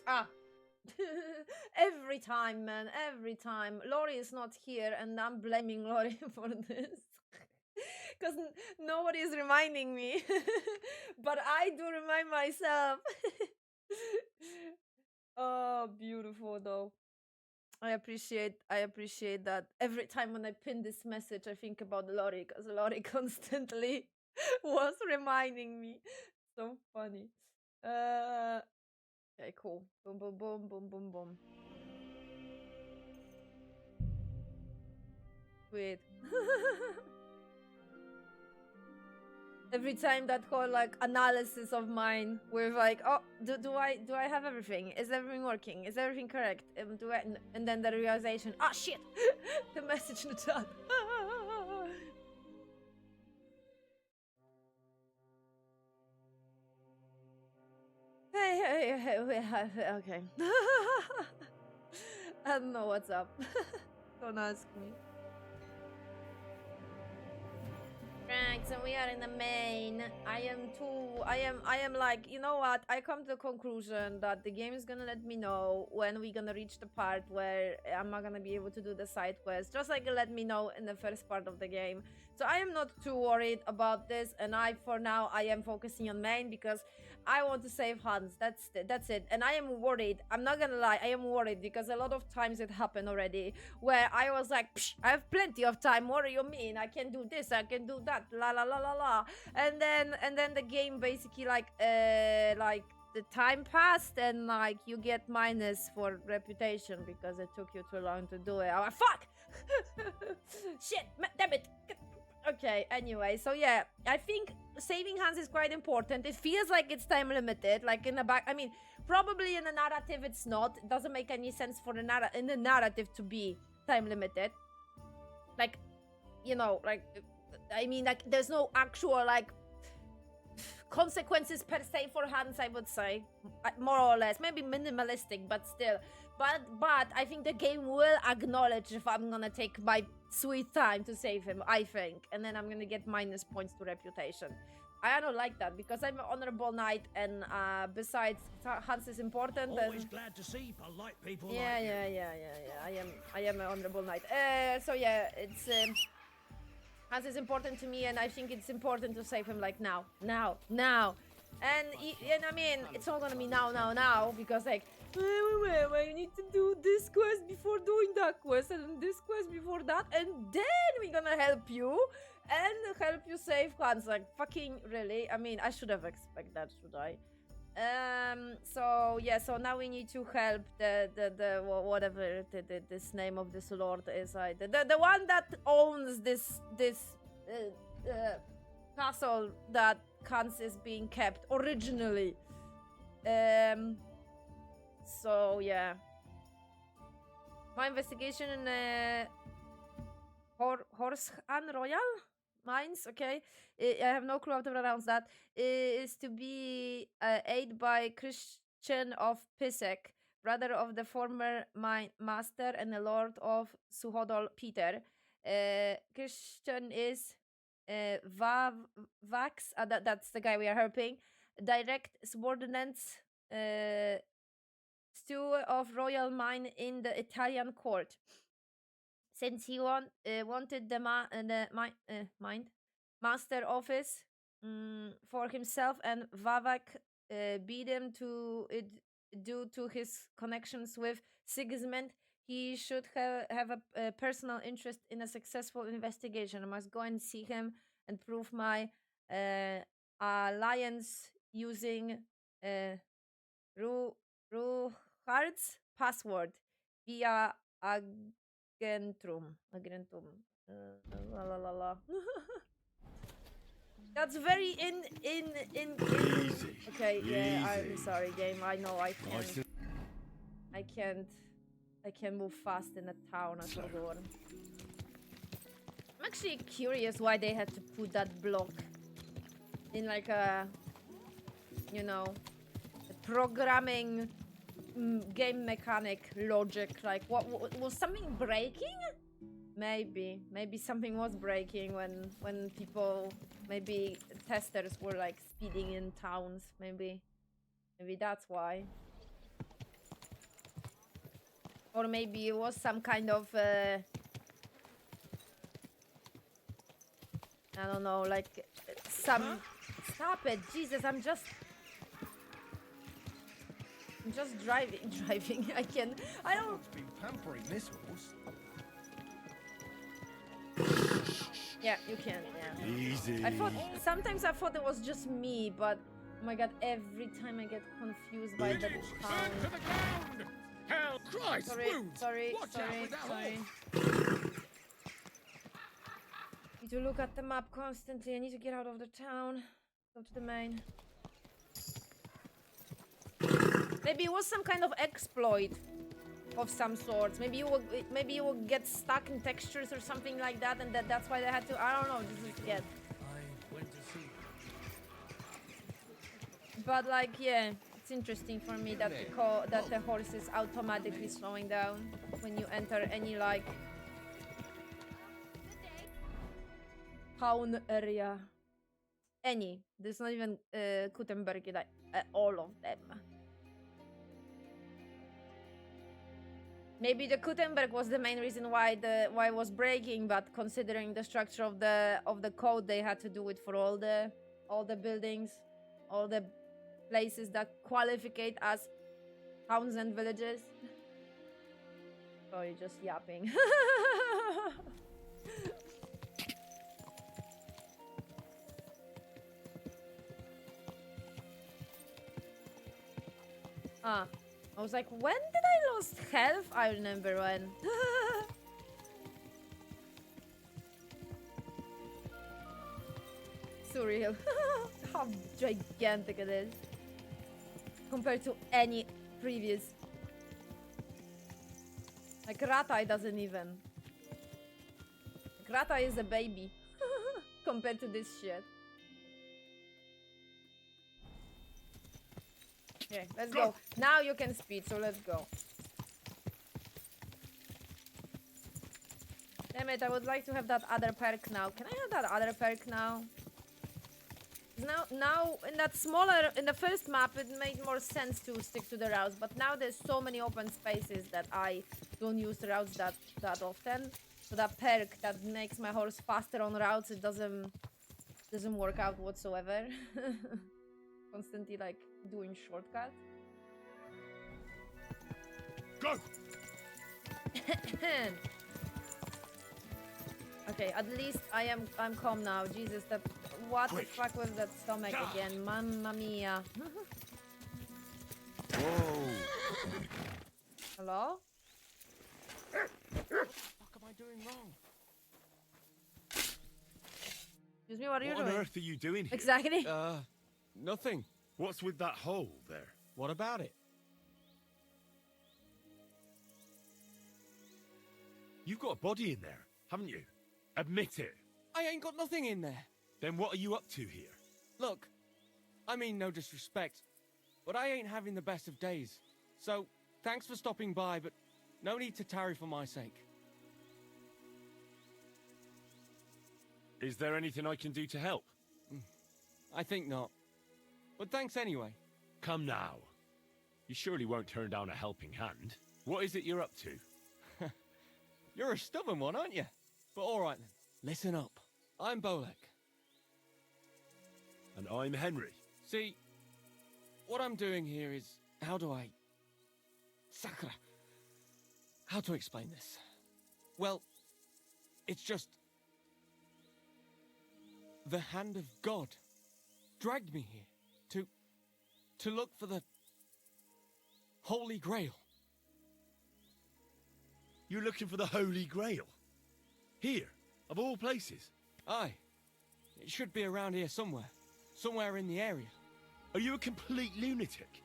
Ah. Every time, man, every time. Lori is not here, and I'm blaming Lori for this. Because nobody is reminding me. But I do remind myself. Oh, beautiful, though. I appreciate that. Every time when I pin this message, I think about Lori, because Lori constantly was reminding me. So funny. Okay, cool. Boom, boom, boom, boom, boom, boom. Sweet. Every time that whole like analysis of mine with like, oh, do I have everything? Is everything working? Is everything correct? Do I, and then the realization, oh shit, the message in the chat. Hey, okay. I don't know what's up. Don't ask me. Right, so we are in the main. I am like, you know what? I come to the conclusion that the game is gonna let me know when we're gonna reach the part where I'm not gonna be able to do the side quest. Just like it let me know in the first part of the game. So I am not too worried about this, and for now I am focusing on main because I want to save Hans. That's it. And I am worried. I'm not gonna lie, I am worried because a lot of times it happened already where I was like, Psh, I have plenty of time. What do you mean? I can do this, I can do that, la la la la la. And then the game basically like the time passed and like you get minus for reputation because it took you too long to do it. Oh fuck! Shit! Damn it! Okay, anyway, so yeah, I think saving Hans is quite important. It feels like it's time limited, like in the back. I mean, probably in the narrative it's not. It doesn't make any sense for the narrative to be time limited. Like, you know, like, I mean, like, there's no actual, like, consequences per se for Hans, I would say. More or less. Maybe minimalistic, but still. But I think the game will acknowledge if I'm gonna take my sweet time to save him, I think. And then I'm gonna get minus points to reputation. I don't like that because I'm an honorable knight, and besides, Hans is important. Always glad to see polite people. Yeah, like yeah. I am an honorable knight. So yeah, it's Hans is important to me, and I think it's important to save him like now. And I mean, it's not gonna be now because like, I need to do this quest before doing that quest, and this quest before that, and then we're gonna help you and help you save Hans. Like, fucking really? I mean, I should have expected that, should I? So yeah, so now we need to help the whatever this name of this lord is, the one that owns this castle that Hans is being kept originally. So yeah, my investigation in Horshan Royal Mines, okay, I have no clue how to pronounce that, is to be aided by Christian of Pisek, brother of the former mine master and the lord of Suhodol Peter. Christian is Vax, that's the guy we are helping, direct subordinates, steward of royal mine in the Italian court. Since he wanted the mind master office for himself, and Vavak beat him to it due to his connections with Sigismund, he should have a personal interest in a successful investigation. I must go and see him and prove my alliance using Ruhard's password via Agentrum. La la la la. That's very in. Okay, yeah, I'm sorry, game. I know I can't move fast in a town at all. I'm actually curious why they had to put that block in like a, you know, a programming game mechanic logic. Like, what was something breaking? Maybe something was breaking when people, maybe testers were like speeding in towns. Maybe that's why. Or maybe it was some kind of I don't know, like some. Stop it, Jesus! I'm just driving. I can. I don't. Someone's been pampering this horse. Yeah, you can. Yeah. Easy. Sometimes I thought it was just me, but oh my god, every time I get confused by the Burn town. to the ground! Hell, Christ, wounds! Sorry. Watch out with that horse! Need to look at the map constantly. I need to get out of the town. Go to the main. Maybe it was some kind of exploit of some sort. Maybe you will get stuck in textures or something like that, and that's why they had to. I don't know. Just forget. I went to see. But like, yeah, it's interesting for me that the horse is automatically slowing down when you enter any like town area. Any. There's not even Gutenberg, like all of them. Maybe the Gutenberg was the main reason why it was breaking, but considering the structure of the code, they had to do it for all the buildings, all the places that qualify as towns and villages. Sorry, just yapping. I was like, when did I lose health? I remember when. Surreal. How gigantic it is. Compared to any previous. Like Ratai doesn't even. Like, Ratai is a baby. Compared to this shit. Okay, let's go. Now you can speed, so let's go. Damn it, I would like to have that other perk now. Can I have that other perk now? Now in the first map, it made more sense to stick to the routes, but now there's so many open spaces that I don't use the routes that often. So that perk that makes my horse faster on routes, it doesn't work out whatsoever. Constantly like doing shortcuts. Go! Okay, at least I'm calm now. Jesus, what the fuck was that stomach again? Mamma mia. Whoa. Hello? What the fuck am I doing wrong? Excuse me, what are you What on doing? earth are you doing here? Exactly. Nothing. What's with that hole there? What about it? You've got a body in there, haven't you? Admit it. I ain't got nothing in there. Then what are you up to here? Look, I mean no disrespect, but I ain't having the best of days. So, thanks for stopping by, but no need to tarry for my sake. Is there anything I can do to help? I think not. But thanks anyway. Come now. You surely won't turn down a helping hand. What is it you're up to? You're a stubborn one, aren't you? But alright then. Listen up. I'm Bolek. And I'm Henry. See, what I'm doing here is... How do I... Sakura. How to explain this? Well, it's just... The hand of God dragged me here to look for the Holy Grail. You're looking for the Holy Grail? Here, of all places? Aye. It should be around here somewhere. Somewhere in the area. Are you a complete lunatic?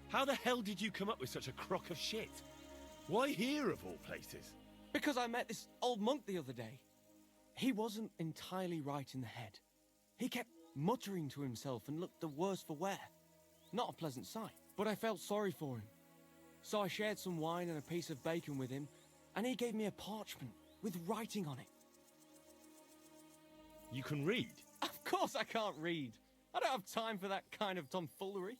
How the hell did you come up with such a crock of shit? Why here, of all places? Because I met this old monk the other day. He wasn't entirely right in the head. He kept muttering to himself and looked the worse for wear. Not a pleasant sight, but I felt sorry for him. So I shared some wine and a piece of bacon with him, and he gave me a parchment with writing on it. You can read? Of course I can't read. I don't have time for that kind of tomfoolery.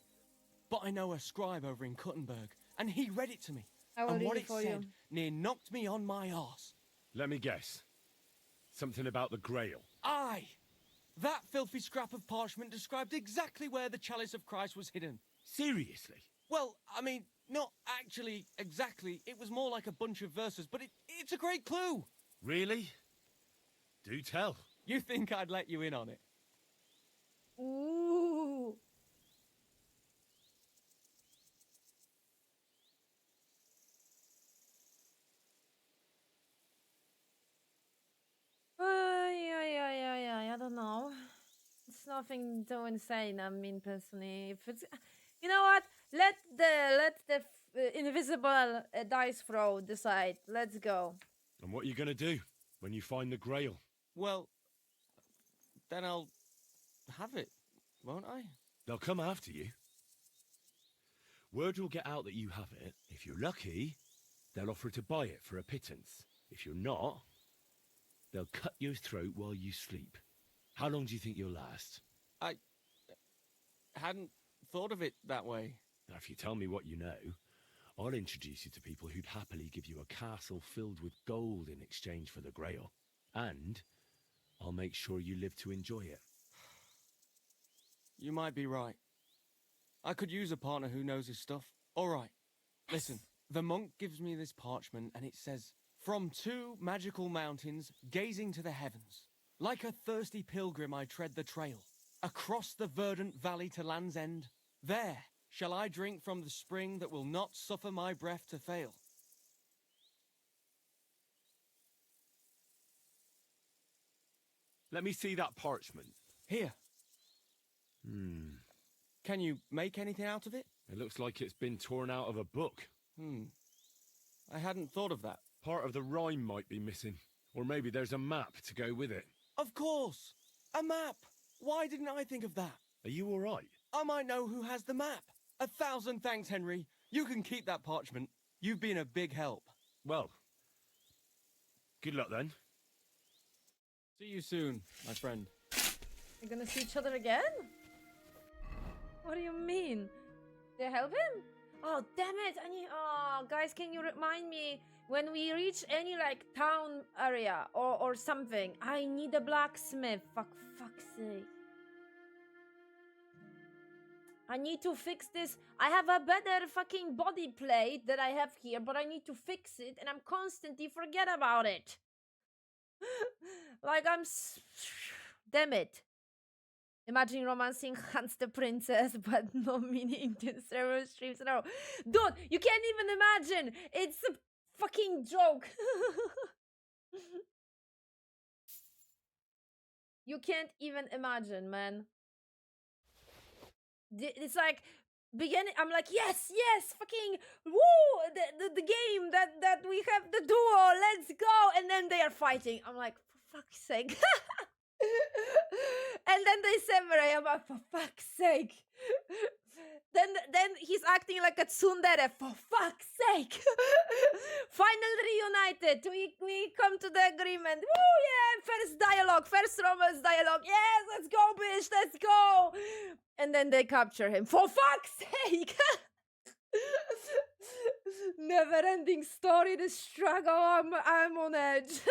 But I know a scribe over in Kuttenberg, and he read it to me. I will and read what it it for said you. near knocked me on my arse. Let me guess. Something about the Grail. Aye! That filthy scrap of parchment described exactly where the chalice of Christ was hidden. Seriously? Well, I mean, not actually exactly. It was more like a bunch of verses, but it's a great clue. Really? Do tell. You think I'd let you in on it? Ooh. I don't know. It's nothing too insane. I mean, personally, if it's, you know what? Let the invisible dice throw decide. Let's go. And what are you gonna do when you find the Grail? Well, then I'll have it, won't I? They'll come after you. Word will get out that you have it. If you're lucky, they'll offer to buy it for a pittance. If you're not, they'll cut your throat while you sleep. How long do you think you'll last? I hadn't thought of it that way. Now, if you tell me what you know, I'll introduce you to people who'd happily give you a castle filled with gold in exchange for the Grail. And I'll make sure you live to enjoy it. You might be right. I could use a partner who knows his stuff. All right. Listen, the monk gives me this parchment and it says, "From 2 magical mountains, gazing to the heavens. Like a thirsty pilgrim I tread the trail. Across the verdant valley to Land's End. There shall I drink from the spring that will not suffer my breath to fail." Let me see that parchment. Here. Can you make anything out of it? It looks like it's been torn out of a book. I hadn't thought of that. Part of the rhyme might be missing. Or maybe there's a map to go with it. Of course! A map! Why didn't I think of that? Are you all right? I might know who has the map. 1,000 thanks, Henry. You can keep that parchment. You've been a big help. Well, good luck then. See you soon, my friend. We're gonna see each other again? What do you mean? They help him? Oh, damn it! Oh, guys, can you remind me when we reach any like town area or something? I need a blacksmith. Fuck's sake! I need to fix this. I have a better fucking body plate that I have here, but I need to fix it, and I'm constantly forget about it. Like damn it. Imagine romancing Hans the Princess, but no mini into several streams in a row. Dude, you can't even imagine! It's a fucking joke! You can't even imagine, man. It's like, beginning, I'm like, yes, fucking, woo! The game that we have the duo, let's go! And then they are fighting. I'm like, for fuck's sake. And then they separate. I'm like, for fuck's sake. Then he's acting like a tsundere. For fuck's sake. Finally reunited. We come to the agreement. Woo, yeah. First dialogue. First romance dialogue. Yes, let's go, bitch. Let's go. And then they capture him. For fuck's sake. Never-ending story. The struggle. I'm on edge.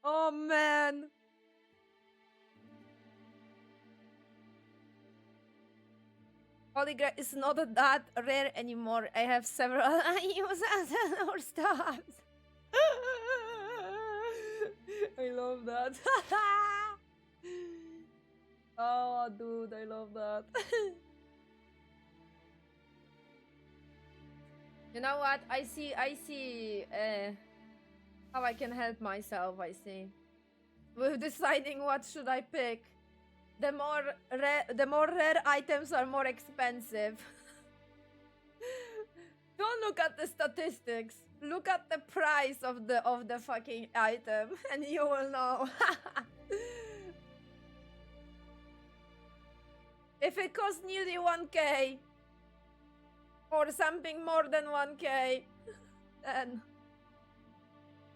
Oh, man. Holy Grail is not that rare anymore. I have several uses or stars. I love that. Oh, dude, I love that. You know what? I see how I can help myself, I see. With deciding what should I pick. The more rare items are more expensive. Don't look at the statistics. Look at the price of the fucking item and you will know. If it costs nearly 1k or something more than 1k, then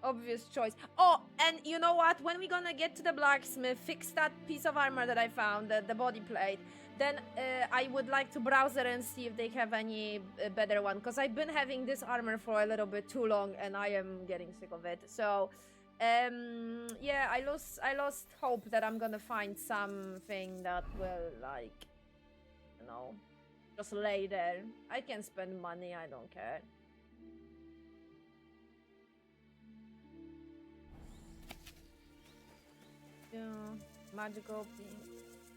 obvious choice. Oh, and you know what? When we're gonna get to the blacksmith, fix that piece of armor that I found, the body plate. then I would like to browse it and see if they have any better one. Because I've been having this armor for a little bit too long and I am getting sick of it. So, yeah, I lost hope that I'm gonna find something that will, like, you know, just lay there. I can spend money, I don't care. Yeah, magical pink.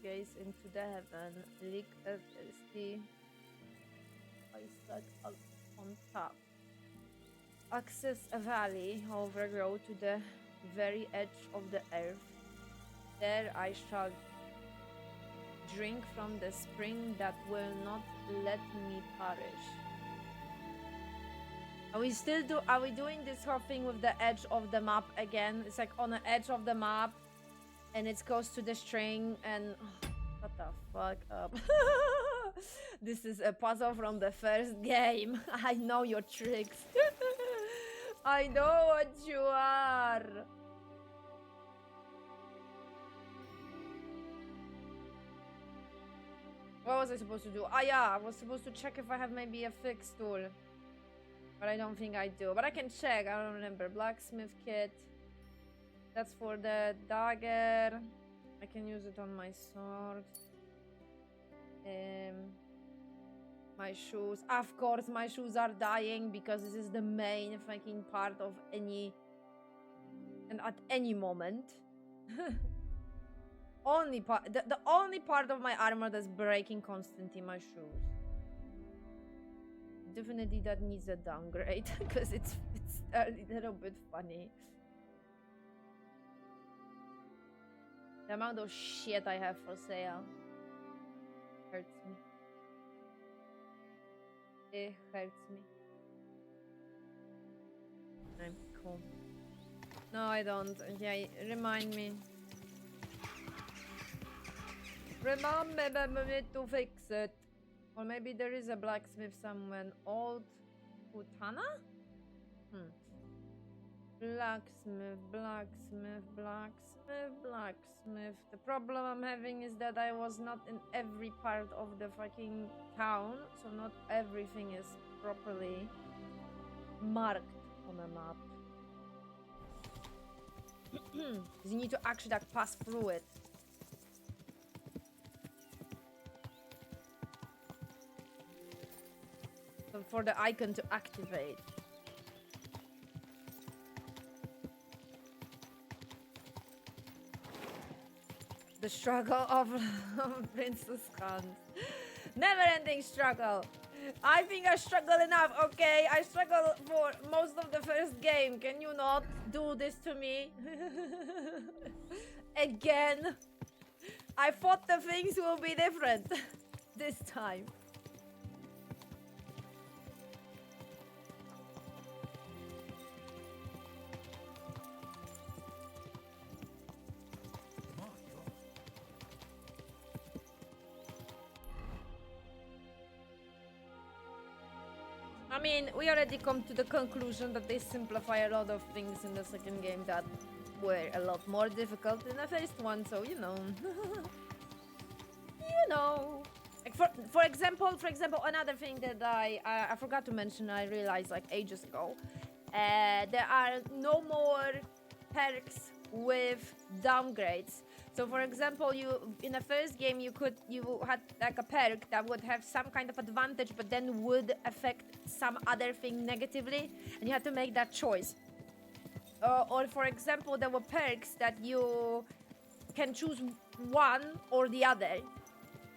Gaze into the heaven, lick a thirsty ice on top. Access a valley, overgrow to the very edge of the earth. There I shall drink from the spring that will not let me perish. Are we doing this whole thing with the edge of the map again? It's like on the edge of the map. And it's close to the string and what the fuck up. This is a puzzle from the first game. I know your tricks. I know what you are. What was I supposed to do? Ah yeah, I was supposed to check if I have maybe a fixed tool. But I don't think I do. But I can check, I don't remember. Blacksmith kit. That's for the dagger. I can use it on my sword. My shoes. Of course, my shoes are dying because this is the main fucking part of any... And at any moment. Only part... The only part of my armor that's breaking constantly, my shoes. Definitely that needs a downgrade because it's a little bit funny. The amount of shit I have for sale hurts me. It hurts me. I'm cool. No, I don't. Yeah, remind me. Remind me to fix it. Or maybe there is a blacksmith somewhere. Old Putana? Blacksmith. The problem I'm having is that I was not in every part of the fucking town, so not everything is properly marked on a map. You need to actually like pass through it. So for the icon to activate. The struggle of Princess Khan. Never-ending struggle. I think I struggle enough, okay? I struggled for most of the first game. Can you not do this to me? Again. I thought the things will be different this time. I mean, we already come to the conclusion that they simplify a lot of things in the second game that were a lot more difficult in the first one, so you know. You know. Like for example, another thing that I forgot to mention, I realized like ages ago, there are no more perks with downgrades. So for example, in the first game you had like a perk that would have some kind of advantage but then would affect some other thing negatively, and you had to make that choice. Or for example, there were perks that you can choose one or the other,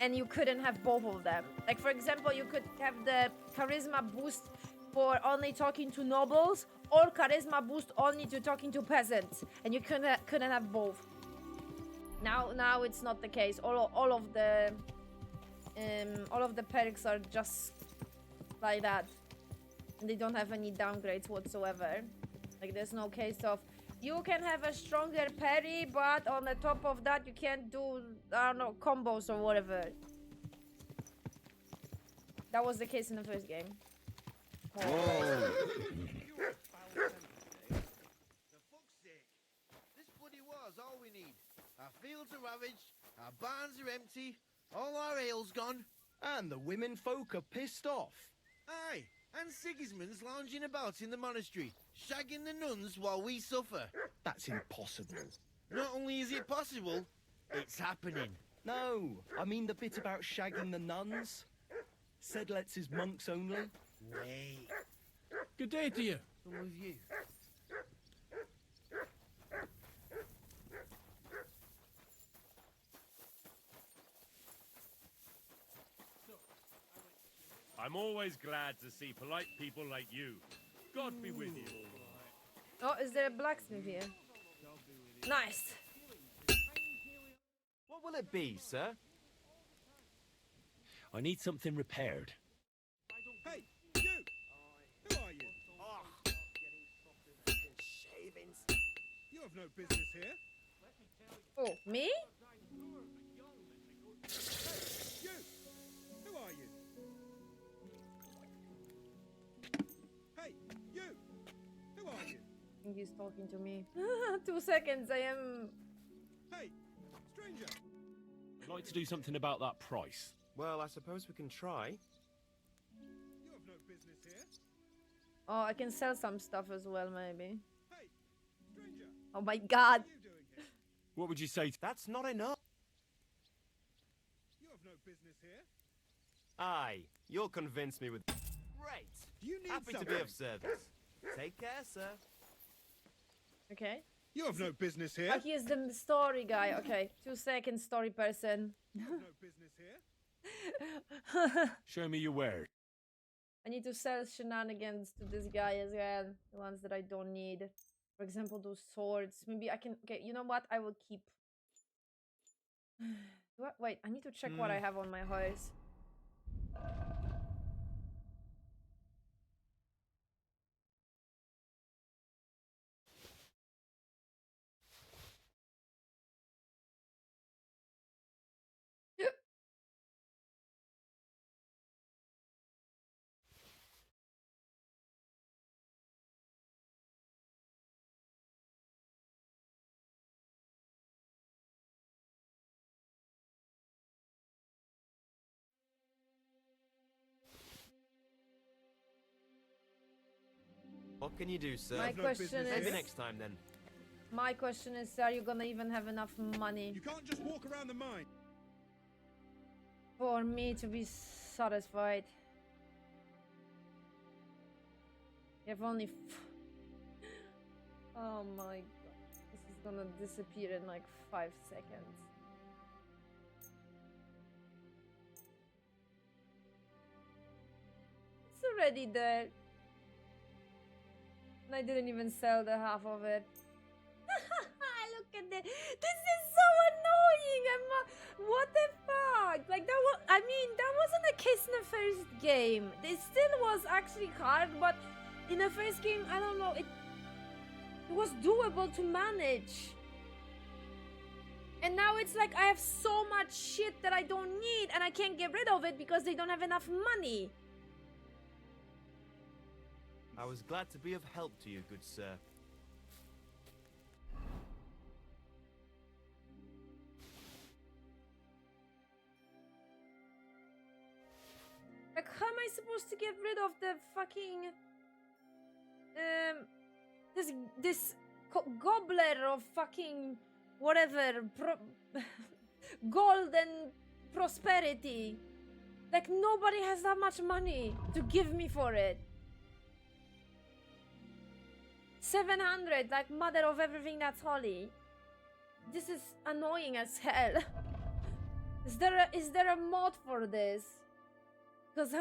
and you couldn't have both of them. Like for example, you could have the charisma boost for only talking to nobles, or charisma boost only to talking to peasants, and you couldn't have both. Now it's not the case. All of the perks are just like that. They don't have any downgrades whatsoever. Like there's no case of you can have a stronger parry, but on the top of that you can't do, I don't know, combos or whatever. That was the case in the first game. For fuck's sake. This bloody war's all we need. Our fields are ravaged, our barns are empty, All our ale's gone. And the women folk are pissed off. Aye, and Sigismund's lounging about in the monastery, shagging the nuns while we suffer. That's impossible. Not only is it possible, it's happening. No, I mean the bit about shagging the nuns. Said lets his monks only. Wait, Good day to you. I'm with you. I'm always glad to see polite people like you. God be with you. Oh, is there a blacksmith here? Nice. What will it be, sir? I need something repaired. Hey, you! Who are you? Shavings. You have no business here. Oh, me? You! Who are you? Hey, you! Who are you? I think he's talking to me. 2 seconds, I am... Hey, stranger! I'd like to do something about that price. Well, I suppose we can try. You have no business here. Oh, I can sell some stuff as well, maybe. Hey, stranger! Oh my god. What are you doing here? What would you say? That's not enough. You have no business here. Aye, you'll convince me with... Great! Do you need Happy something? to be of service. Take care, sir. Okay. You have no business here. Oh, he is the story guy. Okay. 2 seconds, story person. You have no business here. Show me your wares. I need to sell shenanigans to this guy as well. The ones that I don't need. For example, those swords. Maybe I can... Okay, you know what? I will keep... Wait, I need to check what I have on my horse. What can you do, sir? My no question business is... Maybe here. next time, then. My question is, are you gonna even have enough money You can't just walk around the mine. for me to be satisfied? You have only... Oh my god. This is gonna disappear in like 5 seconds. It's already there. And I didn't even sell the half of it. Look at this. This is so annoying. What the fuck? Like that was, I mean, that wasn't the case in the first game. It still was actually hard, but in the first game, I don't know, it was doable to manage. And now it's like I have so much shit that I don't need and I can't get rid of it because they don't have enough money. I was glad to be of help to you, good sir. Like, how am I supposed to get rid of the fucking this gobbler of fucking whatever gold and prosperity? Like, nobody has that much money to give me for it. 700, like mother of everything that's holy. This is annoying as hell. Is there a mod for this? Because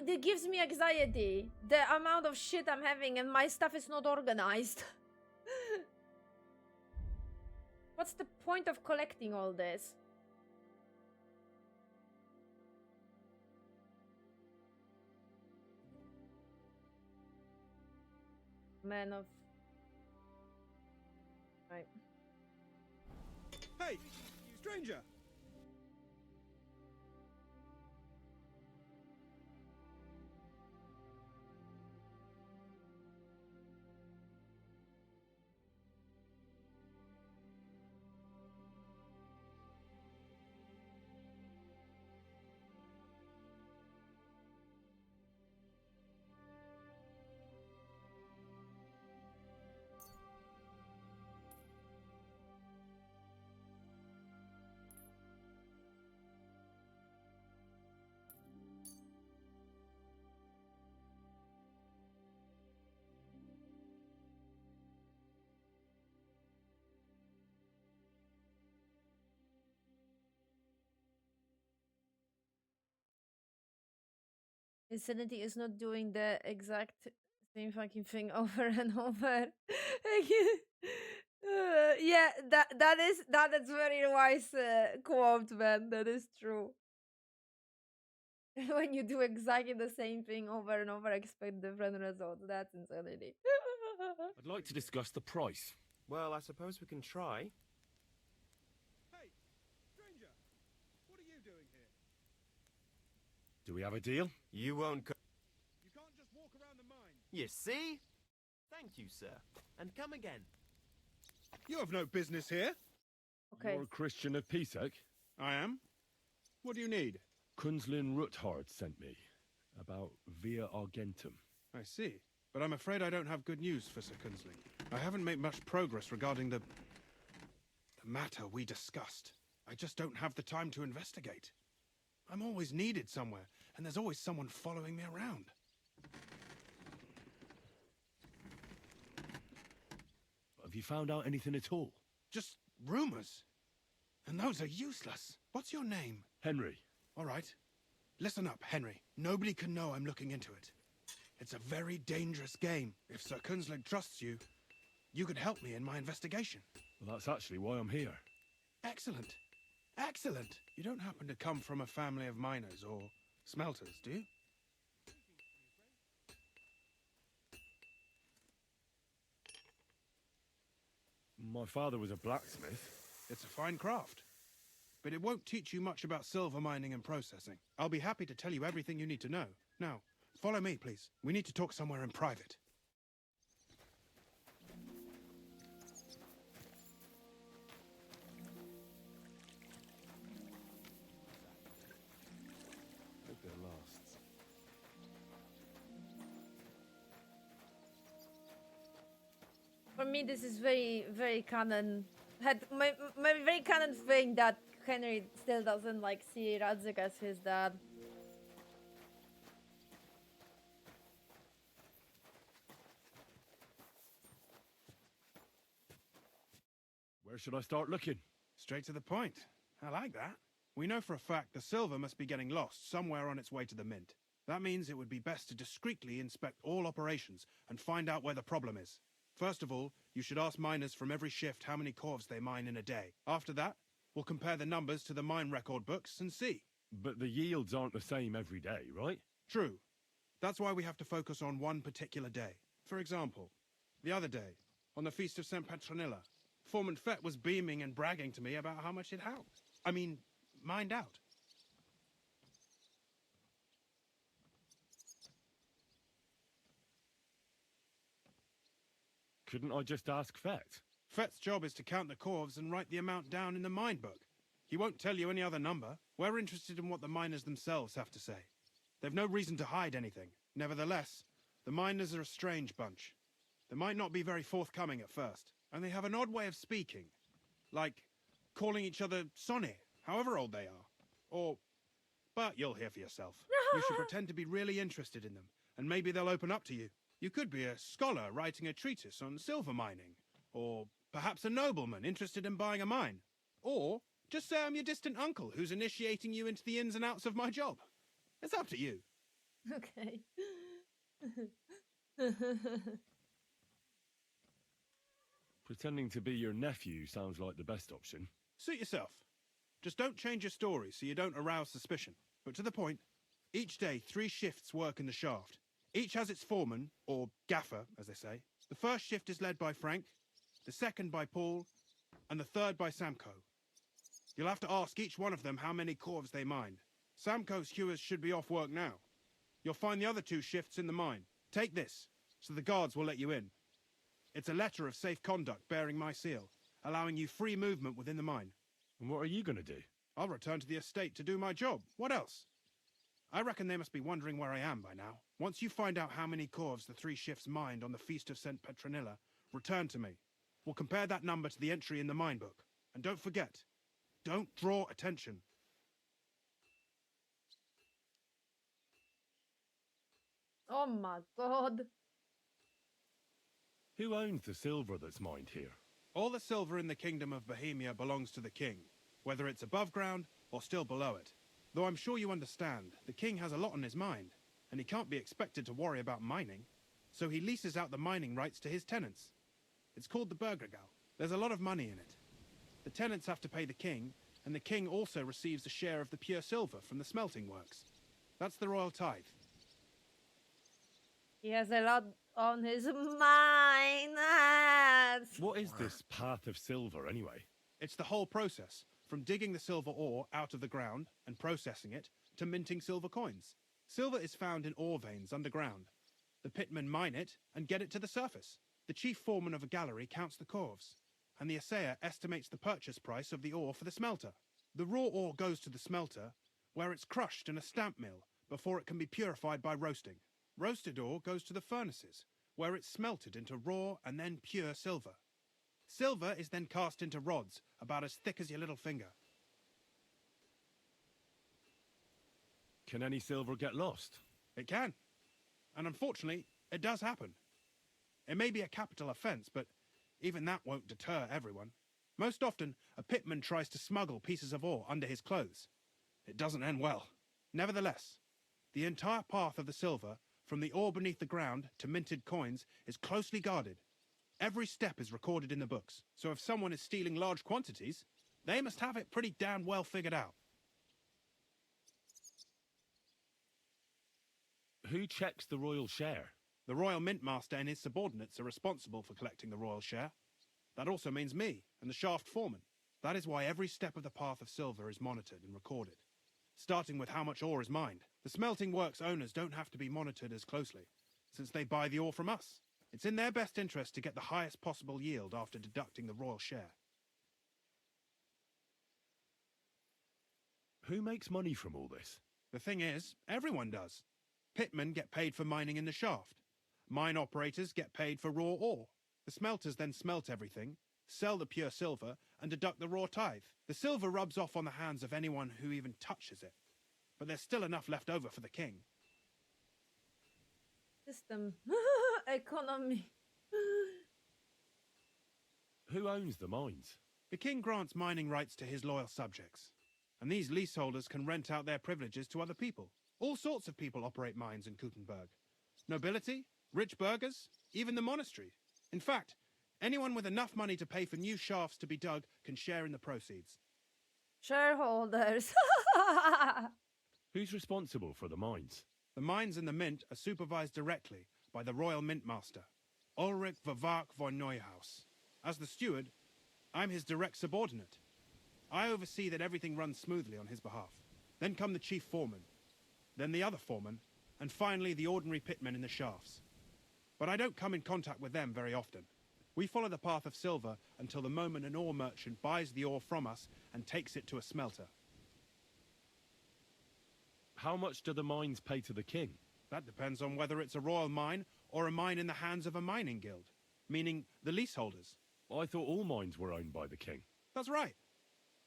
it gives me anxiety. The amount of shit I'm having and my stuff is not organized. What's the point of collecting all this? Man of... Right. Hey, stranger! Insanity is not doing the exact same fucking thing over and over. Yeah, that's very wise quote, man. That is true. When you do exactly the same thing over and over, expect different results. That's insanity. I'd like to discuss the price. Well, I suppose we can try. Hey, stranger! What are you doing here? Do we have a deal? You won't co- You can't just walk around the mine. You see? Thank you, sir. And come again. You have no business here. Okay. You're a Christian of Pisek? I am. What do you need? Kunzlin Ruthard sent me about Via Argentum. I see. But I'm afraid I don't have good news for Sir Kunzling. I haven't made much progress regarding the matter we discussed. I just don't have the time to investigate. I'm always needed somewhere, and there's always someone following me around. Have you found out anything at all? Just rumors. And those are useless. What's your name? Henry. All right. Listen up, Henry. Nobody can know I'm looking into it. It's a very dangerous game. If Sir Kunzling trusts you, you could help me in my investigation. Well, that's actually why I'm here. Excellent. Excellent. You don't happen to come from a family of miners or smelters, do you? My father was a blacksmith. It's a fine craft. But it won't teach you much about silver mining and processing. I'll be happy to tell you everything you need to know. Now, follow me, please. We need to talk somewhere in private. Hope they're last. For me, this is very, very canon. My very canon thing that Henry still doesn't like see Radzik as his dad. Where should I start looking? Straight to the point. I like that. We know for a fact the silver must be getting lost somewhere on its way to the mint. That means it would be best to discreetly inspect all operations and find out where the problem is. First of all, you should ask miners from every shift how many corves they mine in a day. After that, we'll compare the numbers to the mine record books and see. But the yields aren't the same every day, right? True. That's why we have to focus on one particular day. For example, the other day, on the Feast of St. Petronilla, Foreman Fett was beaming and bragging to me about how much it helped. Mined out. Couldn't I just ask Fett? Fett's job is to count the corves and write the amount down in the mine book. He won't tell you any other number. We're interested in what the miners themselves have to say. They've no reason to hide anything. Nevertheless, the miners are a strange bunch. They might not be very forthcoming at first, and they have an odd way of speaking. Like calling each other Sonny, however old they are. But you'll hear for yourself. You should pretend to be really interested in them, and maybe they'll open up to you. You could be a scholar writing a treatise on silver mining, or perhaps a nobleman interested in buying a mine. Or just say I'm your distant uncle who's initiating you into the ins and outs of my job. It's up to you. Okay. Pretending to be your nephew sounds like the best option. Suit yourself. Just don't change your story so you don't arouse suspicion. But to the point, each day 3 shifts work in the shaft. Each has its foreman, or gaffer, as they say. The first shift is led by Frank, the second by Paul, and the third by Samko. You'll have to ask each one of them how many corves they mined. Samko's hewers should be off work now. You'll find the other 2 shifts in the mine. Take this, so the guards will let you in. It's a letter of safe conduct bearing my seal, allowing you free movement within the mine. And what are you going to do? I'll return to the estate to do my job. What else? I reckon they must be wondering where I am by now. Once you find out how many corves the 3 shifts mined on the Feast of St. Petronilla, return to me. We'll compare that number to the entry in the mine book. And don't forget, don't draw attention. Oh my god. Who owns the silver that's mined here? All the silver in the Kingdom of Bohemia belongs to the king, whether it's above ground or still below it. Though I'm sure you understand, the king has a lot on his mind, and he can't be expected to worry about mining. So he leases out the mining rights to his tenants. It's called the Burgergal. There's a lot of money in it. The tenants have to pay the king, and the king also receives a share of the pure silver from the smelting works. That's the royal tithe. He has a lot on his mind. What is this path of silver, anyway? It's the whole process, from digging the silver ore out of the ground and processing it, to minting silver coins. Silver is found in ore veins underground. The pitmen mine it and get it to the surface. The chief foreman of a gallery counts the corves, and the assayer estimates the purchase price of the ore for the smelter. The raw ore goes to the smelter, where it's crushed in a stamp mill before it can be purified by roasting. Roasted ore goes to the furnaces, where it's smelted into raw and then pure silver. Silver is then cast into rods about as thick as your little finger. Can any silver get lost? It can. And unfortunately, it does happen. It may be a capital offence, but even that won't deter everyone. Most often, a pitman tries to smuggle pieces of ore under his clothes. It doesn't end well. Nevertheless, the entire path of the silver, from the ore beneath the ground to minted coins, is closely guarded. Every step is recorded in the books, so if someone is stealing large quantities, they must have it pretty damn well figured out. Who checks the royal share? The royal mint master and his subordinates are responsible for collecting the royal share. That also means me and the shaft foreman. That is why every step of the path of silver is monitored and recorded, starting with how much ore is mined. The smelting works owners don't have to be monitored as closely, since they buy the ore from us. It's in their best interest to get the highest possible yield after deducting the royal share. Who makes money from all this? The thing is, everyone does. Pitmen get paid for mining in the shaft. Mine operators get paid for raw ore. The smelters then smelt everything, sell the pure silver, and deduct the raw tithe. The silver rubs off on the hands of anyone who even touches it. But there's still enough left over for the king. System. Economy. Who owns the mines? The king grants mining rights to his loyal subjects, and these leaseholders can rent out their privileges to other people. All sorts of people operate mines in Kuttenberg. Nobility, rich burghers, even the monastery. In fact, anyone with enough money to pay for new shafts to be dug can share in the proceeds. Shareholders. Who's responsible for the mines? The mines and the mint are supervised directly by the royal mint master, Ulrich Vervark von Neuhaus. As the steward, I'm his direct subordinate. I oversee that everything runs smoothly on his behalf. Then come the chief foreman, then the other foreman, and finally the ordinary pitmen in the shafts. But I don't come in contact with them very often. We follow the path of silver until the moment an ore merchant buys the ore from us and takes it to a smelter. How much do the mines pay to the king? That depends on whether it's a royal mine or a mine in the hands of a mining guild, meaning the leaseholders. I thought all mines were owned by the king. That's right.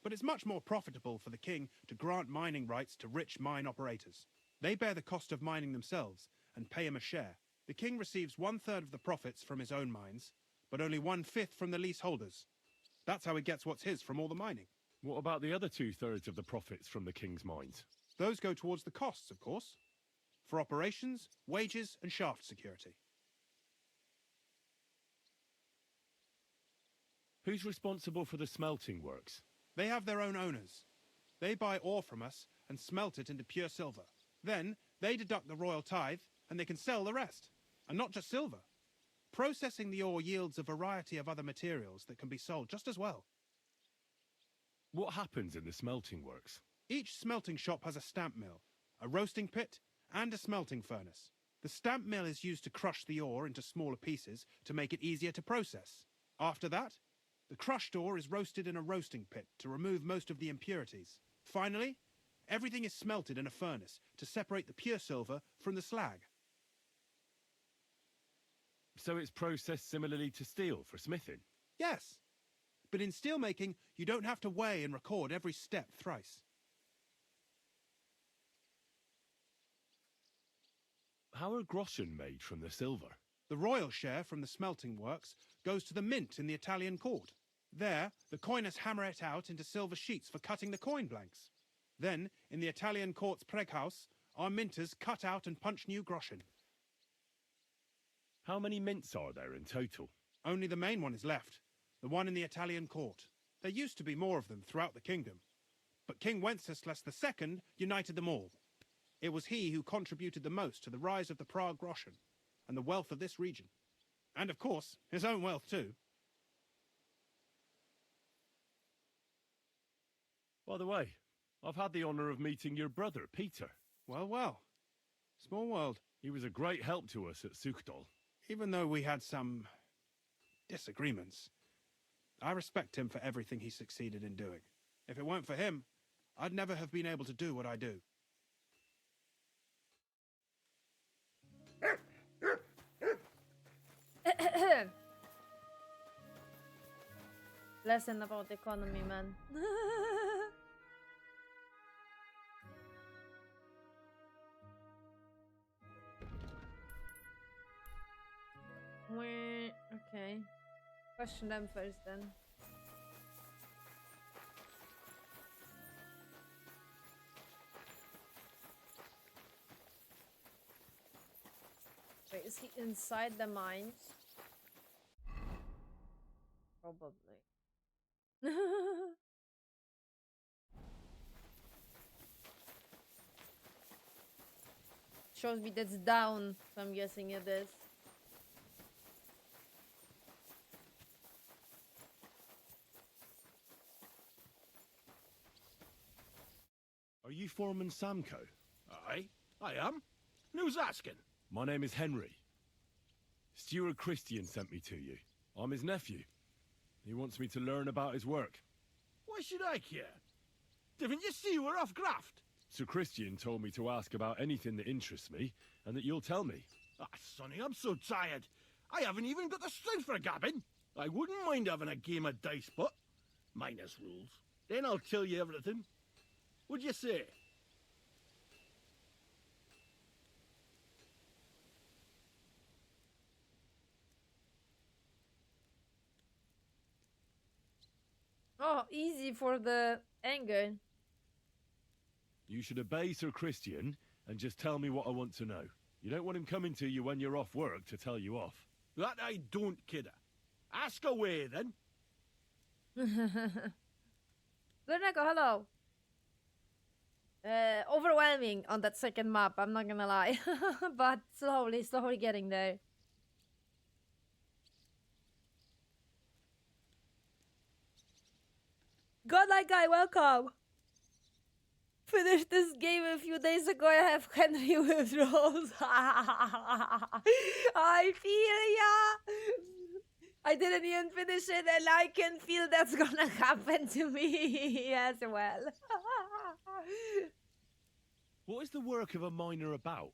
But it's much more profitable for the king to grant mining rights to rich mine operators. They bear the cost of mining themselves and pay him a share. The king receives 1/3 of the profits from his own mines, but only 1/5 from the leaseholders. That's how he gets what's his from all the mining. What about the other 2/3 of the profits from the king's mines? Those go towards the costs, of course, for operations, wages, and shaft security. Who's responsible for the smelting works? They have their own owners. They buy ore from us and smelt it into pure silver. Then they deduct the royal tithe and they can sell the rest. And not just silver. Processing the ore yields a variety of other materials that can be sold just as well. What happens in the smelting works? Each smelting shop has a stamp mill, a roasting pit, and a smelting furnace. The stamp mill is used to crush the ore into smaller pieces to make it easier to process. After that, the crushed ore is roasted in a roasting pit to remove most of the impurities. Finally, everything is smelted in a furnace to separate the pure silver from the slag. So it's processed similarly to steel for smithing? Yes, but in steelmaking, you don't have to weigh and record every step thrice. How are groschen made from the silver? The royal share from the smelting works goes to the mint in the Italian court. There, the coiners hammer it out into silver sheets for cutting the coin blanks. Then, in the Italian court's preghouse, Our minters cut out and punch new groschen. How many mints are there in total? Only the main one is left, the one in the Italian court. There used to be more of them throughout the kingdom, but King Wenceslas II united them all. It was he who contributed the most to the rise of the Prague groschen and the wealth of this region. And of course, his own wealth too. By the way, I've had the honor of meeting your brother, Peter. Well, well. Small world. He was a great help to us at Sukhdol. Even though we had some disagreements, I respect him for everything he succeeded in doing. If it weren't for him, I'd never have been able to do what I do. Lesson about economy, man. Okay. Question them first then. Wait, is he inside the mines? Probably. Shows me that's down, so I'm guessing it is. Are you Foreman Samco? Aye, I am. And who's asking? My name is Henry. Steward Christian sent me to you. I'm his nephew. He wants me to learn about his work. Why should I care? Didn't you see we're off graft? Sir Christian told me to ask about anything that interests me, and that you'll tell me. Ah, Sonny, I'm so tired. I haven't even got the strength for gabbing. I wouldn't mind having a game of dice, but minus rules. Then I'll tell you everything. What'd you say? Oh, easy for the anger. You should obey Sir Christian and just tell me what I want to know. You don't want him coming to you when you're off work to tell you off. That I don't, kidder. Ask away, then. Lerneko, hello. Overwhelming on that second map, I'm not gonna lie. But slowly getting there. Godlike guy, welcome. Finished this game a few days ago. I have Henry withdrawals. I feel ya. I didn't even finish it, and I can feel that's gonna happen to me as well. What is the work of a miner about?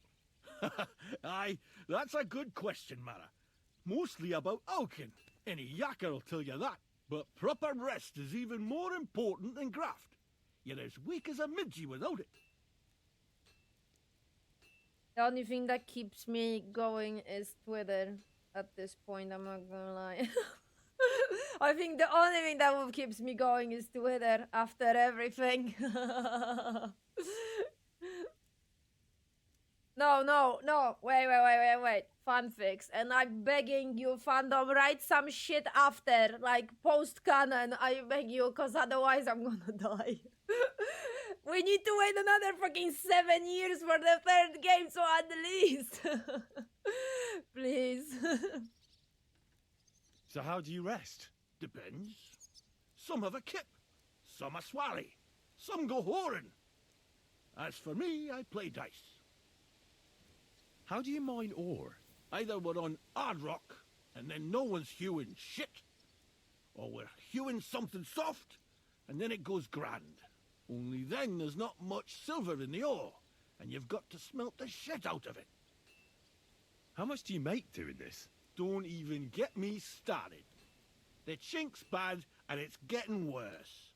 Aye, that's a good question, Mara. Mostly about Alkin. Any yakker will tell you that. But proper rest is even more important than graft. You're as weak as a midgie without it. The only thing that keeps me going is Twitter at this point, I'm not gonna lie. I think the only thing that keeps me going is Twitter after everything. No. Wait. Fanfics. And I'm begging you, fandom, write some shit after, like post-canon. I beg you, because otherwise I'm gonna die. We need to wait another fucking 7 years for the third game, so at least. Please. So how do you rest? Depends. Some have a kip, some a swally, some go whoring. As for me, I play dice. How do you mine ore? Either we're on hard rock, and then no one's hewing shit, or we're hewing something soft, and then it goes grand. Only then there's not much silver in the ore, and you've got to smelt the shit out of it. How much do you make doing this? Don't even get me started. The chink's bad, and it's getting worse.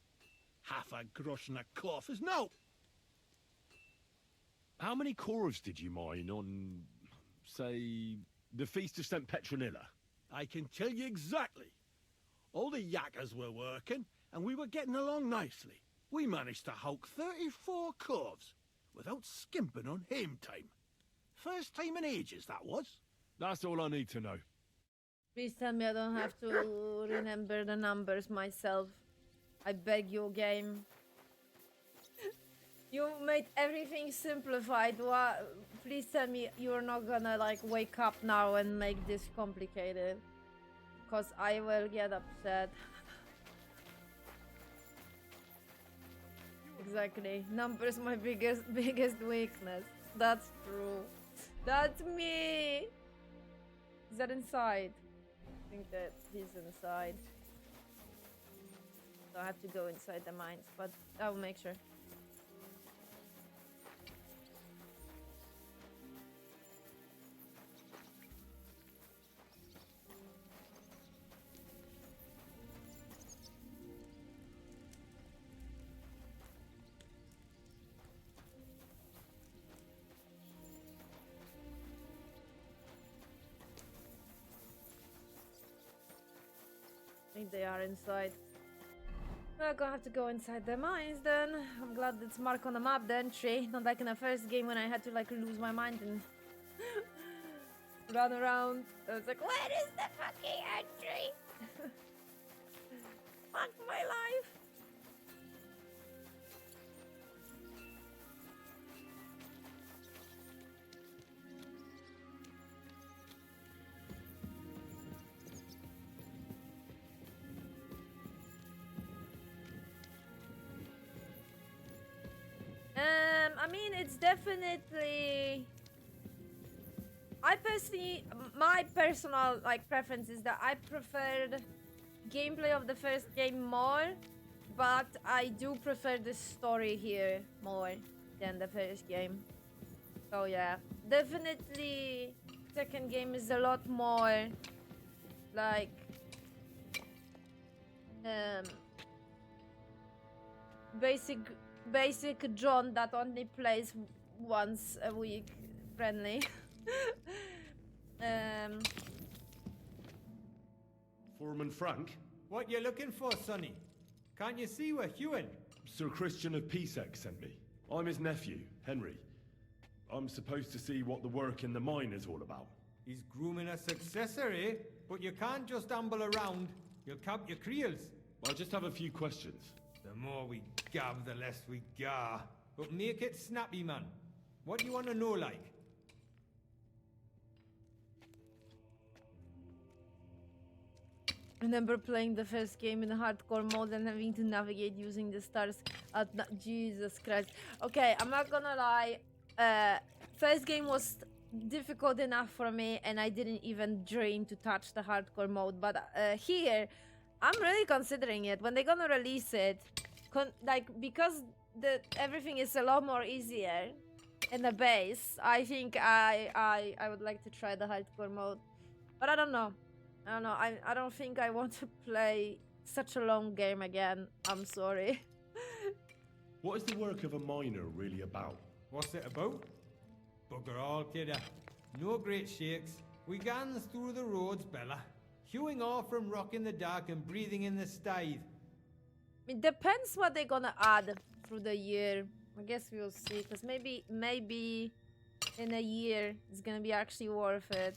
Half a grosh and a cough is no. How many cores did you mine on, say, the Feast of St. Petronilla? I can tell you exactly. All the yakkers were working, and we were getting along nicely. We managed to hulk 34 corves. without skimping on hame time. First time in ages, that was. That's all I need to know. Please tell me I don't have to remember the numbers myself. I beg you, game. You made everything simplified. Please tell me you're not gonna like wake up now and make this complicated. Cause I will get upset. Exactly. Numbers my biggest weakness. That's true. That's me. Is that inside? I think that he's inside. So I have to go inside the mines, but I will make sure. I think they are inside. We're gonna have to go inside the mines then. I'm glad it's marked on the map, the entry. Not like in the first game when I had to like lose my mind and run around. I was like, where is the fucking entry? Fuck my life. I mean, it's definitely... my personal like preference is that I preferred gameplay of the first game more, but I do prefer the story here more than the first game. So yeah, definitely second game is a lot more like basic John that only plays once a week friendly. Foreman Frank? What you looking for, Sonny? Can't you see we're Hewin? Sir Christian of Peacex sent me. I'm his nephew, Henry. I'm supposed to see what the work in the mine is all about. He's grooming a successor, eh? But you can't just amble around. You'll cap your creels. I just have a few questions. The more we gab, the less we gar. But make it snappy, man. What do you want to know, like? I remember playing the first game in hardcore mode and having to navigate using the stars at Jesus Christ. Okay, I'm not gonna lie. First game was difficult enough for me and I didn't even dream to touch the hardcore mode. But here, I'm really considering it. When they're gonna release it, because everything is a lot more easier in the base, I think I would like to try the hardcore mode. But I don't know. I don't think I want to play such a long game again. I'm sorry. What is the work of a miner really about? What's it about? Bugger all, kidda. No great shakes. We gans through the roads, Bella. Hewing off from rock in the dark and breathing in the stithe. It depends what they're gonna add through the year. I guess we'll see. Because maybe in a year it's gonna be actually worth it.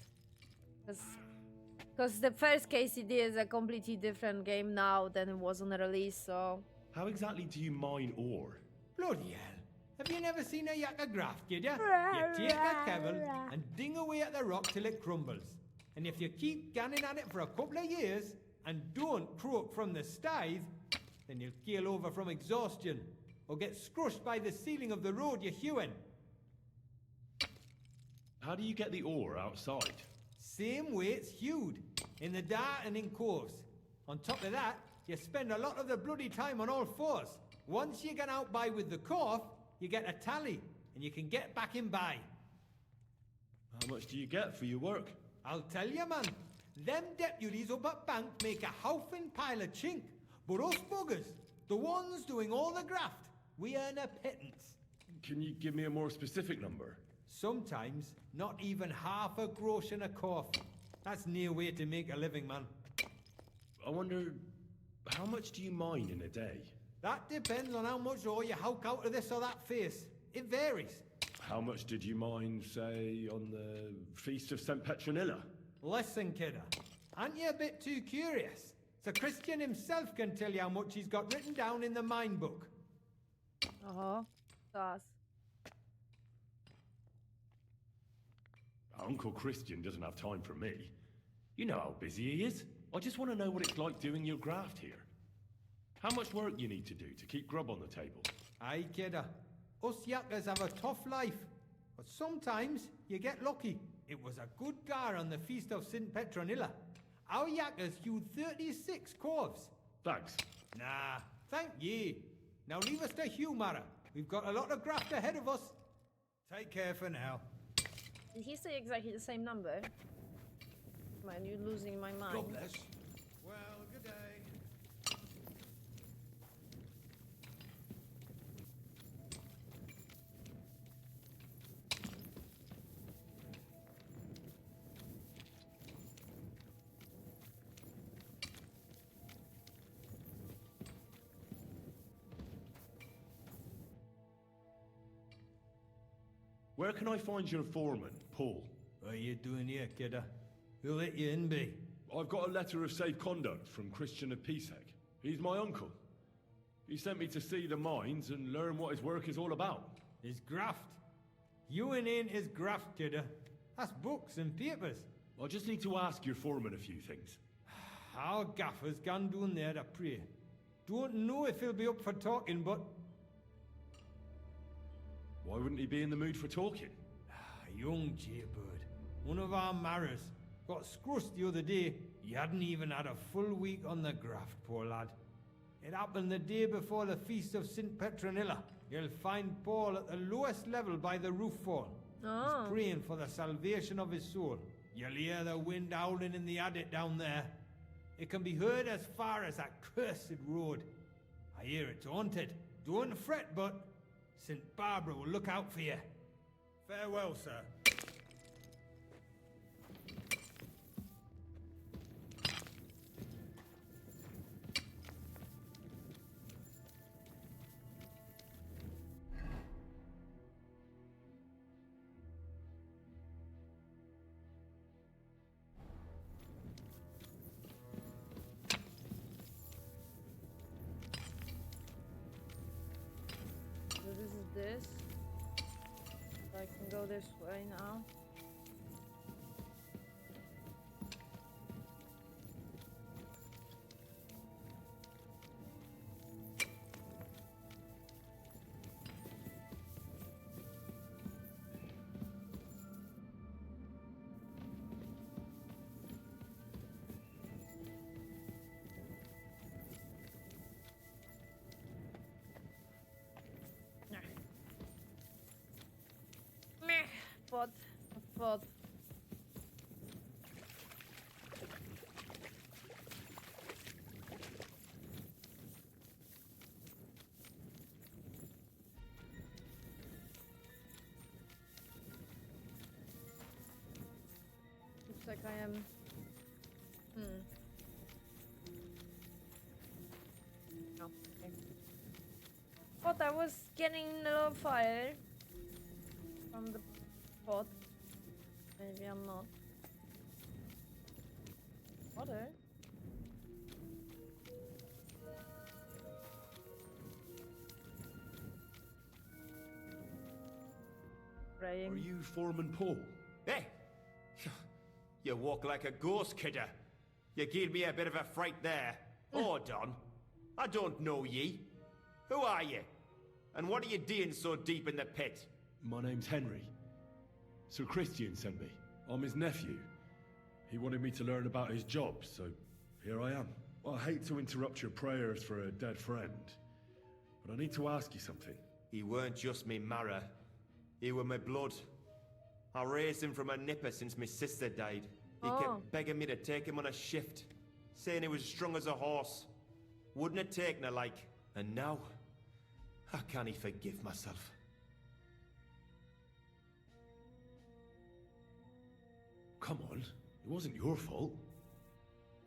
Because the first KCD is a completely different game now than it was on the release, so... How exactly do you mine ore? Bloody hell. Have you never seen a yak of graft, kid ya? You take a kevil and ding away at the rock till it crumbles. And if you keep ganning at it for a couple of years and don't croak from the stithe, then you'll keel over from exhaustion or get scrushed by the ceiling of the road you're hewing. How do you get the ore outside? Same way it's hewed, in the dark and in coves. On top of that, you spend a lot of the bloody time on all fours. Once you get out by with the cough, you get a tally, and you can get back in by. How much do you get for your work? I'll tell you, man. Them deputies up at bank make a howfin pile of chink. But us buggers, the ones doing all the graft, we earn a pittance. Can you give me a more specific number? Sometimes, not even half a grosh in a cough. That's near way to make a living, man. I wonder, how much do you mine in a day? That depends on how much ore you howk out of this or that face. It varies. How much did you mine, say, on the Feast of St. Petronilla? Listen, kidder. Aren't you a bit too curious? So Christian himself can tell you how much he's got written down in the mine book. Oho, das. Uncle Christian doesn't have time for me. You know how busy he is. I just want to know what it's like doing your graft here. How much work you need to do to keep grub on the table. Aye, kidder. Us yakkers have a tough life. But sometimes you get lucky. It was a good gar on the Feast of St. Petronilla. Our yakkers hewed 36 corves. Thanks. Nah, thank ye. Now leave us to Humara. We've got a lot of graft ahead of us. Take care for now. Did he say exactly the same number? Man, you're losing my mind. God bless. Well, good day. Where can I find your foreman, Paul? What are you doing here, kidder? Who let you in, be? I've got a letter of safe conduct from Christian of Pisek. He's my uncle. He sent me to see the mines and learn what his work is all about. His graft. You ain't his graft, kidder. That's books and papers. I just need to ask your foreman a few things. Our gaffer's gone down there to pray. Don't know if he'll be up for talking, but... Why wouldn't he be in the mood for talking? Young jaybird. One of our marrows. Got scrussed the other day. He hadn't even had a full week on the graft, poor lad. It happened the day before the Feast of St. Petronilla. You'll find Paul at the lowest level by the roof fall. Oh. He's praying for the salvation of his soul. You'll hear the wind howling in the attic down there. It can be heard as far as that cursed road. I hear it's haunted. Don't fret, but St. Barbara will look out for you. Farewell, sir. So this is this. I can go this way now. But looks like I am. No. Okay. But I was getting a little fire from the pot. Maybe I'm not. Water? Praying. Are you Foreman Paul? Hey! You walk like a ghost, kidder. You gave me a bit of a fright there. Hold on. I don't know ye. Who are you? And what are you doing so deep in the pit? My name's Henry. Sir Christian sent me. I'm his nephew. He wanted me to learn about his job, so here I am. I hate to interrupt your prayers for a dead friend, but I need to ask you something. He weren't just me marrow. He were my blood. I raised him from a nipper since my sister died. He kept begging me to take him on a shift, saying he was strong as a horse. Wouldn't have taken her like. And now, I can't forgive myself. Come on, it wasn't your fault.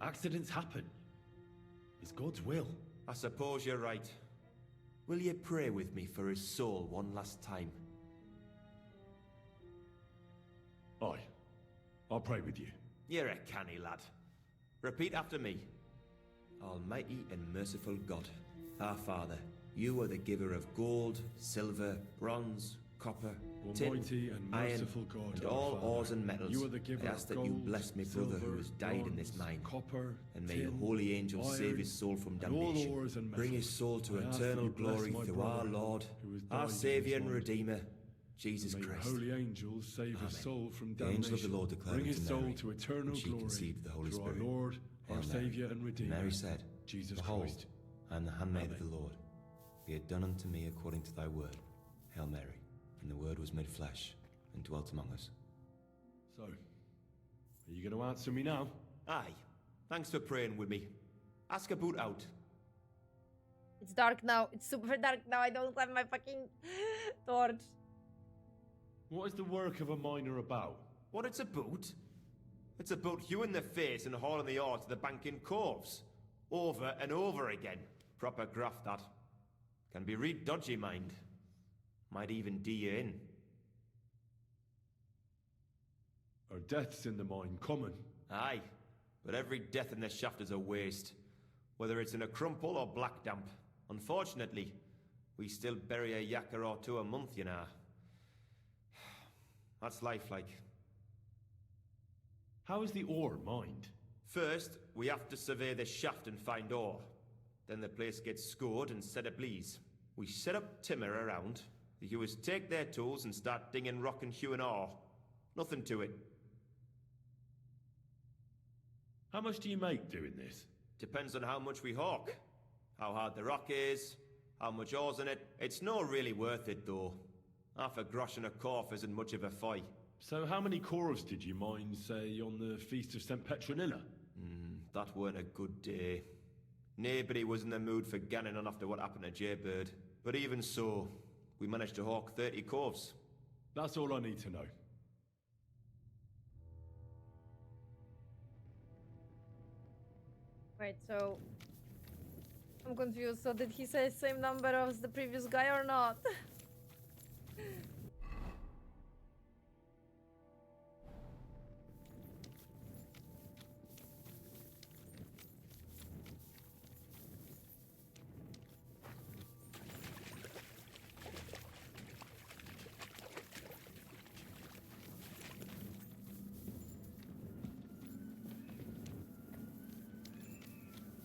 Accidents happen. It's God's will. I suppose you're right. Will you pray with me for his soul one last time? Aye. I'll pray with you. You're a canny lad. Repeat after me. Almighty and merciful God, our Father, you are the giver of gold, silver, bronze, copper, Almighty tin, and iron, merciful God, and our all Father, ores and metals. you are the giver I ask of that you gold, bless my brother who silver, has died in this bronze, mine. copper, And may tin, your holy angels save iron, his soul from and all damnation. ores and Bring his metals. soul to I ask that eternal you bless glory my through our brother Lord, who has died our in this Saviour and mine. Redeemer, Jesus May Christ. your holy angels save his Amen. soul from The damnation. angel of the Lord declared Bring his unto soul Mary, to eternal and she glory conceived the Holy through Spirit. our Lord, Hail our Mary. Saviour and Redeemer, Mary said, Jesus Behold, Christ. I am the handmaid Amen. of the Lord. Be it done unto me according to thy word. Hail Mary. And the word was made flesh and dwelt among us. So, are you going to answer me now? Aye. Thanks for praying with me. Ask a boot out. It's dark now. It's super dark now. I don't have my fucking torch. What is the work of a miner about? What, it's a boot? It's about you in the face and hauling the ore to the bank in coves. Over and over again. Proper graft, that. Can be real dodgy, mind. Might even D you in. Are deaths in the mine common? Aye. But every death in the shaft is a waste. Whether it's in a crumple or black damp. Unfortunately, we still bury a yakka or two a month, you know. That's life, like. How is the ore mined? First, we have to survey the shaft and find ore. Then the place gets scored and set ablaze. We set up timber around. The hewers take their tools and start dinging rock and hewing ore. Nothing to it. How much do you make doing this? Depends on how much we hawk. How hard the rock is, how much ore's in it. It's not really worth it, though. Half a grosh and a corf isn't much of a fight. So how many corves did you mine, say, on the Feast of St. Petronilla? That weren't a good day. Nobody was in the mood for ganning on after what happened to Jaybird. But even so, we managed to hawk 30 corves. That's all I need to know. Wait, so I'm confused. So did he say same number as the previous guy or not?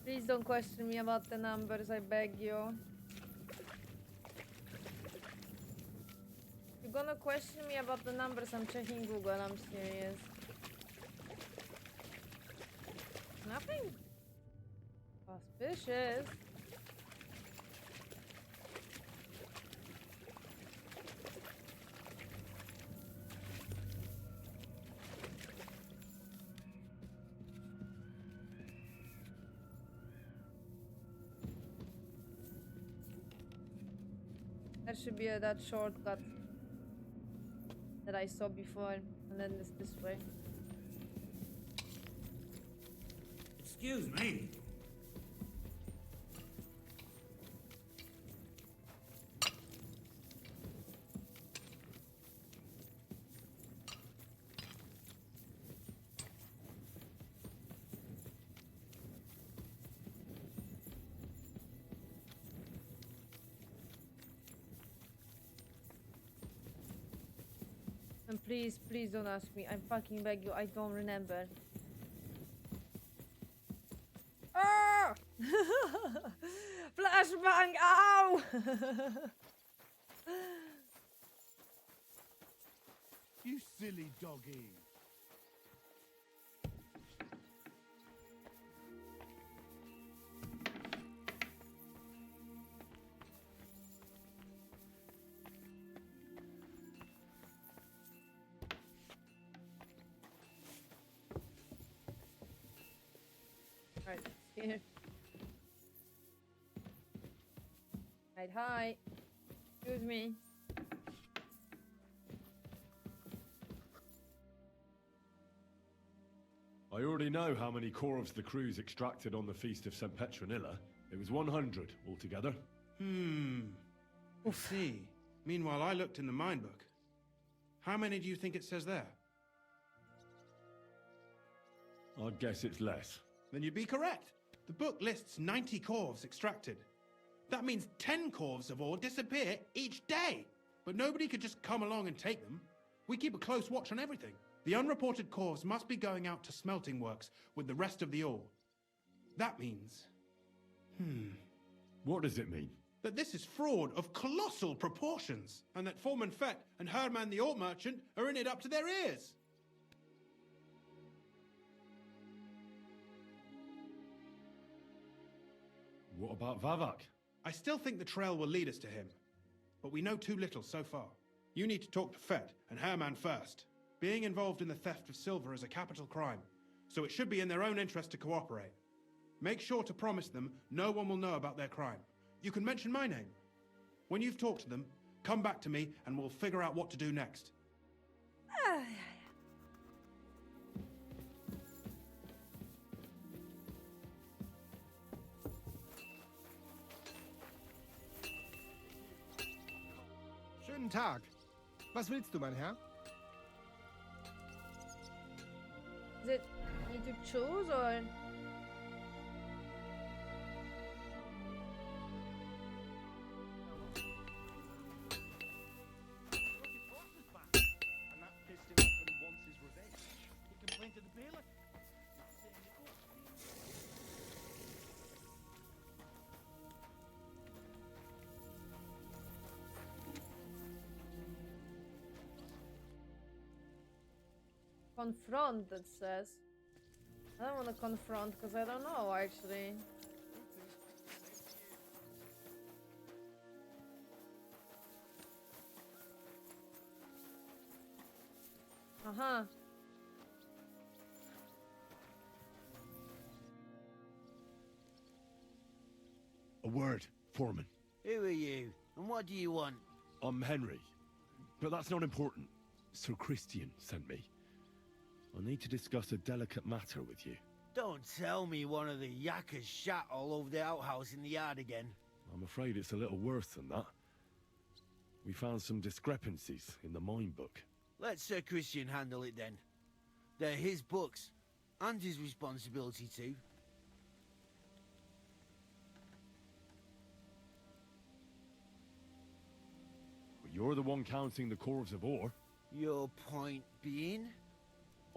Please don't question me about the numbers, I beg you. If you're gonna question me about the numbers, I'm checking Google, I'm serious. Nothing? Suspicious. There should be that shortcut that I saw before, and then this way. Excuse me. And please, please don't ask me. I fucking beg you. I don't remember. Ah! Flashbang! Ow! You silly doggy. Right, here. Right, hi. Excuse me. I already know how many corves the crews extracted on the Feast of St. Petronilla. It was 100 altogether. I see. Meanwhile, I looked in the mine book. How many do you think it says there? I'd guess it's less. Then you'd be correct. The book lists 90 corves extracted. That means 10 corves of ore disappear each day. But nobody could just come along and take them. We keep a close watch on everything. The unreported corves must be going out to smelting works with the rest of the ore. That means... What does it mean? that this is fraud of colossal proportions, and that Foreman Fett and Herman the ore merchant are in it up to their ears. What about Vavak? I still think the trail will lead us to him, but we know too little so far. You need to talk to Fett and Herman first. Being involved in the theft of silver is a capital crime, so it should be in their own interest to cooperate. Make sure to promise them no one will know about their crime. You can mention my name. When you've talked to them, come back to me and we'll figure out what to do next. Schönen Tag. Was willst du, mein Herr? Is it need to choose or? And that pissed him off and he wants his revenge. He complained to the bailiff. Confront, it says. I don't want to confront because I don't know actually. Uh-huh. A word, Foreman. Who are you? And what do you want? I'm Henry. But that's not important. Sir Christian sent me. I need to discuss a delicate matter with you. Don't tell me one of the yakkers shat all over the outhouse in the yard again. I'm afraid it's a little worse than that. We found some discrepancies in the mine book. Let Sir Christian handle it then. They're his books, and his responsibility too. But you're the one counting the corves of ore. Your point being?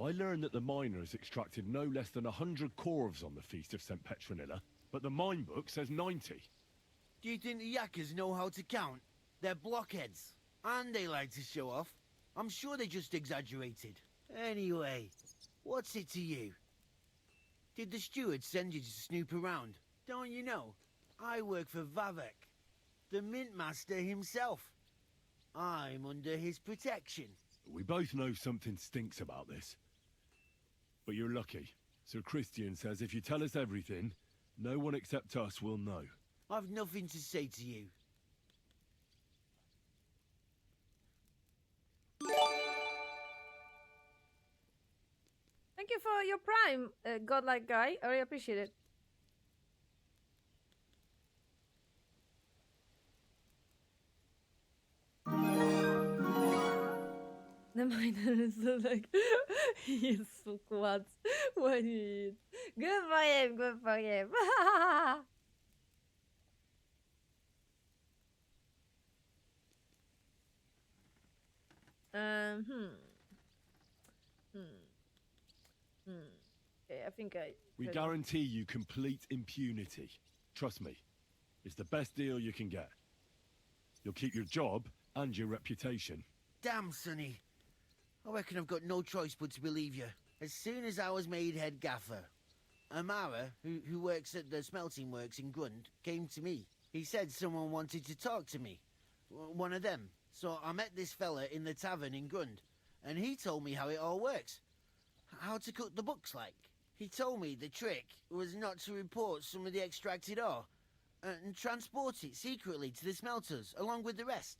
I learned that the miners extracted no less than 100 corves on the Feast of St. Petronilla, but the mine book says 90. Do you think the yakkers know how to count? They're blockheads, and they like to show off. I'm sure they just exaggerated. Anyway, what's it to you? Did the steward send you to snoop around? Don't you know? I work for Vavek, the mint master himself. I'm under his protection. We both know something stinks about this. But you're lucky. Sir Christian says if you tell us everything, no one except us will know. I've nothing to say to you. Thank you for your prime, godlike guy. I really appreciate it. The miner is so like he is so quads when he eats. Good for him, good for him. Okay, I think We guarantee you complete impunity. Trust me. It's the best deal you can get. You'll keep your job and your reputation. Damn, Sonny. I reckon I've got no choice but to believe you. As soon as I was made head gaffer, Amara, who works at the smelting works in Grund, came to me. He said someone wanted to talk to me. One of them. So I met this fella in the tavern in Grund, and he told me how it all works. How to cut the books like. He told me the trick was not to report some of the extracted ore, and transport it secretly to the smelters, along with the rest.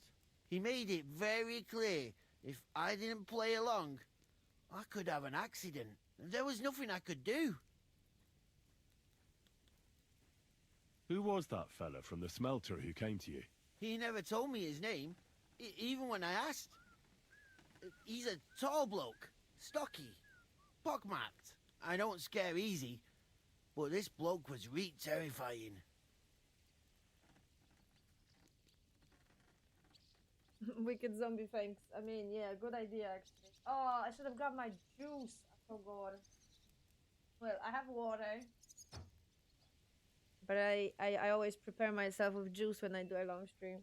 He made it very clear if I didn't play along, I could have an accident. There was nothing I could do. Who was that fella from the smelter who came to you? He never told me his name, even when I asked. He's a tall bloke, stocky, pockmarked. I don't scare easy, but this bloke was terrifying. Wicked zombie thanks. I mean, yeah, good idea actually. Oh, I should have got my juice. I forgot. Well, I have water. But I always prepare myself with juice when I do a long stream.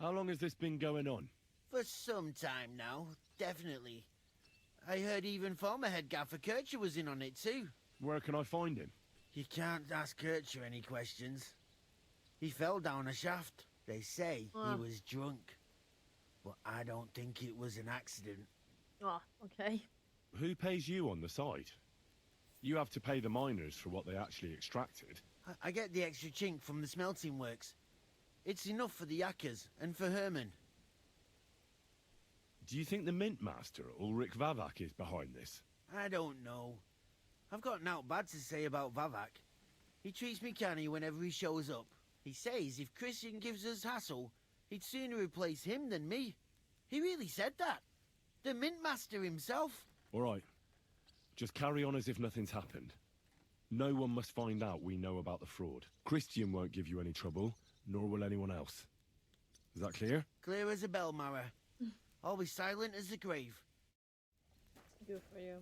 How long has this been going on? For some time now, definitely. I heard even former head gaffer Kircher was in on it too. Where can I find him? You can't ask Kircher any questions. He fell down a shaft. They say he was drunk. But I don't think it was an accident. Oh, okay. Who pays you on the side? You have to pay the miners for what they actually extracted. I get the extra chink from the smelting works. It's enough for the yakkers and for Herman. Do you think the Mint Master, Ulrich Vavak, is behind this? I don't know. I've got naught bad to say about Vavak. He treats me canny whenever he shows up. He says if Christian gives us hassle, he'd sooner replace him than me. He really said that. The Mint Master himself. All right. Just carry on as if nothing's happened. No one must find out we know about the fraud. Christian won't give you any trouble, nor will anyone else. Is that clear? Clear as a bell, Mara. I'll be silent as the grave. Good for you.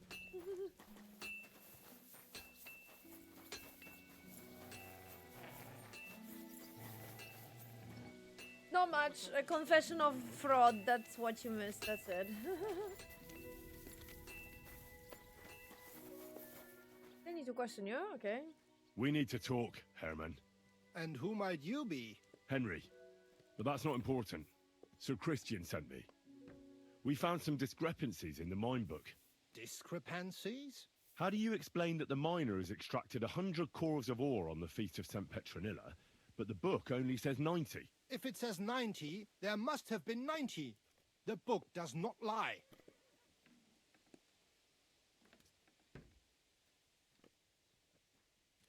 Not much. A confession of fraud. That's what you missed. That's it. They need to question you. Okay. We need to talk, Herman. And who might you be? Henry. But that's not important. Sir Christian sent me. We found some discrepancies in the mine book. Discrepancies? How do you explain that the miners extracted 100 cores of ore on the Feast of St. Petronilla, but the book only says 90? If it says 90, there must have been 90. The book does not lie.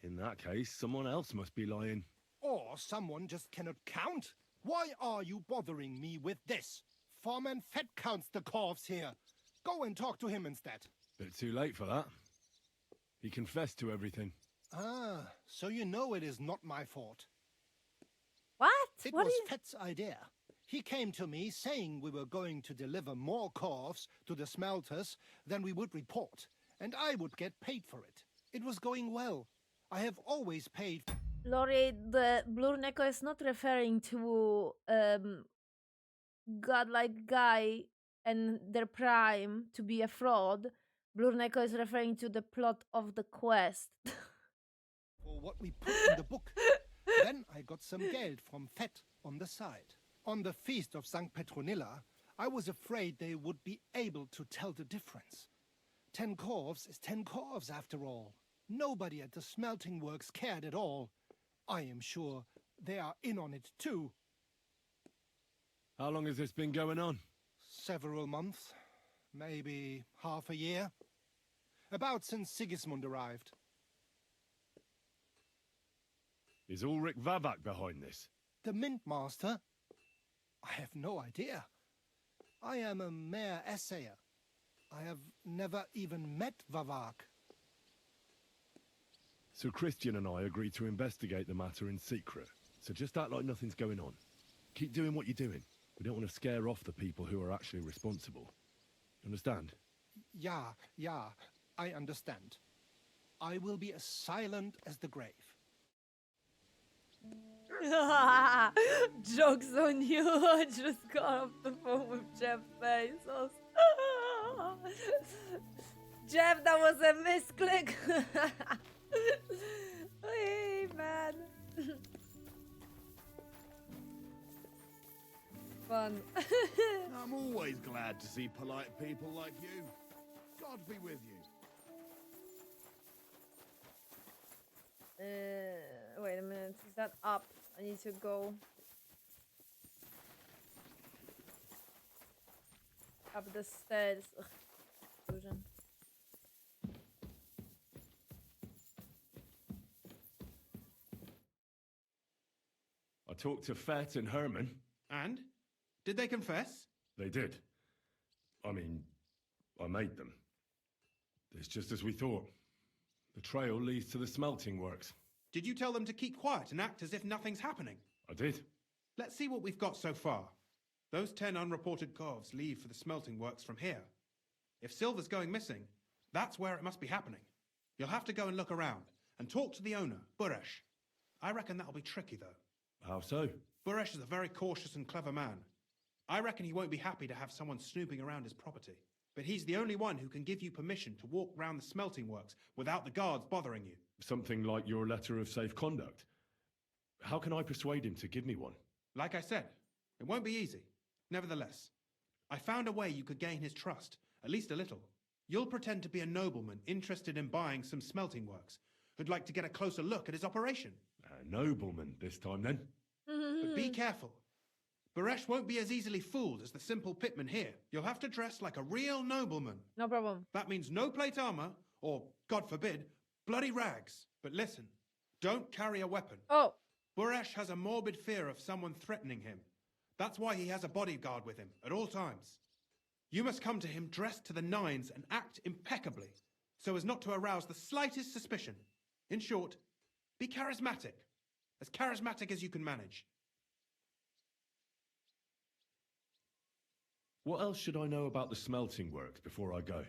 In that case, someone else must be lying. Or someone just cannot count. Why are you bothering me with this? Foreman Fett counts the corves here. Go and talk to him instead. Bit too late for that. He confessed to everything. Ah, so you know it is not my fault. What? It What was are you... Fett's idea. He came to me saying we were going to deliver more corves to the smelters than we would report, and I would get paid for it. It was going well. I have always paid... Lori, the Blue Neko is not referring to godlike guy and their prime to be a fraud. Blue Neko is referring to the plot of the quest. For what we put in the book. Then I got some geld from Fett on the side. On the feast of St. Petronilla, I was afraid they would be able to tell the difference. 10 corves is 10 corves after all. Nobody at the smelting works cared at all. I am sure they are in on it too. How long has this been going on? Several months, maybe half a year. About since Sigismund arrived. Is Ulrich Vavak behind this? The Mint Master? I have no idea. I am a mere assayer. I have never even met Vavak. Sir Christian and I agreed to investigate the matter in secret, so just act like nothing's going on. Keep doing what you're doing. We don't want to scare off the people who are actually responsible. Understand? Yeah, I understand. I will be as silent as the grave. Joke's on you. I just got off the phone with Jeff Bezos. Jeff, that was a misclick. Hey, man. Fun. I'm always glad to see polite people like you. God be with you. Wait a minute. Is that up? I need to go up the stairs. Ugh. Confusion. talked to Fett and Herman. And? Did they confess? They did. I mean, I made them. It's just as we thought. The trail leads to the smelting works. Did you tell them to keep quiet and act as if nothing's happening? I did. Let's see what we've got so far. Those 10 unreported corves leave for the smelting works from here. If silver's going missing, that's where it must be happening. You'll have to go and look around and talk to the owner, Buresh. I reckon that'll be tricky, though. How so? Buresh is a very cautious and clever man. I reckon he won't be happy to have someone snooping around his property. But he's the only one who can give you permission to walk round the smelting works without the guards bothering you. Something like your letter of safe conduct. How can I persuade him to give me one? Like I said, it won't be easy. Nevertheless, I found a way you could gain his trust, at least a little. You'll pretend to be a nobleman interested in buying some smelting works, who'd like to get a closer look at his operation. A nobleman this time, then? But be careful. Buresh won't be as easily fooled as the simple pitman here. You'll have to dress like a real nobleman. No problem. That means no plate armor, or, God forbid, bloody rags. But listen, don't carry a weapon. Oh. Buresh has a morbid fear of someone threatening him. That's why he has a bodyguard with him at all times. You must come to him dressed to the nines and act impeccably, so as not to arouse the slightest suspicion. In short, be charismatic as you can manage. What else should I know about the smelting works before I go?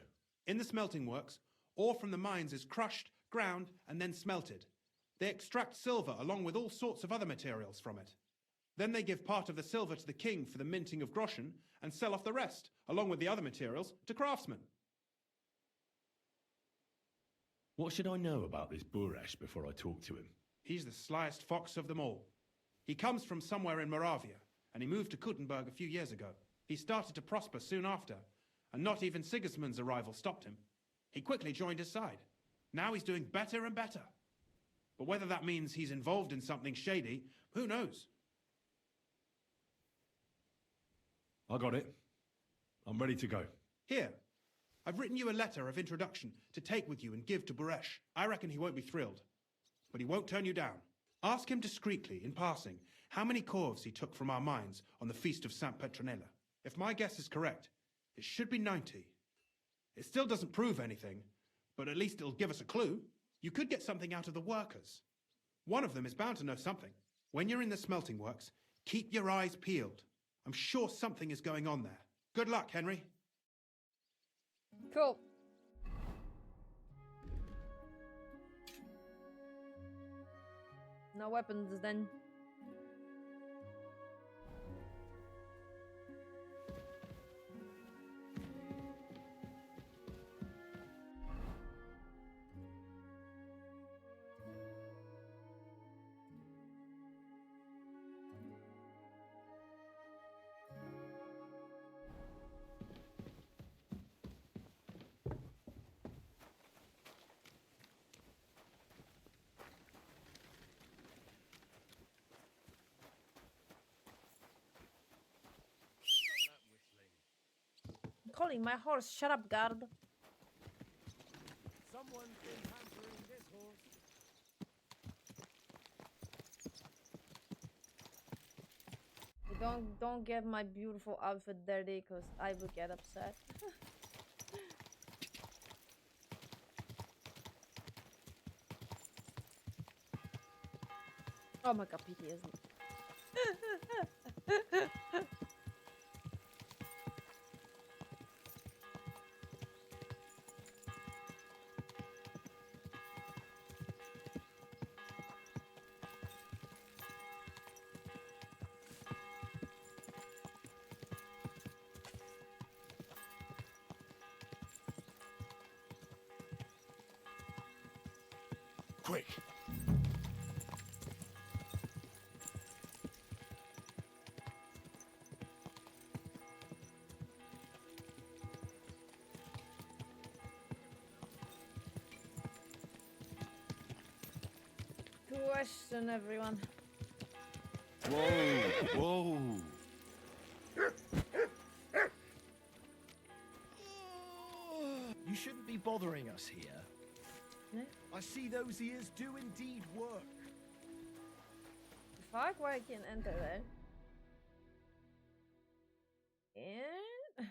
In the smelting works, ore from the mines is crushed, ground, and then smelted. They extract silver along with all sorts of other materials from it. Then they give part of the silver to the king for the minting of groschen and sell off the rest, along with the other materials, to craftsmen. What should I know about this Buresh before I talk to him? He's the slyest fox of them all. He comes from somewhere in Moravia, and he moved to Kuttenberg a few years ago. He started to prosper soon after, and not even Sigismund's arrival stopped him. He quickly joined his side. Now he's doing better and better. But whether that means he's involved in something shady, who knows? I got it. I'm ready to go. Here, I've written you a letter of introduction to take with you and give to Buresh. I reckon he won't be thrilled, but he won't turn you down. Ask him discreetly, in passing, how many corves he took from our mines on the feast of St. Petronilla. If my guess is correct, it should be 90. It still doesn't prove anything, but at least it'll give us a clue. You could get something out of the workers. One of them is bound to know something. When you're in the smelting works, keep your eyes peeled. I'm sure something is going on there. Good luck, Henry. Cool. No weapons then. Calling my horse. Shut up, guard. Someone's been hampering this horse. Don't get my beautiful outfit dirty, cause I will get upset. Oh my god, he isn't. Quick! Question, everyone. Whoa! Whoa! You shouldn't be bothering us here. No? I see those ears do indeed work. If park where I can enter there. And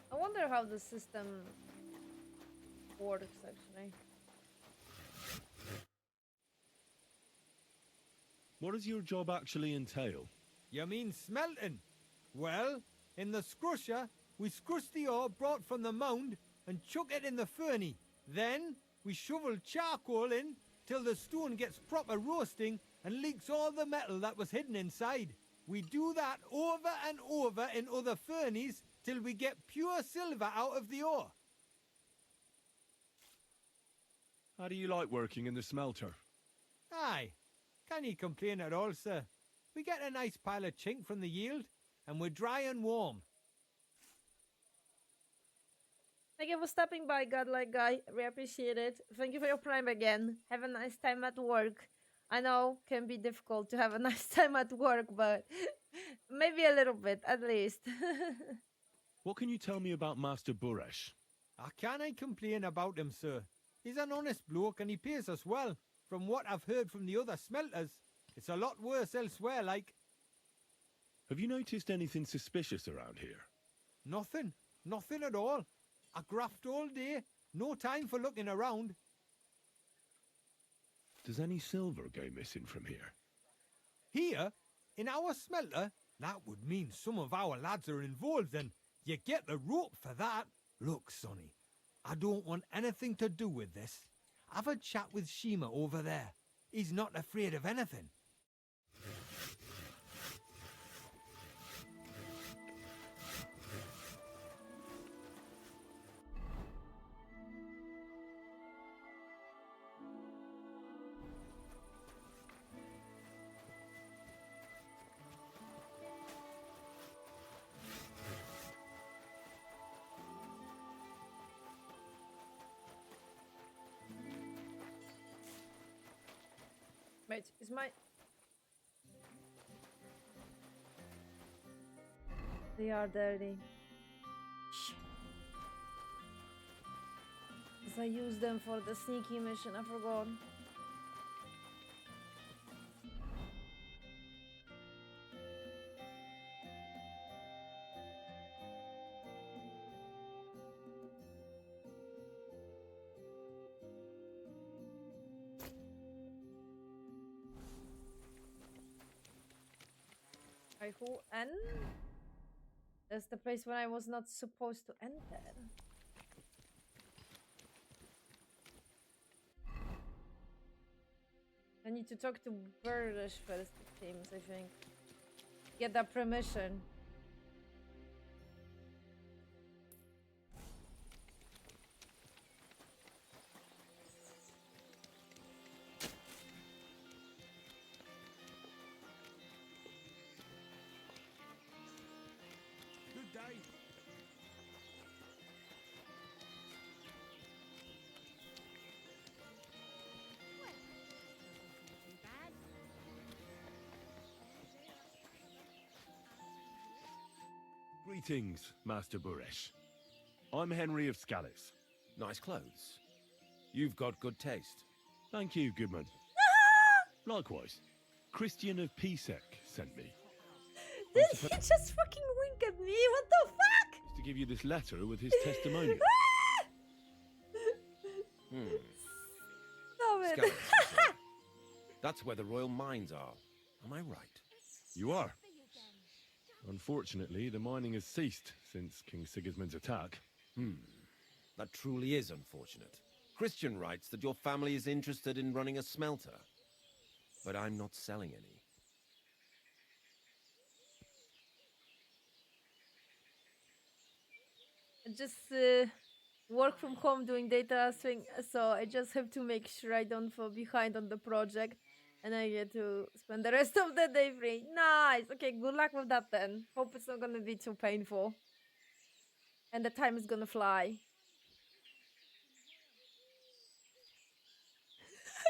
I wonder how the system works actually. What does your job actually entail? You mean smelting? Well, in the scrusher, we scrush the ore brought from the mound and chuck it in the furnace. Then we shovel charcoal in till the stone gets proper roasting and leaks all the metal that was hidden inside. We do that over and over in other furnaces till we get pure silver out of the ore. How do you like working in the smelter? Aye, can you complain at all, sir? We get a nice pile of chink from the yield, and we're dry and warm. Thank you for stopping by, Godlike Guy. We appreciate it. Thank you for your prime again. Have a nice time at work. I know it can be difficult to have a nice time at work, but maybe a little bit, at least. What can you tell me about Master Buresh? I can't complain about him, sir. He's an honest bloke and he pays us well. From what I've heard from the other smelters, it's a lot worse elsewhere, like. Have you noticed anything suspicious around here? Nothing. Nothing at all. I graft all day. No time for looking around. Does any silver go missing from here? Here? In our smelter? That would mean some of our lads are involved and you get the rope for that. Look, Sonny, I don't want anything to do with this. Have a chat with Shima over there. He's not afraid of anything. Wait, is my... They are dirty. Shh. 'Cause I used them for the sneaky mission, I forgot. Who and that's the place where I was not supposed to enter. I need to talk to Burdish first, it seems, I think. Get that permission. Good day. Greetings, Master Buresh. I'm Henry of Scallis. Nice clothes. You've got good taste. Thank you, Goodman. Likewise, Christian of Pisek sent me. Did he just fucking wink at me? What the fuck? To give you this letter with his testimonial. Stop it. Scallis, you say? That's where the royal mines are. Am I right? You are. Unfortunately, the mining has ceased since King Sigismund's attack. That truly is unfortunate. Christian writes that your family is interested in running a smelter. But I'm not selling any. I just work from home doing data thing, so I just have to make sure I don't fall behind on the project. And I get to spend the rest of the day free. Nice! Okay, good luck with that then. Hope it's not gonna be too painful. And the time is gonna fly.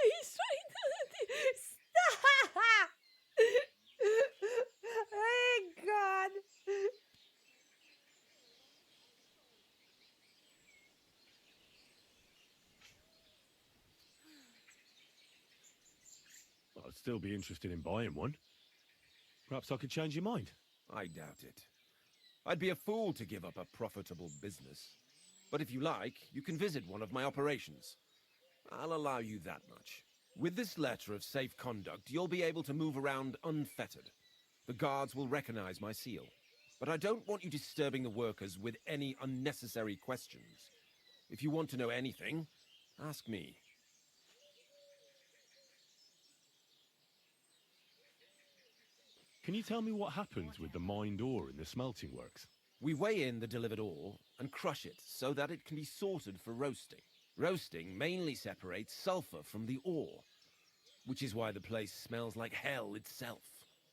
He's trying to... Stop! Oh God! I'd still be interested in buying one. Perhaps I could change your mind. I doubt it. I'd be a fool to give up a profitable business. But if you like, you can visit one of my operations. I'll allow you that much. With this letter of safe conduct, you'll be able to move around unfettered. The guards will recognize my seal. But I don't want you disturbing the workers with any unnecessary questions. If you want to know anything, ask me. Can you tell me what happens with the mined ore in the smelting works? We weigh in the delivered ore and crush it so that it can be sorted for roasting. Roasting mainly separates sulfur from the ore, which is why the place smells like hell itself.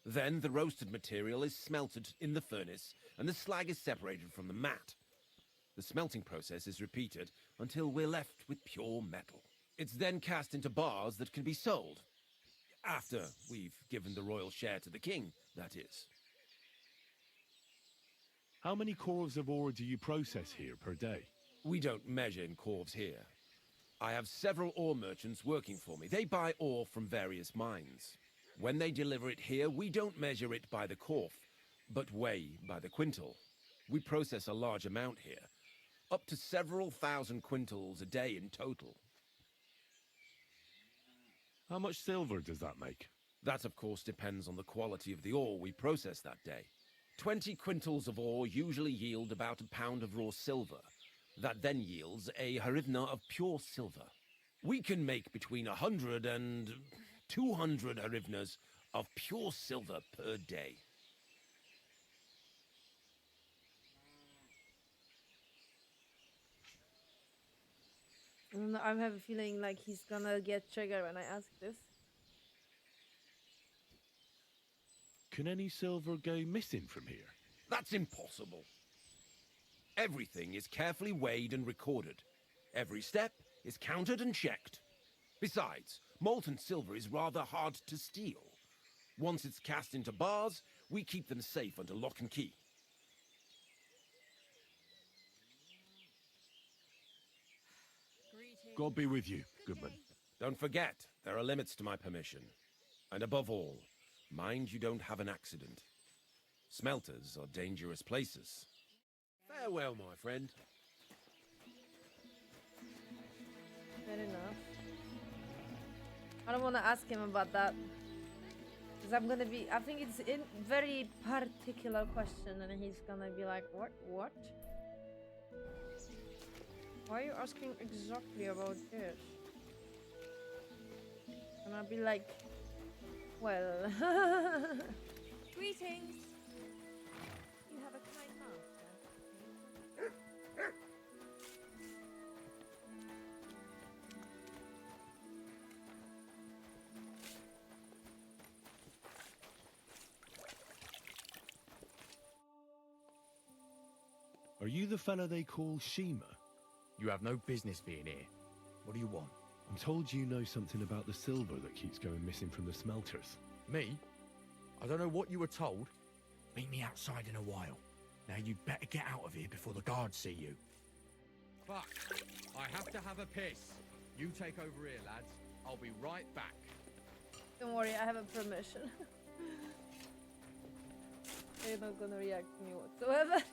Then the roasted material is smelted in the furnace and the slag is separated from the matte. The smelting process is repeated until we're left with pure metal. It's then cast into bars that can be sold. After we've given the royal share to the king, that is. How many corves of ore do you process here per day? We don't measure in corves here. I have several ore merchants working for me. They buy ore from various mines. When they deliver it here, we don't measure it by the corf, but weigh by the quintal. We process a large amount here, up to several thousand quintals a day in total. How much silver does that make? That, of course, depends on the quality of the ore we process that day. 20 quintals of ore usually yield about a pound of raw silver. That then yields a hryvnia of pure silver. We can make between 100 and 200 hryvnias of pure silver per day. I have a feeling like he's gonna get triggered when I ask this. Can any silver go missing from here? That's impossible. Everything is carefully weighed and recorded. Every step is counted and checked. Besides, molten silver is rather hard to steal. Once it's cast into bars, we keep them safe under lock and key. God be with you, goodman. Don't forget, there are limits to my permission. And above all, mind you don't have an accident. Smelters are dangerous places. Farewell, my friend. Fair enough. I don't want to ask him about that. Because I think it's a very particular question and he's gonna be like, what? Why are you asking exactly about this? And I'll be like, well... Greetings! You have a kind master. Are you the fella they call Shima? You have no business being here. What do you want? I'm told you know something about the silver that keeps going missing from the smelters. Me? I don't know what you were told. Meet me outside in a while. Now you'd better get out of here before the guards see you. Fuck. I have to have a piss. You take over here, lads. I'll be right back. Don't worry, I have a permission. They're not gonna react to me whatsoever.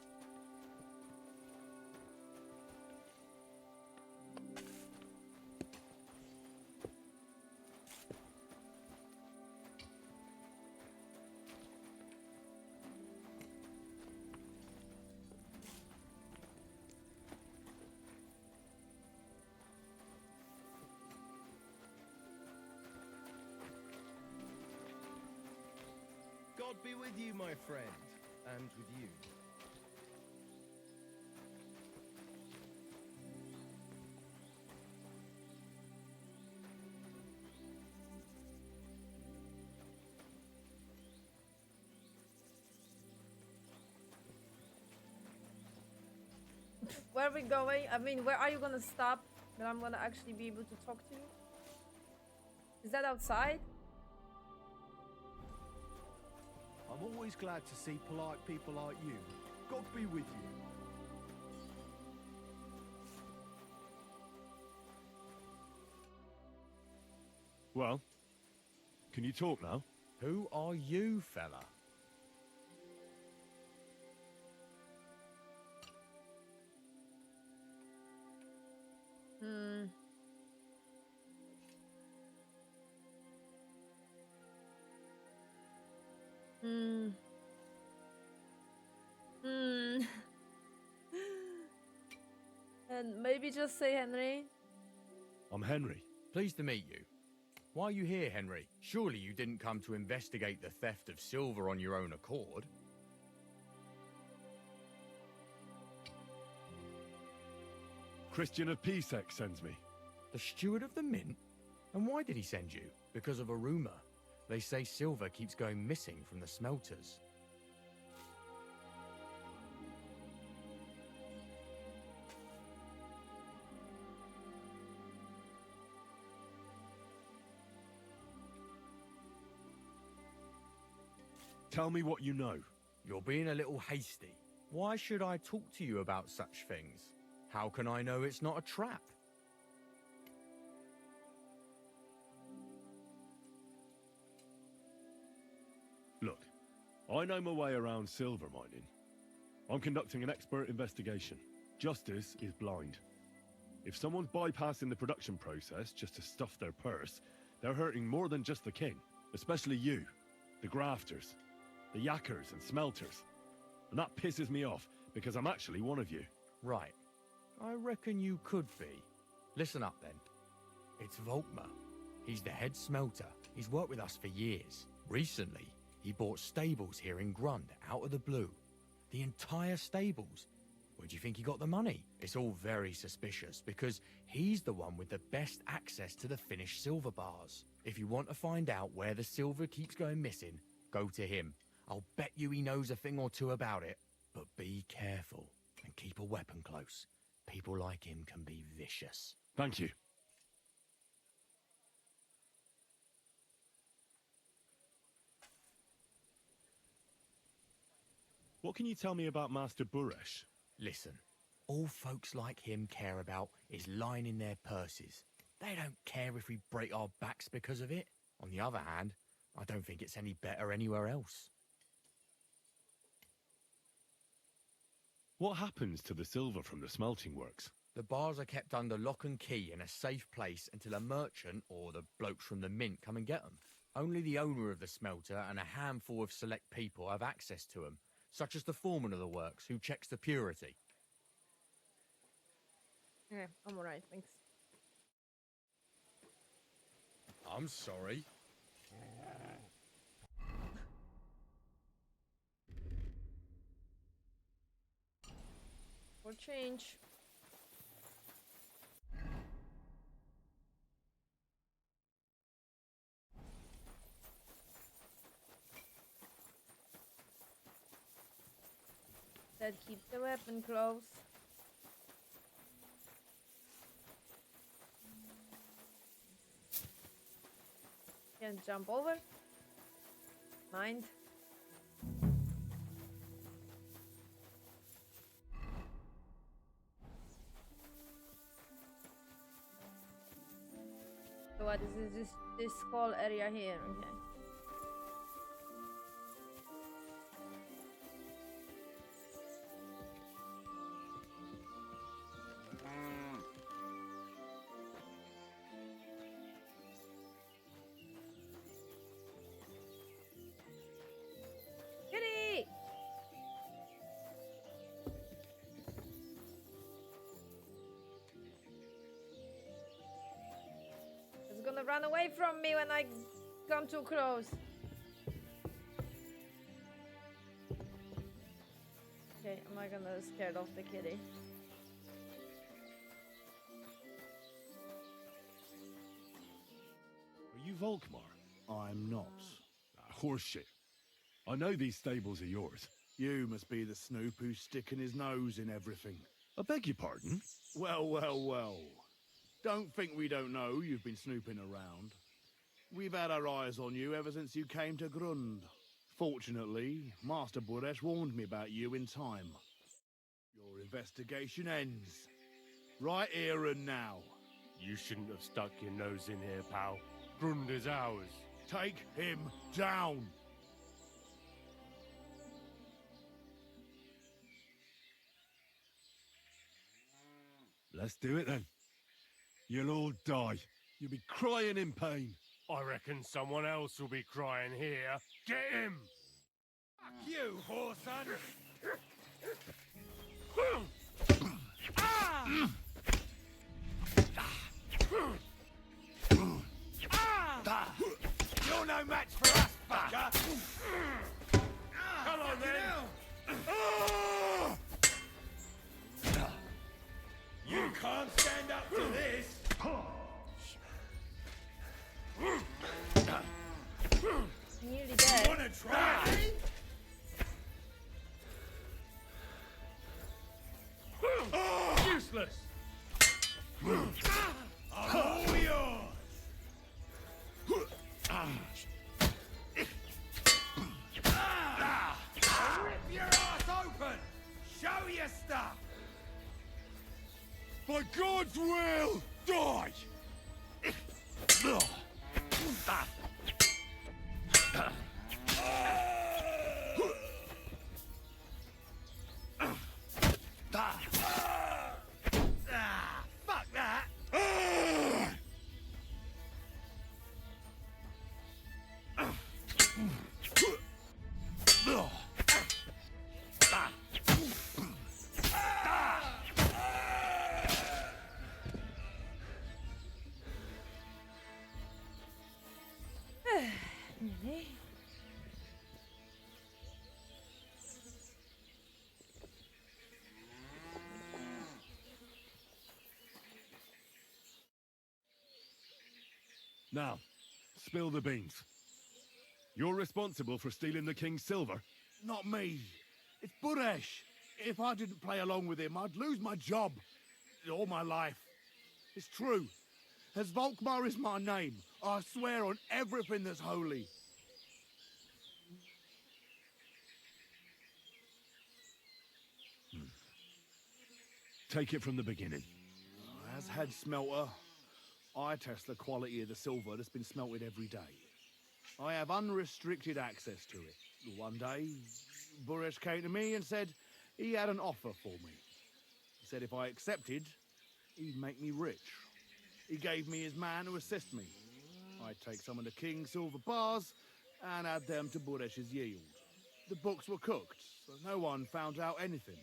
God be with you, my friend, and with you. Where are we going? I mean, where are you gonna stop that I'm gonna actually be able to talk to you? Is that outside? I'm always glad to see polite people like you. God be with you. Well, Can you talk now? Who are you, fella? Hmm. Hmm. Hmm. And maybe just say Henry. I'm Henry. Pleased to meet you. Why are you here, Henry? Surely you didn't come to investigate the theft of silver on your own accord? Christian of Pisek sends me. The steward of the mint? And why did he send you? Because of a rumor. They say silver keeps going missing from the smelters. Tell me what you know. You're being a little hasty. Why should I talk to you about such things? How can I know it's not a trap? Look, I know my way around silver mining. I'm conducting an expert investigation. Justice is blind. If someone's bypassing the production process just to stuff their purse, they're hurting more than just the king. Especially you, the grafters, the yackers and smelters. And that pisses me off, because I'm actually one of you. Right. I reckon you could be. Listen up, then. It's Volkmar. He's the head smelter. He's worked with us for years. Recently, he bought stables here in Grund, out of the blue. The entire stables. Where do you think he got the money? It's all very suspicious, because he's the one with the best access to the finished silver bars. If you want to find out where the silver keeps going missing, go to him. I'll bet you he knows a thing or two about it. But be careful, and keep a weapon close. People like him can be vicious. Thank you. What can you tell me about Master Buresh? Listen, all folks like him care about is lining their purses. They don't care if we break our backs because of it. On the other hand, I don't think it's any better anywhere else. What happens to the silver from the smelting works? The bars are kept under lock and key in a safe place until a merchant or the blokes from the mint come and get them. Only the owner of the smelter and a handful of select people have access to them, such as the foreman of the works, who checks the purity. Okay, I'm alright, thanks. I'm sorry. For change. That keep the weapon close. Can jump over. Mind. So what is this whole area here? Okay. Kitty! It's gonna run away from me when I come too close. Okay, I'm not gonna scare off the kitty. Are you Volkmar? I'm not. Horseshit. I know these stables are yours. You must be the snoop who's sticking his nose in everything. I beg your pardon? Well, well, well. Don't think we don't know you've been snooping around. We've had our eyes on you ever since you came to Grund. Fortunately, Master Buresh warned me about you in time. Your investigation ends. Right here and now. You shouldn't have stuck your nose in here, pal. Grund is ours. Take him down. Let's do it then. You'll all die. You'll be crying in pain. I reckon someone else will be crying here. Get him! Fuck you, whoreson! Ah! Ah! You're no match for us, fucker! Come on, then! You can't stand up to this! Nearly dead. Wanna try? Useless! I'm all yours! Rip your ass open! Show your stuff! By God's will, die! Fuck that! Nearly. Now, spill the beans. You're responsible for stealing the king's silver. Not me. It's Buresh. If I didn't play along with him, I'd lose my job. All my life. It's true. As Volkmar is my name, I swear on everything that's holy. Take it from the beginning. As head smelter, I test the quality of the silver that's been smelted every day. I have unrestricted access to it. One day, Buresh came to me and said he had an offer for me. He said if I accepted, he'd make me rich. He gave me his man to assist me. I'd take some of the king's silver bars and add them to Buresh's yield. The books were cooked, so no one found out anything.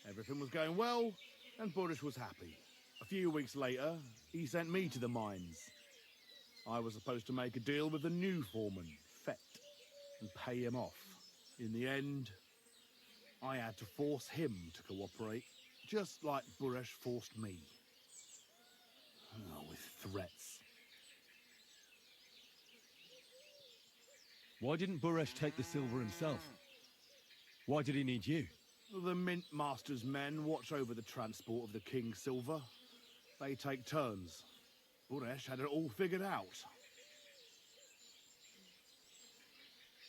Everything was going well, and Buresh was happy. A few weeks later, he sent me to the mines. I was supposed to make a deal with the new foreman, Fett, and pay him off. In the end, I had to force him to cooperate, just like Buresh forced me. Oh, with threats. Why didn't Buresh take the silver himself? Why did he need you? The Mint Master's men watch over the transport of the king's silver. They take turns. Buresh had it all figured out.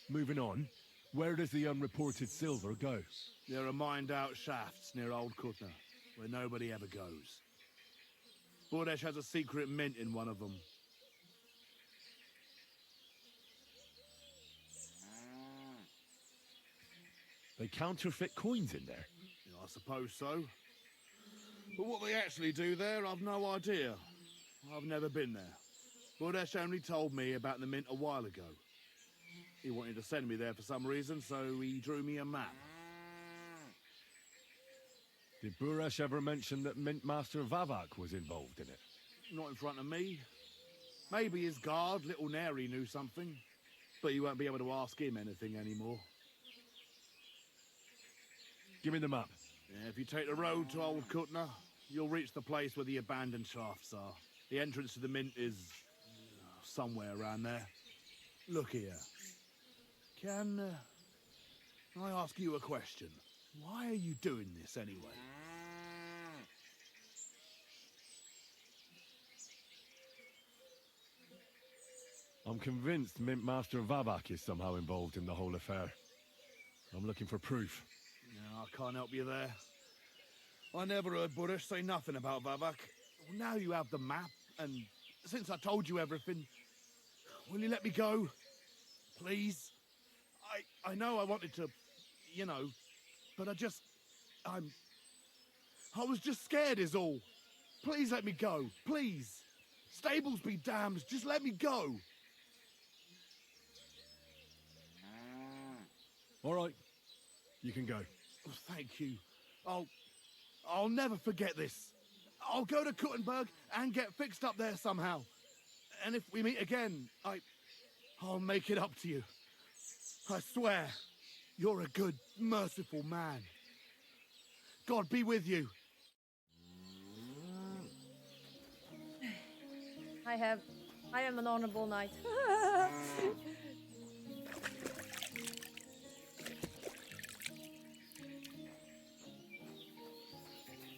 Moving on, where does the unreported silver go? There are mined-out shafts near Old Kutna, where nobody ever goes. Buresh has a secret mint in one of them. They counterfeit coins in there. I suppose so. But what they actually do there, I've no idea. I've never been there. Buresh only told me about the mint a while ago. He wanted to send me there for some reason, so he drew me a map. Did Buresh ever mention that Mint Master Vavak was involved in it? Not in front of me. Maybe his guard, Little Neri, knew something. But you won't be able to ask him anything anymore. Give me the map. Yeah, if you take the road to Old Kutna, you'll reach the place where the abandoned shafts are. The entrance to the mint is somewhere around there. Look here. Can I ask you a question? Why are you doing this anyway? I'm convinced Mint Master Vavak is somehow involved in the whole affair. I'm looking for proof. No, I can't help you there. I never heard Buresh say nothing about Vavak. Now you have the map, and since I told you everything, Will you let me go? Please? I know I wanted to, you know, but I was just scared is all. Please let me go, please. Stables be damned, just let me go. All right, you can go. Oh, thank you. I'll never forget this. I'll go to Kuttenberg and get fixed up there somehow. And if we meet again, I'll make it up to you. I swear, you're a good, merciful man. God be with you. I am an honorable knight.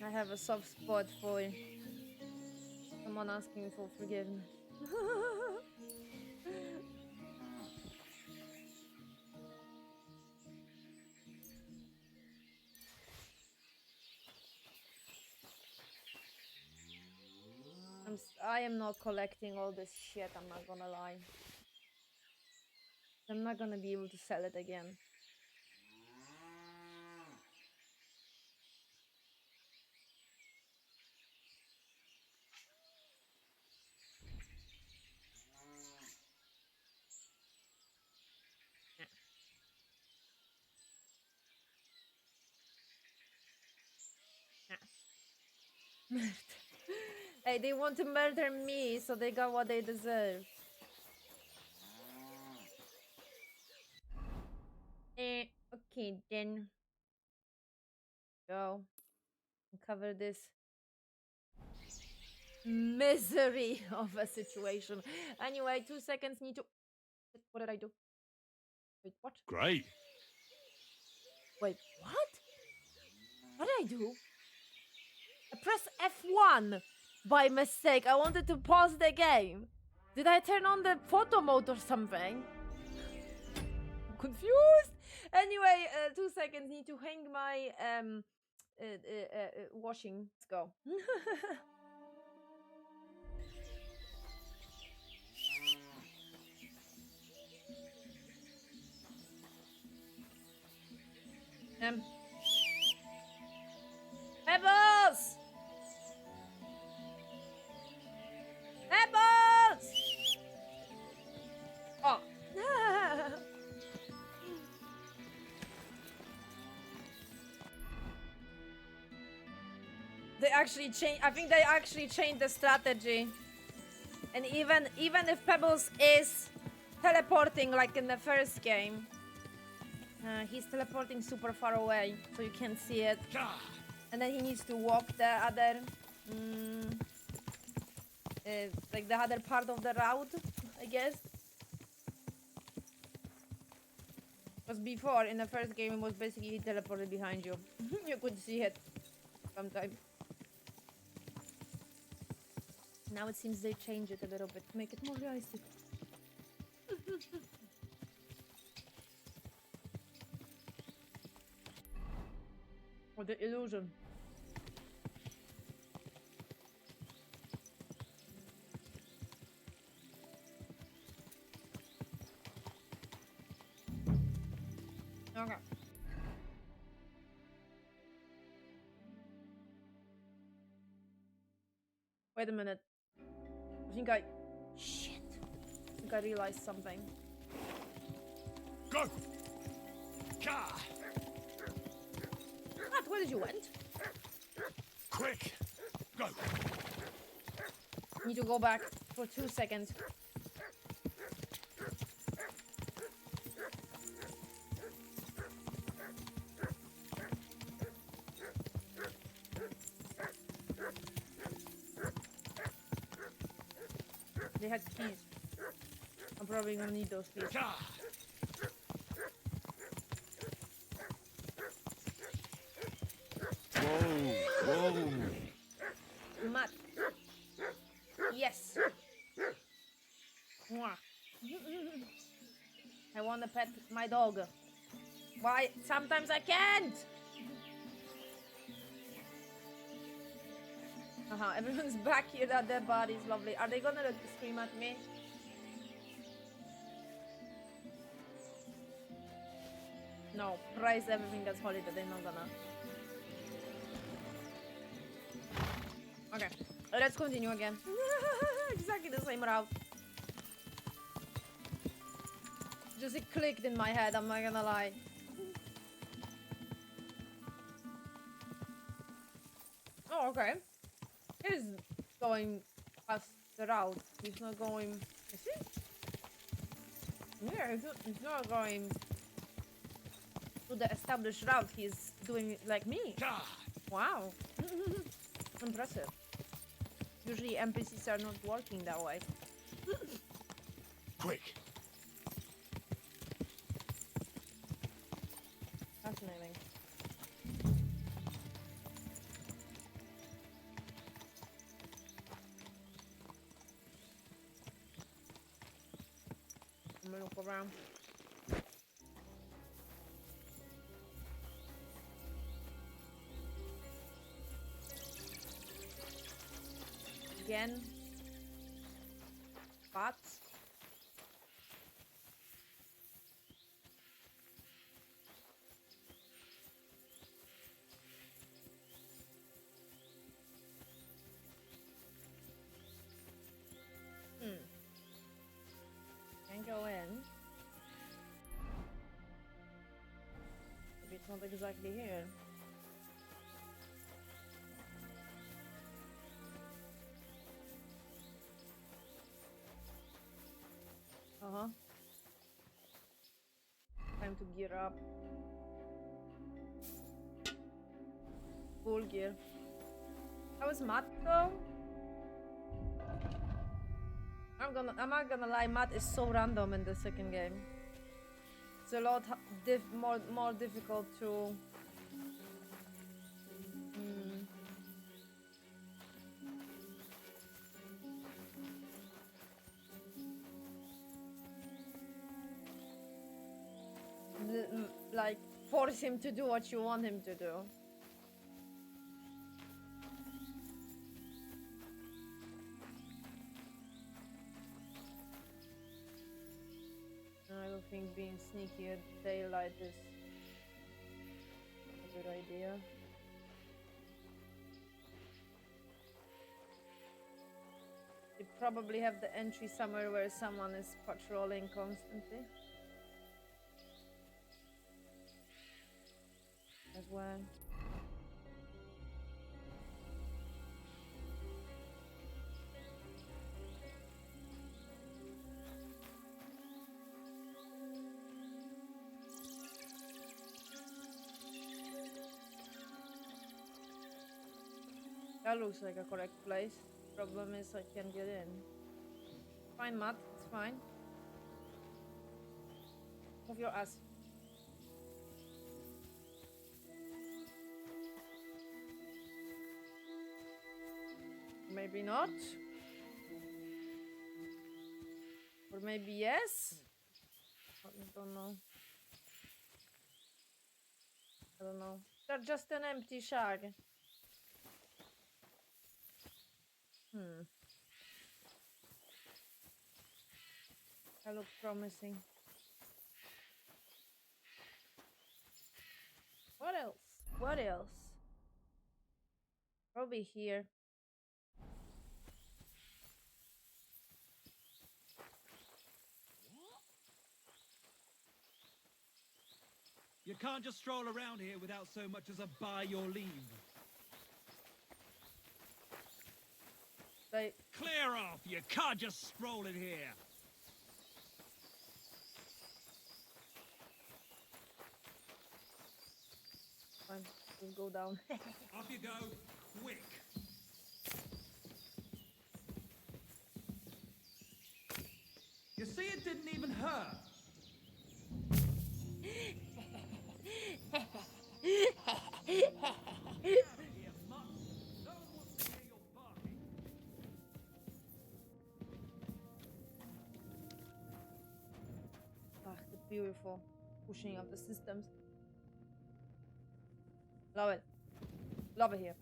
I have a soft spot for someone asking for forgiveness. I am not collecting all this shit, I'm not gonna lie. I'm not gonna be able to sell it again. Hey, they want to murder me, so they got what they deserve. Okay then. Go. Cover this misery of a situation. Anyway, 2 seconds need to... What did I do? Wait, what? Great. Wait, what? What did I do? I pressed F1 by mistake. I wanted to pause the game. Did I turn on the photo mode or something? I'm confused. Anyway, 2 seconds. Need to hang my washing. Let's go. Pebbles! Pebbles! Oh. They actually changed. I think they actually changed the strategy. And even if Pebbles is teleporting like in the first game, he's teleporting super far away, so you can't see it. And then he needs to walk the other, like the other part of the route, I guess. Because before, in the first game, it was basically he teleported behind you. You could see it sometimes. Now it seems they changed it a little bit to make it more realistic. Or the illusion. Okay. Wait a minute. Shit. I think I realized something. Go! What? Where did you went? Quick! Go! Need to go back for 2 seconds. They had keys. I'm probably gonna need those keys. Whoa! Matt. Yes. Mwah. I want to pet my dog. Why? Sometimes I can't. Everyone's back here at their bodies. Lovely. Are they gonna scream at me? No, price everything that's holy that they're not gonna. Okay, let's continue again. Exactly the same route. Just it clicked in my head, I'm not gonna lie. Oh, okay. He's going past the route. He's not going... Is he? Yeah, he's not going to the established route. He's doing it like me. Wow. Impressive. Usually NPCs are not working that way. Quick. Fascinating. I'm gonna look around. Again. Bats. Can't go in. Maybe it's not exactly here. Uh-huh. Time to gear up. Full gear. How is Matt though? I'm not gonna lie, Matt is so random in the second game. It's a lot more difficult to like force him to do what you want him to do. I don't think being sneaky at daylight is a good idea. You probably have the entry somewhere where someone is patrolling constantly. As well. That looks like a correct place. Problem is I can't get in. Fine, Matt. It's fine. Move your ass. Maybe not. Or maybe yes. I don't know. I don't know. They're just an empty shag. That looks promising. What else? What else? Probably here. You can't just stroll around here without so much as a by your leave. Clear off! You can't just stroll in here! Fine, just go down. Off you go, quick! You see, it didn't even hurt! The beautiful pushing of the systems. Love it. Love it here.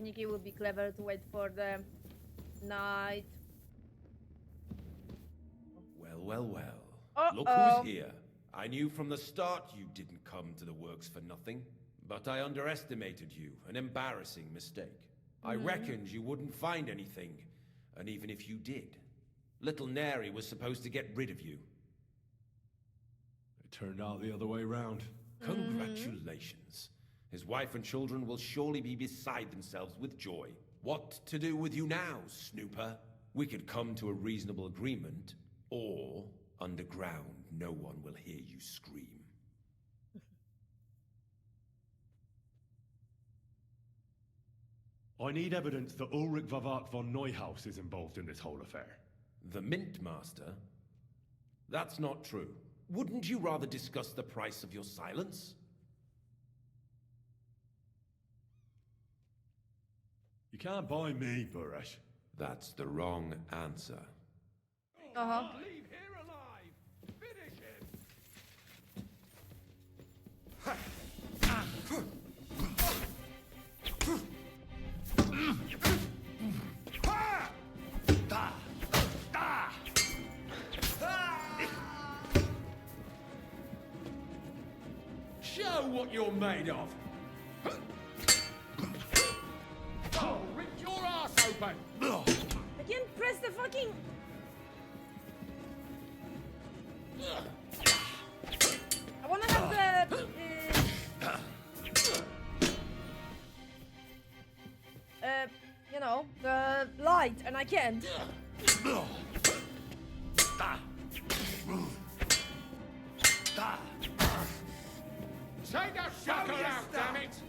think it would be clever to wait for the night. Well. Uh-oh. Look who's here. I knew from the start you didn't come to the works for nothing. But I underestimated you. An embarrassing mistake. I reckoned you wouldn't find anything. And even if you did, little Neri was supposed to get rid of you. It turned out the other way round. Congratulations. His wife and children will surely be beside themselves with joy. What to do with you now, Snooper? We could come to a reasonable agreement, or underground, no one will hear you scream. I need evidence that Ulrich Vavart von Neuhaus is involved in this whole affair. The Mint Master? That's not true. Wouldn't you rather discuss the price of your silence? You can't buy me, Buresh. That's the wrong answer. Uh-huh. Leave here alive! Finish him! Show what you're made of! I'll rip your ass open! I can't press the fucking... I wanna have the... you know, the light, and I can't. Take a sucker out, damn it!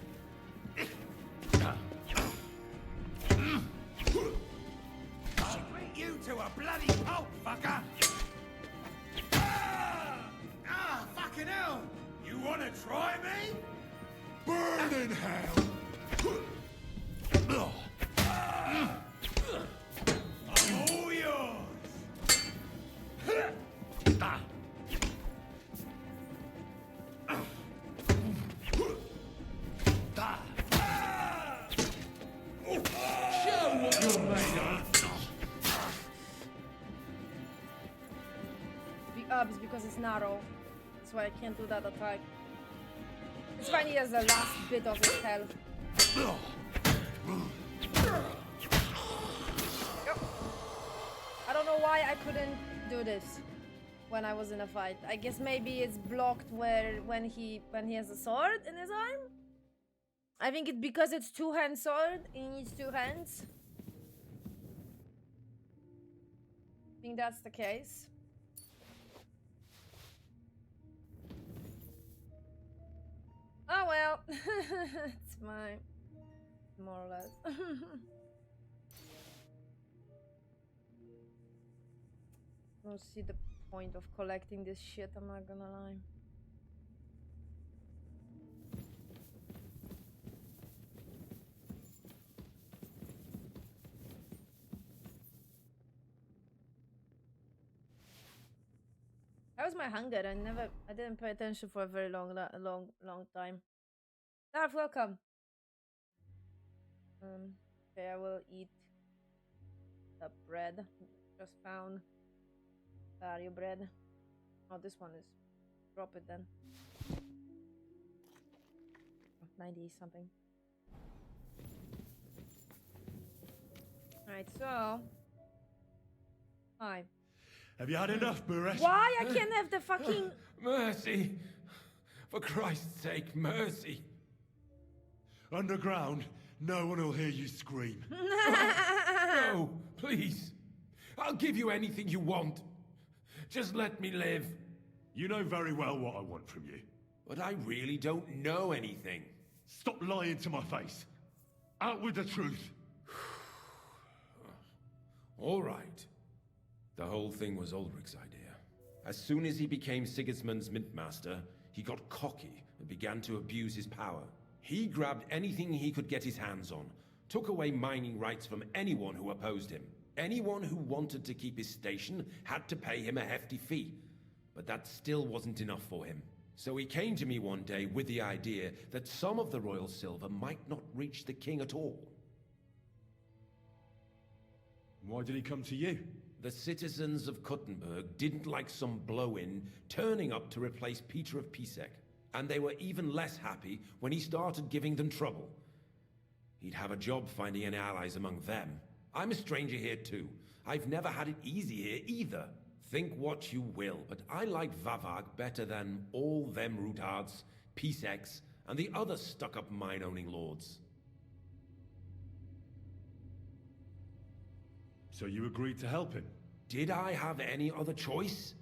I'll bring you to a bloody pulp, fucker! Fucking hell! You wanna try me? Burn in hell! I'm all yours! Show what you're made of! It's because it's narrow. That's why I can't do that attack. It's fine, he has the last bit of his health. Yep. I don't know why I couldn't do this when I was in a fight. I guess maybe it's blocked when he has a sword in his arm. I think it's because it's two-hand sword. He needs two hands. I think that's the case. Oh well, it's mine, more or less. I don't see the point of collecting this shit, I'm not gonna lie. That was my hunger. I didn't pay attention for a very long time. Darth, welcome. Okay, I will eat the bread. Just found Dario bread. Oh, this one is. Drop it then. Oh, 90 something. Alright, so. Hi. Have you had enough, Buresh? Why? I can't have the fucking... Mercy! For Christ's sake, mercy! Underground, no one will hear you scream. No, please. I'll give you anything you want. Just let me live. You know very well what I want from you. But I really don't know anything. Stop lying to my face. Out with the truth. All right. The whole thing was Ulrich's idea. As soon as he became Sigismund's Mint Master, he got cocky and began to abuse his power. He grabbed anything he could get his hands on, took away mining rights from anyone who opposed him. Anyone who wanted to keep his station had to pay him a hefty fee. But that still wasn't enough for him. So he came to me one day with the idea that some of the royal silver might not reach the king at all. Why did he come to you? The citizens of Kuttenberg didn't like some blow-in turning up to replace Peter of Pisek, and they were even less happy when he started giving them trouble. He'd have a job finding any allies among them. I'm a stranger here too. I've never had it easy here either. Think what you will, but I like Vavag better than all them Rutards, Piseks, and the other stuck-up mine-owning lords. So you agreed to help him? Did I have any other choice?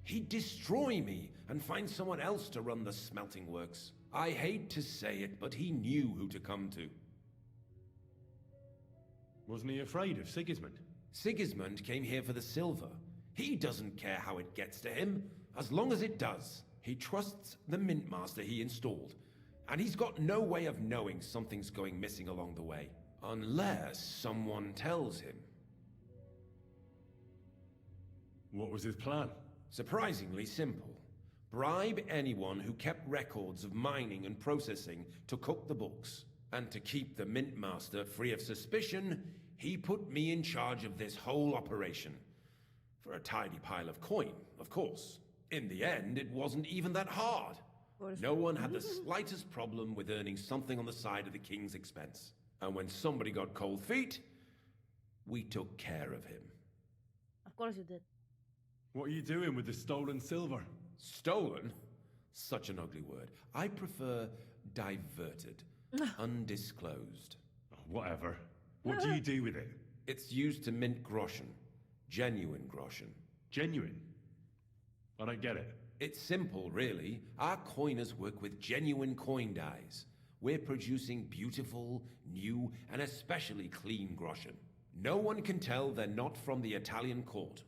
He'd destroy me and find someone else to run the smelting works. I hate to say it, but he knew who to come to. Wasn't he afraid of Sigismund? Sigismund came here for the silver. He doesn't care how it gets to him, as long as it does. He trusts the Mint Master he installed, and he's got no way of knowing something's going missing along the way. Unless someone tells him. What was his plan? Surprisingly simple. Bribe anyone who kept records of mining and processing to cook the books. And to keep the Mint Master free of suspicion, he put me in charge of this whole operation. For a tidy pile of coin, of course. In the end, it wasn't even that hard. No one had the slightest problem with earning something on the side of the king's expense. And when somebody got cold feet, we took care of him. Of course you did. What are you doing with the stolen silver? Stolen? Such an ugly word. I prefer diverted. Undisclosed. Whatever. What do you do with it? It's used to mint groschen. Genuine groschen. Genuine? I don't get it. It's simple, really. Our coiners work with genuine coin dyes. We're producing beautiful, new, and especially clean groschen. No one can tell they're not from the Italian court.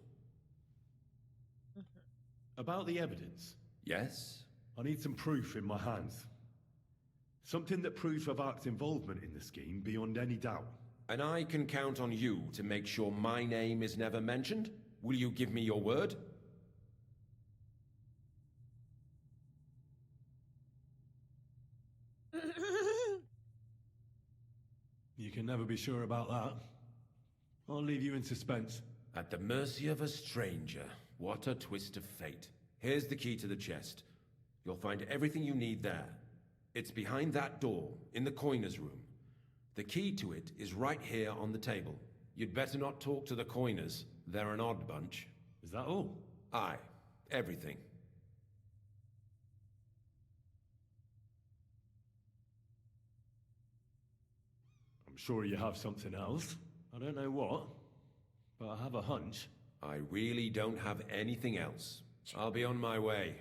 About the evidence? Yes? I need some proof in my hands. Something that proves Vavak's involvement in the scheme beyond any doubt. And I can count on you to make sure my name is never mentioned? Will you give me your word? You can never be sure about that. I'll leave you in suspense. At the mercy of a stranger. What a twist of fate. Here's the key to the chest. You'll find everything you need there. It's behind that door, in the coiner's room. The key to it is right here on the table. You'd better not talk to the coiners. They're an odd bunch. Is that all? Aye. Everything. I'm sure you have something else. I don't know what, but I have a hunch. I really don't have anything else. I'll be on my way.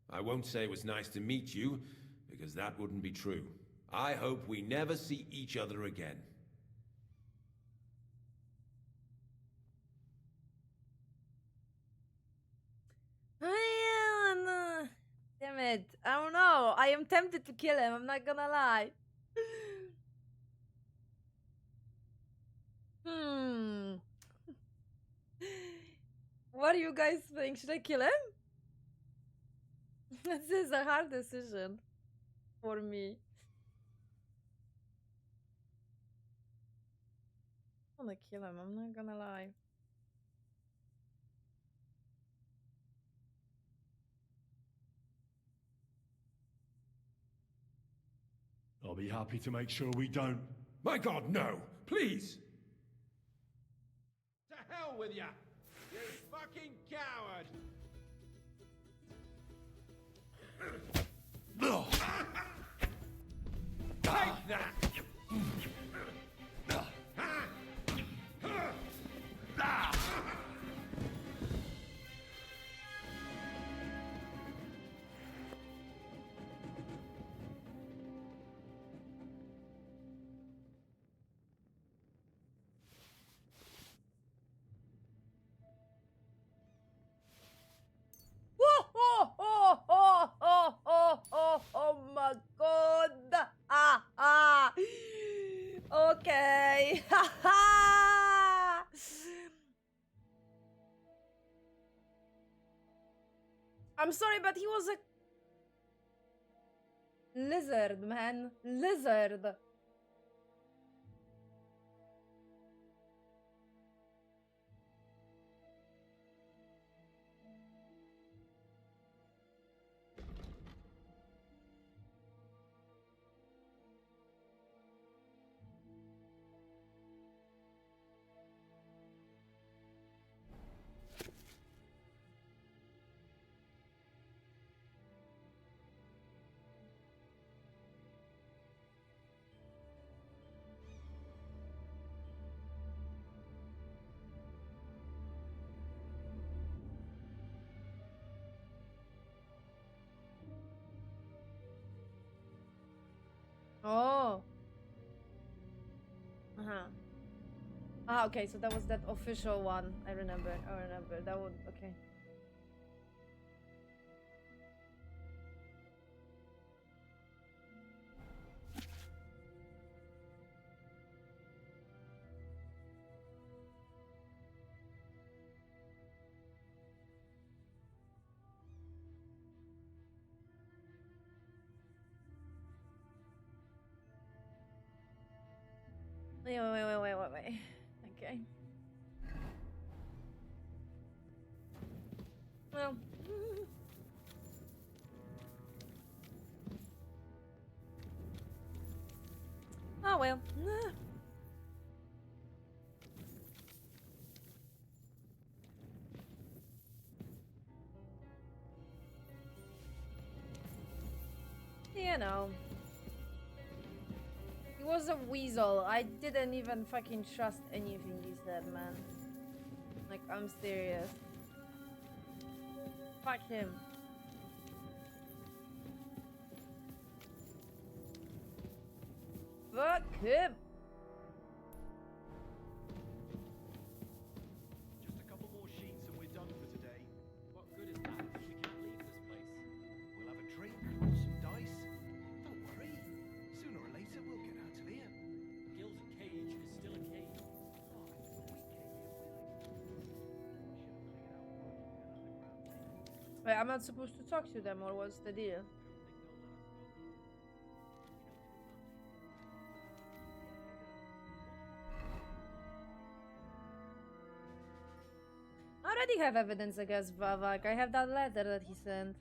I won't say it was nice to meet you, because that wouldn't be true. I hope we never see each other again. Damn it. I don't know. I am tempted to kill him. I'm not gonna lie. What do you guys think? Should I kill him? This is a hard decision for me. I wanna kill him. I'm not gonna lie. I'll be happy to make sure we don't. My God, no! Please! To hell with ya! You fucking coward! Take that! Oh my god! Okay. I'm sorry, but he was a lizard, man. Lizard. Oh. Uh-huh. Ah, okay, so that was that official one. I remember. That one. Okay. Wait. Okay. Well. Oh well. You know. He was a weasel. I didn't even fucking trust anything he said, man. Like, I'm serious. Fuck him. Fuck him. Just a couple more sheets and we're done for today. What good is that if we can't leave this place? We'll have a drink, roll some dice. Don't worry. Sooner or later we'll get out of here. Gil's cage is still a cage. Wait, I'm not supposed to talk to them, or what's the deal? I already have evidence against Vavak. I have that letter that he sent.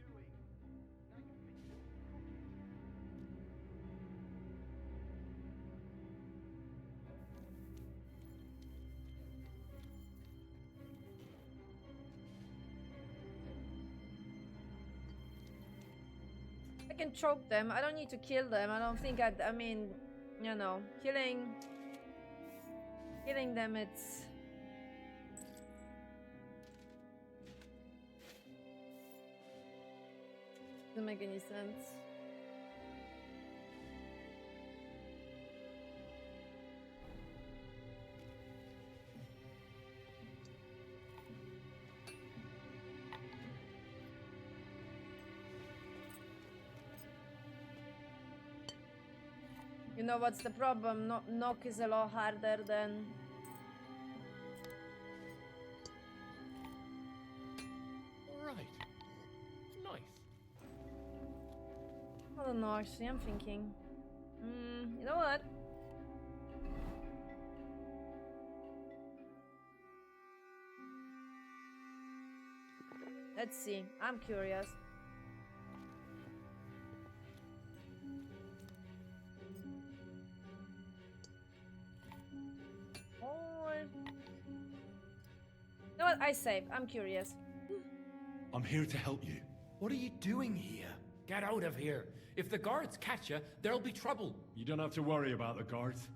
I can choke them. I don't need to kill them. I don't think I mean, you know, killing them, it's... doesn't make any sense. You know what's the problem? Knock is a lot harder than... Alright. Nice. I don't know, actually, I'm thinking. You know what? Let's see. I'm curious. Or... You know what? I save. I'm curious. I'm here to help you. What are you doing here? Get out of here. If the guards catch you, there'll be trouble. You don't have to worry about the guards.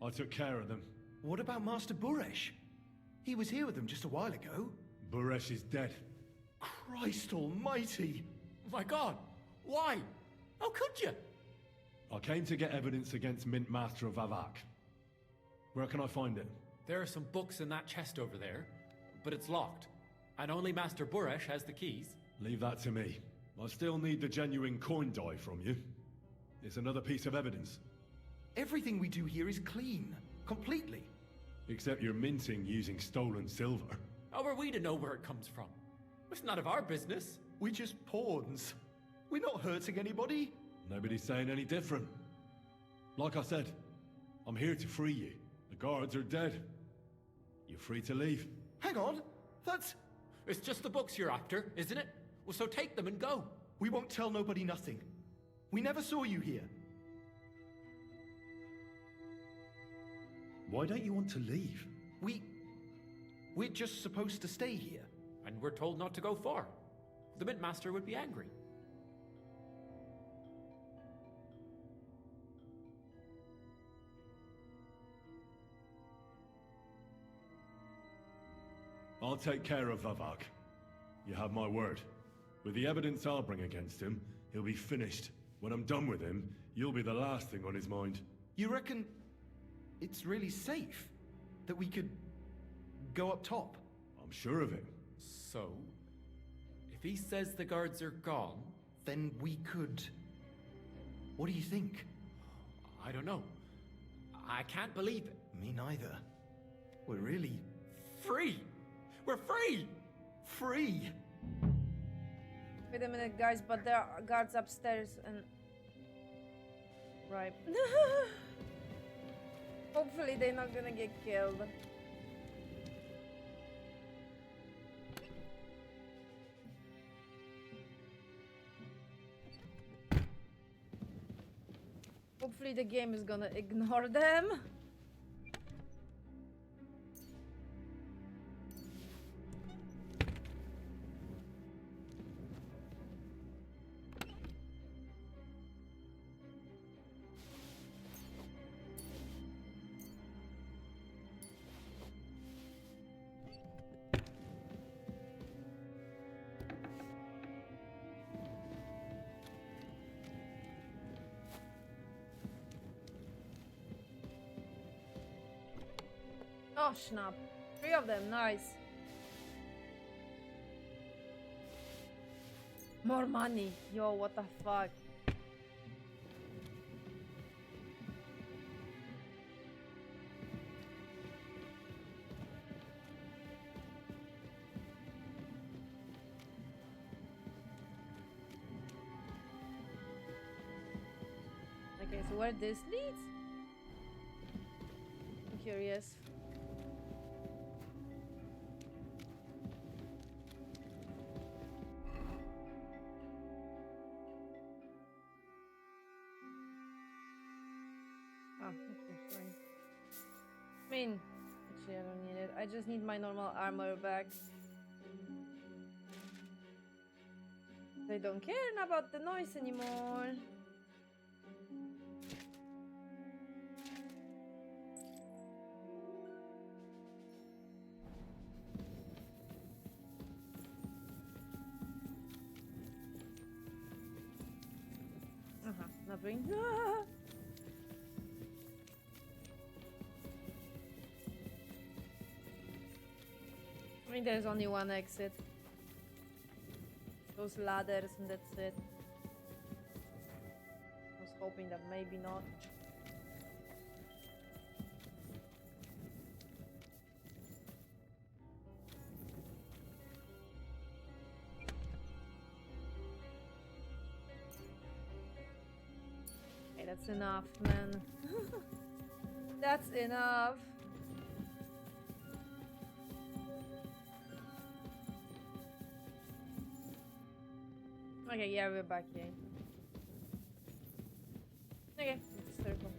I took care of them. What about Master Buresh? He was here with them just a while ago. Buresh is dead. Christ almighty! My God, why? How could you? I came to get evidence against Mint Master of Vavak. Where can I find it? There are some books in that chest over there, but it's locked. And only Master Buresh has the keys. Leave that to me. I still need the genuine coin die from you. It's another piece of evidence. Everything we do here is clean. Completely. Except you're minting using stolen silver. How are we to know where it comes from? It's none of our business. We're just pawns. We're not hurting anybody. Nobody's saying any different. Like I said, I'm here to free you. The guards are dead. You're free to leave. Hang on. That's... It's just the books you're after, isn't it? Well, so take them and go. We won't tell nobody nothing. We never saw you here. Why don't you want to leave? We're just supposed to stay here. And we're told not to go far. The Mint Master would be angry. I'll take care of Vavak. You have my word. With the evidence I'll bring against him, he'll be finished. When I'm done with him, you'll be the last thing on his mind. You reckon it's really safe that we could go up top? I'm sure of it. So, if he says the guards are gone, then we could... What do you think? I don't know. I can't believe it. Me neither. We're really... Free! We're free! Free! Wait a minute, guys, but there are guards upstairs and... Right. Hopefully they're not gonna get killed. Hopefully the game is gonna ignore them. Oh, snap. 3 of them, nice. More money. Yo, what the fuck? Okay, so where this leads? I'm curious. I mean, actually I don't need it. I just need my normal armor back. They don't care about the noise anymore. Nothing. I mean, there's only one exit. Those ladders, and that's it. I was hoping that maybe not. Okay, that's enough, man. That's enough. Okay, yeah, we're back here. Okay, it's a circle.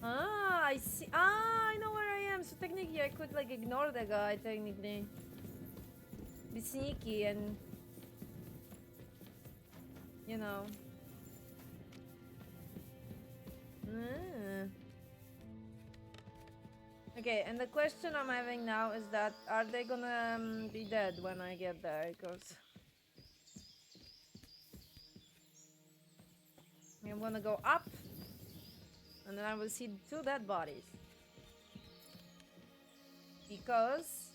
Ah, I see. Ah, I know where I am. So technically, I could like ignore the guy. Technically, be sneaky and you know. Okay, and the question I'm having now is that are they gonna be dead when I get there? Because I'm gonna go up, and then I will see 2 dead bodies. Because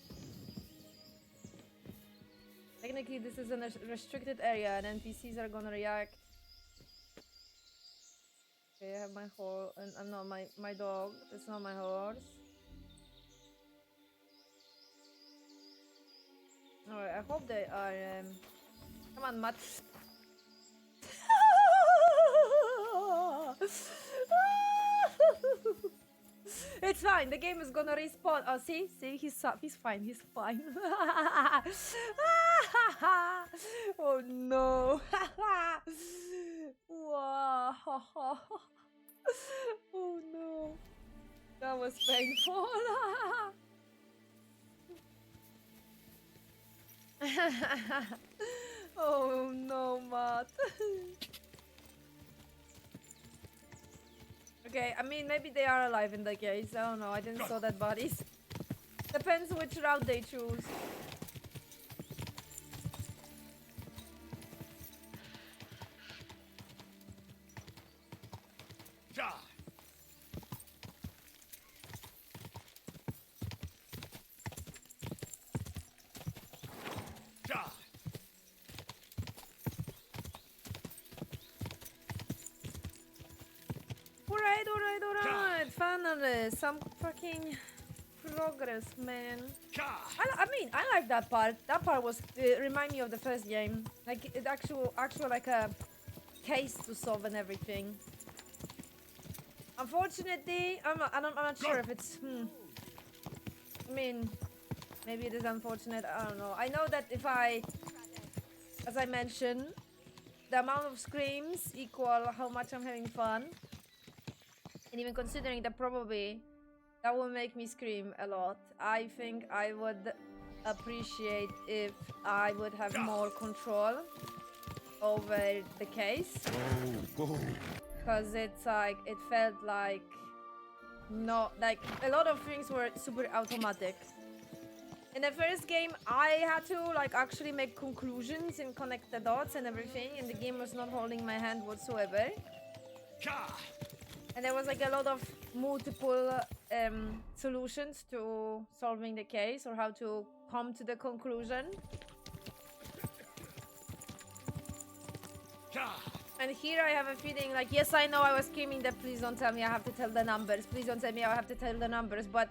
technically this is a restricted area, and NPCs are gonna react. Okay, I have my horse, and no, my dog. It's not my horse. Alright, I hope they are. Come on, Matt. It's fine. The game is gonna respawn. Oh, see, he's fine. He's fine. Oh no! Wow. Oh no! That was painful. Oh no, Matt. Okay, I mean, maybe they are alive in the case. I don't know. I didn't saw that bodies. Depends which route they choose. some fucking progress, man. I mean, I like that part. That part was remind me of the first game. Like it actual like a case to solve and everything. Unfortunately, I'm not sure if it's. I mean, maybe it is unfortunate. I don't know. I know that if I, as I mentioned, the amount of screams equal how much I'm having fun, and even considering that probably that will make me scream a lot. I think I would appreciate if I would have more control over the case. Because it's like, it felt like, not like a lot of things were super automatic. In the first game, I had to like actually make conclusions and connect the dots and everything, and the game was not holding my hand whatsoever. And there was like a lot of multiple solutions to solving the case or how to come to the conclusion. And here I have a feeling like, yes, I know I was screaming that please don't tell me I have to tell the numbers. Please don't tell me I have to tell the numbers. But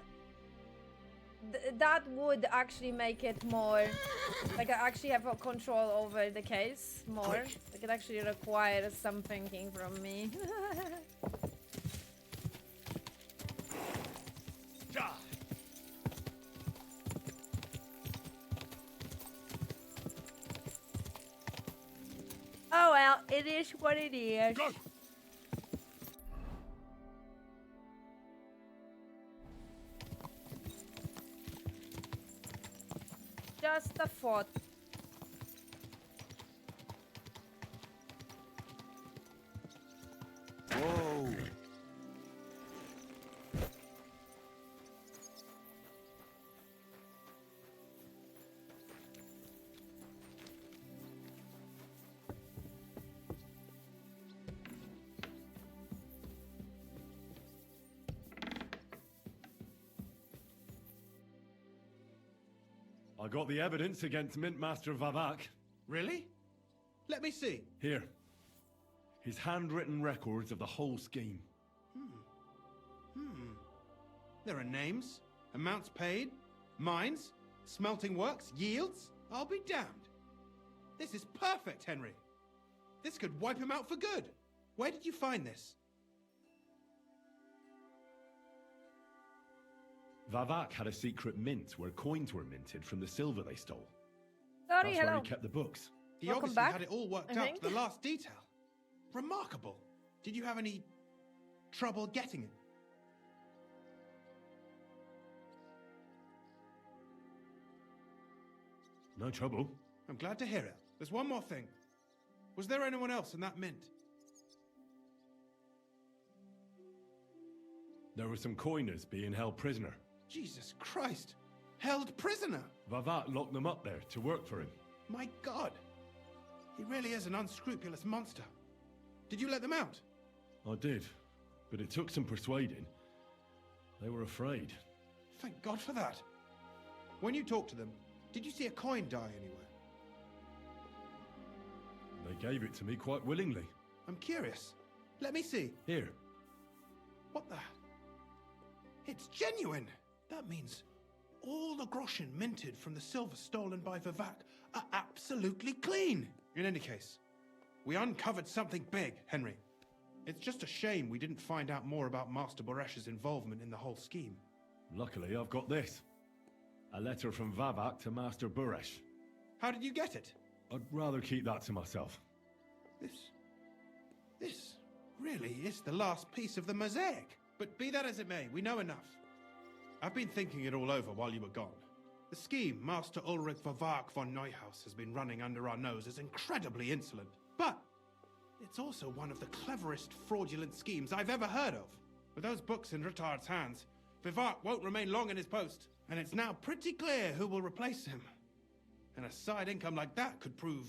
that would actually make it more, like I actually have a control over the case more. Like it actually requires some thinking from me. Oh well, it is what it is. Go. Just a thought. Whoa. I got the evidence against Mint Master Vavak. Really? Let me see. Here. His handwritten records of the whole scheme. There are names, amounts paid, mines, smelting works, yields. I'll be damned. This is perfect, Henry. This could wipe him out for good. Where did you find this? Vavak had a secret mint where coins were minted from the silver they stole. Sorry, That's where he kept the books. He Welcome obviously back, had it all worked I out think. to the last detail. Remarkable. Did you have any trouble getting it? No trouble. I'm glad to hear it. There's one more thing. Was there anyone else in that mint? There were some coiners being held prisoner. Jesus Christ. Held prisoner? Vavak locked them up there to work for him. My God. He really is an unscrupulous monster. Did you let them out? I did, but it took some persuading. They were afraid. Thank God for that. When you talked to them, did you see a coin die anywhere? They gave it to me quite willingly. I'm curious. Let me see. Here. What the? It's genuine! That means all the groschen minted from the silver stolen by Vivak are absolutely clean! In any case, we uncovered something big, Henry. It's just a shame we didn't find out more about Master Boresh's involvement in the whole scheme. Luckily, I've got this. A letter from Vavak to Master Boresh. How did you get it? I'd rather keep that to myself. This really is the last piece of the mosaic. But be that as it may, we know enough. I've been thinking it all over while you were gone. The scheme Master Ulrich Vavak von Neuhaus has been running under our nose is incredibly insolent. But it's also one of the cleverest fraudulent schemes I've ever heard of. With those books in Rittard's hands, Vivak won't remain long in his post, and it's now pretty clear who will replace him. And a side income like that could prove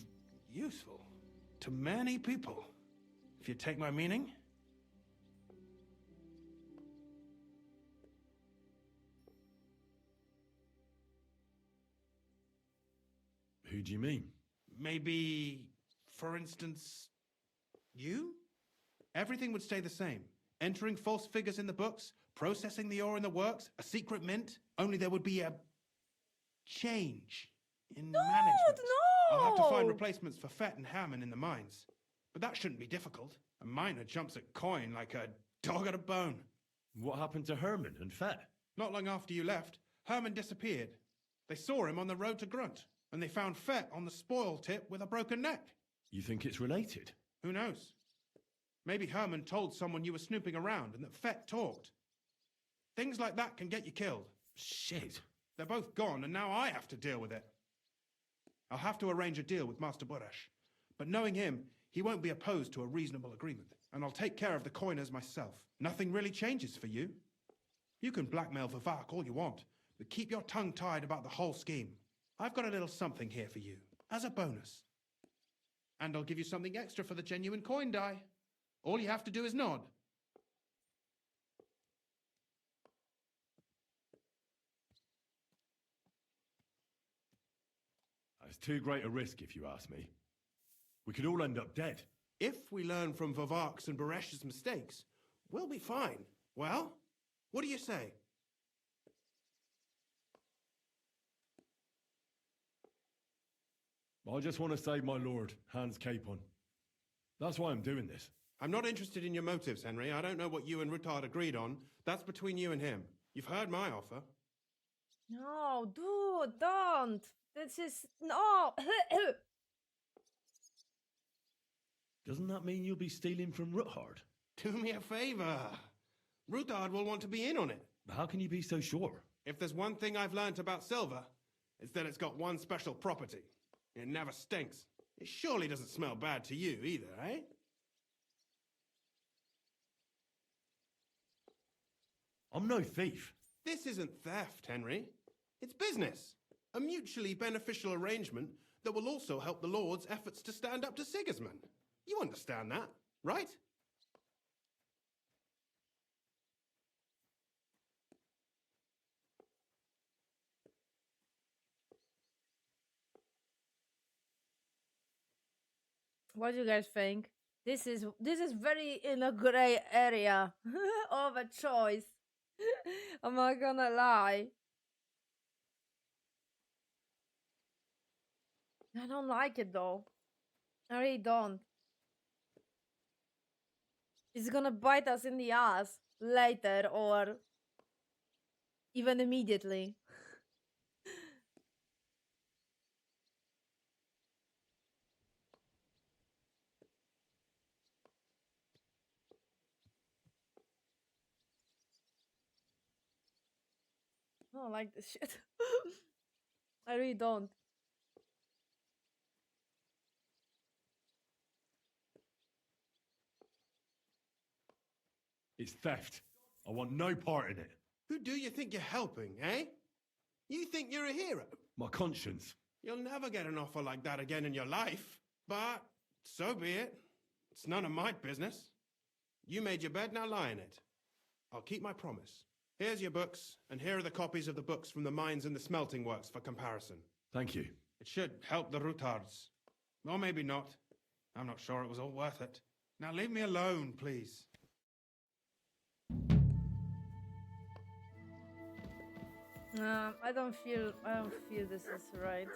useful to many people, if you take my meaning. Who do you mean? Maybe, for instance, you? Everything would stay the same. Entering false figures in the books, processing the ore in the works, a secret mint. Only there would be a change in management. No! I'll have to find replacements for Fett and Hammond in the mines. But that shouldn't be difficult. A miner jumps at coin like a dog at a bone. What happened to Herman and Fett? Not long after you left, Herman disappeared. They saw him on the road to Grunt, and they found Fett on the spoil tip with a broken neck. You think it's related? Who knows? Maybe Herman told someone you were snooping around and that Fett talked. Things like that can get you killed. Shit. They're both gone, and now I have to deal with it. I'll have to arrange a deal with Master Boresh. But knowing him, he won't be opposed to a reasonable agreement. And I'll take care of the coiners myself. Nothing really changes for you. You can blackmail Vivak all you want, but keep your tongue tied about the whole scheme. I've got a little something here for you, as a bonus. And I'll give you something extra for the genuine coin die. All you have to do is nod. It's too great a risk, if you ask me. We could all end up dead. If we learn from Vivak's and Boresh's mistakes, we'll be fine. Well, what do you say? I just want to save my lord, Hans Capon. That's why I'm doing this. I'm not interested in your motives, Henry. I don't know what you and Rutard agreed on. That's between you and him. You've heard my offer. No, dude, don't. This is... No. Doesn't that mean you'll be stealing from Rutard? Do me a favor. Rutard will want to be in on it. How can you be so sure? If there's one thing I've learnt about silver, it's that it's got one special property. It never stinks. It surely doesn't smell bad to you either, eh? I'm no thief. This isn't theft, Henry. It's business. A mutually beneficial arrangement that will also help the Lord's efforts to stand up to Sigismund. You understand that, right? What do you guys think? This is very in a gray area of a choice. I'm not gonna lie. I don't like it though. I really don't. It's gonna bite us in the ass later or even immediately. I don't like this shit. I really don't. It's theft. I want no part in it. Who do you think you're helping, eh? You think you're a hero? My conscience. You'll never get an offer like that again in your life. But so be it. It's none of my business. You made your bed, now lie in it. I'll keep my promise. Here's your books, and here are the copies of the books from the mines and the smelting works for comparison. Thank you. It should help the Rutards. Or maybe not. I'm not sure it was all worth it. Now leave me alone, please. I don't feel this is right.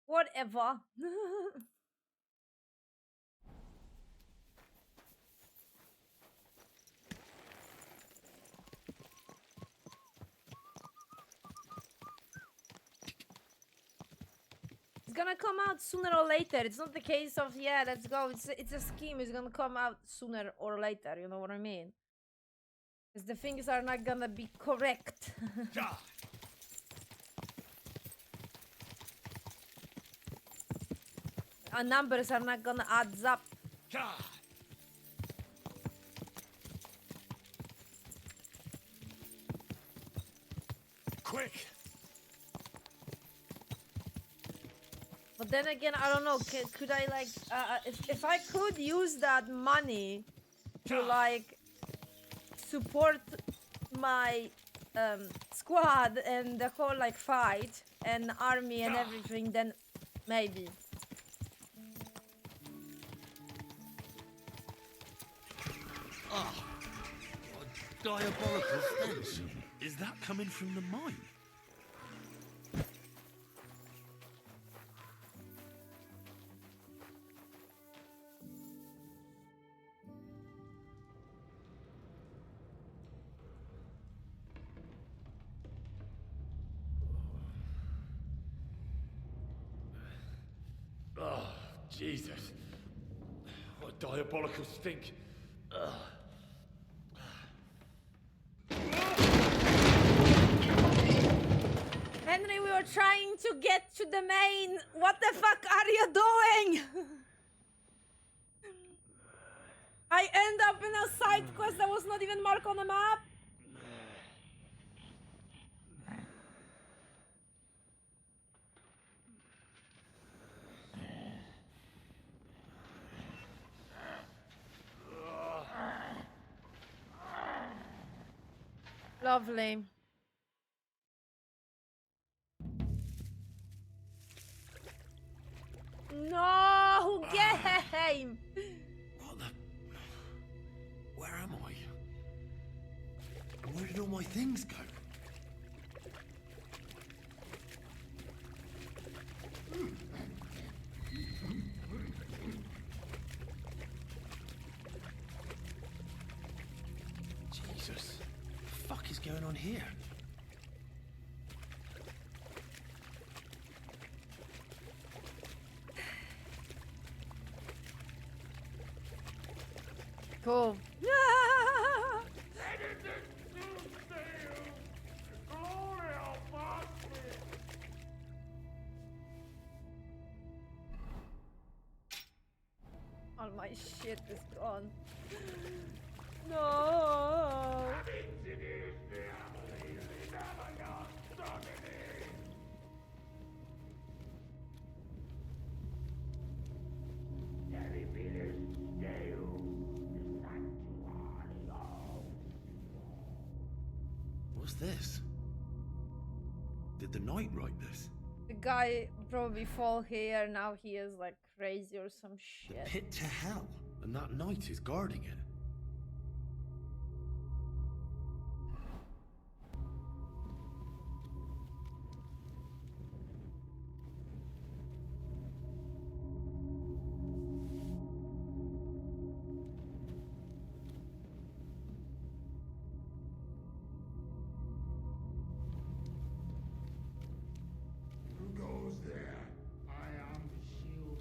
Whatever. It's gonna come out sooner or later. It's not the case of, yeah, let's go. It's a scheme. It's gonna come out sooner or later. You know what I mean? Because the things are not gonna be correct. Our numbers are not gonna add up. Quick! But then again, I don't know. Could I like, if I could use that money to like support my squad and the whole like fight and army and everything, then maybe. Ah, what a diabolical stench. Is that coming from the mine? Oh, Jesus. What a diabolical stink. Ugh. Henry, we were trying to get to the main. What the fuck are you doing? I end up in a side quest that was not even marked on the map. Lovely. No game. What the... Where am I? And where did all my things go? Jesus. What the fuck is going on here? Cool. All my shit is gone. No. What's this? Did the knight write this? The guy probably fall here. Now he is like crazy or some The shit. pit to hell, and that knight is guarding it. Who goes there? I am the shield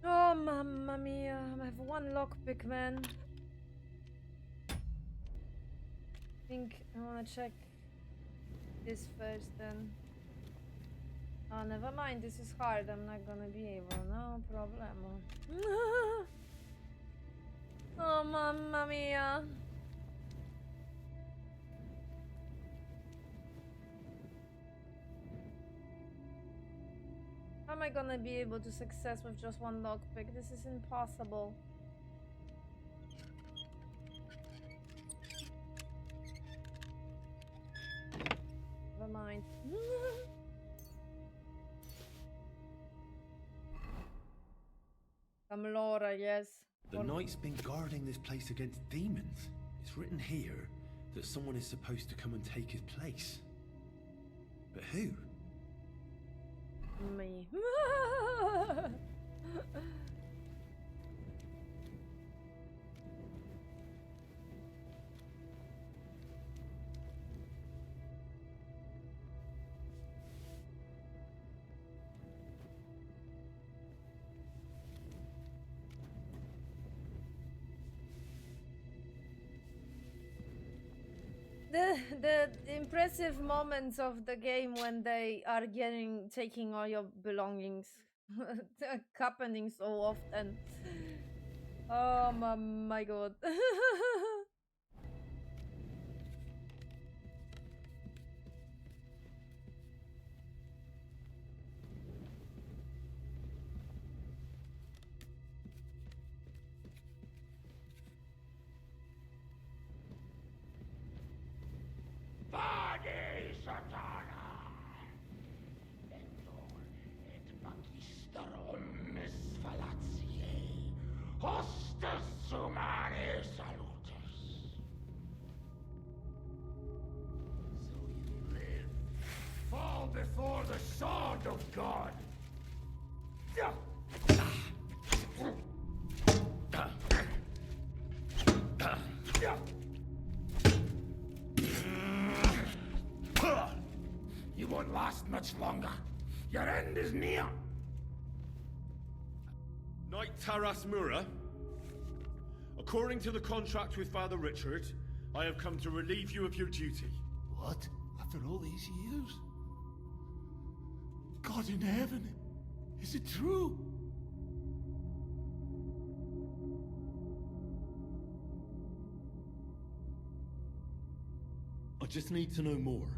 Oh, mamma mia. I have one lockpick, man. I think I want to check this first then. Oh, never mind. This is hard. I'm not gonna be able. No problemo. Oh, mamma mia. How am I gonna be able to success with just one lockpick? This is impossible. Never mind. Some lore, I guess. The knight's been guarding this place against demons. It's written here that someone is supposed to come and take his place. But who? Me. the impressive moments of the game when they are taking all your belongings happening so often. Oh my god. Vade Satana! Endor et magister omnes fallatiae, hostes humanae salutis. So you live, fall before the sword of God. You won't last much longer. Your end is near. Knight Taras Mura, according to the contract with Father Richard, I have come to relieve you of your duty. What? After all these years? God in heaven, is it true? I just need to know more.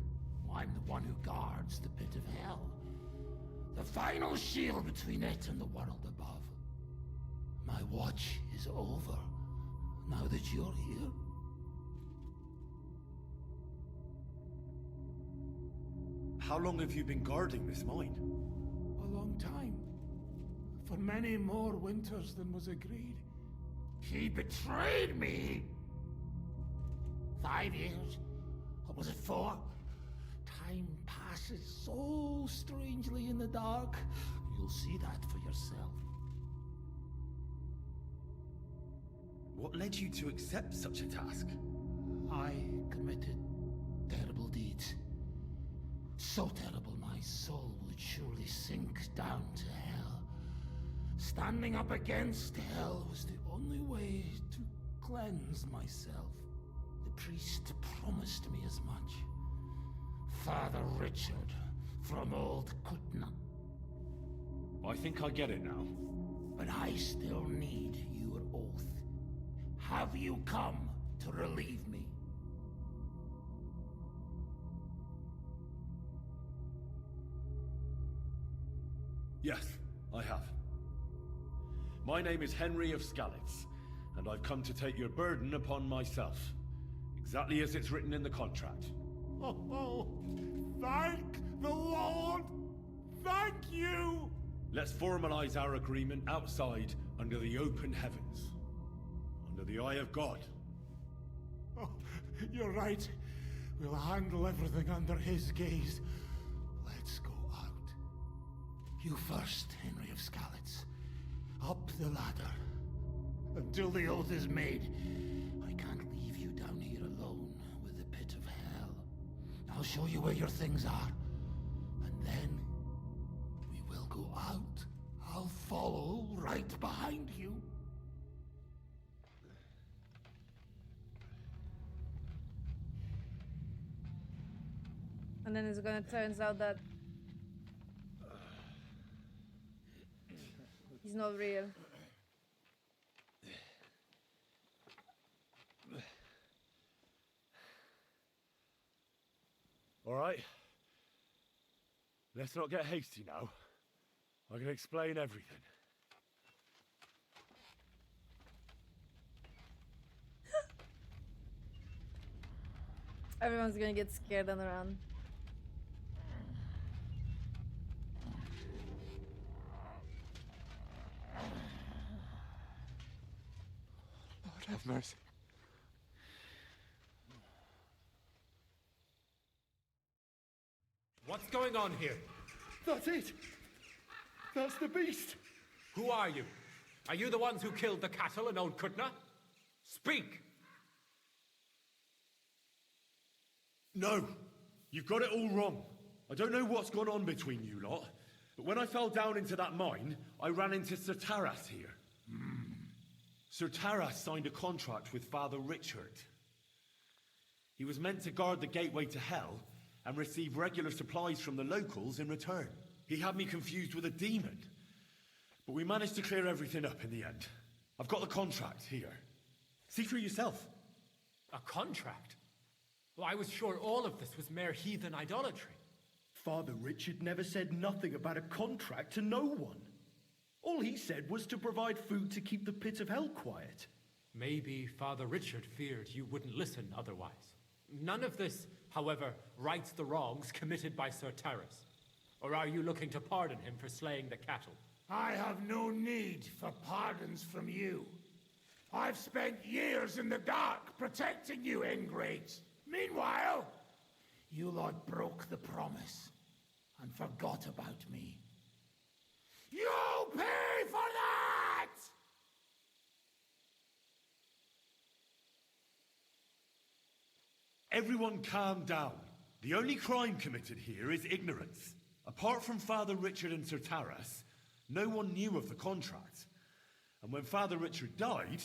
I'm the one who guards the pit of hell. The final shield between it and the world above. My watch is over, now that you're here. How long have you been guarding this mine? A long time. For many more winters than was agreed. He betrayed me! 5 years? Or was it 4? Time passes so strangely in the dark. You'll see that for yourself. What led you to accept such a task? I committed terrible deeds. So terrible my soul would surely sink down to hell. Standing up against hell was the only way to cleanse myself. The priest promised me as much. Father Richard from old Kutna. I think I get it now. But I still need your oath. Have you come to relieve me? Yes, I have. My name is Henry of Skalitz, and I've come to take your burden upon myself. Exactly as it's written in the contract. Oh, thank the Lord! Thank you! Let's formalize our agreement outside under the open heavens. Under the eye of God. Oh, you're right. We'll handle everything under his gaze. Let's go out. You first, Henry of Skalitz. Up the ladder. Until the oath is made. I can't leave you down here alone with the pit of hell. I'll show you where your things are. And then we will go out. I'll follow right behind you. And then it's gonna turns out that he's not real. All right. Let's not get hasty now. I can explain everything. Everyone's gonna get scared and run. Lord have mercy. What's going on here? That's it! That's the beast! Who are you? Are you the ones who killed the cattle in Old Kutna? Speak! No, you've got it all wrong. I don't know what's gone on between you lot, but when I fell down into that mine, I ran into Sir Taras here. Sir Taras signed a contract with Father Richard. He was meant to guard the gateway to hell and receive regular supplies from the locals in return. He had me confused with a demon. But we managed to clear everything up in the end. I've got the contract here. See for yourself. A contract? Well, I was sure all of this was mere heathen idolatry. Father Richard never said nothing about a contract to no one. All he said was to provide food to keep the pit of hell quiet. Maybe Father Richard feared you wouldn't listen otherwise. None of this, however, rights the wrongs committed by Sir Taras. Or are you looking to pardon him for slaying the cattle? I have no need for pardons from you. I've spent years in the dark protecting you, ingrates. Meanwhile, you lot broke the promise and forgot about me. You'll pay for that! Everyone calm down. The only crime committed here is ignorance. Apart from Father Richard and Sir Taras, no one knew of the contract. And when Father Richard died,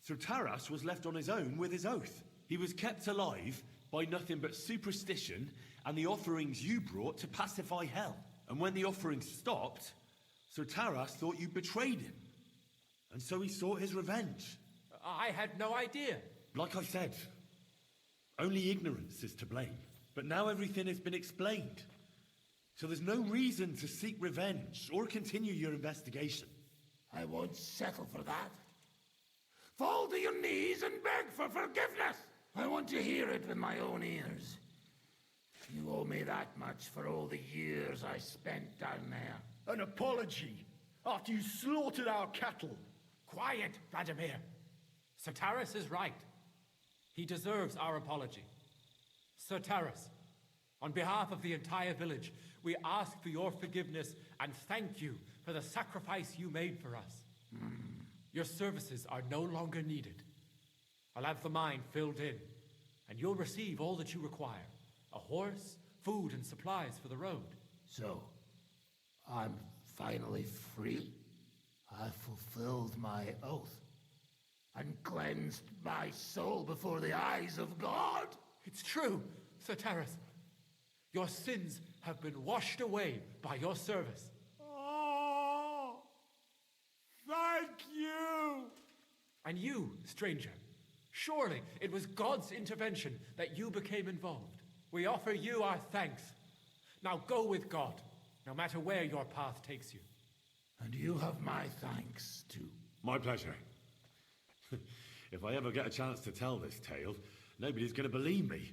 Sir Taras was left on his own with his oath. He was kept alive by nothing but superstition and the offerings you brought to pacify hell. And when the offerings stopped, Sir Taras thought you betrayed him. And so he sought his revenge. I had no idea. Like I said, only ignorance is to blame. But now everything has been explained. So there's no reason to seek revenge or continue your investigation. I won't settle for that. Fall to your knees and beg for forgiveness. I want to hear it with my own ears. You owe me that much for all the years I spent down there. An apology after you slaughtered our cattle. Quiet, Vladimir. Sir Taras is right. He deserves our apology. Sir Taras, on behalf of the entire village, we ask for your forgiveness and thank you for the sacrifice you made for us. Your services are no longer needed. I'll have the mine filled in, and you'll receive all that you require. A horse, food, and supplies for the road. So, I'm finally free. I fulfilled my oath and cleansed my soul before the eyes of God. It's true, Sir Taras. Your sins have been washed away by your service. Oh, thank you. And you, stranger, surely it was God's intervention that you became involved. We offer you our thanks. Now go with God, no matter where your path takes you. And you have my thanks, too. My pleasure. If I ever get a chance to tell this tale, nobody's going to believe me.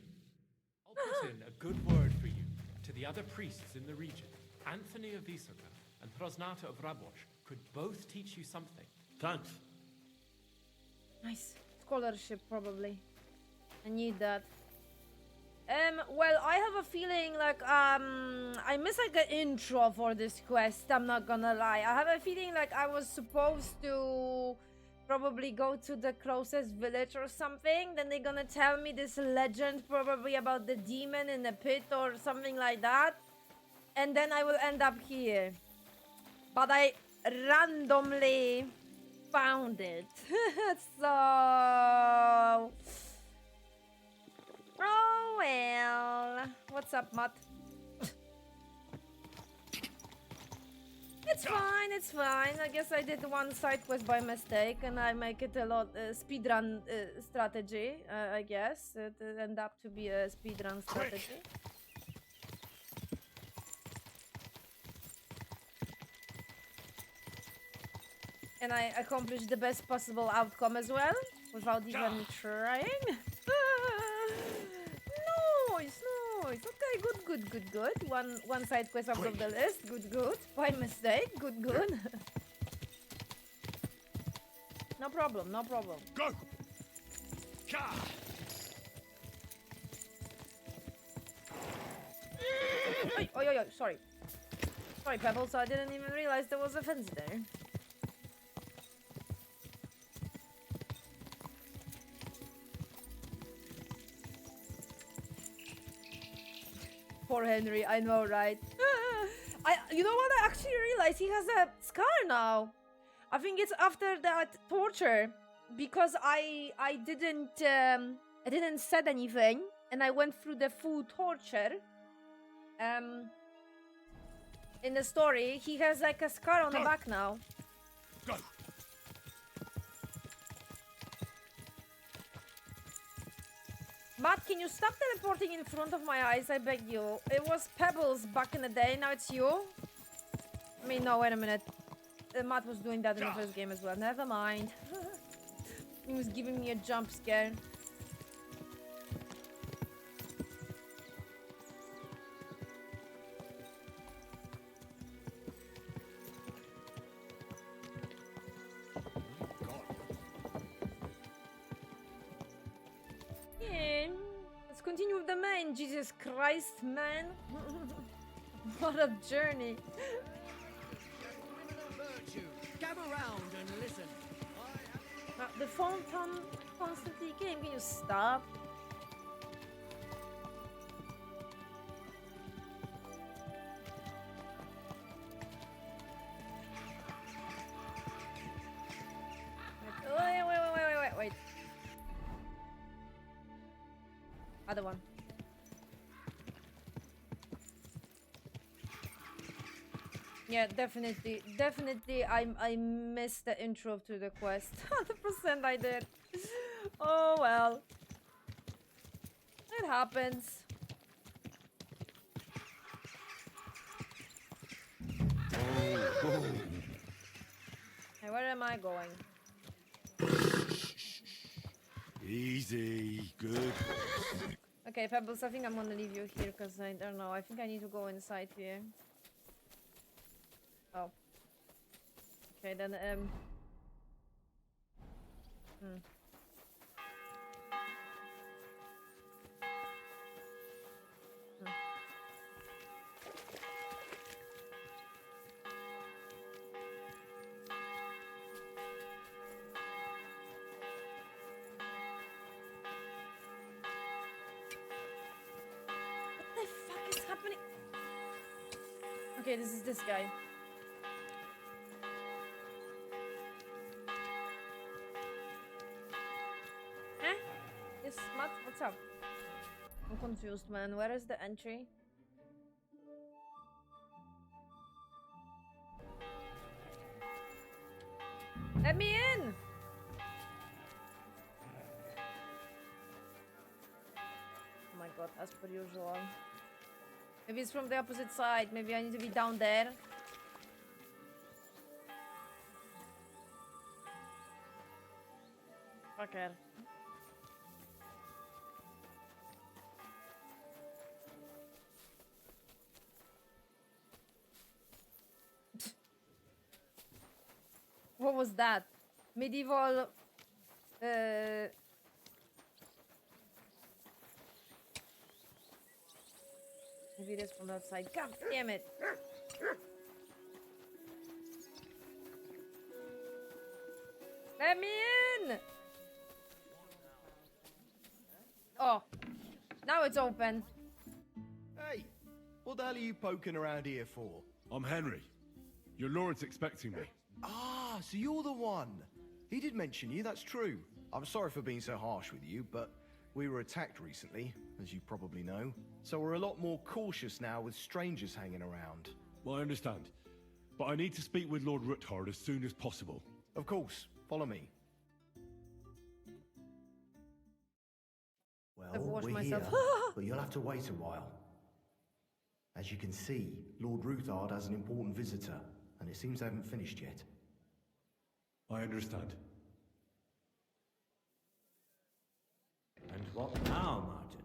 I'll put in a good word for you to the other priests in the region. Anthony of Visoka and Throsnata of Rabosh could both teach you something. Thanks. Nice. Scholarship, probably. I need that. Well, I have a feeling like, I missed like an intro for this quest, I'm not gonna lie. I have a feeling like I was supposed to probably go to the closest village or something. Then they're gonna tell me this legend probably about the demon in the pit or something like that. And then I will end up here. But I randomly found it. So... Oh well. What's up, Mutt? It's fine, it's fine. I guess I did one side quest by mistake and I make it a lot speedrun strategy, I guess. It end up to be a speedrun strategy. And I accomplished the best possible outcome as well, without even trying. Nice, nice. Okay, good. One side quest out of the list. Good. By mistake. Good. No problem. Go! Oi, sorry. Sorry, Pebbles, I didn't even realize there was a fence there. Poor Henry, I know, right? You know what? I actually realized he has a scar now. I think it's after that torture, because I didn't I didn't said anything, and I went through the full torture. In the story, he has like a scar on the back now. Go. Matt, can you stop teleporting in front of my eyes? I beg you. It was Pebbles back in the day. Now it's you. I mean, no, wait a minute. Matt was doing that in the first game as well. Never mind. He was giving me a jump scare. Yeah. Let's continue with the main. Jesus Christ, man. What a journey. Gather round and listen. The phone constantly came. Can you stop? Wait. Other one. Yeah, definitely. I missed the intro to the quest. 100% I did. Oh well, it happens. Hey, where am I going? Easy, good. Okay, Pebbles, I think I'm gonna leave you here because I don't know. I think I need to go inside here. Oh. Okay, then, What the fuck is happening? Okay, this is this guy. Huh? Yes, Matt, what's up? I'm confused, man. Where is the entry? Let me in! Oh my god, as per usual. Maybe it's from the opposite side. Maybe I need to be down there. Fucker. What was that? Medieval... Maybe it is from that side. God damn it! Let me in! Oh, now it's open. Hey, what the hell are you poking around here for? I'm Henry. Your Lord's expecting me. Ah, so you're the one. He did mention you, that's true. I'm sorry for being so harsh with you, but we were attacked recently, as you probably know. So we're a lot more cautious now with strangers hanging around. Well, I understand. But I need to speak with Lord Ruthard as soon as possible. Of course, follow me. I've Well, washed we're myself. here, but you'll have to wait a while. As you can see, Lord Ruthard has an important visitor, and it seems they haven't finished yet. I understand. And what now, Martin?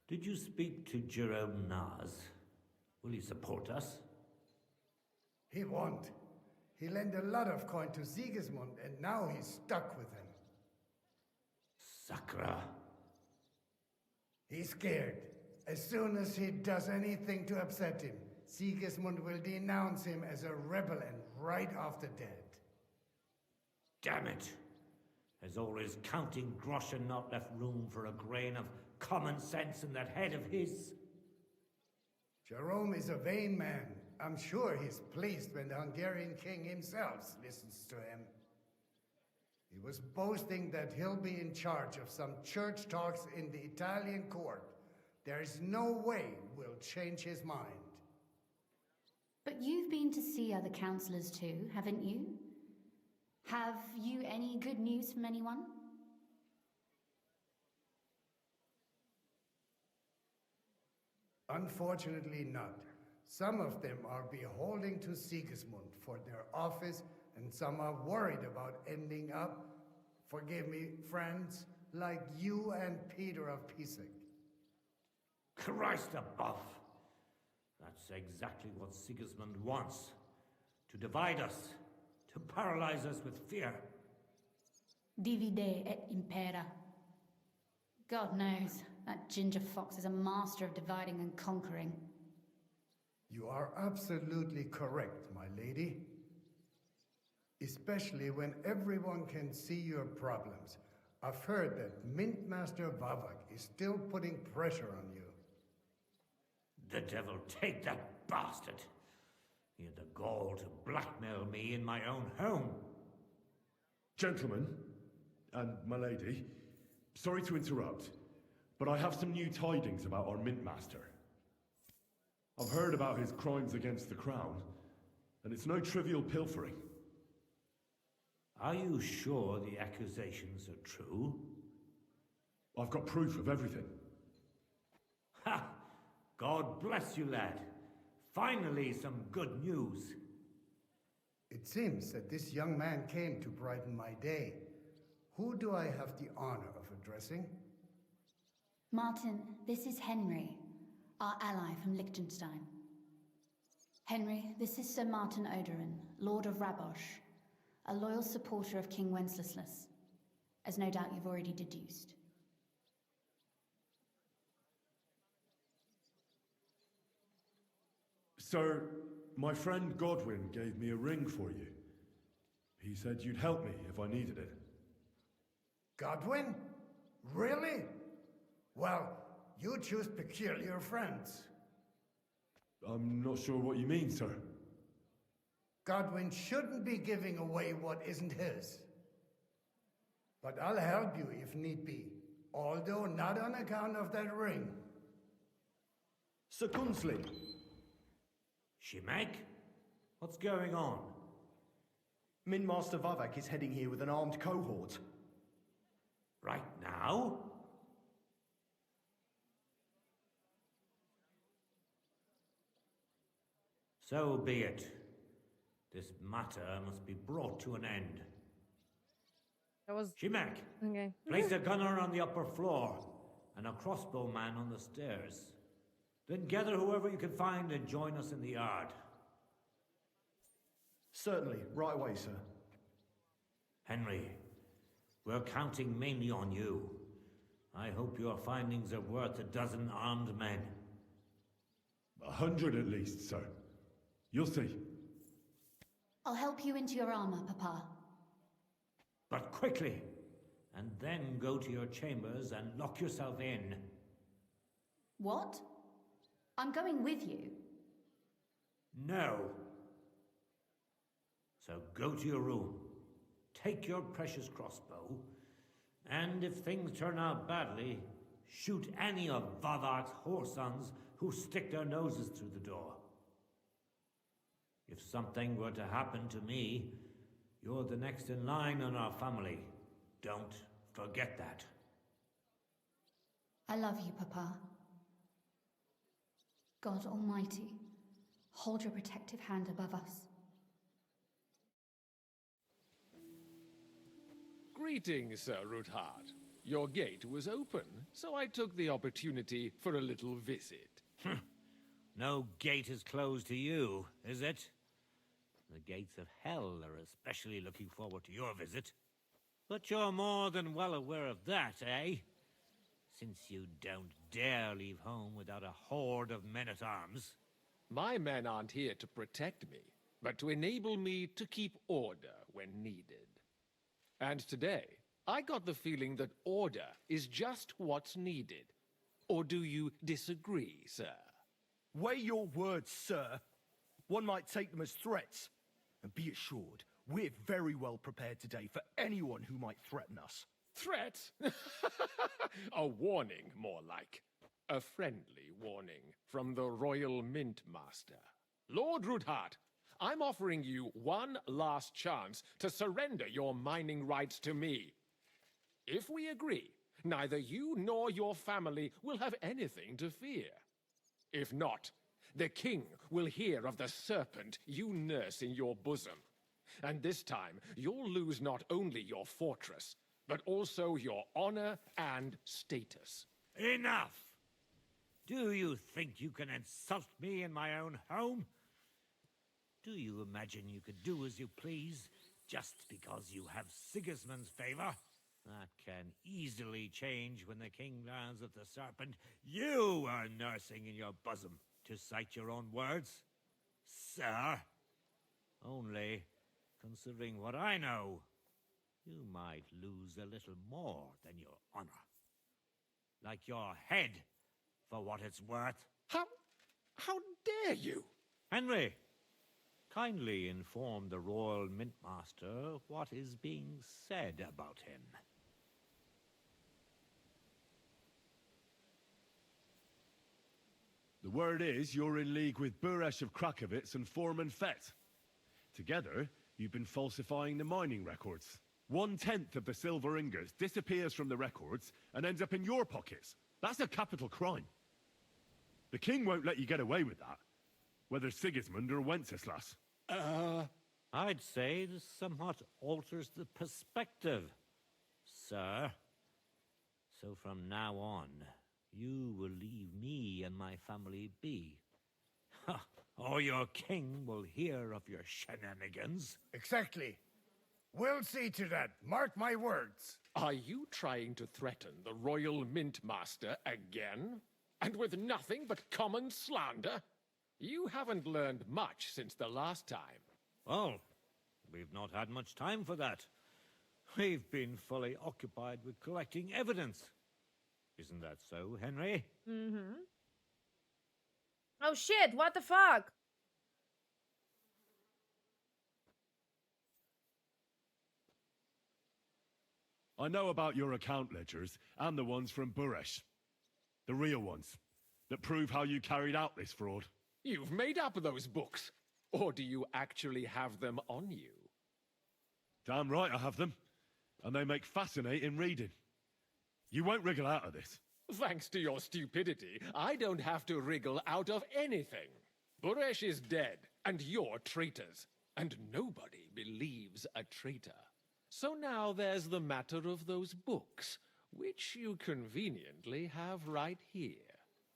Did you speak to Jerome Nas? Will he support us? He won't. He lent a lot of coin to Sigismund, and now he's stuck with him. Sakra. He's scared. As soon as he does anything to upset him, Sigismund will denounce him as a rebel and right off the dead. Damn it! There's always counting groschen not left room for a grain of common sense in that head of his. Jerome is a vain man. I'm sure he's pleased when the Hungarian king himself listens to him. He was boasting that he'll be in charge of some church talks in the Italian court. There is no way we'll change his mind. But you've been to see other councillors too, haven't you? Have you any good news from anyone? Unfortunately not. Some of them are beholden to Sigismund for their office, and some are worried about ending up, forgive me, friends, like you and Peter of Pisek. Christ above! That's exactly what Sigismund wants. To divide us, to paralyze us with fear. Divide et impera. God knows, that ginger fox is a master of dividing and conquering. You are absolutely correct, my lady. Especially when everyone can see your problems. I've heard that Mint Master Vavak is still putting pressure on you. The devil take that bastard! He had the gall to blackmail me in my own home. Gentlemen, and my lady, sorry to interrupt, but I have some new tidings about our Mint Master. I've heard about his crimes against the Crown, and it's no trivial pilfering. Are you sure the accusations are true? I've got proof of everything. Ha! God bless you, lad. Finally, some good news. It seems that this young man came to brighten my day. Who do I have the honor of addressing? Martin, this is Henry, our ally from Liechtenstein. Henry, this is Sir Martin Odorin, Lord of Rabosh, a loyal supporter of King Wenceslas, as no doubt you've already deduced. Sir, my friend Godwin gave me a ring for you. He said you'd help me if I needed it. Godwin? Really? Well, you choose peculiar friends. I'm not sure what you mean, sir. Godwin shouldn't be giving away what isn't his. But I'll help you if need be, although not on account of that ring. Sir Gunsling. Shimek? What's going on? Min Master Vavak is heading here with an armed cohort. Right now? So be it. This matter must be brought to an end. That was... Shimek, Okay. place a gunner on the upper floor and a crossbowman on the stairs. Then gather whoever you can find and join us in the yard. Certainly, right away, sir. Henry, we're counting mainly on you. I hope your findings are worth 12 armed men. 100 at least, sir. You'll see. I'll help you into your armor, Papa. But quickly, and then go to your chambers and lock yourself in. What? I'm going with you. No. So go to your room, take your precious crossbow, and if things turn out badly, shoot any of Vavak's whoresons who stick their noses through the door. If something were to happen to me, you're the next in line in our family. Don't forget that. I love you, Papa. God Almighty, hold your protective hand above us. Greetings, Sir Ruthard. Your gate was open, so I took the opportunity for a little visit. No gate is closed to you, is it? The gates of hell are especially looking forward to your visit. But you're more than well aware of that, eh? Since you don't dare leave home without a horde of men-at-arms. My men aren't here to protect me, but to enable me to keep order when needed. And today, I got the feeling that order is just what's needed. Or do you disagree, sir? Weigh your words, sir. One might take them as threats. And be assured, We're very well prepared today for anyone who might threaten us. Threat? A warning, more like. A friendly warning from the Royal Mint Master. Lord Ruthard, I'm offering you one last chance to surrender your mining rights to me. If we agree, neither you nor your family will have anything to fear. If not, the king will hear of the serpent you nurse in your bosom. And this time, you'll lose not only your fortress, but also your honor and status. Enough! Do you think you can insult me in my own home? Do you imagine you could do as you please just because you have Sigismund's favor? That can easily change when the king learns of the serpent you are nursing in your bosom, to cite your own words, sir. Only, considering what I know, you might lose a little more than your honor. Like your head, for what it's worth. How dare you? Henry, kindly inform the Royal Mint Master what is being said about him. The word is you're in league with Buresh of Krakowitz and Foreman Fett. Together, you've been falsifying the mining records. 1/10 of the silver ingots disappears from the records and ends up in your pockets. That's a capital crime. The king won't let you get away with that, whether Sigismund or Wenceslas. I'd say this somewhat alters the perspective, sir. So from now on, you will leave me and my family be. Or your king will hear of your shenanigans. Exactly. We'll see to that. Mark my words. Are you trying to threaten the Royal Mint Master again? And with nothing but common slander? You haven't learned much since the last time. Well, we've not had much time for that. We've been fully occupied with collecting evidence. Isn't that so, Henry? Mm-hmm. Oh shit, what the fuck? I know about your account ledgers and the ones from Buresh. The real ones, that prove how you carried out this fraud. You've made up those books. Or do you actually have them on you? Damn right I have them. And they make fascinating reading. You won't wriggle out of this. Thanks to your stupidity, I don't have to wriggle out of anything. Buresh is dead, and you're traitors. And nobody believes a traitor. So now there's the matter of those books, which you conveniently have right here,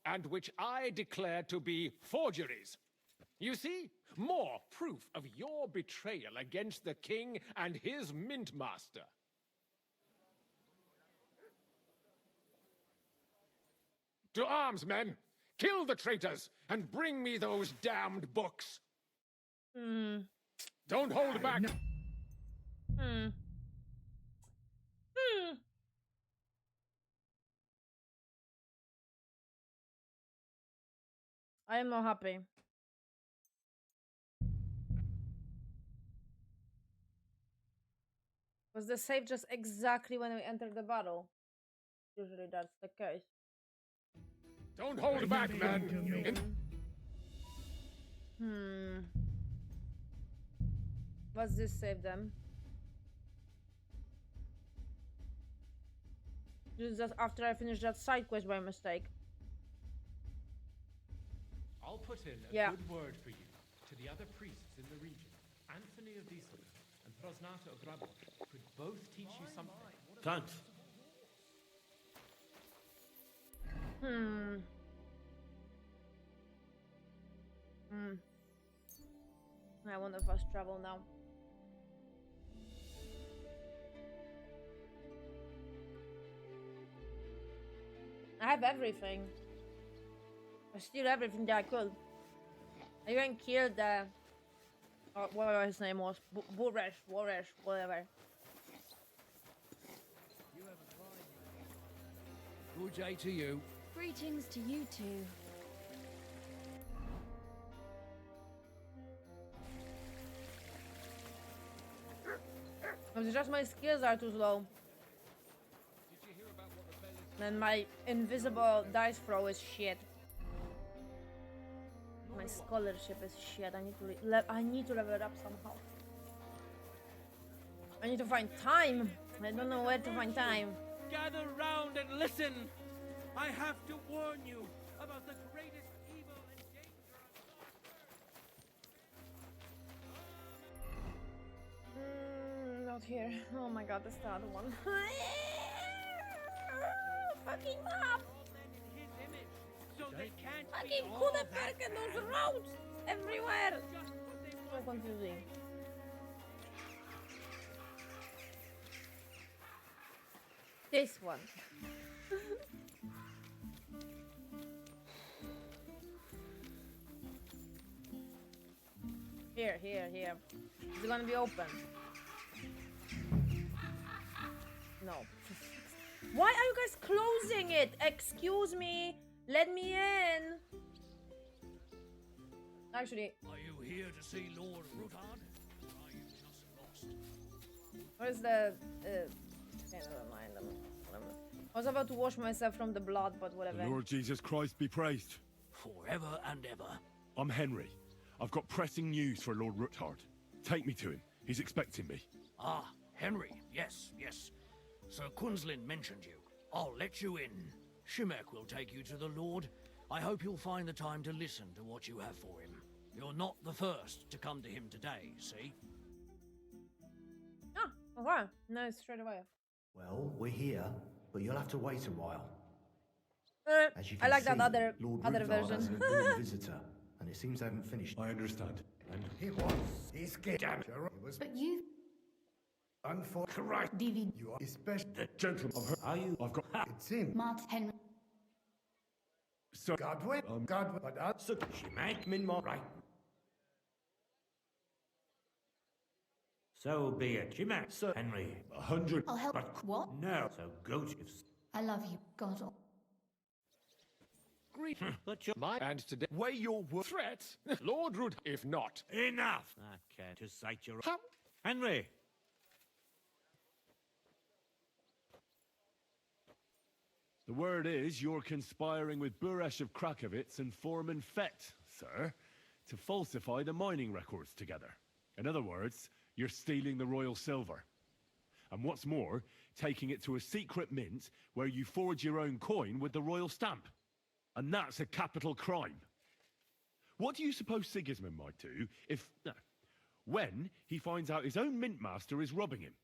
and which I declare to be forgeries. You see, more proof of your betrayal against the king and his mint master. To arms, men! Kill the traitors, and bring me those damned books! Don't hold back! I am not happy. Was the save just exactly when we entered the battle? Usually that's the case. Don't hold back, men! What's this save them? This is just after I finished that side quest by mistake. I'll put in a Yeah. good word for you to the other priests in the region. Anthony of Diesel and Prosnata of Grabosh could both teach you something. Thanks. I want to fast travel now. I have everything. I steal everything that I could. I even killed the... whatever his name was. Buresh, whatever. Good day to you. Greetings to you two. It's just my skills are too slow. And my invisible dice throw is shit. My scholarship is shit. I need to level it up somehow. I need to find time. I don't know where to find time. Gather round and listen. I have to warn you about the greatest evil and danger. Not here. Oh my god, that's the other one. Fucking map! Fucking Kudenberg and those roads everywhere! So confusing. This one. Here. Is it gonna be open? No. Why are you guys closing it? Excuse me. Let me in. Actually. Are you here to see Lord Ruthard? Or are you just lost? Where's the... never mind. I was about to wash myself from the blood, but whatever. The Lord Jesus Christ be praised. Forever and ever. I'm Henry. I've got pressing news for Lord Ruthard. Take me to him. He's expecting me. Ah, Henry. Yes. Sir Quinslin mentioned you. I'll let you in. Shimek will take you to the Lord. I hope you'll find the time to listen to what you have for him. You're not the first to come to him today, see? Oh, okay. No, straight away. Well, we're here, but you'll have to wait a while. As you I can like see, that other Lord version. has an important visitor, and it seems they haven't finished. I understand. And he's scared. But you... Correct. DVD. You are especially The gentleman of her. Are you? I've got. it seems. Mart Henry. So. Godwin, but So, Shimek, Minmar, right? So be it. Shimek, Sir Henry. 100. I'll help. But What? no. So go to. I love you, God. But you And today, Weigh your word. threat, Lord Rud. If not, enough. Okay, to cite your. how? Henry. The word is you're conspiring with Buresh of Krakowitz and Foreman Fett, sir, to falsify the mining records together. In other words, you're stealing the royal silver. And what's more, taking it to a secret mint where you forge your own coin with the royal stamp. And that's a capital crime. What do you suppose Sigismund might do if... when he finds out his own mint master is robbing him?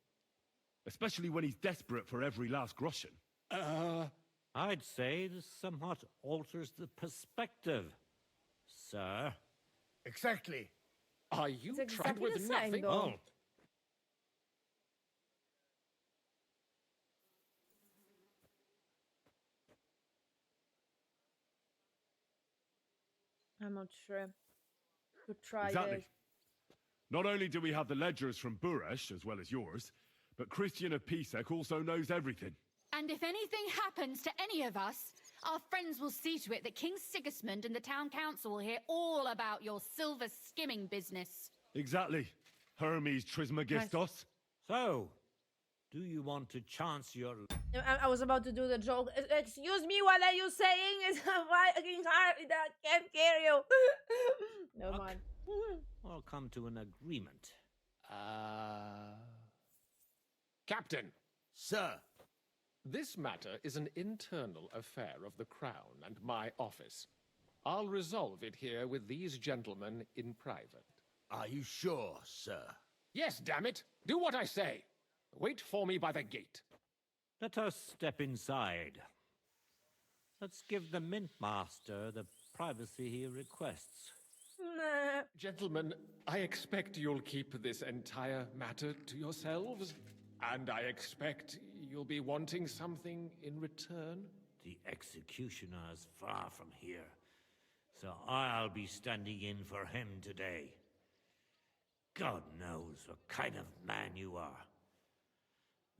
Especially when he's desperate for every last groschen. I'd say this somewhat alters the perspective, sir. Exactly. Are you It's trying exactly with the same, nothing? though. I'm not sure. Could try Exactly. this. Not only do we have the ledgers from Buresh, as well as yours, but Christian of Pisek also knows everything. And if anything happens to any of us, our friends will see to it that King Sigismund and the town council will hear all about your silver skimming business. Exactly. Hermes Trismegistos. So, do you want to chance your... I was about to do the joke. Excuse me, what are you saying? It's why I can't hear you. Never mind. Or come to an agreement? Captain, Sir. this matter is an internal affair of the Crown and my office. I'll resolve it here with these gentlemen in private. Are you sure, sir? Yes, damn it! Do what I say! Wait for me by the gate. Let us step inside. Let's give the Mint Master the privacy he requests. Nah. Gentlemen, I expect you'll keep this entire matter to yourselves. And I expect you'll be wanting something in return. The executioner is far from here, so I'll be standing in for him today. God knows what kind of man you are.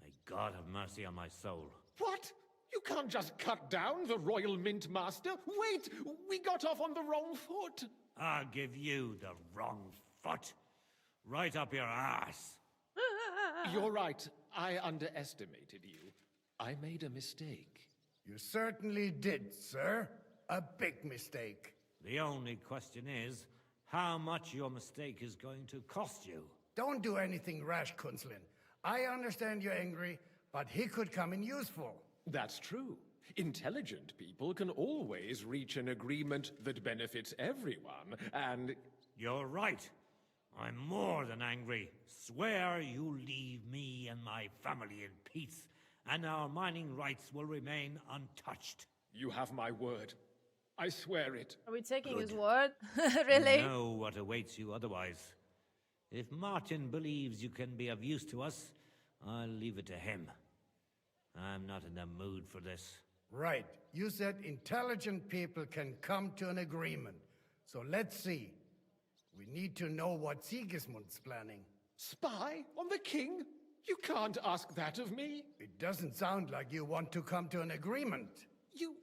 May God have mercy on my soul. What? You can't just cut down the Royal Mint Master? Wait! We got off on the wrong foot! I'll give you the wrong foot. Right up your ass. You're right. I underestimated you. I made a mistake. You certainly did, sir. A big mistake. The only question is, how much your mistake is going to cost you. Don't do anything rash, Kunzlin. I understand you're angry, but he could come in useful. That's true. Intelligent people can always reach an agreement that benefits everyone, and... You're right. I'm more than angry. Swear you leave me and my family in peace, and our mining rights will remain untouched. You have my word. I swear it. Are we taking his word? Really? You know what awaits you otherwise. If Martin believes you can be of use to us, I'll leave it to him. I'm not in the mood for this. Right. You said intelligent people can come to an agreement. So let's see. We need to know what Sigismund's planning. Spy on the king? You can't ask that of me. It doesn't sound like you want to come to an agreement. You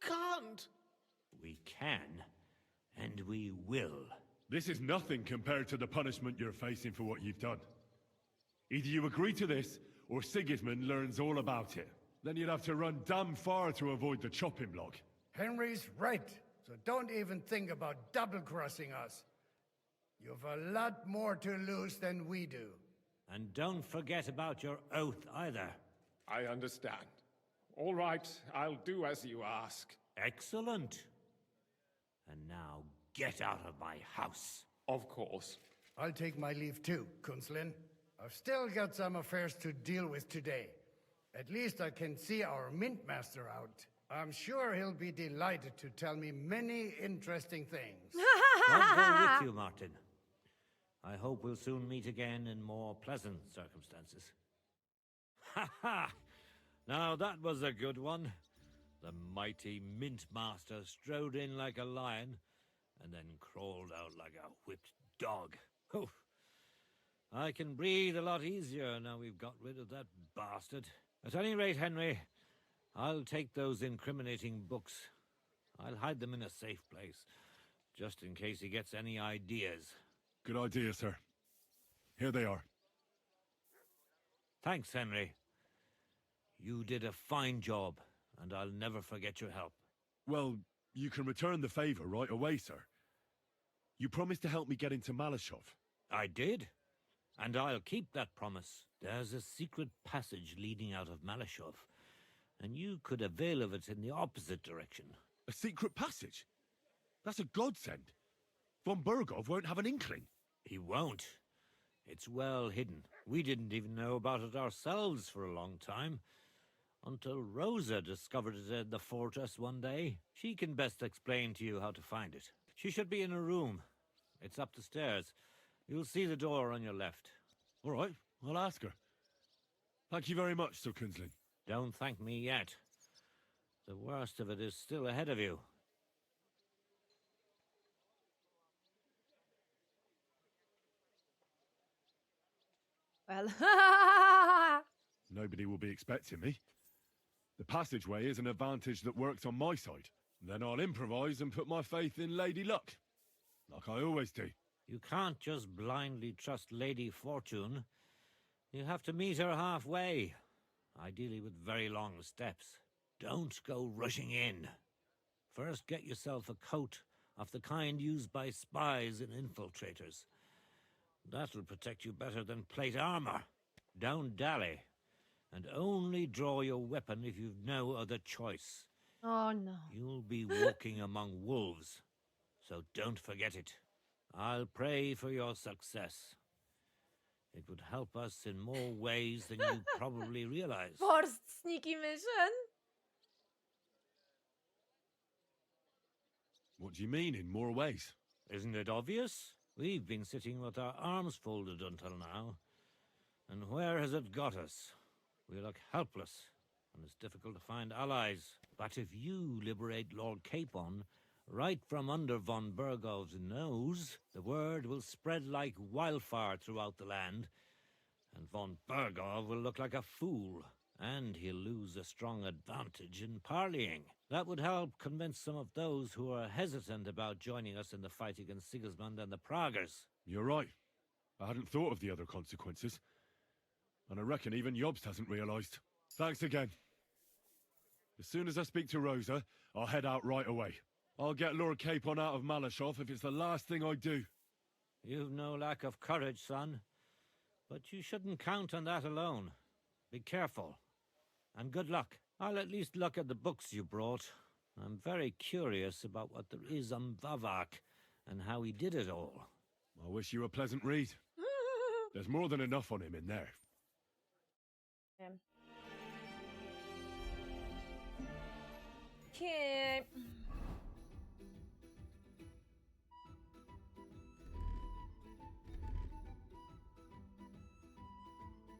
can't. We can, and we will. This is nothing compared to the punishment you're facing for what you've done. Either you agree to this, or Sigismund learns all about it. Then you'd have to run damn far to avoid the chopping block. Henry's right. So don't even think about double-crossing us. You've a lot more to lose than we do. And don't forget about your oath either. I understand. All right, I'll do as you ask. Excellent. And now get out of my house. Of course. I'll take my leave too, Kunzlin. I've still got some affairs to deal with today. At least I can see our mint master out. I'm sure he'll be delighted to tell me many interesting things. I'll go with you, Martin. I hope we'll soon meet again in more pleasant circumstances. Ha ha! Now that was a good one. The mighty mint master strode in like a lion, and then crawled out like a whipped dog. Oof. I can breathe a lot easier now we've got rid of that bastard. At any rate, Henry, I'll take those incriminating books. I'll hide them in a safe place, just in case he gets any ideas. Good idea, sir. Here they are. Thanks, Henry. You did a fine job, and I'll never forget your help. Well, you can return the favor right away, sir. You promised to help me get into Malashov. I did, and I'll keep that promise. There's a secret passage leading out of Malashov, and you could avail of it in the opposite direction. A secret passage? That's a godsend. Von Burgov won't have an inkling. He won't. It's well hidden. We didn't even know about it ourselves for a long time. Until Rosa discovered it in the fortress one day. She can best explain to you how to find it. She should be in a room. It's up the stairs. You'll see the door on your left. All right, I'll ask her. Thank you very much, Sir Kunzlin. Don't thank me yet. The worst of it is still ahead of you. Well, Nobody will be expecting me. The passageway is an advantage that works on my side. Then I'll improvise and put my faith in Lady Luck. Like I always do. You can't just blindly trust Lady Fortune. You have to meet her halfway. Ideally with very long steps. Don't go rushing in. First get yourself a coat of the kind used by spies and infiltrators. That'll protect you better than plate armor. Don't dally. And only draw your weapon if you've no other choice. oh no. You'll be walking among wolves, so don't forget it. I'll pray for your success. It would help us in more ways than you probably realize. Forced sneaky mission? What do you mean, in more ways? Isn't it obvious? We've been sitting with our arms folded until now. And where has it got us? We look helpless, and it's difficult to find allies. But if you liberate Lord Capon, right from under von Burgov's nose, the word will spread like wildfire throughout the land, and von Burgov will look like a fool, and he'll lose a strong advantage in parleying. That would help convince some of those who are hesitant about joining us in the fight against Sigismund and the Praguers. You're right. I hadn't thought of the other consequences. And I reckon even Yobst hasn't realised. Thanks again. As soon as I speak to Rosa, I'll head out right away. I'll get Lord Capon out of Malashov if it's the last thing I do. You've no lack of courage, son. But you shouldn't count on that alone. Be careful. And good luck. I'll at least look at the books you brought. I'm very curious about what there is on Vavak and how he did it all. I wish you a pleasant read. There's more than enough on him in there. Yeah. Okay.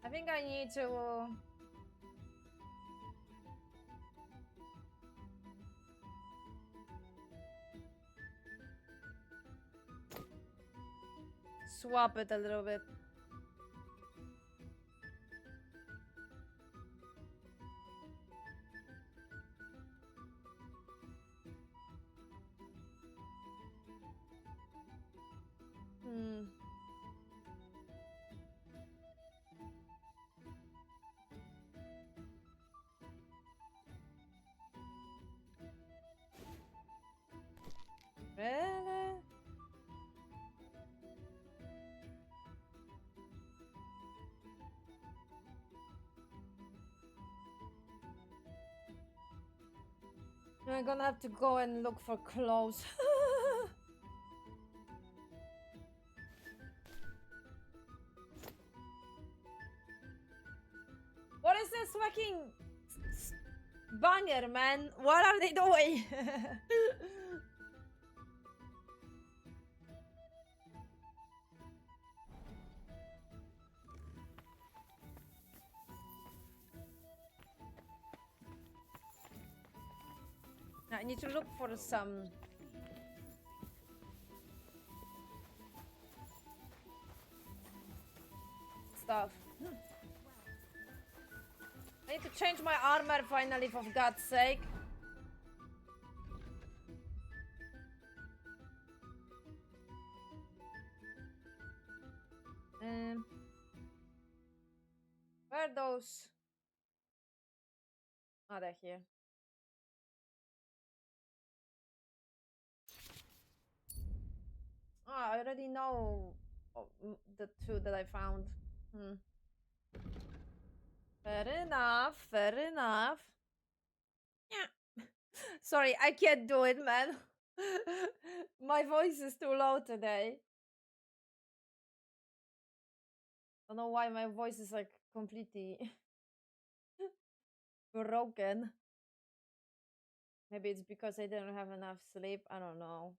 I think I need to swap it a little bit. Really? I'm gonna have to go and look for clothes. What is this fucking banger, man? What are they doing? I need to look for some stuff. I need to change my armor finally, for God's sake. Where are those? Oh, they're here. Oh, I already know the two that I found. Fair enough, fair enough. Yeah. Sorry, I can't do it, man. My voice is too low today. I don't know why my voice is like completely broken. Maybe it's because I didn't have enough sleep. I don't know.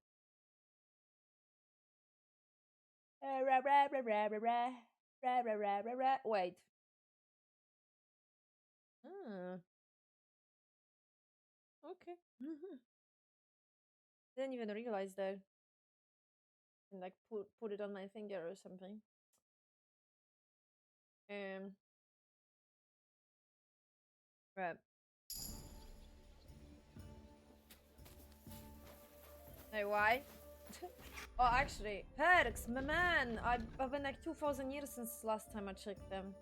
Wait. Okay. Didn't even realize that. And like put it on my finger or something. Right. Hey, why? Oh, actually, perks, my man. I've been like 2,000 years since last time I checked them.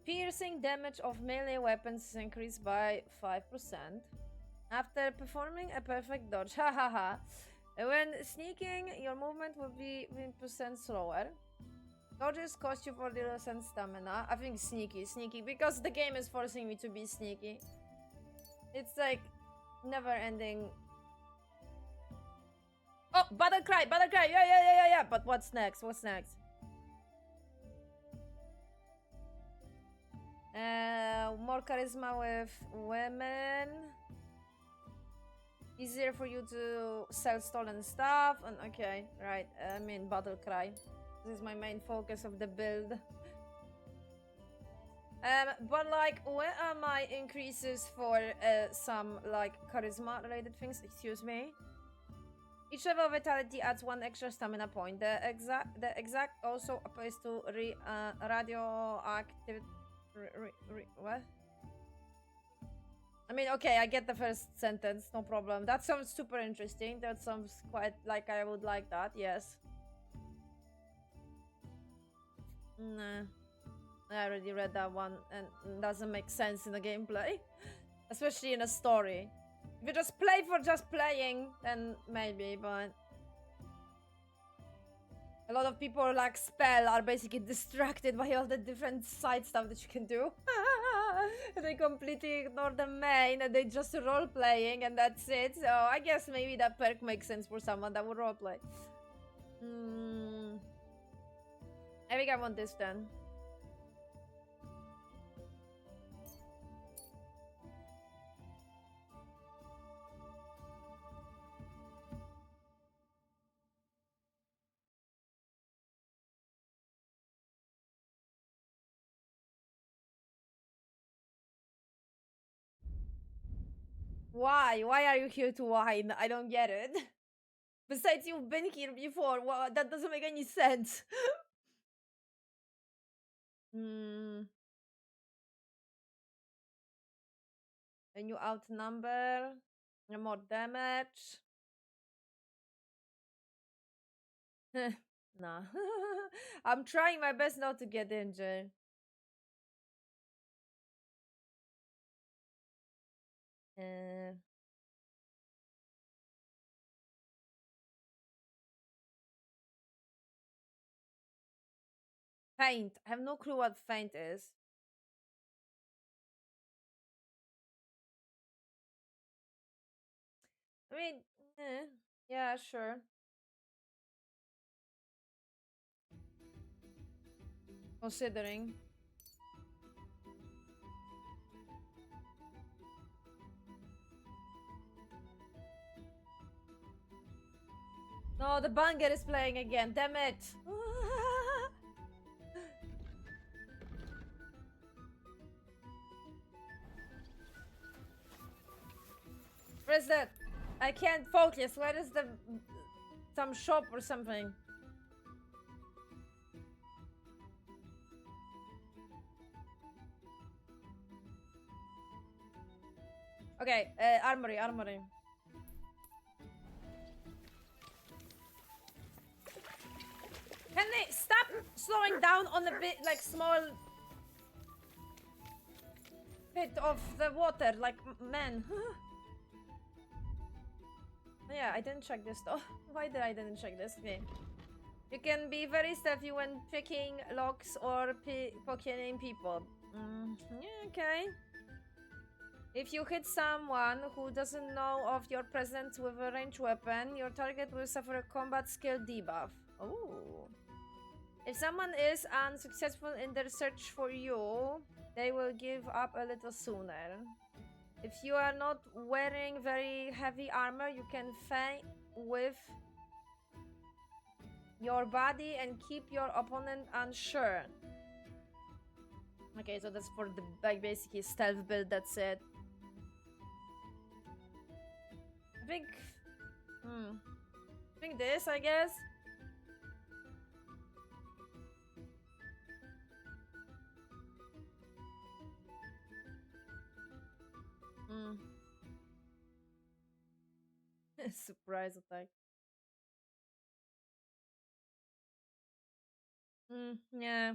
Piercing damage of melee weapons is increased by 5% after performing a perfect dodge. Hahaha. When sneaking, your movement will be 1% slower. Dodges cost you 40% stamina. I think sneaky, because the game is forcing me to be sneaky. It's like never ending. Oh, battle cry, yeah. But what's next? More charisma with women. Easier for you to sell stolen stuff. And okay, right. I mean, battle cry. This is my main focus of the build. But like, where are my increases for some like charisma related things? Excuse me. Each level of vitality adds 1 extra stamina point. The exact also applies to radioactive. What? I mean, okay, I get the first sentence, no problem. That sounds super interesting. That sounds quite like I would like that, yes. Nah. I already read that one and it doesn't make sense in the gameplay. Especially in a story. If you just play for just playing, then maybe, but... A lot of people like spell are basically distracted by all the different side stuff that you can do. They completely ignore the main and they just role playing and that's it. So I guess maybe that perk makes sense for someone that would role play. I think I want this then. Why? Why are you here to whine? I don't get it. Besides, you've been here before. Well, that doesn't make any sense. And you outnumber. More damage. Nah. I'm trying my best not to get injured. Feint. I have no clue what feint is. I mean, yeah, sure. Considering. No, the banger is playing again. Damn it. Where's that? I can't focus. Where is the... some shop or something? Okay, armory. Can they stop slowing down on a bit, like, small bit of the water, like, man. Yeah, I didn't check this though. Why did I didn't check this? Okay. You can be very stealthy when picking locks or poking people. Yeah, okay. If you hit someone who doesn't know of your presence with a ranged weapon, your target will suffer a combat skill debuff. Oh. If someone is unsuccessful in their search for you, they will give up a little sooner. If you are not wearing very heavy armor, you can feint with your body and keep your opponent unsure. Okay, so that's for the like basically stealth build, that's it. I think this, I guess. Surprise attack. Yeah.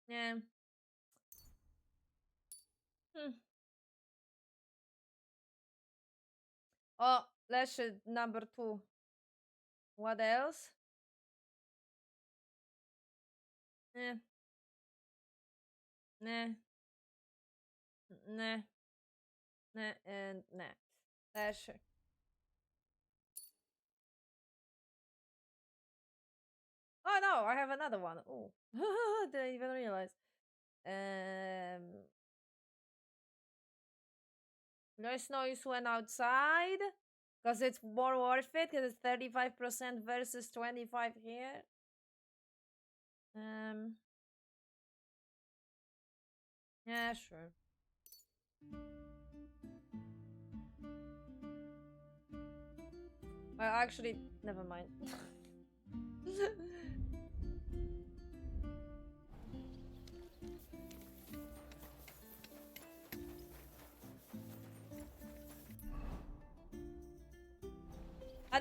Yeah. Oh, Lash number 2. What else? Nah. Nah. Nah. Nah and nah. Lash. Oh no, I have another one. Oh. Didn't even realize. Less noise when outside. Because it's more worth it. Because it's 35% versus 25 here. Yeah, sure. Well, actually, never mind.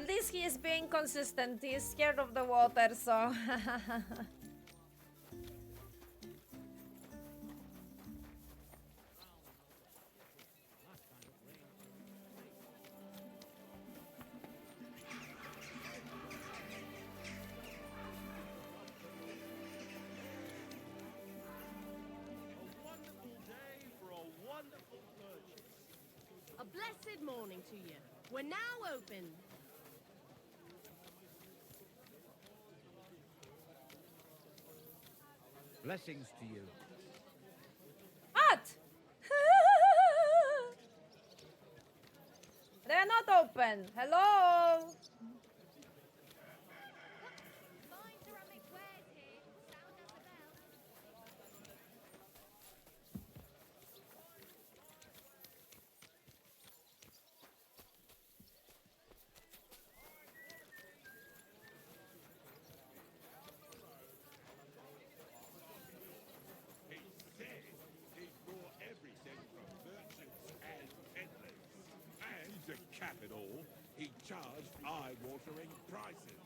At least he is being consistent. He is scared of the water, so... A blessed morning to you. We're now open. Blessings to you. What? They're not open. Hello? He bought everything from merchants and peddlers. And to cap it all, he charged eye-watering prices.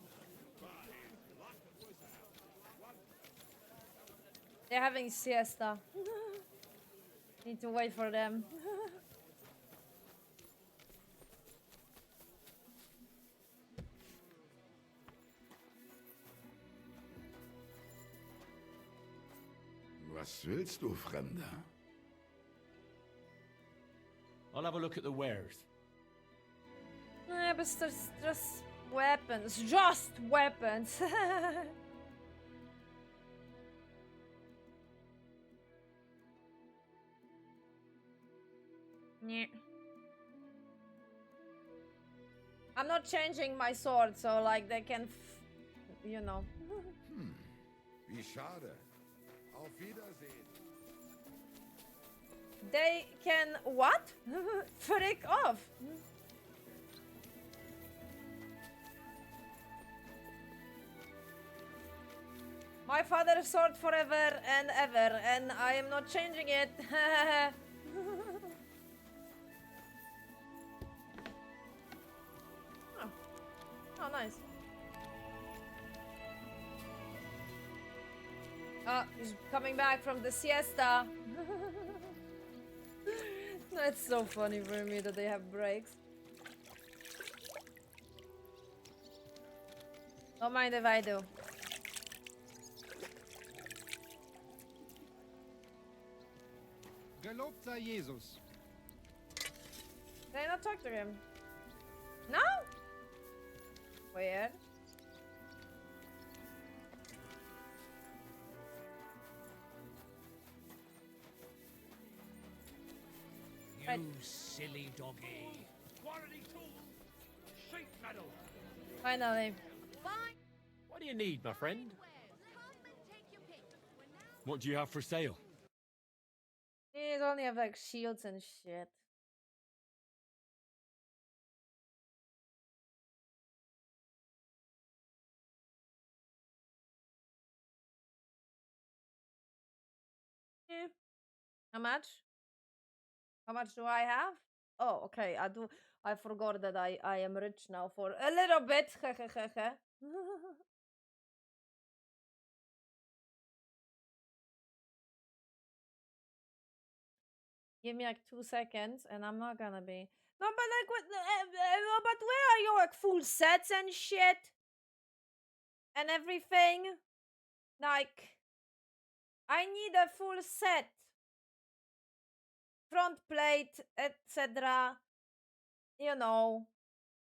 But his luck was out. They're having siesta. Need to wait for them. Was willst du, Fremder? I'll have a look at the wares. Yeah, but there's just weapons. Just weapons. Yeah. I'm not changing my sword, so like they can, you know. Wie schade. Auf Wiedersehen. They can what? Frick off. My father's sword forever and ever, and I am not changing it. Oh. Oh, nice. He's coming back from the siesta. That's so funny for me that they have breaks. Don't mind if I do. Gelobt sei Jesus. Did I not talk to him? No? Weird. You silly doggy. Quality tools. Sheet metal. Finally. What do you need, my friend? What do you have for sale? These only have like shields and shit. Yeah. How much? How much do I have? Oh, okay. I forgot that I am rich now for a little bit. Give me like 2 seconds and I'm not gonna be. No, but like what? But where are your like full sets and shit? And everything? Like, I need a full set. Front plate, etc. You know.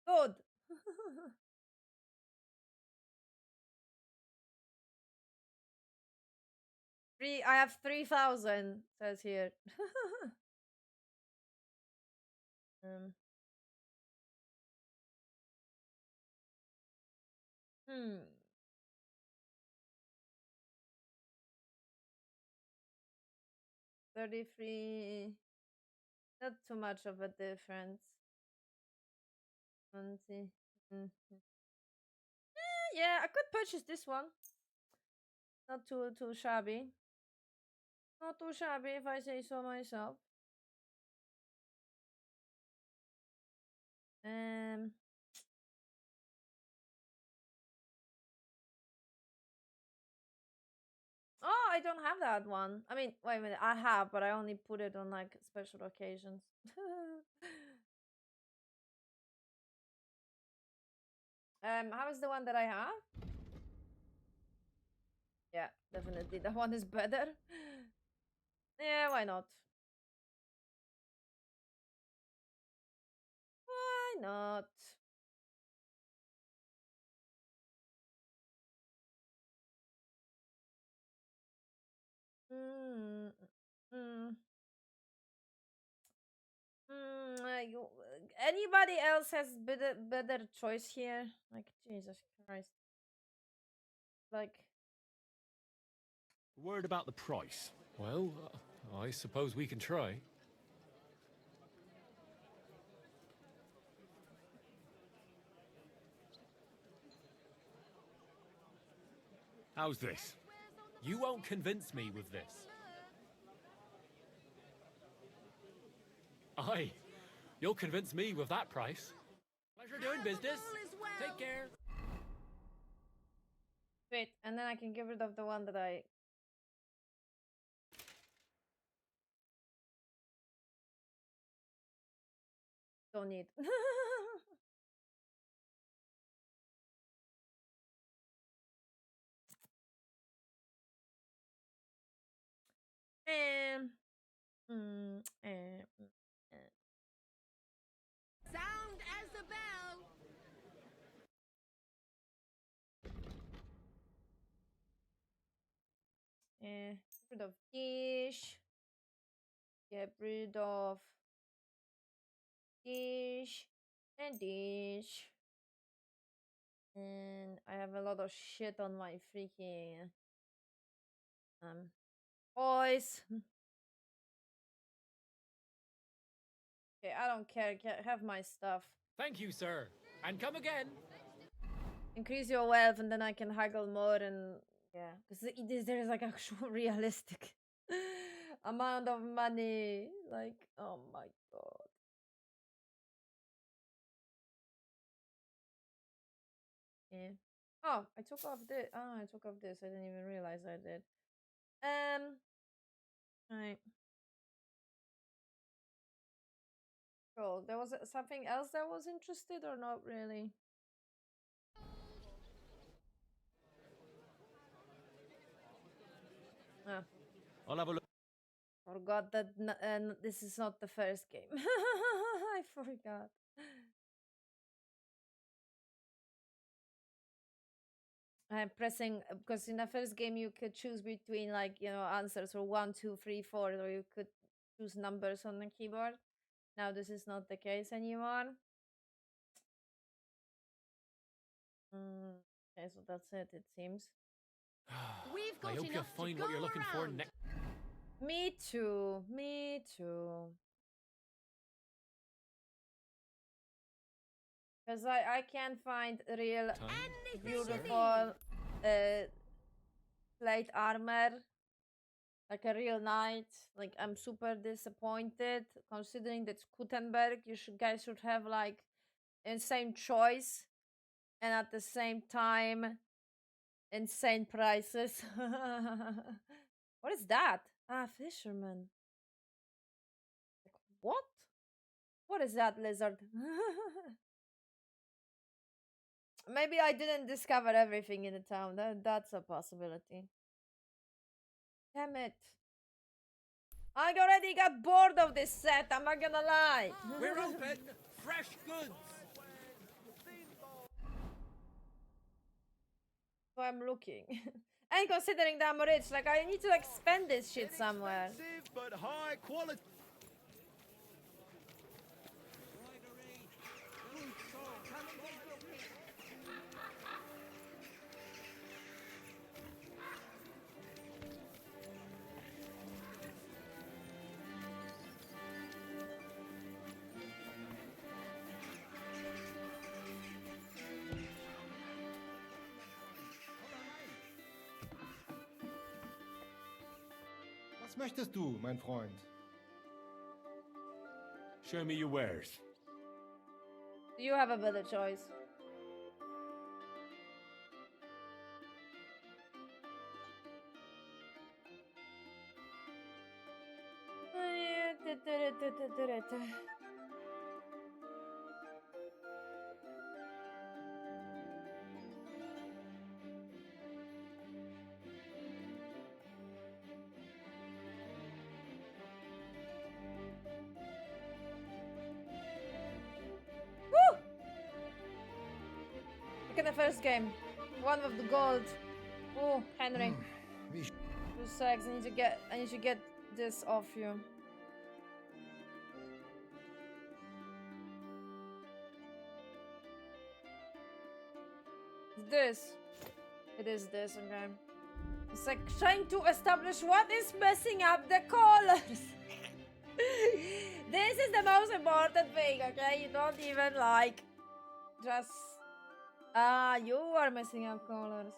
Good. I have 3,000, says here. um. Hmm. $33. Not too much of a difference. 20. Yeah, I could purchase this one. Not too shabby. Not too shabby if I say so myself. I don't have that one. I mean, wait a minute, I have, but I only put it on like special occasions. How is the one that I have? Yeah, definitely. That one is better. Yeah, why not? Why not? Mm, mm, anybody else has better choice here? Like Jesus Christ. Like Word about the price. Well, I suppose we can try. How's this? You won't convince me with this. Aye, you'll convince me with that price. Pleasure doing business. Take care. wait, and then I can get rid of the one that I don't need. um, Sound as the bell. get rid of dish. Get rid of dish and dish. And I have a lot of shit on my freaking voice. Okay, I don't care. Have my stuff. Thank you, sir. And come again. Increase your wealth, and then I can haggle more. And yeah, because there's like actual realistic amount of money. Like, oh my god. Yeah. Oh, I took off this. Oh, I took off this. I didn't even realize I did. Right. Cool. There was something else that was interested or not really? Ah. I'll have a look. Forgot that this is not the first game. I forgot. I'm pressing because in the first game you could choose between like answers for 1, 2, 3, 4, or you could choose numbers on the keyboard. Now this is not the case anymore. Okay, so that's it. It seems. We've got I hope you'll find what you're looking for next. Me too. Me too. Because I can't find real beautiful plate armor. Like a real knight. Like I'm super disappointed. Considering that Gutenberg, guys should have like insane choice. And at the same time, insane prices. What is that? Ah, fisherman. Like, what? What is that, lizard? Maybe I didn't discover everything in the town. That's a possibility. Damn it. I already got bored of this set, I'm not gonna lie. We're open. Fresh goods. So I'm looking. And considering that I'm rich, like I need to like spend this shit somewhere. But high quality. Was möchtest du, mein Freund? Show me your wares. You have a better choice. Woo! Look at the first game. One with the gold. Oh, Henry. 2 secs. I need to get this off you. This. It is this, okay. It's like trying to establish what is messing up the colors. This is the most important thing, okay? You don't even like just you are messing up colors.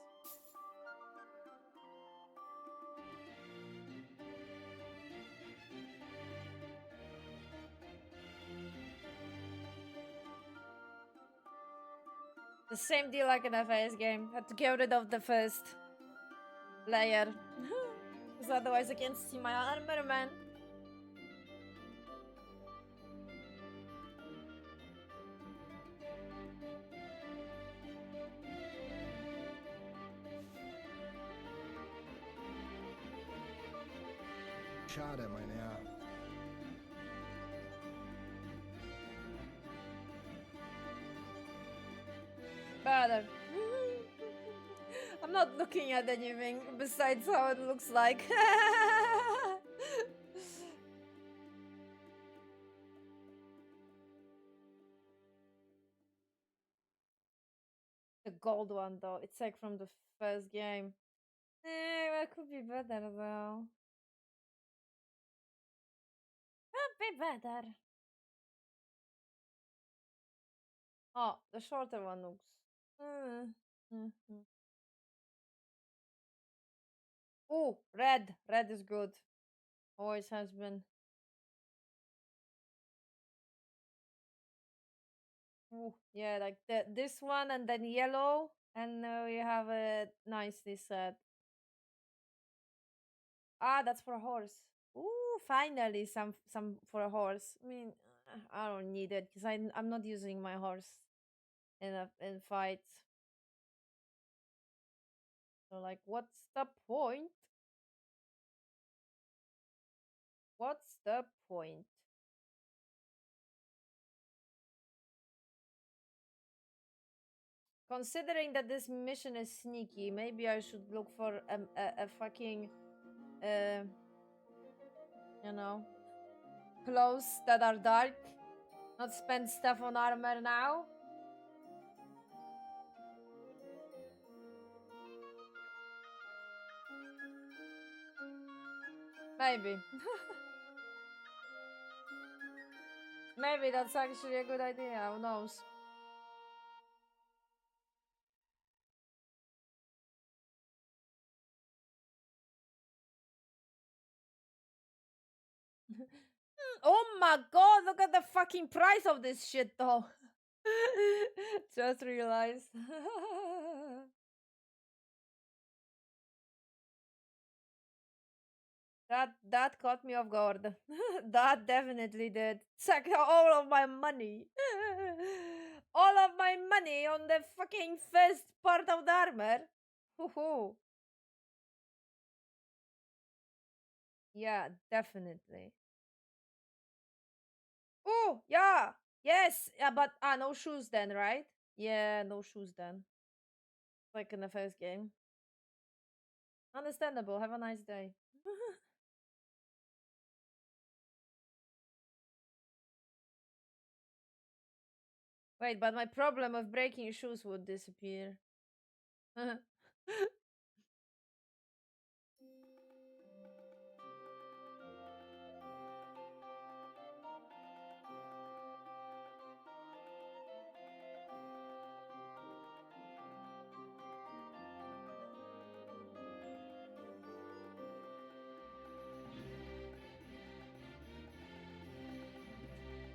The same deal like in a face game. Had to get rid of the first layer. Because otherwise I can't see my armor, man. Schade, mein Herr. Better. I'm not looking at anything besides how it looks like. The gold one though, it's like from the first game. That could be better though. Could be better. Oh, the shorter one looks. Oh, red. Red is good. Always has been. Ooh, yeah, like this one and then yellow, and we have it nicely set. Ah, that's for a horse. Ooh, finally some for a horse. I mean, I don't need it because I'm not using my horse in fights. So like, what's the point? What's the point? Considering that this mission is sneaky, maybe I should look for a fucking, you know, clothes that are dark. Not spend stuff on armor now. Maybe. Maybe that's actually a good idea. Who knows? Oh my god, look at the fucking price of this shit though. Just realized. That caught me off guard. That definitely did. It's like all of my money. All of my money on the fucking first part of the armor. Hoo-hoo. Yeah, definitely. Oh, yeah. Yes. Yeah, but no shoes then, right? Yeah, no shoes then. Like in the first game. Understandable. Have a nice day. Wait, but my problem of breaking shoes would disappear.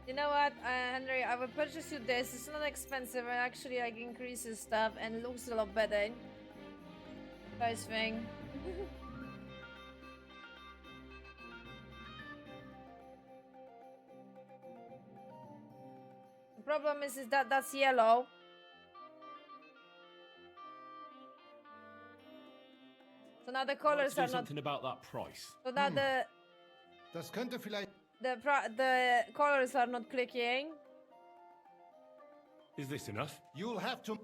You know what, Henry? I will purchase you this. It's not expensive. It actually like increases stuff and looks a lot better. Nice thing. problem is that that's yellow. So now the colors do are not. something about that price. So now Das könnte vielleicht. the colors are not clicking. Is this enough? You'll have to.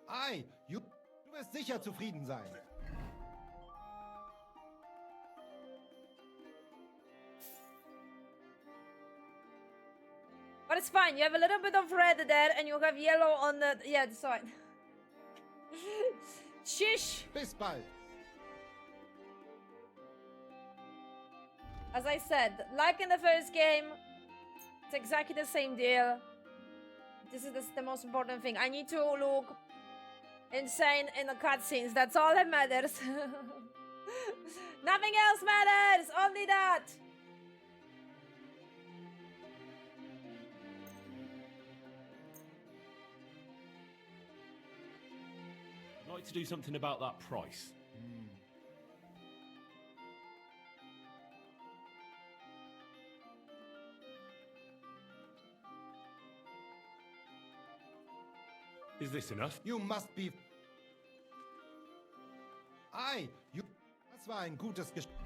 Ei, du wirst sicher zufrieden sein. But it's fine. You have a little bit of red there, and you have yellow on the. Yeah, it's fine. Shish. Bis bald. As I said, like in the first game, it's exactly the same deal. This is the most important thing. I need to look insane in the cutscenes. That's all that matters. Nothing else matters. Only that. I'd like to do something about that price. Is this enough? You must be. Ei, das war ein gutes Gespräch.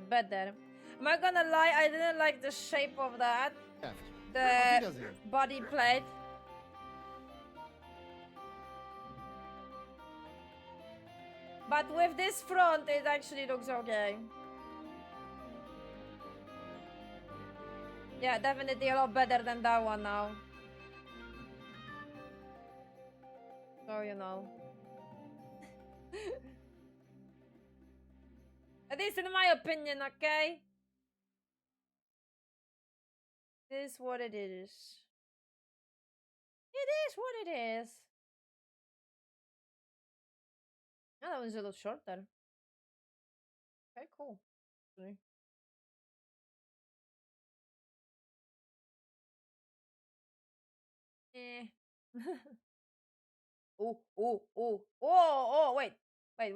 Better. Am I gonna lie? I didn't like the shape of that. The body plate. But with this front, it actually looks okay. Yeah, definitely a lot better than that one now. So, you know. At least in my opinion, okay? It is what it is. It is what it is. Oh, that one's a little shorter. Okay, cool. Eh. Oh, wait. Wait.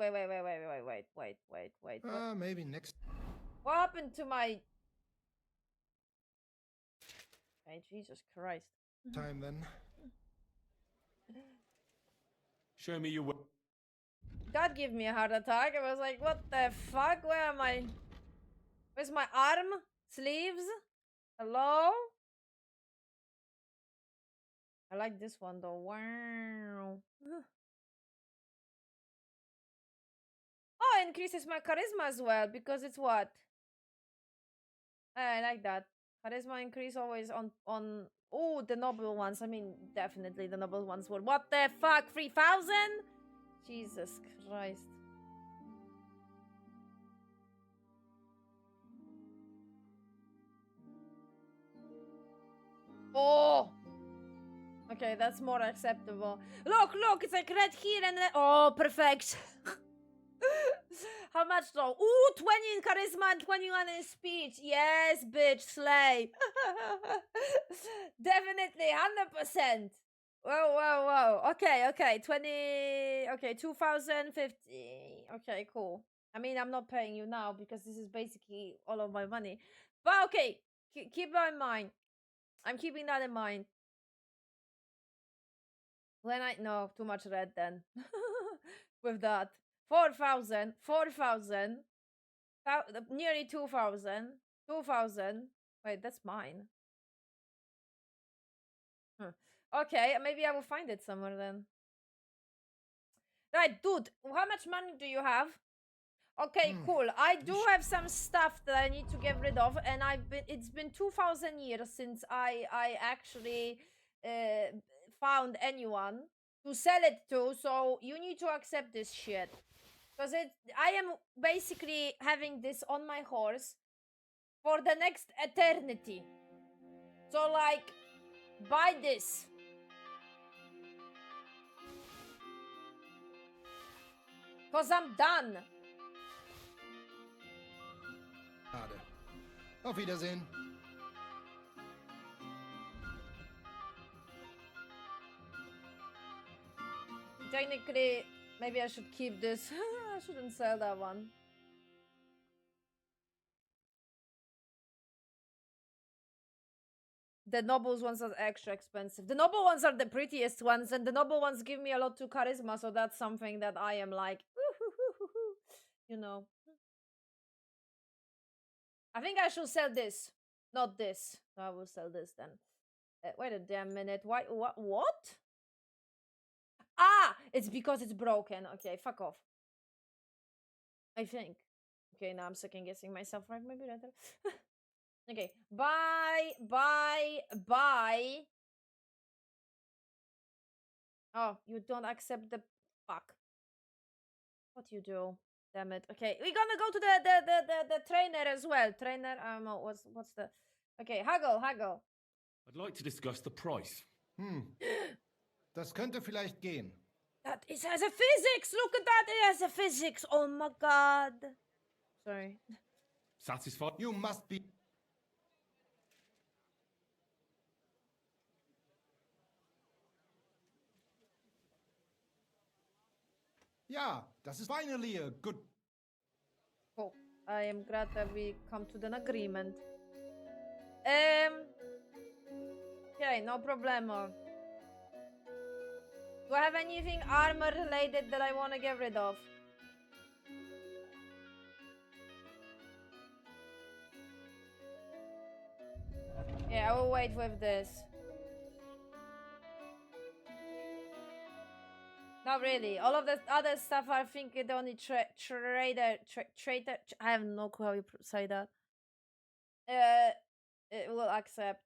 Maybe next. What happened to my... Okay, Jesus Christ. Time then. Show me your work. God give me a heart attack. I was like, what the fuck? Where am I? Where's my arm? Sleeves? Hello? I like this one though. Wow. Oh, it increases my charisma as well because it's what? I like that. Charisma increase always on oh, the noble ones. I mean, definitely the noble ones were. What the fuck? 3,000? Jesus Christ. Oh. Okay, that's more acceptable. Look, it's like red here and then... Oh, perfect. How much though? Ooh, 20 in charisma and 21 in speech. Yes, bitch, slay. Definitely, 100%. Whoa. Okay, 20... Okay, 2,050. Okay, cool. I mean, I'm not paying you now because this is basically all of my money. But okay, keep that in mind. I'm keeping that in mind. When I... No, too much red then. With that. 4,000, nearly 2,000, 2,000. Wait, that's mine. Okay, maybe I will find it somewhere then. Right, dude, how much money do you have? Okay, cool. I do have some stuff that I need to get rid of, and it's been 2,000 years since I actually found anyone to sell it to, so you need to accept this shit. Because I am basically having this on my horse for the next eternity. So, like, buy this. Because I'm done. Schade. Auf Wiedersehen. Technically, maybe I should keep this. I shouldn't sell that one. The nobles ones are extra expensive. The noble ones are the prettiest ones, and the noble ones give me a lot to charisma, so that's something that I am like, you know. I think I should sell this, not this. I will sell this then. Wait a damn minute. Why? What? Ah, it's because it's broken. Okay, fuck off. I think. Okay, now I'm second guessing myself. Right? Maybe later. Okay, bye. Oh, you don't accept the fuck. What you do? Damn it. Okay, we're gonna go to the trainer as well. Trainer, what's the? Okay, haggle. I'd like to discuss the price. Das könnte vielleicht gehen. That it has a physics. Look at that. It has a physics. Oh my god. Sorry. Satisfied? You must be. Ja, das ist finally a good. Cool. I am glad that we come to an agreement. Okay, no problemo. Do I have anything armor related that I want to get rid of? Yeah, I will wait with this. Not really. All of the other stuff, I think it only trader. I have no clue how you say that. It will accept.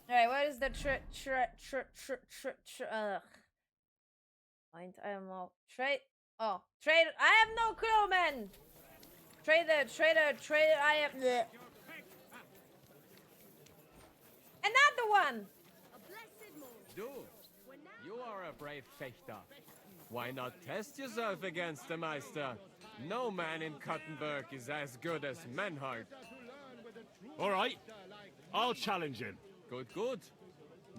Alright, where is the Mind, I don't know. Trade. Oh, trade. I have no clue, man. Trader. I have. Bleh. Another one. Du, you are a brave fechter. Why not test yourself against the Meister? No man in Kuttenberg is as good as Menhard. All right, I'll challenge him. Good.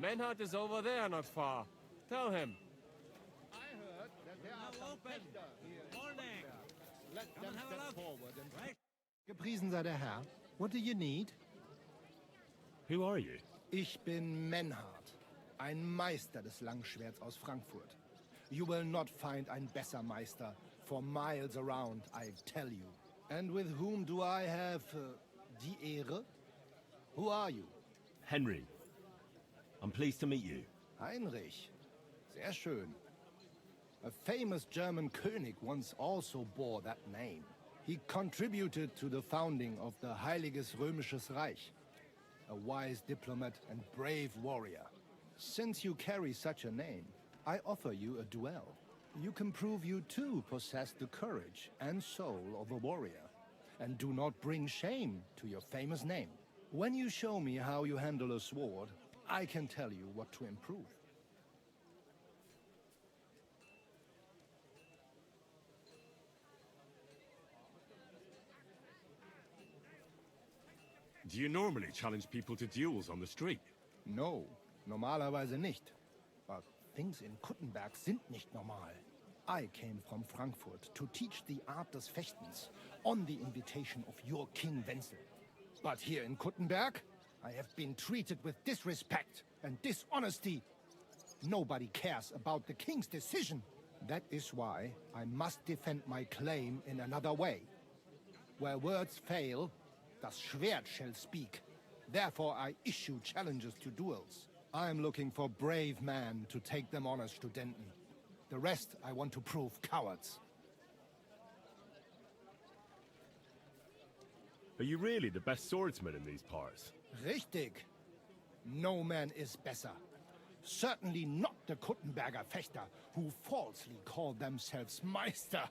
Menhard is over there, not far. Tell him. Gepriesen sei der Herr. What do you need? Who are you? Ich bin Menhard, ein Meister des Langschwerts aus Frankfurt. You will not find ein besser Meister for miles around, I tell you. And with whom do I have die Ehre? Who are you? Henry. I'm pleased to meet you. Heinrich. Sehr schön. A famous German König once also bore that name. He contributed to the founding of the Heiliges Römisches Reich. A wise diplomat and brave warrior. Since you carry such a name, I offer you a duel. You can prove you too possess the courage and soul of a warrior, and do not bring shame to your famous name. When you show me how you handle a sword, I can tell you what to improve. Do you normally challenge people to duels on the street? No, normalerweise nicht. But things in Kuttenberg sind nicht normal. I came from Frankfurt to teach the art des Fechtens on the invitation of your King Wenzel. But here in Kuttenberg, I have been treated with disrespect and dishonesty. Nobody cares about the king's decision. That is why I must defend my claim in another way. Where words fail, das Schwert shall speak. Therefore I issue challenges to duels. I am looking for brave men to take them on as Studenten. The rest I want to prove cowards. Are you really the best swordsman in these parts? Richtig. No man is besser. Certainly not the Kuttenberger Fechter, who falsely call themselves Meister.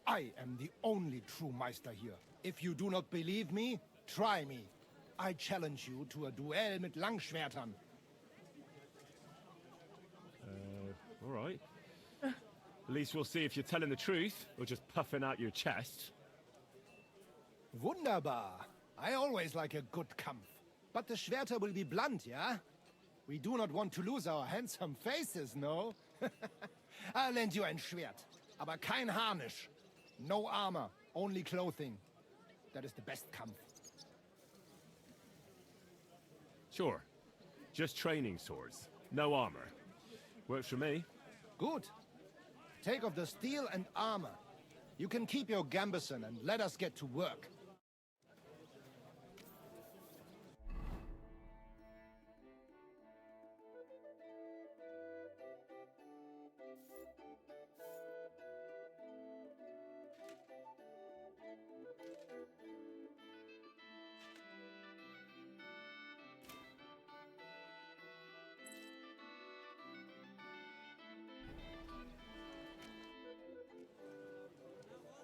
I am the only true Meister here. If you do not believe me, try me. I challenge you to a duel mit Langschwertern. All right. At least we'll see if you're telling the truth, or just puffing out your chest. Wunderbar. I always like a good Kampf. But the Schwerter will be blunt, yeah? We do not want to lose our handsome faces, no? I'll lend you ein Schwert, aber kein Harnisch. No armor, Only clothing. That is the best Kampf. Sure. Just training swords. No armor. Works for me. Good. Take off the steel and armor. You can keep your gambeson and let us get to work.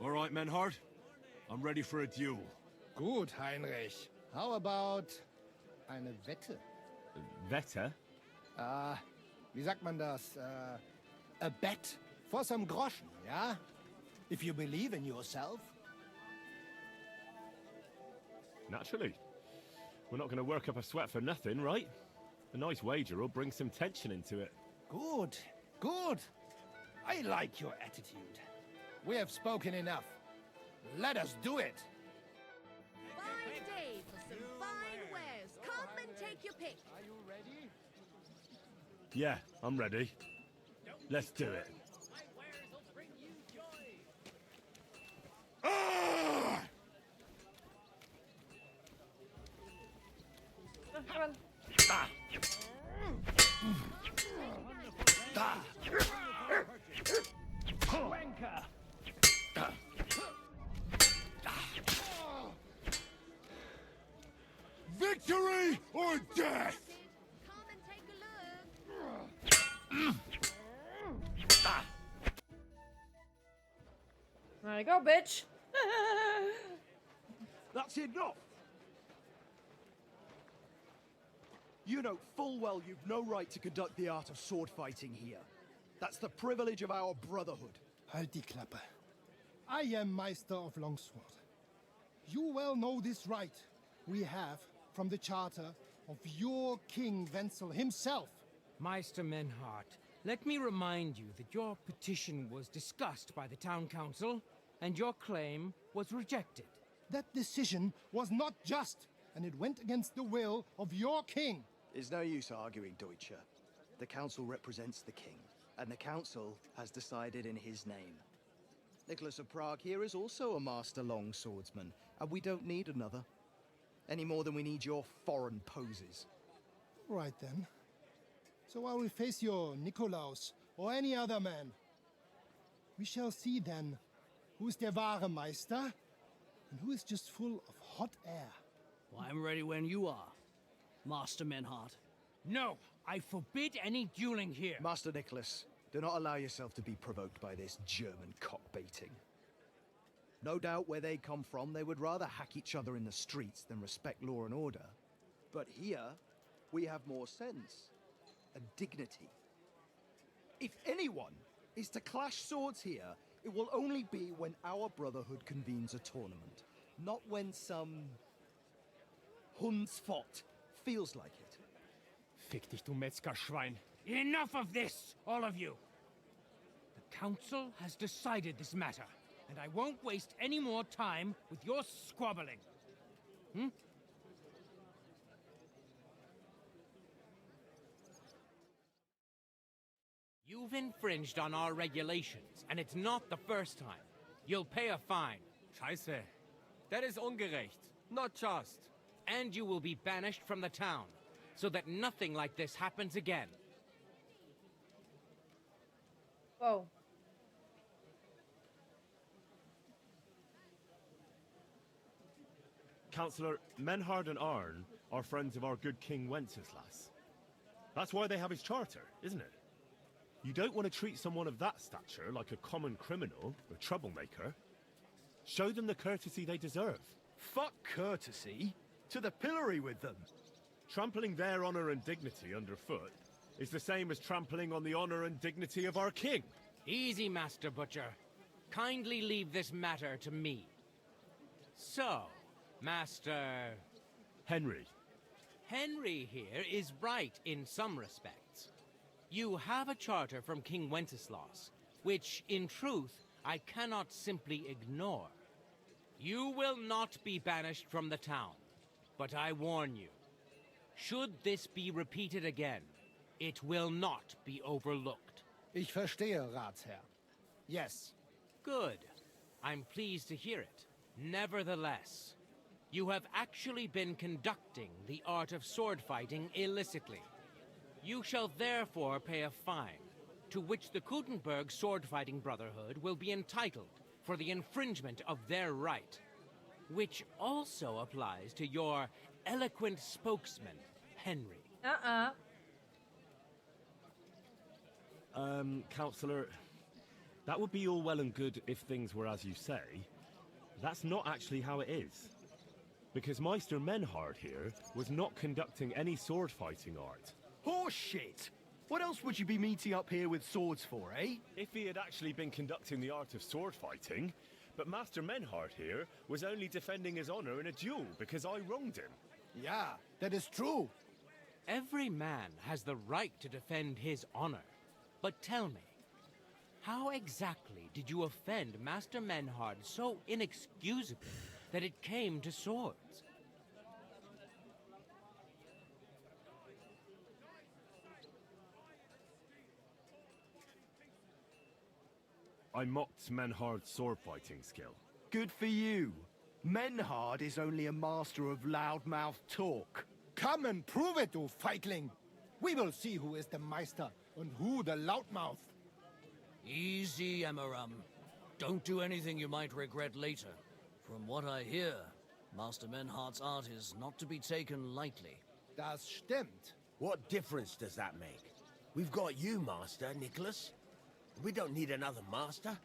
All right, Menhard. I'm ready for a duel. Gut, Heinrich. How about eine Wette? Wette? Wie sagt man das? A bet for some groschen, yeah? If you believe in yourself. Naturally. We're not going to work up a sweat for nothing, right? A nice wager will bring some tension into it. Good, good. I like your attitude. We have spoken enough. Let us do it. Fine day for some fine wares. Come and take your pick. Are you ready? Yeah, I'm ready. Let's do it. Victory or death? Come and take a look. There you go, bitch. That's enough. You know full well you've no right to conduct the art of sword fighting here. That's the privilege of our brotherhood. Halt die Klappe. I am Meister of Longsword. You well know this right we have from the charter of your King Wenzel himself. Meister Menhart, let me remind you that your petition was discussed by the town council, and your claim was rejected. That decision was not just, and it went against the will of your king. It's no use arguing, Deutscher. The council represents the king, and the council has decided in his name. Nicholas of Prague here is also a master longswordsman, and we don't need another. Any more than we need your foreign poses. Right then. So I will face your Nikolaus or any other man. We shall see then who is der wahre Meister and who is just full of hot air. Well, I'm ready when you are, Master Menhart. No, I forbid any dueling here. Master Nicholas, do not allow yourself to be provoked by this German cockbaiting. No doubt where they come from, they would rather hack each other in the streets than respect law and order. But here, we have more sense and dignity. If anyone is to clash swords here, it will only be when our brotherhood convenes a tournament, not when some Hundsfott feels like it. Fick dich, du Metzgerschwein. Enough of this, all of you. The council has decided this matter, and I won't waste any more time with your squabbling. You've infringed on our regulations, and it's not the first time. You'll pay a fine. Scheiße. That is ungerecht. Not just. And you will be banished from the town, so that nothing like this happens again. Whoa. Councillor, Menhard and Arn are friends of our good King Wenceslas. That's why they have his charter, isn't it? You don't want to treat someone of that stature like a common criminal or troublemaker. Show them the courtesy they deserve. Fuck courtesy. To the pillory with them. Trampling their honor and dignity underfoot is the same as trampling on the honor and dignity of our king. Easy, Master Butcher. Kindly leave this matter to me. So, Master... Henry. Henry here is right in some respects. You have a charter from King Wenceslas, which, in truth, I cannot simply ignore. You will not be banished from the town, but I warn you, should this be repeated again, it will not be overlooked. Ich verstehe, Ratsherr. Yes. Good. I'm pleased to hear it. Nevertheless, you have actually been conducting the art of sword fighting illicitly. You shall therefore pay a fine, to which the Kutenberg Sword Fighting Brotherhood will be entitled for the infringement of their right, which also applies to your eloquent spokesman, Henry. Counselor, that would be all well and good if things were as you say. That's not actually how it is. Because Meister Menhard here was not conducting any sword fighting art. Horseshit! What else would you be meeting up here with swords for, eh? If he had actually been conducting the art of sword fighting, but Master Menhard here was only defending his honor in a duel because I wronged him. Yeah, that is true. Every man has the right to defend his honor. But tell me, how exactly did you offend Master Menhard so inexcusably that it came to swords? I mocked Menhard's sword fighting skill. Good for you. Menhard is only a master of loudmouth talk. Come and prove it, du Feigling. We will see who is the Meister and who the loudmouth. Easy, Amaram. Don't do anything you might regret later. From what I hear, Master Menhard's art is not to be taken lightly. Das stimmt. What difference does that make? We've got you, Master, Nicholas. We don't need another master.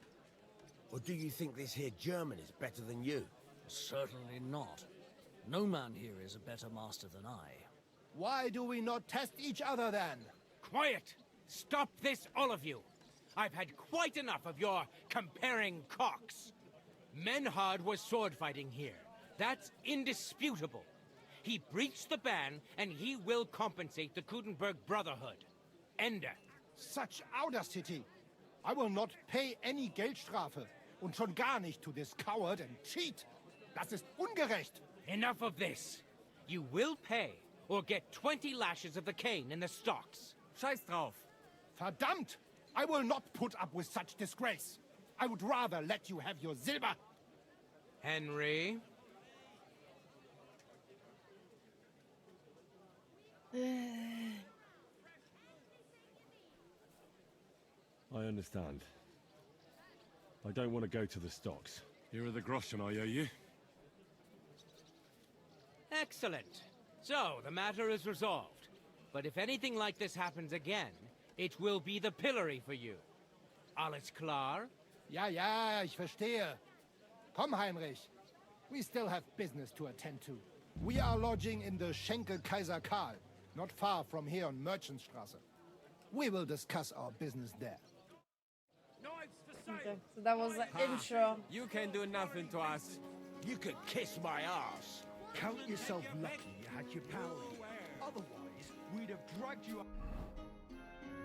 Or do you think this here German is better than you? Certainly not. No man here is a better master than I. Why do we not test each other then? Quiet! Stop this, all of you! I've had quite enough of your comparing cocks. Menhard was sword fighting here. That's indisputable. He breached the ban, and he will compensate the Kutenberg Brotherhood. Ende. Such audacity! I will not pay any Geldstrafe. Und schon gar nicht to this coward and cheat. Das ist ungerecht. Enough of this. You will pay, or get 20 lashes of the cane in the stocks. Scheiß drauf. Verdammt! I will not put up with such disgrace. I would rather let you have your silver. Henry? I understand. I don't want to go to the stocks. Here are the groschen I owe you. Excellent. So, the matter is resolved. But if anything like this happens again, it will be the pillory for you. Alles klar? Ja, ja, ich verstehe. Komm, Heinrich. We still have business to attend to. We are lodging in the Schenkel Kaiser Karl, not far from here on Merchantstraße. We will discuss our business there. Okay, so that was the intro. You can do nothing to us. You could kiss my ass. Count yourself lucky you had your pal here. Otherwise, we'd have dragged you up.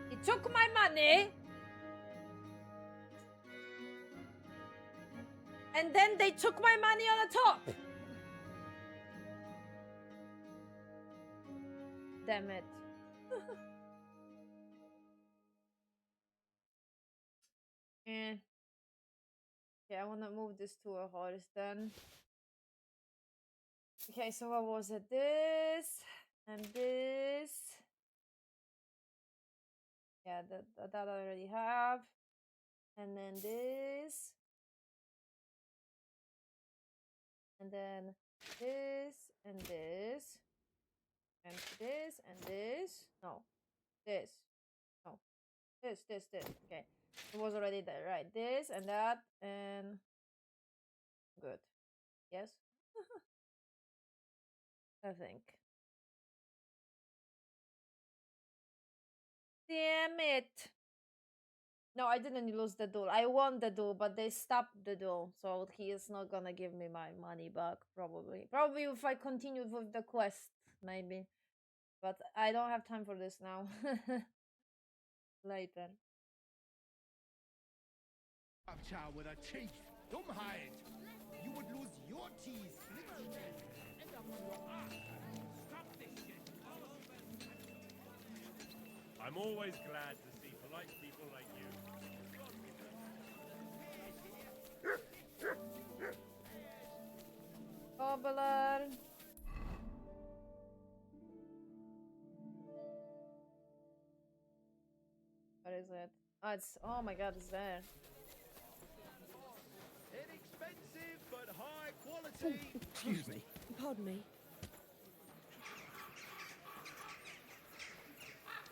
He took my money. And then they took my money on the top. Damn it. Okay, I want to move this to a horse then. Okay, so what was it? This and this. Yeah, that I already have. And then this. And then this and this. And this and this. No. This. No. This. Okay. It was already there, right? This and that and good. Yes? I think. Damn it. No, I didn't lose the duel. I won the duel, but they stopped the duel. So he is not gonna give me my money back, probably. Probably if I continued with the quest, maybe. But I don't have time for this now. Later. With a chief. Dummheit. You would lose More cheese. Little mess. End up on your ass. Stop this shit. All of you. I'm always glad to see polite people like you. Cobbler. What is it? Oh, it's. Oh my god, it's there. Inexpensive but high quality. Excuse me. Pardon me.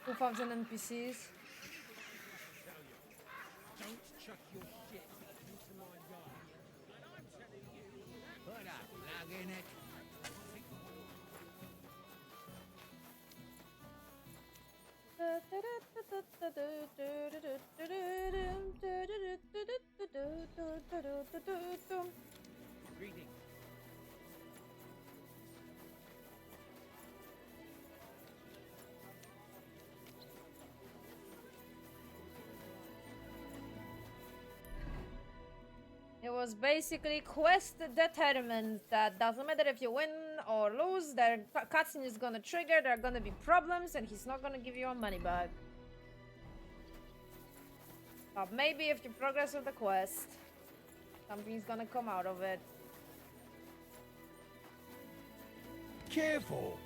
2000 NPCs. Don't chuck your shit into my yard. And I'm telling you, put a plug in it. Greetings. It was basically quest determined that doesn't matter if you win or lose, their cutscene is gonna trigger, there are gonna be problems, and he's not gonna give you your money back. But maybe if you progress with the quest, something's gonna come out of it. Careful!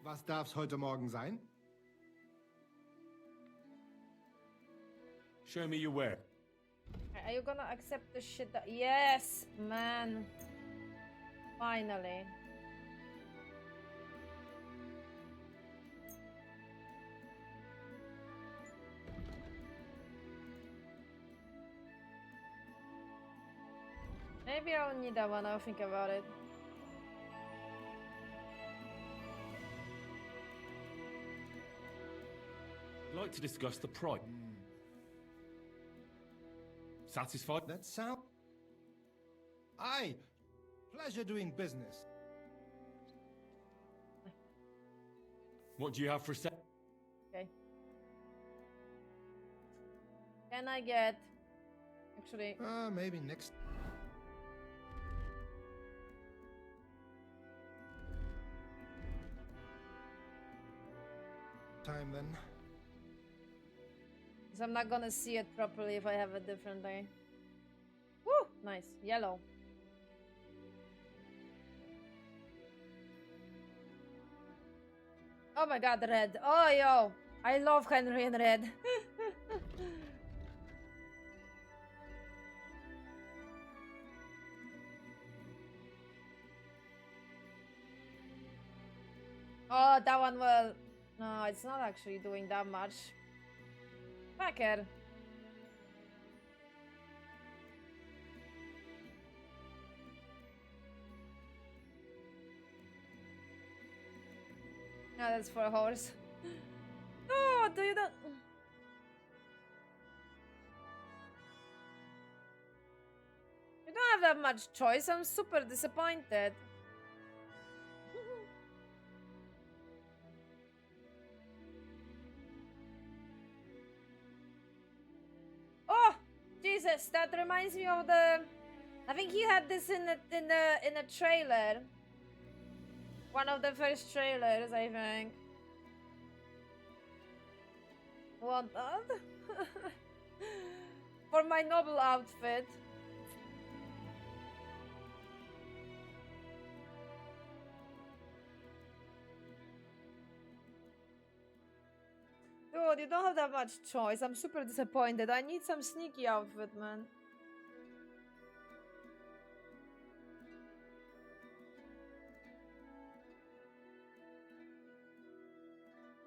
Was darf's heute Morgen sein? Show me your work. Are you gonna accept the shit that— Yes, man. Finally. Maybe I'll need that one, I'll think about it. I'd like to discuss the price. Satisfied? That sound. Aye. Pleasure doing business. What do you have for sale? Okay. Can I get... Actually... Maybe next... time then. Because I'm not gonna see it properly if I have a different day. Woo! Nice. Yellow. Oh my god, red. Oh, yo. I love Henry in red. Oh, that one will... No, it's not actually doing that much. Fucker. No, that's for a horse. No, do you not... You don't have that much choice. I'm super disappointed. Oh, Jesus, that reminds me of the... I think he had this in a trailer. One of the first trailers, I think. Want that? For my noble outfit. Dude, you don't have that much choice. I'm super disappointed. I need some sneaky outfit, man.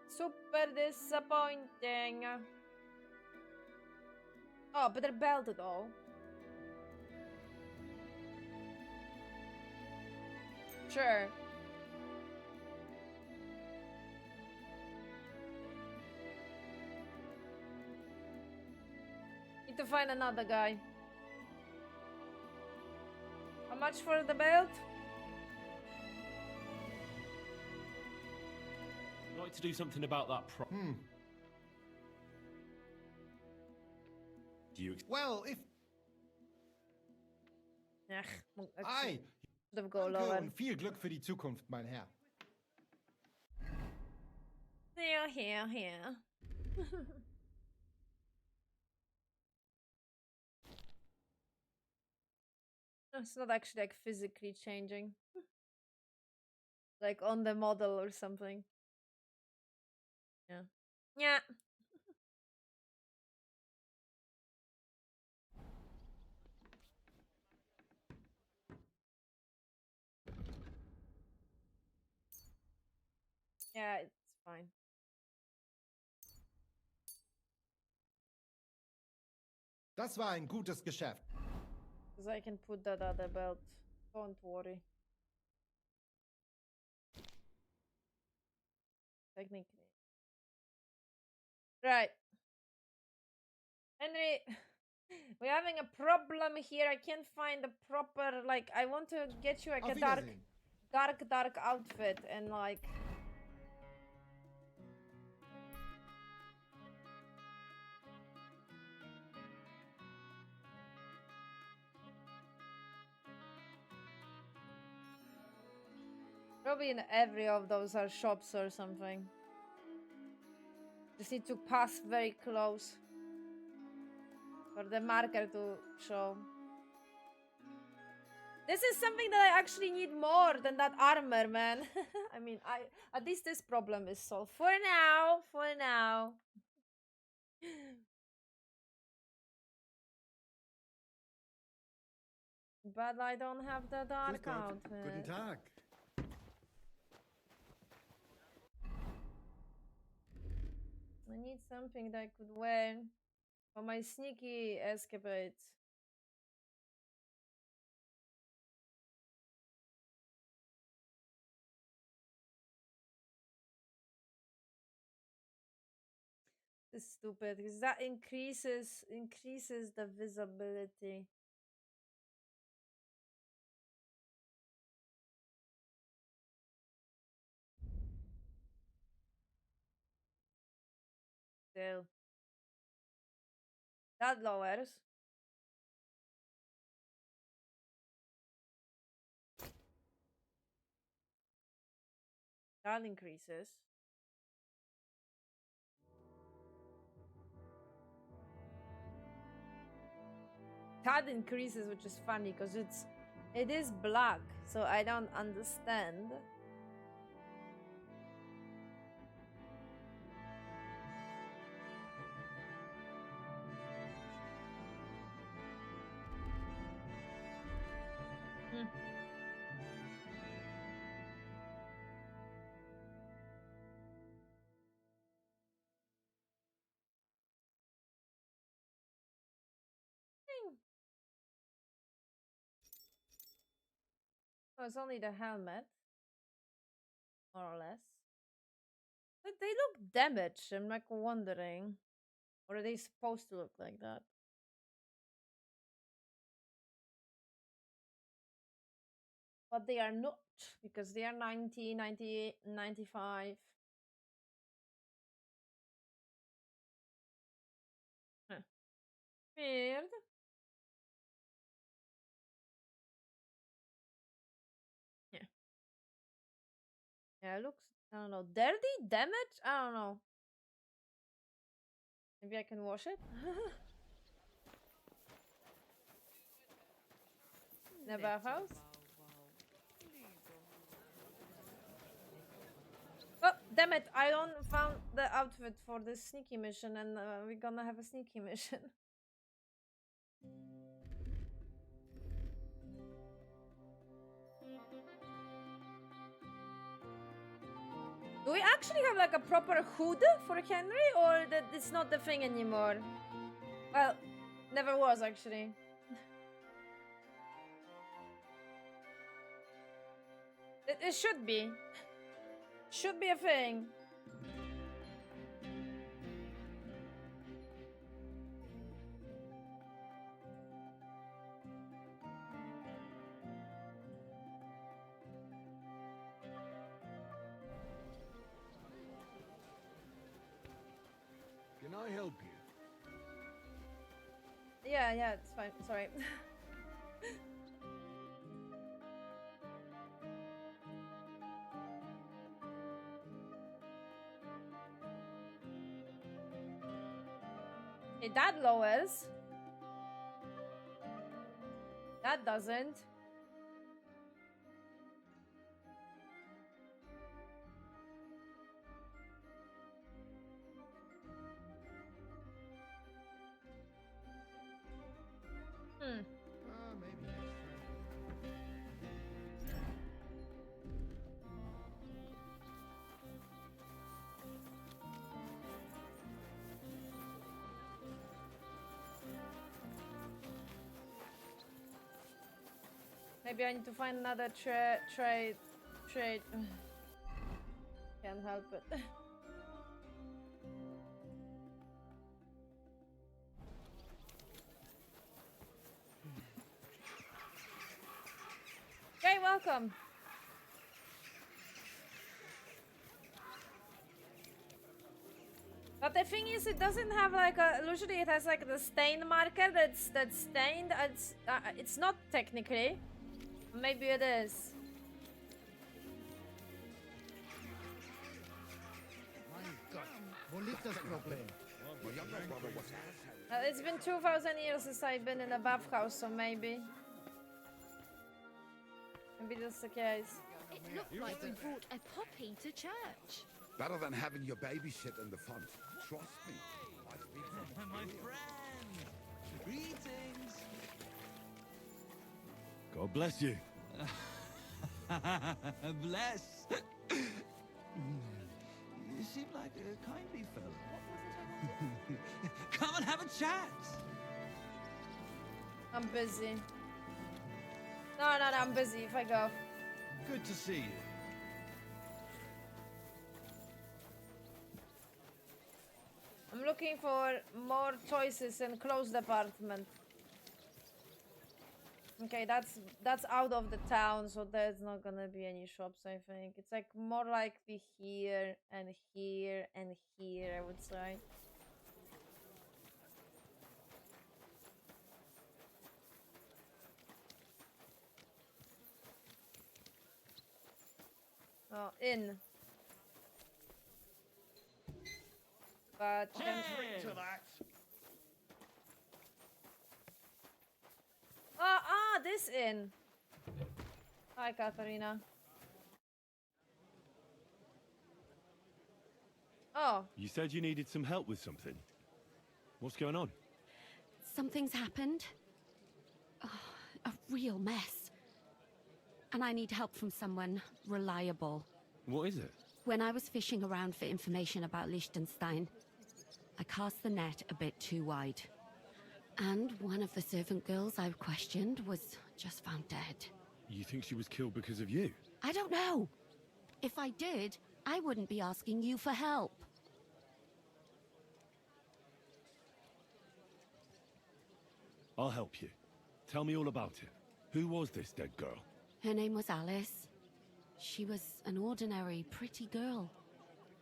Super disappointing. Oh, better belt though. Sure. Need to find another guy. How much for the belt? I'd like to do something about that Do you... Well, if... Ach, Ei, should have go danke lower. und viel Glück für die Zukunft, mein Herr. Here. It's not actually like physically changing. Like on the model or something. Yeah. Yeah. Yeah, it's fine. Das war ein gutes Geschäft. Because I can put that other belt. Don't worry. Technically. Right. Henry, we're having a problem here. I can't find a proper, like, I want to get you like Auf a dark Wiedersehen. outfit and like... Probably in every of those are shops or something. Just need to pass very close for the marker to show. This is something that I actually need more than that armor, man. I mean, at least this problem is solved for now. But I don't have the dark outfit. Guten Tag. I need something that I could wear for my sneaky escapades. This is stupid because that increases the visibility. Still. That lowers. That increases. That increases, which is funny because it is black, so I don't understand. Oh, it's only the helmet, more or less. But they look damaged. I'm like wondering, or are they supposed to look like that? But they are not, because they are 90, 98, 95. Huh. Weird. Yeah. Yeah, it looks, I don't know, dirty? Damaged? I don't know. Maybe I can wash it? In a bathhouse? Oh, damn it! I don't found the outfit for the sneaky mission, and we're gonna have a sneaky mission. Do we actually have like a proper hood for Henry, or that it's not the thing anymore? Well, never was actually. It should be. Should be a thing. I help you? Yeah, it's fine. Sorry. Okay, that lowers. That doesn't. Hmm. Maybe. Maybe I need to find another trade. Can't help it. Okay, welcome. But the thing is, it doesn't have like a. Usually, it has like the stain marker that's stained. It's not technically. Maybe it is. Mein Gott, wo liegt das Problem? It's been 2,000 years since I've been in a bathhouse, so maybe that's the case. It looked like we brought a puppy to church. Better than having your baby sit in the font. Trust me. I speak from My friend! Greetings! God bless you. Bless! You seem like a kindly fellow. Come and have a chat! I'm busy. No, I'm busy if I go. Good to see you. I'm looking for more choices in clothes department. Okay, that's out of the town, so there's not gonna be any shops, I think. It's like more likely here and here and here, I would say. Oh, in. But then... To that. This inn. Hi, Katharina. Oh. You said you needed some help with something. What's going on? Something's happened. Oh, a real mess. And I need help from someone reliable. What is it? When I was fishing around for information about Liechtenstein, I cast the net a bit too wide. And one of the servant girls I questioned was just found dead. You think she was killed because of you? I don't know. If I did, I wouldn't be asking you for help. I'll help you. Tell me all about it. Who was this dead girl? Her name was Alice. She was an ordinary, pretty girl.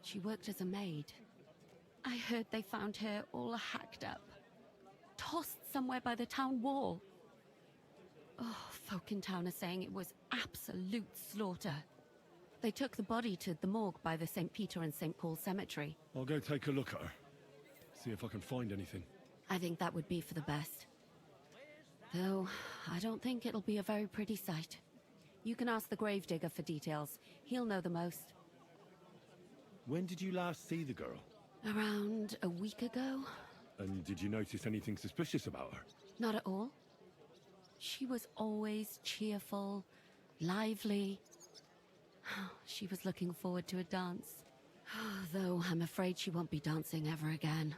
She worked as a maid. I heard they found her all hacked up. Tossed somewhere by the town wall. Oh, folk in town are saying it was absolute slaughter. They took the body to the morgue by the St. Peter and St. Paul cemetery. I'll go take a look at her. See if I can find anything. I think that would be for the best. Though, I don't think it'll be a very pretty sight. You can ask the gravedigger for details. He'll know the most. When did you last see the girl? Around a week ago? And did you notice anything suspicious about her? Not at all. She was always cheerful, lively. She was looking forward to a dance. Though I'm afraid she won't be dancing ever again.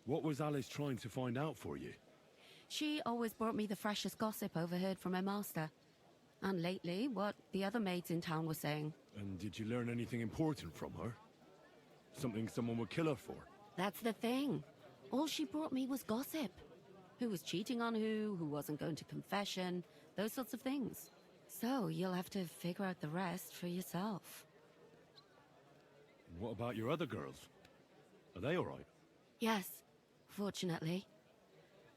What was Alice trying to find out for you? She always brought me the freshest gossip overheard from her master. And lately, what the other maids in town were saying. And did you learn anything important from her? Something someone would kill her for? That's the thing. All she brought me was gossip. Who was cheating on who wasn't going to confession, those sorts of things. So you'll have to figure out the rest for yourself. What about your other girls? Are they all right? Yes, fortunately.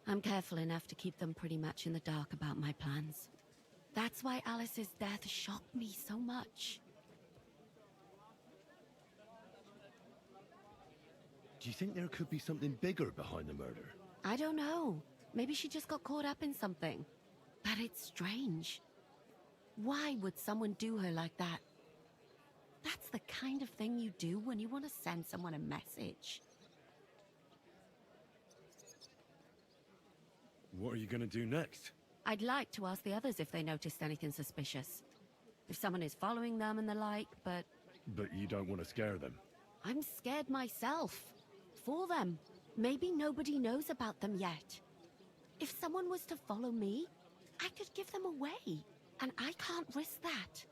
I'm careful enough to keep them pretty much in the dark about my plans. That's why Alice's death shocked me so much. Do you think there could be something bigger behind the murder? I don't know. Maybe she just got caught up in something. But it's strange. Why would someone do her like that? That's the kind of thing you do when you want to send someone a message. What are you going to do next? I'd like to ask the others if they noticed anything suspicious. If someone is following them and the like, but... But you don't want to scare them. I'm scared myself. For them. Maybe nobody knows about them yet. If someone was to follow me, I could give them away. And I can't risk that.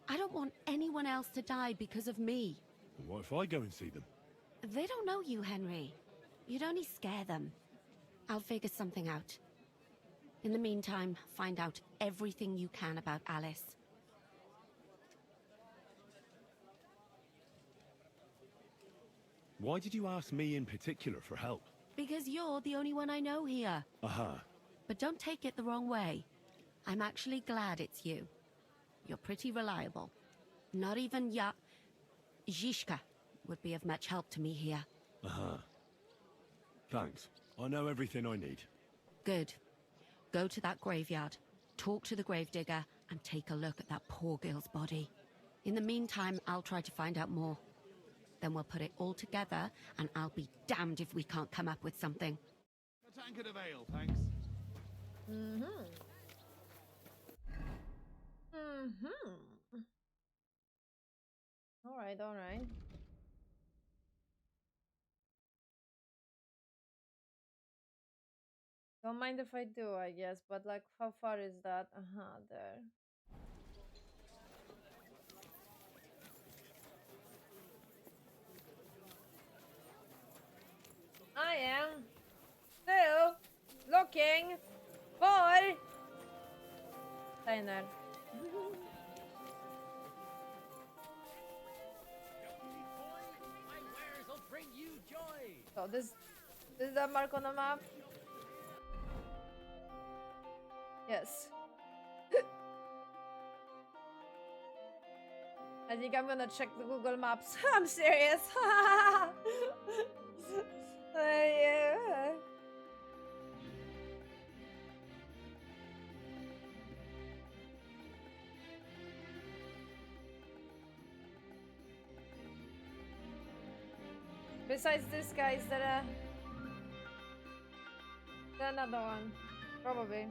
I don't want anyone else to die because of me. What if I go and see them? They don't know you, Henry. You'd only scare them. I'll figure something out. In the meantime, find out everything you can about Alice. Why did you ask me in particular for help? Because you're the only one I know here. Aha. But don't take it the wrong way. I'm actually glad it's you. You're pretty reliable. Not even Zhishka would be of much help to me here. Aha. Thanks. I know everything I need. Good. Go to that graveyard, talk to the gravedigger, and take a look at that poor girl's body. In the meantime, I'll try to find out more. Then we'll put it all together, and I'll be damned if we can't come up with something. A tankard of ale, thanks. Alright, alright. Don't mind if I do, I guess, but like, how far is that? There. I am still looking for Steiner. So this is the mark on the map. Yes. I think I'm gonna check the Google Maps. I'm serious. Yeah. Besides this guy, is there another one? Probably.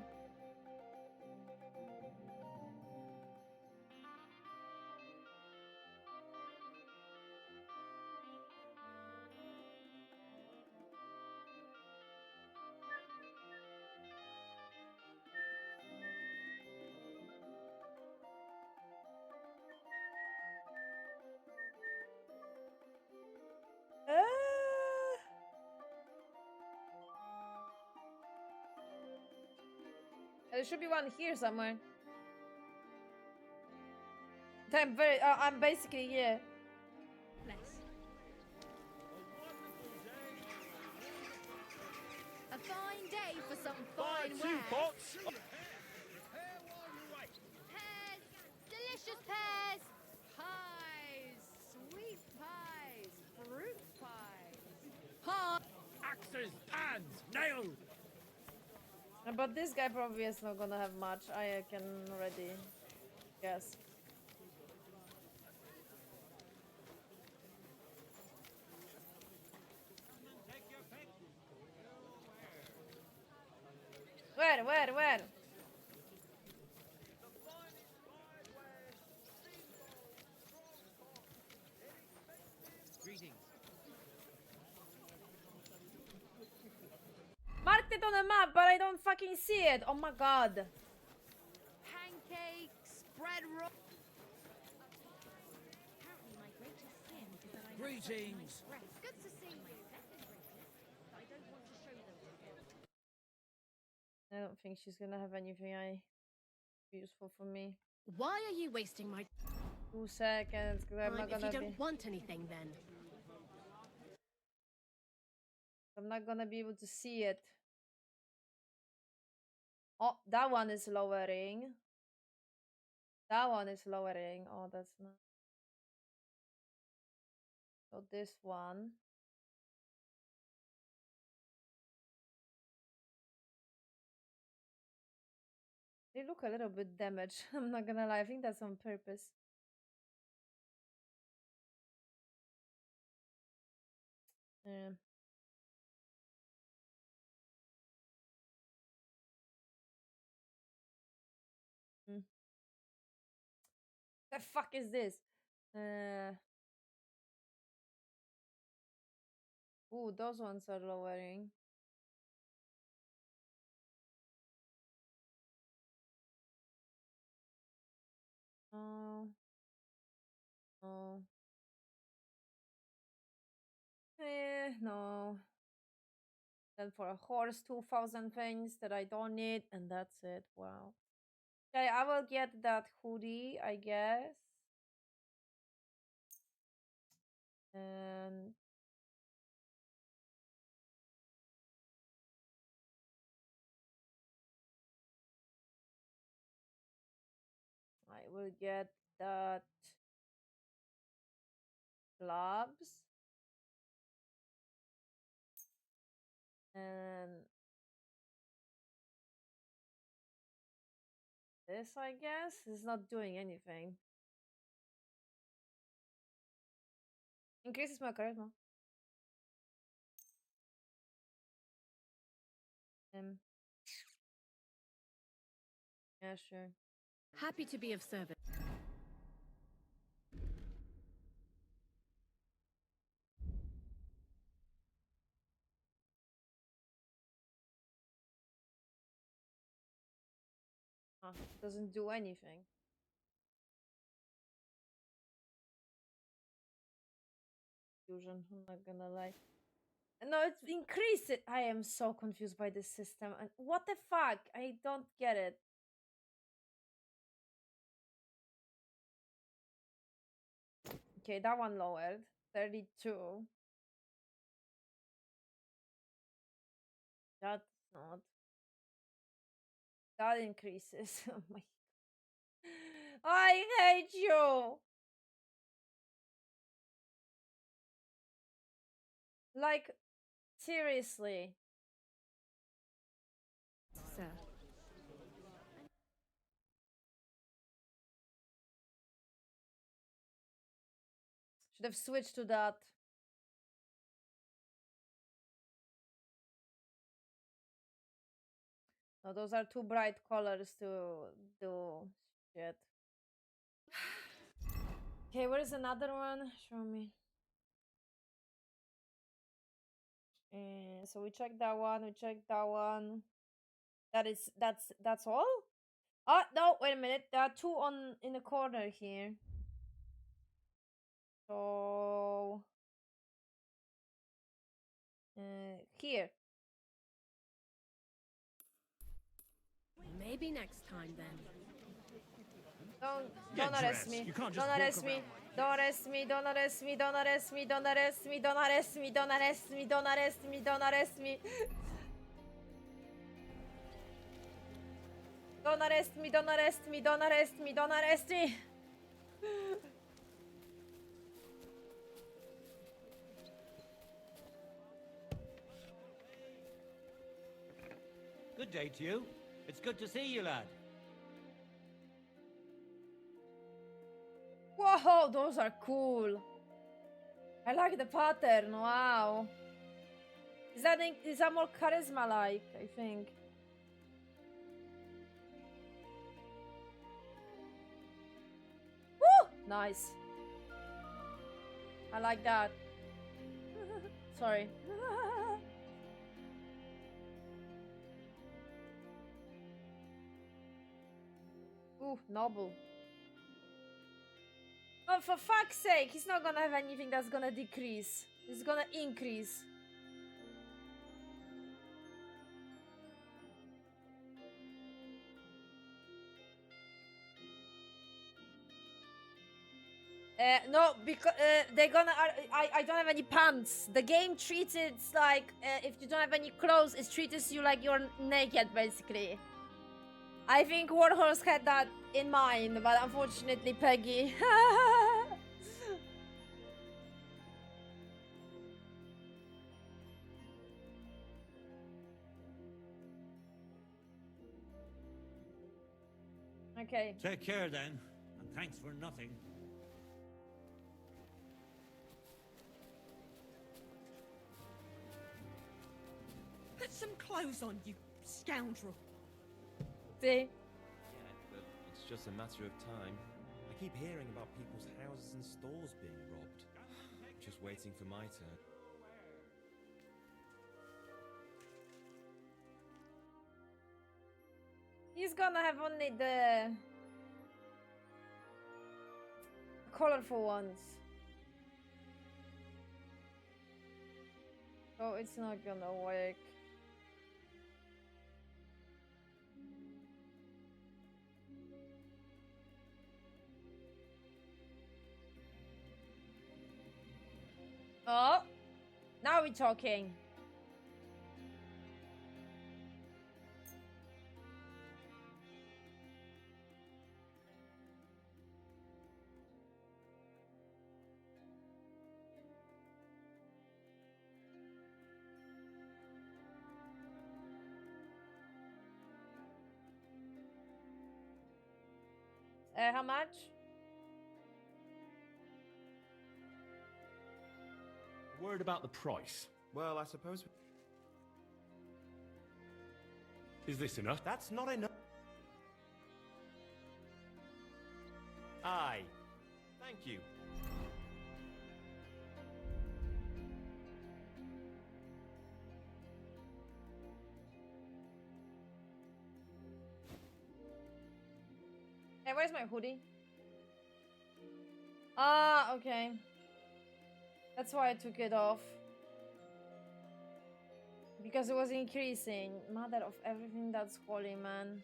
There should be one here somewhere. I'm basically here. A fine day for some fine wares. Pears, delicious pears, pies, sweet pies, fruit pies, Axes, pans, nails. But this guy probably is not gonna have much. I can already guess. Where? Greetings. Marked it on the map, but I don't fucking see it. Oh my god. pancakes, bread roll. Apparently my greatest sin is that I Greetings. Good to see you. I don't want to show them to him. I don't think she's gonna have anything useful for me. Why are you wasting my 2 seconds, because I'm not time if gonna you don't be... want anything then? I'm not gonna be able to see it. Oh, that one is lowering. That one is lowering. Oh, that's not. So this one. They look a little bit damaged. I'm not gonna lie. I think that's on purpose. Yeah. Hmm. The fuck is this? Ooh, those ones are lowering. Oh. Oh. No. Then for a horse, 2,000 things that I don't need, and that's it. Wow. Okay, I will get that hoodie, I guess. And I will get that gloves. And this, I guess, is not doing anything. Increases my charisma. Yeah, sure. Happy to be of service. Doesn't do anything. Fusion, I'm not gonna lie. No, it's increased it. I am so confused by this system. And what the fuck? I don't get it. Okay, that one lowered. 32. That's not. That increases. Oh my. I hate you. Like, seriously. Sir. Should have switched to that. No, those are too bright colors to do shit. Okay, where's another one? Show me. So we checked that one. We checked that one. That's all. Oh no! Wait a minute. There are two on in the corner here. So here. Maybe next time then. Don't arrest me. Don't arrest me. Don't arrest me. Don't arrest me. Don't arrest me. Don't arrest me. Don't arrest me. Don't arrest me. Don't arrest me. Don't arrest me. Don't arrest me. Don't arrest me. Don't arrest me. Don't arrest me. Good day to you. It's good to see you, lad. Whoa, those are cool. I like the pattern. Wow. Is that more charisma like? I think. Woo! Nice. I like that. Sorry. Ooh, noble. Oh, for fuck's sake, he's not gonna have anything that's gonna decrease. It's gonna increase. No, because they're gonna. I don't have any pants. The game treats it like if you don't have any clothes, it treats you like you're naked, basically. I think Warhorse had that in mind, but unfortunately, Peggy. Okay. Take care then, and thanks for nothing. Put some clothes on, you scoundrel. See? Yeah, but it's just a matter of time. I keep hearing about people's houses and stores being robbed. Just waiting for my turn. He's gonna have only the colorful ones. So it's not gonna work. Oh, now we're talking. How much? Word about the price. Well, I suppose... Is this enough? That's not enough. Aye. Thank you. Hey, where's my hoodie? Ah, okay. That's why I took it off. Because it was increasing. Mother of everything that's holy, man.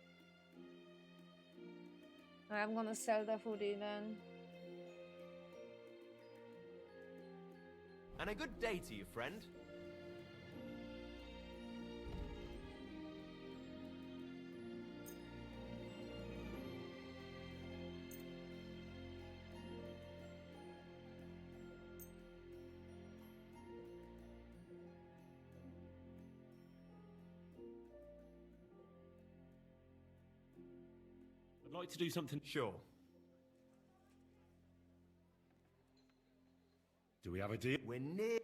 I'm gonna sell the hoodie then. And a good day to you, friend. I'd like to do something. Sure. Do we have a deal? We're near...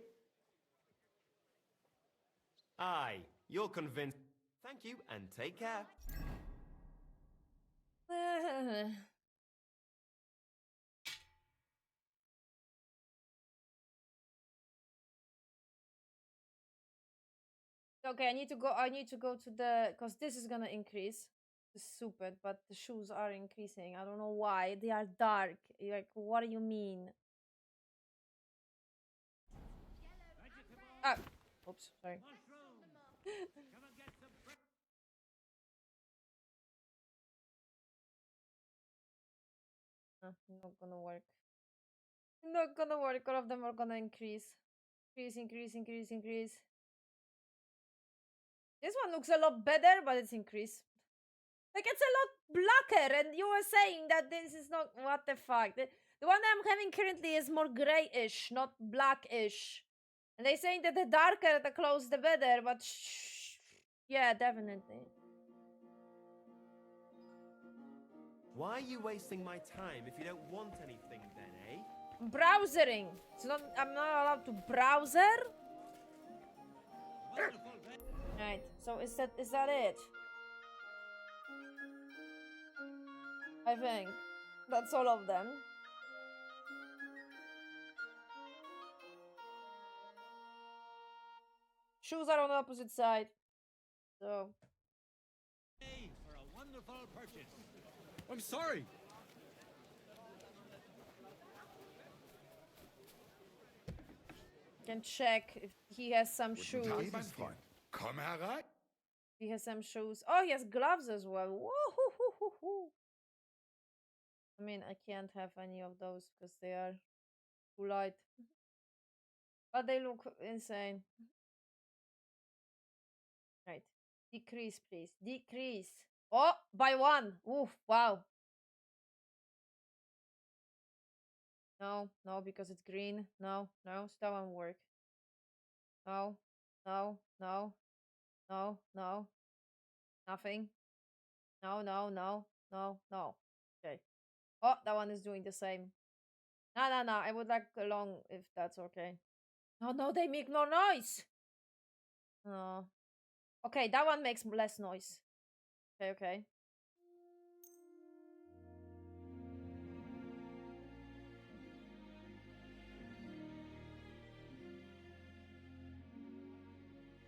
Aye, you're convinced. Thank you, and take care. Okay, I need to go to the, because this is gonna increase. It's stupid, but the shoes are increasing. I don't know why. They are dark. You're like, what do you mean? Ah, oops, sorry. Not gonna work. Not gonna work. All of them are gonna increase. Increase. This one looks a lot better, but it's increased. Like, it's a lot blacker, and you were saying that this is not... What the fuck? The one I'm having currently is more grayish, not blackish. And they're saying that the darker the clothes, the better, but yeah, definitely. Why are you wasting my time if you don't want anything then, eh? Browsering. It's not... I'm not allowed to browser? Right, so is that it? I think that's all of them. Shoes are on the opposite side, so. Hey, for a wonderful purchase. I'm sorry. Can check if he has some shoes. Komm herein. He has some shoes. Oh, he has gloves as well. Whoa. I mean, I can't have any of those because they are too light. But they look insane. Right. Decrease, please. Decrease. Oh, by 1. Oof, wow. No, no, because it's green. No, no, still won't work. No, no, no, no, no. Nothing. No, no, no, no, no. Okay. Oh, that one is doing the same. No, no, no. I would like a long if that's okay. No, no, they make more noise. No. Okay, that one makes less noise. Okay, okay.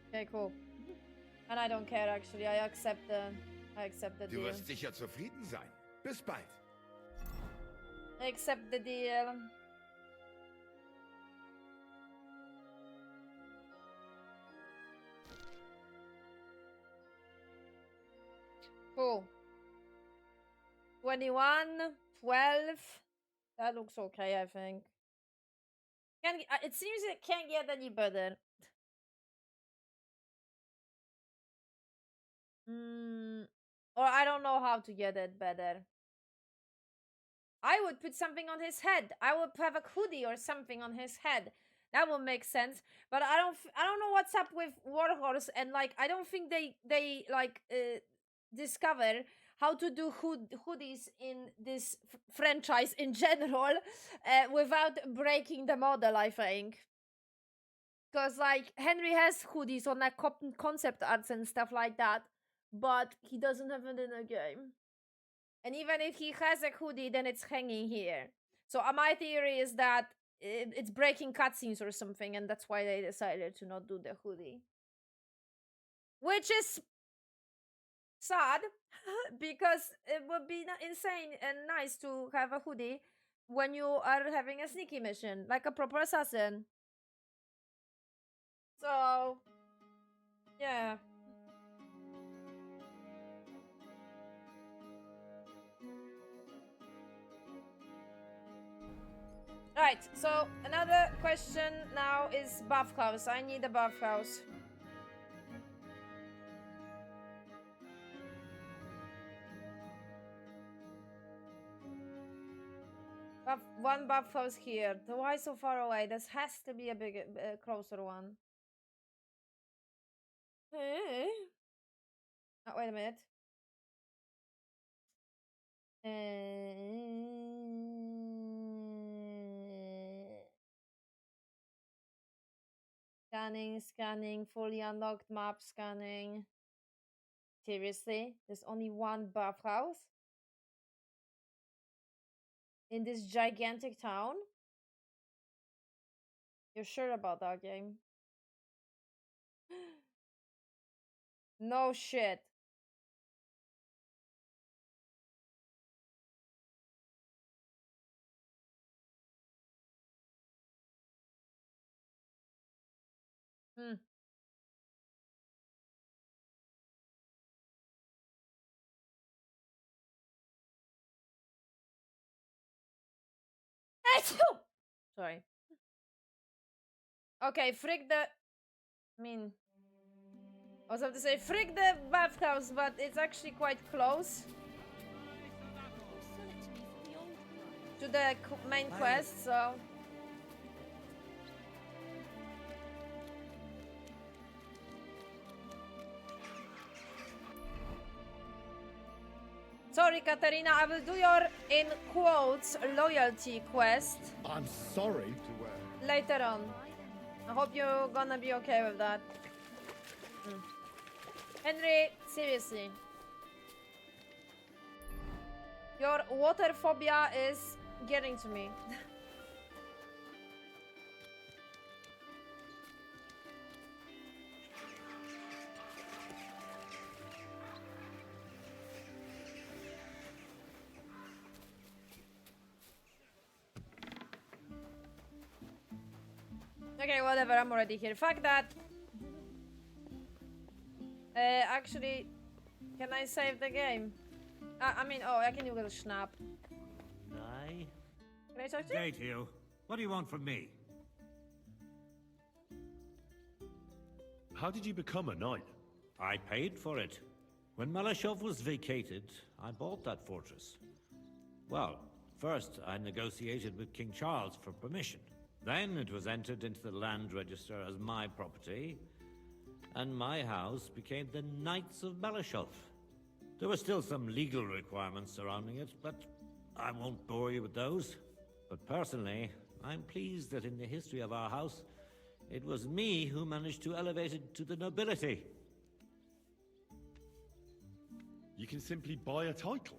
Okay, cool. And I don't care actually. I accept the Du deal. wirst sicher zufrieden sein. Bis bald. I accept the deal. Cool. 21, 12. That looks okay, I think. It seems it can't get any better. Or I don't know how to get it better. I would put something on his head. I would have a hoodie or something on his head. That would make sense. But I don't know what's up with Warhorse, and like I don't think they like discover how to do hoodies in this franchise in general without breaking the model, I think. Because like Henry has hoodies on like concept arts and stuff like that, but he doesn't have it in a game. And even if he has a hoodie, then it's hanging here. So my theory is that it's breaking cutscenes or something, and that's why they decided to not do the hoodie. Which is sad, because it would be insane and nice to have a hoodie when you are having a sneaky mission, like a proper assassin. So, yeah. Right, so another question now is bathhouse. I need a bathhouse. One bathhouse here. Why so far away? This has to be a big, closer one. Oh, wait a minute. Scanning, fully unlocked map scanning. Seriously? There's only one bathhouse? In this gigantic town? You're sure about that game? No shit. Hmm. Sorry. Okay, frick the... I mean... I was about to say frick the bathhouse, but it's actually quite close to the main quest, so... Sorry, Katarina, I will do your, in quotes, loyalty quest. I'm sorry. Later on. I hope you're gonna be okay with that. Henry, seriously. Your water phobia is getting to me. Okay, whatever, I'm already here. Fuck that. Actually, can I save the game? I mean, oh, I can use a snap. I? Can I talk to you? Day to you. What do you want from me? How did you become a knight? I paid for it. When Malashov was vacated, I bought that fortress. Well, first I negotiated with King Charles for permission. Then it was entered into the land register as my property, and my house became the Knights of Malashov. There were still some legal requirements surrounding it, but I won't bore you with those. But personally, I'm pleased that in the history of our house, it was me who managed to elevate it to the nobility. You can simply buy a title?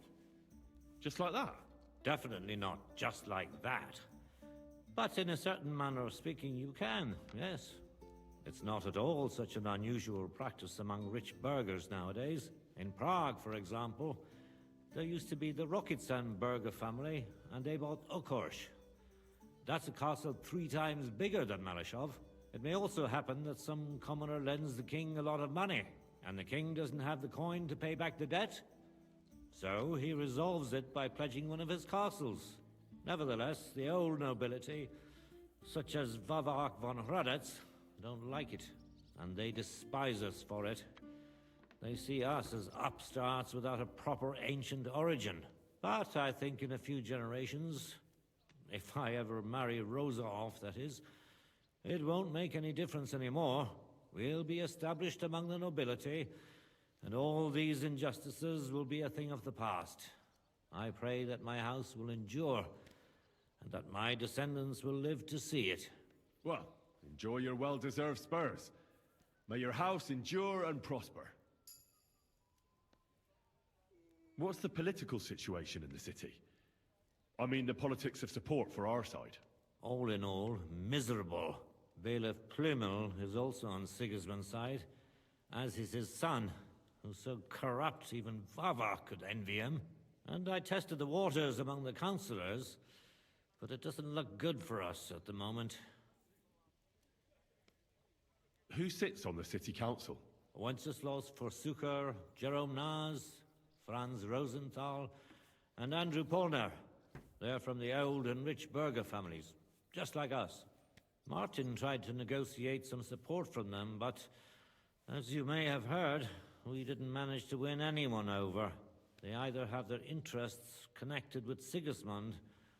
Just like that? Definitely not just like that. But in a certain manner of speaking, you can, yes. It's not at all such an unusual practice among rich burghers nowadays. In Prague, for example, there used to be the Rokitsan burgher family, and they bought Okorsh. That's a castle 3 times bigger than Malashov. It may also happen that some commoner lends the king a lot of money, and the king doesn't have the coin to pay back the debt. So he resolves it by pledging one of his castles. Nevertheless, the old nobility, such as Vavak von Hradec, don't like it, and they despise us for it. They see us as upstarts without a proper ancient origin. But I think in a few generations, if I ever marry Rosa off, that is, it won't make any difference anymore. We'll be established among the nobility, and all these injustices will be a thing of the past. I pray that my house will endure, and that my descendants will live to see it. Well, enjoy your well-deserved spurs. May your house endure and prosper. What's the political situation in the city? I mean, the politics of support for our side. All in all, miserable. Bailiff Plymel is also on Sigismund's side, as is his son, who's so corrupt even Vava could envy him. And I tested the waters among the councillors, but it doesn't look good for us at the moment. Who sits on the city council? Wenceslaus Forsucher, Jerome Naz, Franz Rosenthal, and Andrew Polner. They're from the old and rich burgher families, just like us. Martin tried to negotiate some support from them, but as you may have heard, we didn't manage to win anyone over. They either have their interests connected with Sigismund,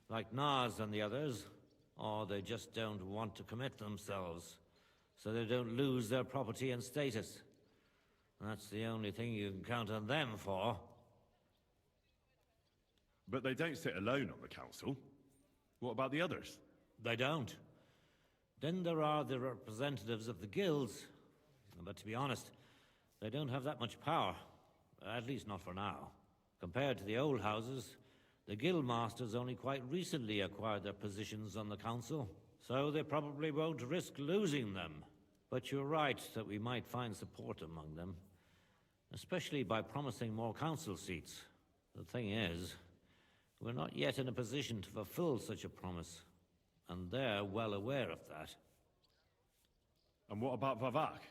like Naz and the others, or they just don't want to commit themselves, so they don't lose their property and status. That's the only thing you can count on them for. But they don't sit alone on the council. What about the others? They don't. Then there are the representatives of the guilds, but to be honest, they don't have that much power, at least not for now. Compared to the old houses, the guild masters only quite recently acquired their positions on the council, so they probably won't risk losing them. But you're right that we might find support among them, especially by promising more council seats. The thing is, we're not yet in a position to fulfill such a promise, and they're well aware of that. And what about Vavak?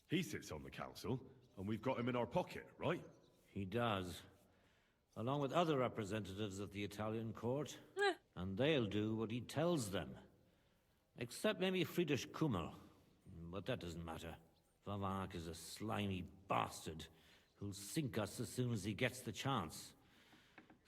He sits on the council, and we've got him in our pocket, right? He does, along with other representatives of the Italian court, and they'll do what he tells them. Except maybe Friedrich Kummel, but that doesn't matter. Vavak is a slimy bastard who'll sink us as soon as he gets the chance.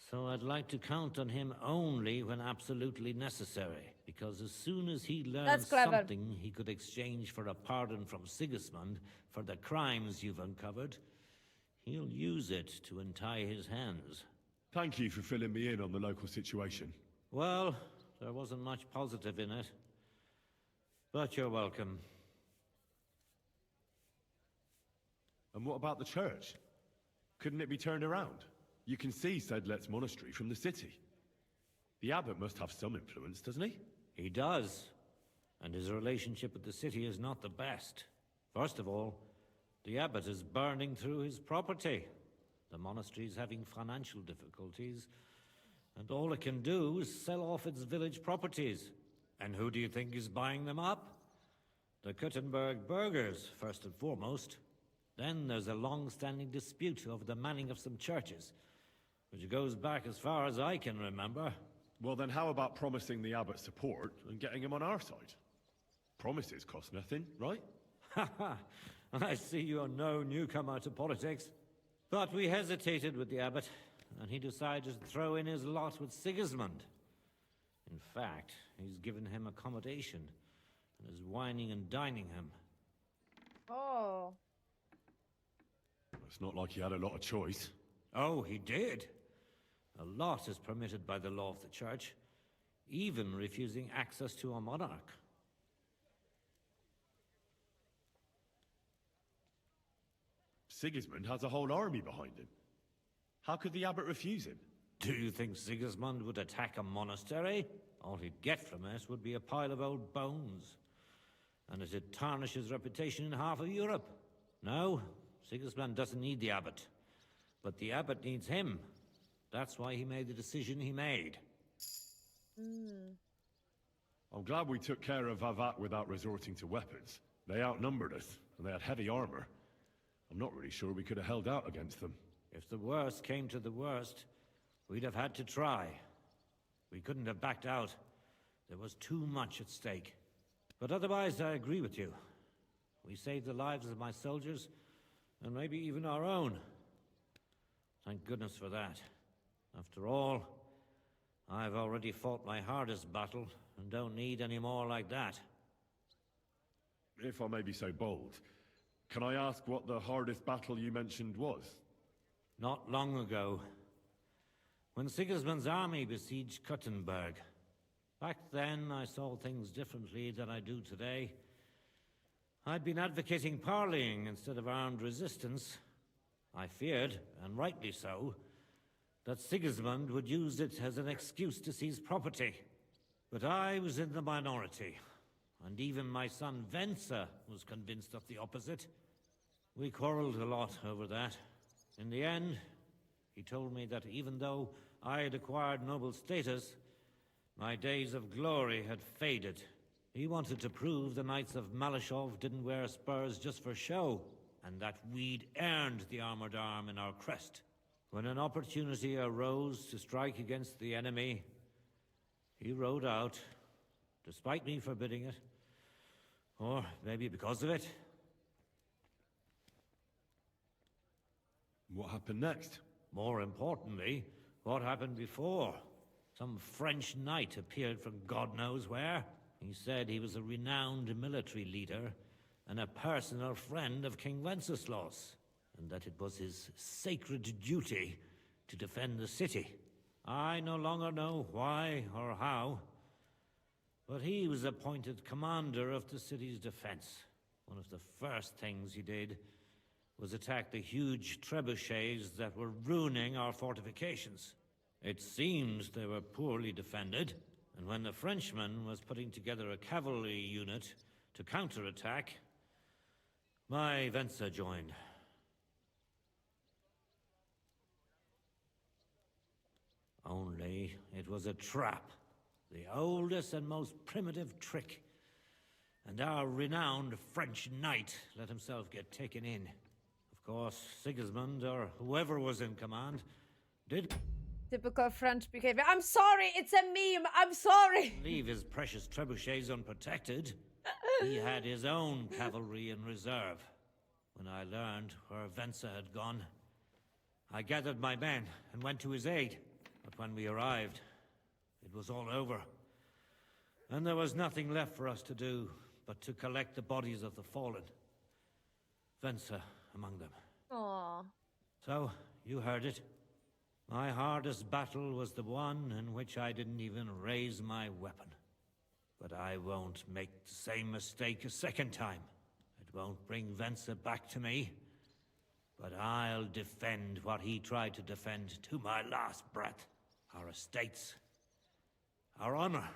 So I'd like to count on him only when absolutely necessary, because as soon as he learns something he could exchange for a pardon from Sigismund for the crimes you've uncovered, he'll use it to untie his hands. Thank you for filling me in on the local situation. Well, there wasn't much positive in it, but you're welcome. And what about the church? Couldn't it be turned around? You can see Sedlet's monastery from the city. The abbot must have some influence, doesn't he? He does. And his relationship with the city is not the best. First of all, the abbot is burning through his property. The monastery's having financial difficulties, and all it can do is sell off its village properties. And who do you think is buying them up? The Kuttenberg burghers, first and foremost. Then there's a long-standing dispute over the manning of some churches. which goes back as far as I can remember. Well, then how about promising the abbot support and getting him on our side? Promises cost nothing, right? Haha, I see you're no newcomer to politics. But we hesitated with the abbot, and he decided to throw in his lot with Sigismund. In fact, he's given him accommodation and is whining and dining him. Oh. It's not like he had a lot of choice. Oh, he did. A lot is permitted by the law of the church, even refusing access to a monarch. Sigismund has a whole army behind him. How could the abbot refuse him? Do you think Sigismund would attack a monastery? All he'd get from it would be a pile of old bones. And it'd tarnish his reputation in half of Europe. No, Sigismund doesn't need the abbot. But the abbot needs him. That's why he made the decision he made. I'm glad we took care of Vavat without resorting to weapons. They outnumbered us, and they had heavy armor. I'm not really sure we could have held out against them. If the worst came to the worst, we'd have had to try. We couldn't have backed out. There was too much at stake. But otherwise, I agree with you. We saved the lives of my soldiers, and maybe even our own. Thank goodness for that. After all, I've already fought my hardest battle, and don't need any more like that. If I may be so bold, can I ask what the hardest battle you mentioned was? Not long ago, when Sigismund's army besieged Kuttenberg. Back then, I saw things differently than I do today. I'd been advocating parleying instead of armed resistance. I feared, and rightly so, that Sigismund would use it as an excuse to seize property. But I was in the minority, and even my son Venser was convinced of the opposite. We quarreled a lot over that. In the end, he told me that even though I had acquired noble status, my days of glory had faded. He wanted to prove the Knights of Malashov didn't wear spurs just for show, and that we'd earned the armored arm in our crest. When an opportunity arose to strike against the enemy, he rode out, despite me forbidding it. Or maybe because of it. What happened next? More importantly, what happened before? Some French knight appeared from God knows where. He said he was a renowned military leader and a personal friend of King Wenceslas, and that it was his sacred duty to defend the city. I no longer know why or how, but he was appointed commander of the city's defense. One of the first things he did was attack the huge trebuchets that were ruining our fortifications. It seems they were poorly defended, and when the Frenchman was putting together a cavalry unit to counterattack, my Venser joined. Only it was a trap, the oldest and most primitive trick, and our renowned French knight let himself get taken in. Of course, Sigismund, or whoever was in command, did Typical French behavior. I'm sorry, it's a meme. I'm sorry. leave his precious trebuchets unprotected. He had his own cavalry in reserve. When I learned where Venser had gone, I gathered my men and went to his aid. But when we arrived, it was all over. And there was nothing left for us to do but to collect the bodies of the fallen. Venser among them. Aww. So, you heard it. My hardest battle was the one in which I didn't even raise my weapon. But I won't make the same mistake a second time. It won't bring Venser back to me. But I'll defend what he tried to defend to my last breath. Our estates, our honor,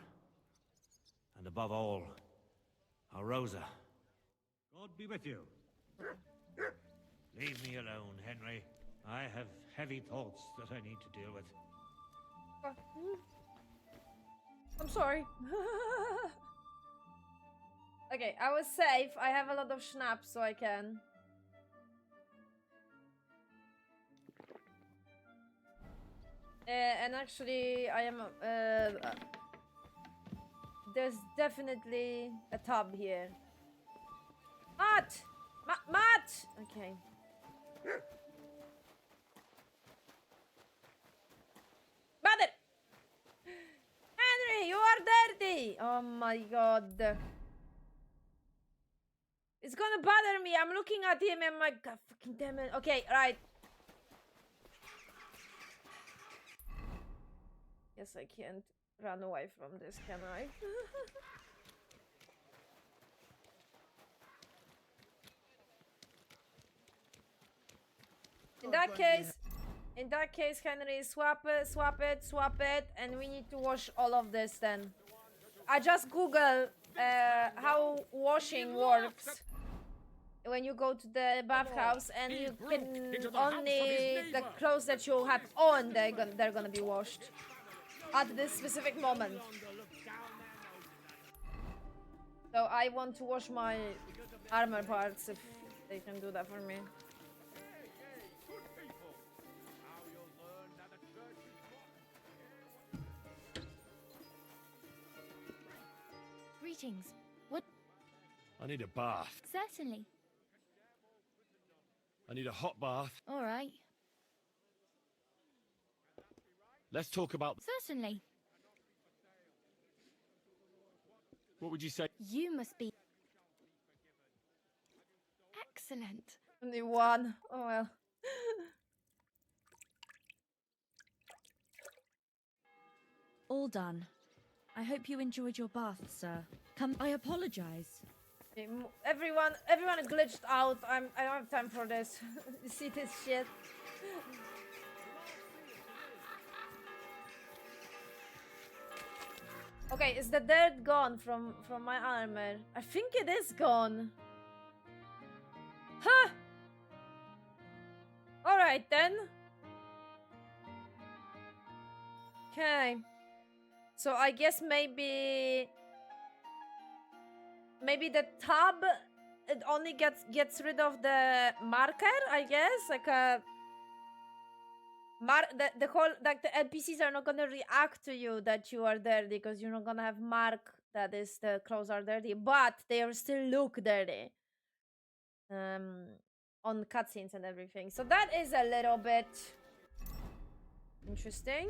and above all, our Rosa. God be with you. Leave me alone, Henry. I have heavy thoughts that I need to deal with. I'm sorry. Okay, I was safe. I have a lot of schnapps, so I can. And actually, I am. There's definitely a tub here. Matt! Matt! Okay. Mother! Henry, you are dirty! Oh my god. It's gonna bother me. I'm looking at him and my god, fucking damn it. Okay, right. Yes, I can't run away from this, can I? In that case, Henry, swap it, and we need to wash all of this then. I just Google how washing works when you go to the bathhouse, and you can only the clothes that you have on they're gonna be washed at this specific moment. So I want to wash my armor parts if they can do that for me. Greetings. What? I need a bath. Certainly. I need a hot bath. All right. Let's talk about... Certainly. What would you say? You must be... Excellent. Only one. Oh well. All done. I hope you enjoyed your bath, sir. Come, I apologize. Everyone is glitched out. I don't have time for this. You see this shit? Okay, is the dirt gone from my armor? I think it is gone. Huh! Alright then. Okay. So I guess maybe the tab, it only gets rid of the marker, I guess, like a the whole, like the NPCs are not gonna react to you that you are dirty because you're not gonna have mark that is the clothes are dirty, but they are still look dirty on cutscenes and everything. So that is a little bit interesting.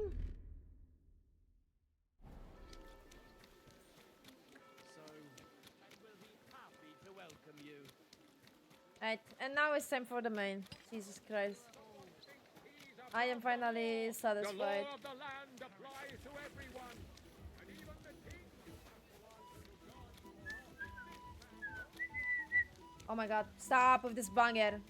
Right, and now it's time for the main. Jesus Christ. I am finally satisfied. Oh my god, stop with this banger.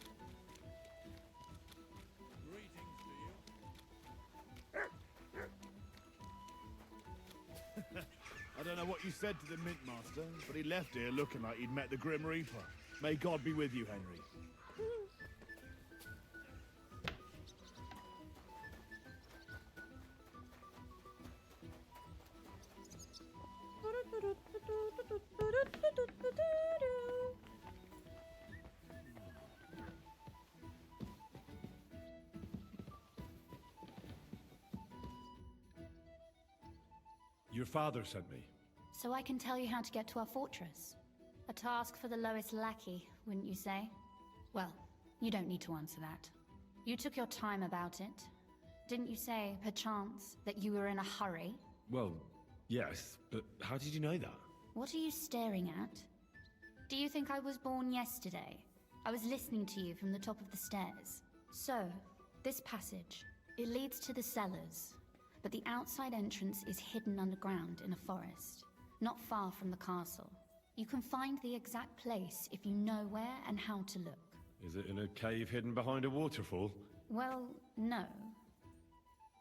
I don't know what you said to the Mint Master, but he left here looking like he'd met the Grim Reaper. May God be with you, Henry. Your father sent me. So I can tell you how to get to our fortress. A task for the lowest lackey, wouldn't you say? Well, you don't need to answer that. You took your time about it. Didn't you say, perchance, that you were in a hurry? Well, yes, but how did you know that? What are you staring at? Do you think I was born yesterday? I was listening to you from the top of the stairs. So, this passage, it leads to the cellars, but the outside entrance is hidden underground in a forest, not far from the castle. You can find the exact place if you know where and how to look. Is it in a cave hidden behind a waterfall? Well, no.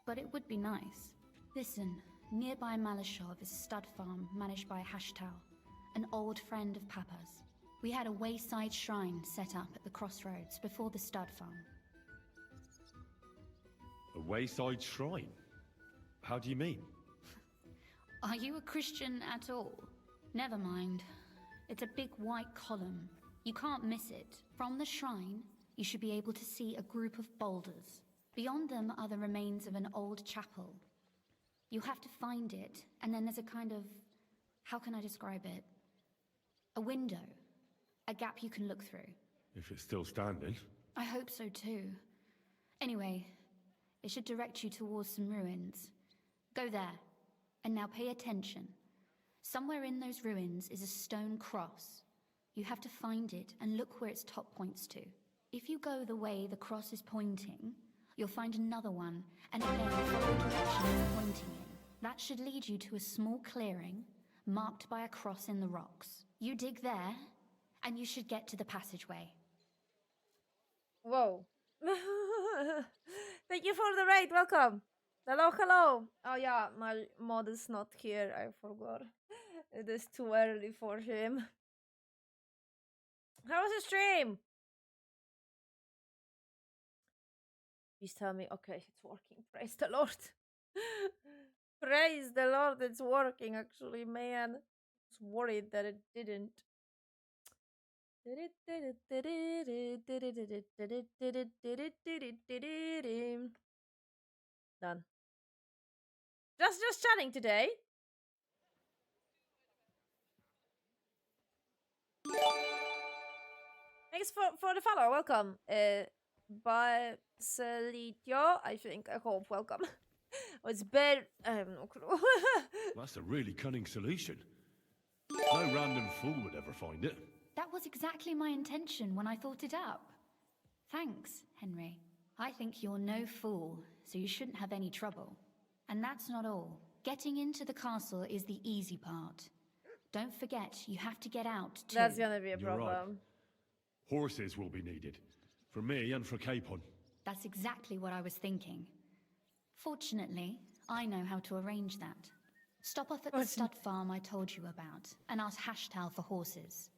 But it would be nice. Listen, nearby Malashov is a stud farm managed by Hashtal, an old friend of Papa's. We had a wayside shrine set up at the crossroads before the stud farm. A wayside shrine? How do you mean? Are you a Christian at all? Never mind. It's a big white column. You can't miss it. From the shrine, you should be able to see a group of boulders. Beyond them are the remains of an old chapel. You have to find it, and then there's a kind of... how can I describe it? A window. A gap you can look through. If it's still standing. I hope so too. Anyway, it should direct you towards some ruins. Go there. And now pay attention. Somewhere in those ruins is a stone cross. You have to find it and look where its top points to. If you go the way the cross is pointing, you'll find another one, and again follow the direction it's pointing in. That should lead you to a small clearing, marked by a cross in the rocks. You dig there, and you should get to the passageway. Whoa. Thank you for the raid. Welcome. Hello, hello. Oh yeah, my mod is not here. I forgot. It is too early for him. How was the stream? Please tell me. Okay, it's working. Praise the Lord. Praise the Lord, it's working actually, man. I was worried that it didn't. Done. Just chatting today. Thanks for the follow. Welcome. Basilitio, I think. I hope. Welcome. It's better. I have no clue. That's a really cunning solution. No random fool would ever find it. That was exactly my intention when I thought it up. Thanks, Henry. I think you're no fool, so you shouldn't have any trouble. And that's not all. Getting into the castle is the easy part. Don't forget, you have to get out, too. That's gonna be a You're problem. right. Horses will be needed. For me and for Capon. That's exactly what I was thinking. Fortunately, I know how to arrange that. Stop off at the stud farm I told you about, and ask Hashtal for horses.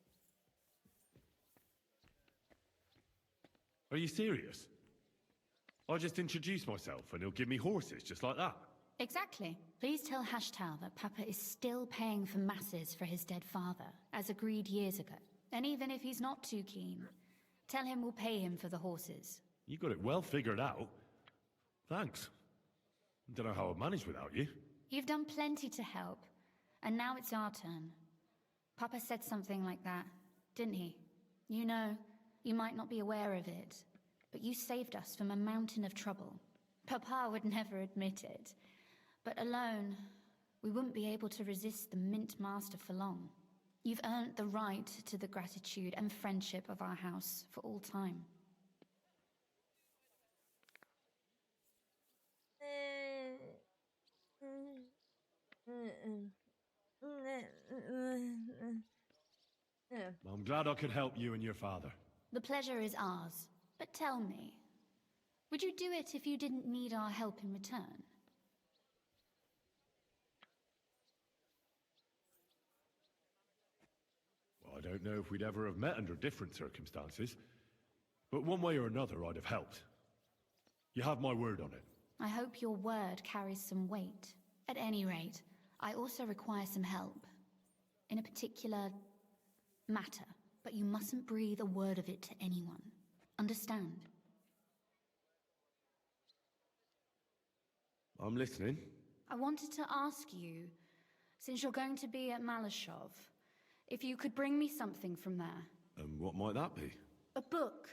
Are you serious? I just introduce myself and he'll give me horses just like that. Exactly. Please tell Hashtal that Papa is still paying for masses for his dead father, as agreed years ago. And even if he's not too keen, tell him we'll pay him for the horses. You got it well figured out. Thanks. Don't know how I'd manage without you. You've done plenty to help, and now it's our turn. Papa said something like that, didn't he? You know, you might not be aware of it, but you saved us from a mountain of trouble. Papa would never admit it, but alone, we wouldn't be able to resist the Mint Master for long. You've earned the right to the gratitude and friendship of our house for all time. I'm glad I could help you and your father. The pleasure is ours. But tell me, would you do it if you didn't need our help in return? Well, I don't know if we'd ever have met under different circumstances, but one way or another I'd have helped. You have my word on it. I hope your word carries some weight. At any rate, I also require some help. In a particular matter, but you mustn't breathe a word of it to anyone. Understand? I'm listening. I wanted to ask you, since you're going to be at Malashov, if you could bring me something from there. And what might that be? A book.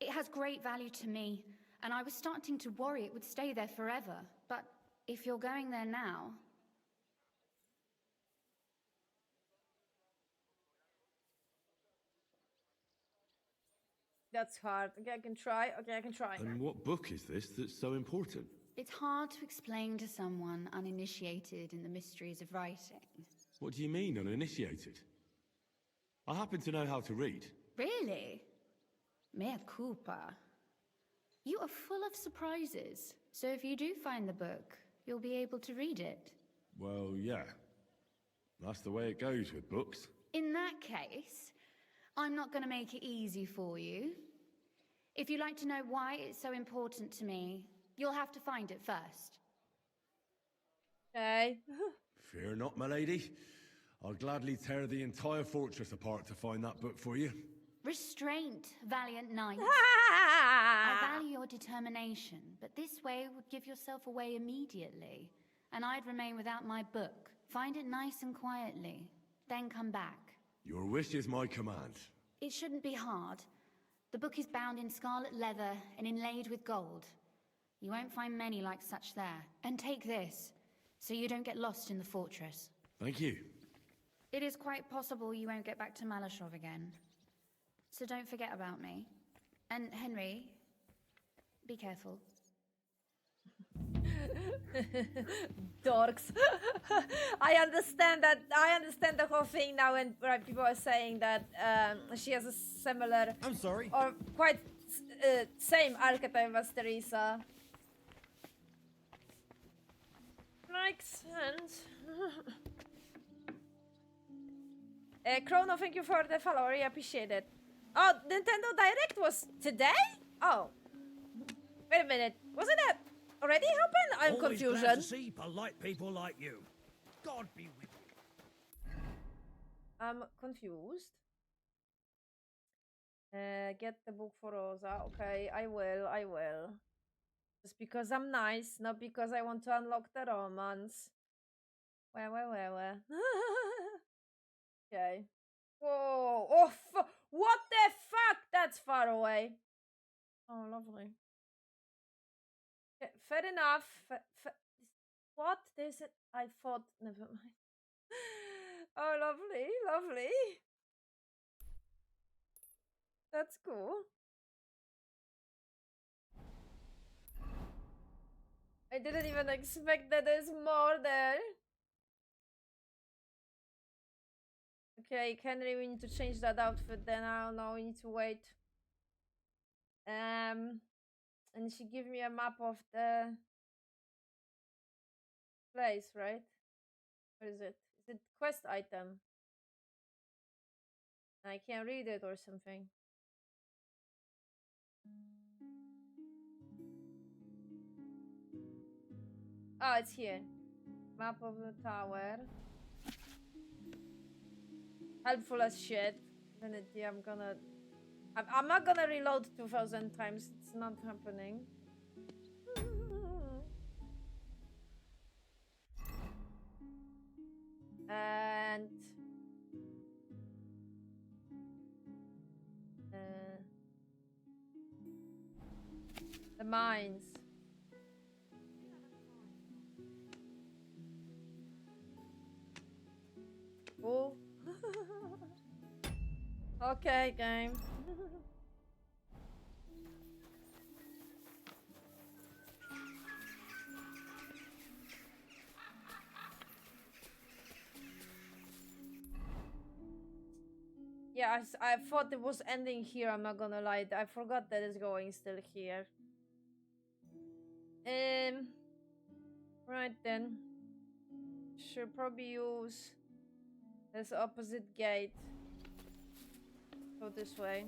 It has great value to me, and I was starting to worry it would stay there forever. But if you're going there now... That's hard. Okay, I can try. Okay, I can try. And what book is this that's so important? It's hard to explain to someone uninitiated in the mysteries of writing. What do you mean, uninitiated? I happen to know how to read. Really? Mea culpa. You are full of surprises. So if you do find the book, you'll be able to read it. Well, yeah. That's the way it goes with books. In that case, I'm not going to make it easy for you. If you'd like to know why it's so important to me, you'll have to find it first. Okay. Fear not, my lady. I'll gladly tear the entire fortress apart to find that book for you. Restraint, valiant knight. I value your determination, but this way would give yourself away immediately, and I'd remain without my book. Find it nice and quietly, then come back. Your wish is my command. It shouldn't be hard. The book is bound in scarlet leather and inlaid with gold. You won't find many like such there. And take this, so you don't get lost in the fortress. Thank you. It is quite possible you won't get back to Malashov again. So don't forget about me. And Henry, be careful. Dorks. I understand that. I understand the whole thing now, and people are saying that she has a similar. I'm sorry. Or quite same archetype as Teresa. Makes sense. Chrono, thank you for the follow. I appreciate it. Oh, Nintendo Direct was today? Oh. Wait a minute. Wasn't that already happened? I'm Always confusion. glad to see polite people like you. God be with you. I'm confused. Get the book for Rosa. Okay, I will. Just because I'm nice, not because I want to unlock the romance. Where? Okay. Whoa! Oh, what the fuck? That's far away. Oh, lovely. Okay, fair enough. What? There's it. I thought. Never mind. Oh, lovely. That's cool. I didn't even expect that there's more there. Okay, Henry, we need to change that outfit then. I don't know, we need to wait. And she give me a map of the place, right? Where is it? Is it quest item? I can't read it or something. Oh, it's here. Map of the tower. Helpful as shit. Definitely, I'm not gonna reload 2,000 times. It's not happening. And the mines. Oh. Okay, game. Yeah, I thought it was ending here, I'm not gonna lie. I forgot that it's going still here. Right then. Should probably use this opposite gate. Go this way.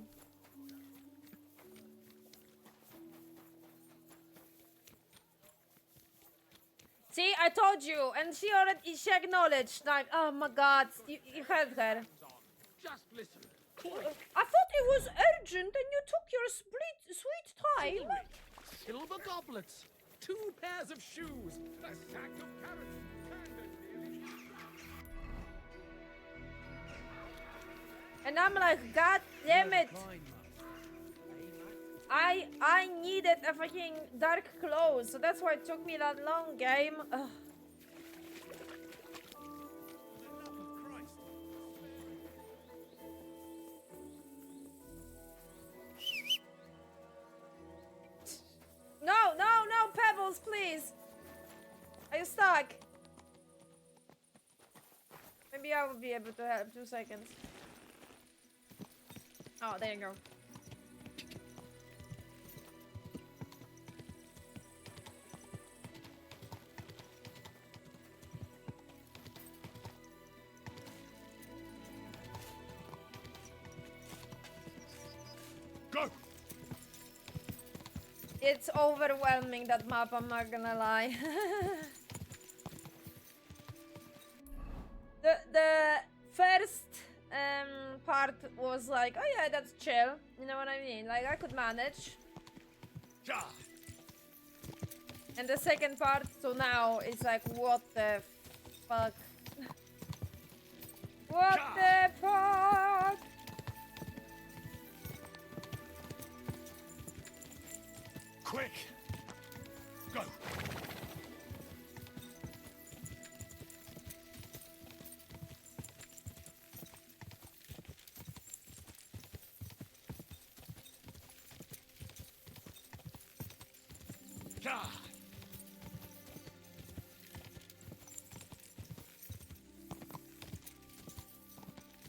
See, I told you, and she acknowledged. Like, oh my God, you heard her. Just listen. I thought it was urgent, and you took your sweet time. Silver goblets, 2 pairs of shoes, a sack of carrots, and I'm like, God damn it! I needed a fucking dark clothes, so that's why it took me that long, game. Ugh. No, Pebbles, please. Are you stuck? Maybe I will be able to help. 2 seconds. Oh, there you go. Go! It's overwhelming, that map, I'm not gonna lie. the first part part was like, oh yeah, that's chill. You know what I mean? Like, I could manage. And the second part, so now it's like, what the fuck? What the fuck? Quick! Go!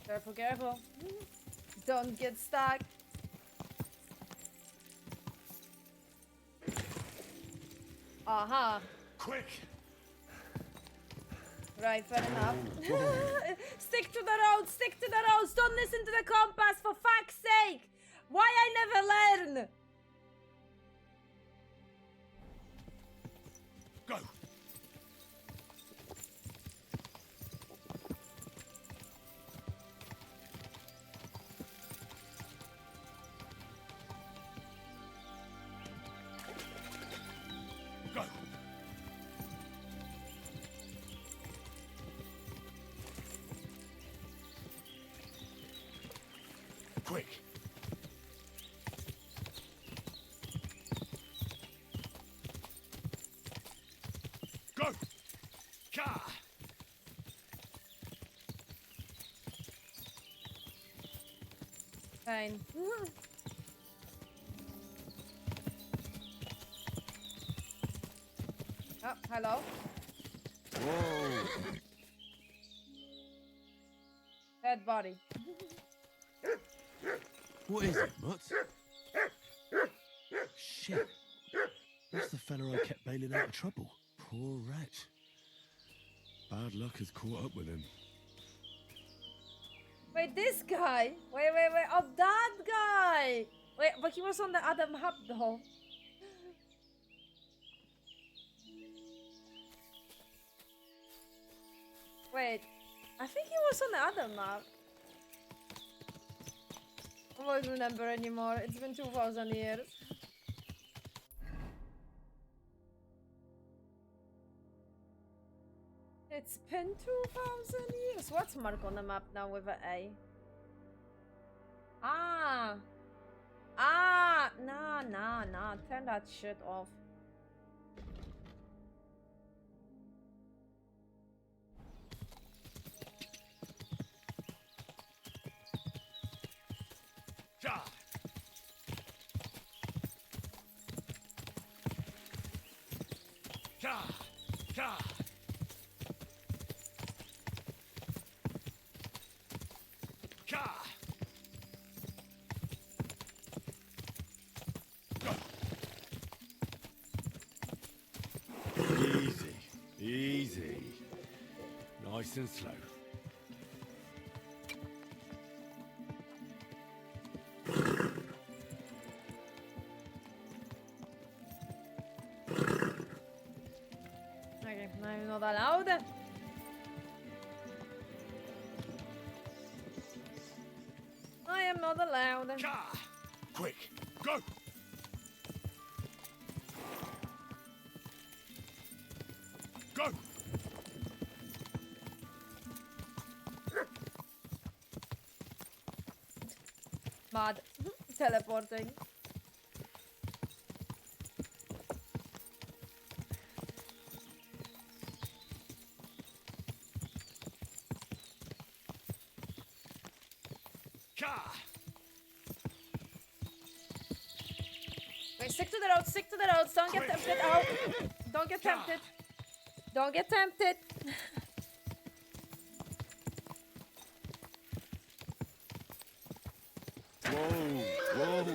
Careful, careful. Don't get stuck. Aha. Quick! Right, fair enough. Stick to the road, stick to the roads. Don't listen to the compass, for fuck's sake. Why I never learn? Go! Go! Quick! Go! Ka! Fine. Oh, hello. Whoa! Dead body. What is it, Mutz? Shit. That's the fella I kept bailing out of trouble. Poor wretch. Bad luck has caught up with him. Wait, this guy? Wait. Oh, that guy! Wait, but he was on the other map though. Wait, I think he was on the other map. I don't remember anymore. It's been 2,000 years. It's been 2,000 years. What's mark on the map now with an A? Ah. Nah. Turn that shit off. Ja! Ja! Ja! Ja! Easy. Nice and slow. Okay, now you're not allowed. I am not allowed. Quick, go! Go! Mad. Teleporting. Wait, stick to the road, stick to the roads. Don't get tempted. Oh, don't get tempted. Don't get tempted. Whoa.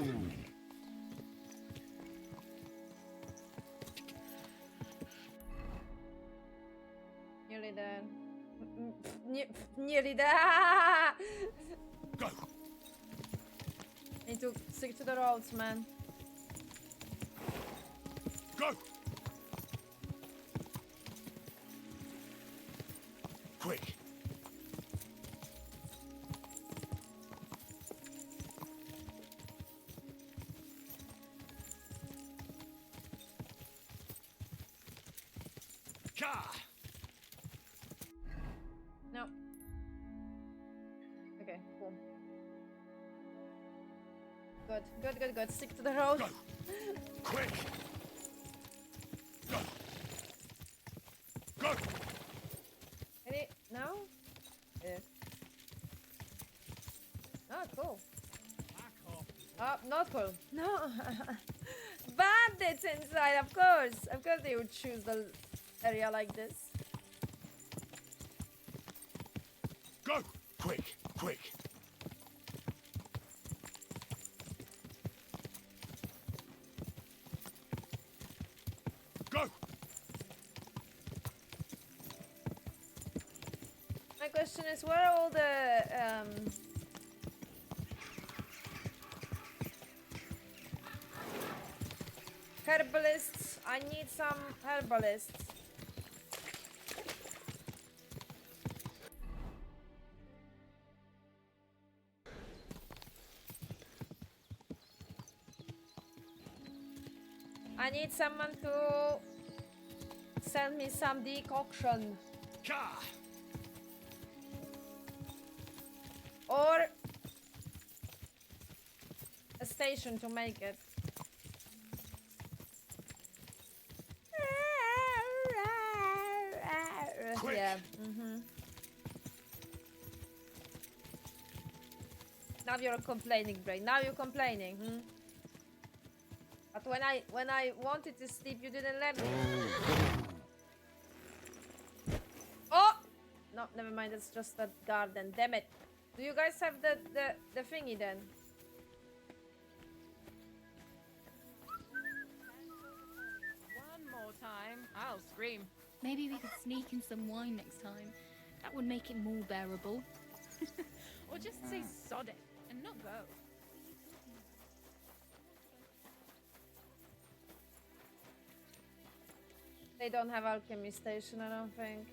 Nearly there. Nearly there. Go. Need to stick to the roads, man. Go! Quick! No. Okay, cool. Good, good, good, good. Stick to the road. Quick! Go! Go! Ready? No? Yeah. Oh, cool. Oh, not cool. No. Bandits inside, of course. Of course they would choose the area like this. Go! Quick! Quick! Go! My question is, where are all the herbalists? I need some herbalists. I need someone to send me some decoction. Or a station to make it. Quick. Yeah. Now you're complaining, Brain. Now you're complaining. But when I wanted to sleep, you didn't let me. Oh! No, never mind. It's just that garden. Damn it. Do you guys have the thingy then? One more time, I'll scream. Maybe we could sneak in some wine next time. That would make it more bearable. Or just say sod it and not go. They don't have alchemy station, I don't think.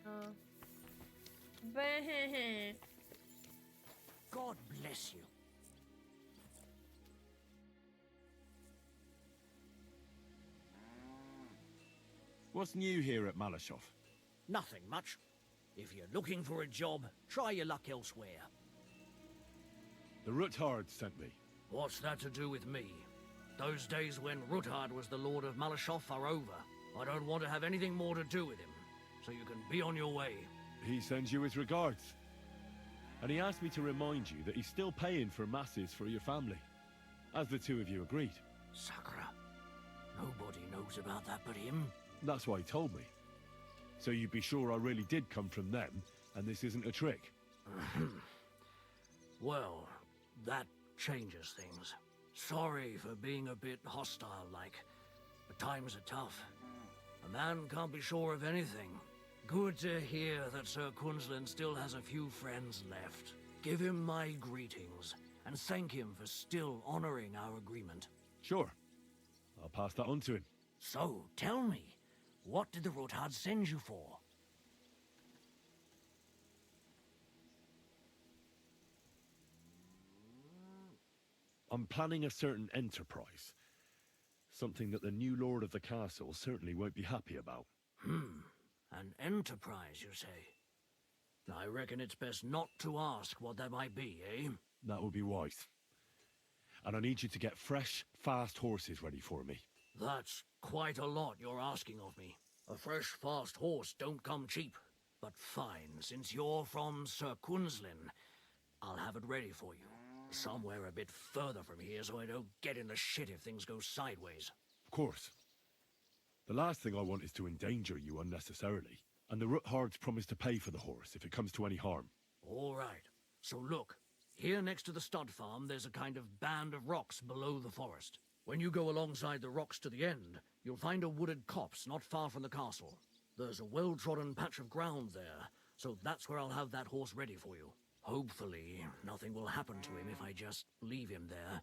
Oh. God bless you. What's new here at Malashov? Nothing much. If you're looking for a job, try your luck elsewhere. The Ruthard sent me. What's that to do with me? Those days when Ruthard was the Lord of Malashov are over. I don't want to have anything more to do with him, so you can be on your way. He sends you his regards. And he asked me to remind you that he's still paying for masses for your family, as the two of you agreed. Sakura, nobody knows about that but him. That's why he told me. So you'd be sure I really did come from them, and this isn't a trick. Well, that changes things. Sorry for being a bit hostile-like, but times are tough. A man can't be sure of anything. Good to hear that Sir Kunzlin still has a few friends left. Give him my greetings, and thank him for still honoring our agreement. Sure. I'll pass that on to him. So, tell me, what did the Ruthard send you for? I'm planning a certain enterprise. Something that the new lord of the castle certainly won't be happy about. An enterprise, you say? I reckon it's best not to ask what that might be, eh? That would be wise. And I need you to get fresh, fast horses ready for me. That's quite a lot you're asking of me. A fresh, fast horse don't come cheap. But fine, since you're from Sir Kunzlin, I'll have it ready for you. Somewhere a bit further from here so I don't get in the shit if things go sideways. Of course. The last thing I want is to endanger you unnecessarily. And the Ruthards promise to pay for the horse if it comes to any harm. All right. So look, here next to the stud farm there's a kind of band of rocks below the forest. When you go alongside the rocks to the end, you'll find a wooded copse not far from the castle. There's a well-trodden patch of ground there, so that's where I'll have that horse ready for you. Hopefully, nothing will happen to him if I just leave him there.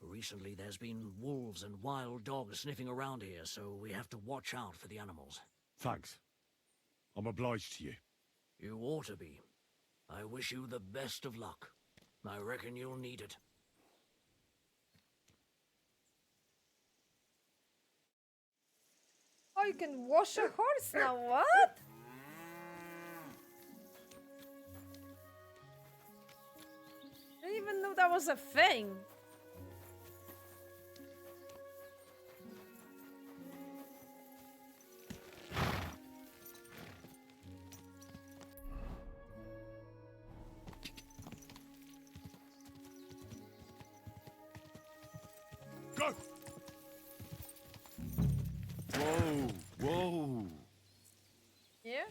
Recently, there's been wolves and wild dogs sniffing around here, so we have to watch out for the animals. Thanks. I'm obliged to you. You ought to be. I wish you the best of luck. I reckon you'll need it. you can wash a horse now, what? I didn't even know that was a thing. Go! Whoa, whoa. Yeah?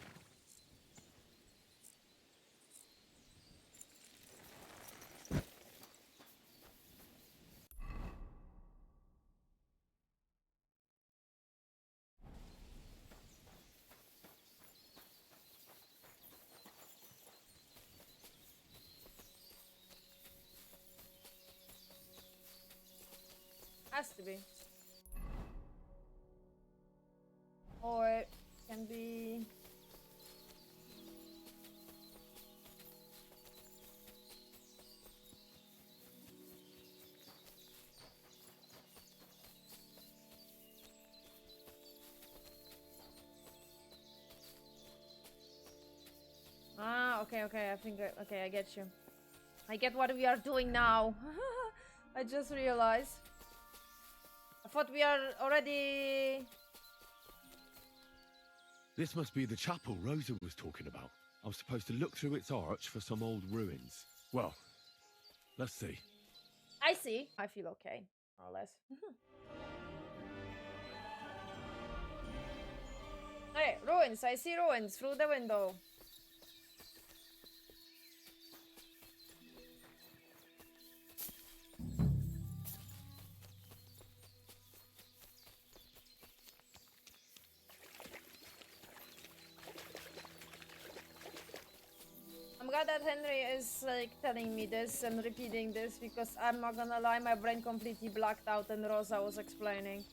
Has to be. Or it can be... Ah, okay, okay, I think, okay, I get you. I get what we are doing now. I just realized. I thought we are already... This must be the chapel Rosa was talking about. I was supposed to look through its arch for some old ruins. Well, let's see. I see. I feel okay, more or less. Hey, ruins. I see ruins through the window. I'm glad that Henry is like telling me this and repeating this because I'm not gonna lie, my brain completely blacked out and Rosa was explaining.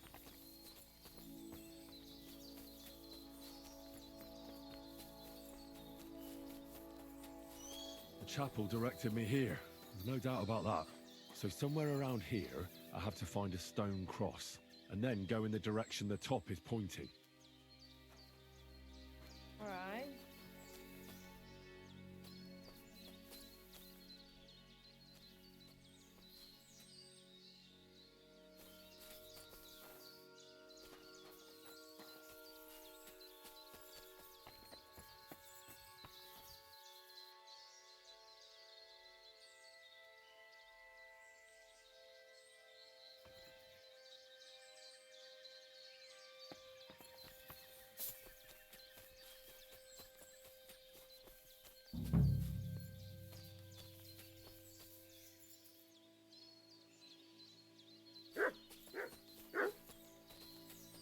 The chapel directed me here. There's no doubt about that. So somewhere around here, I have to find a stone cross, and then go in the direction the top is pointing. Alright.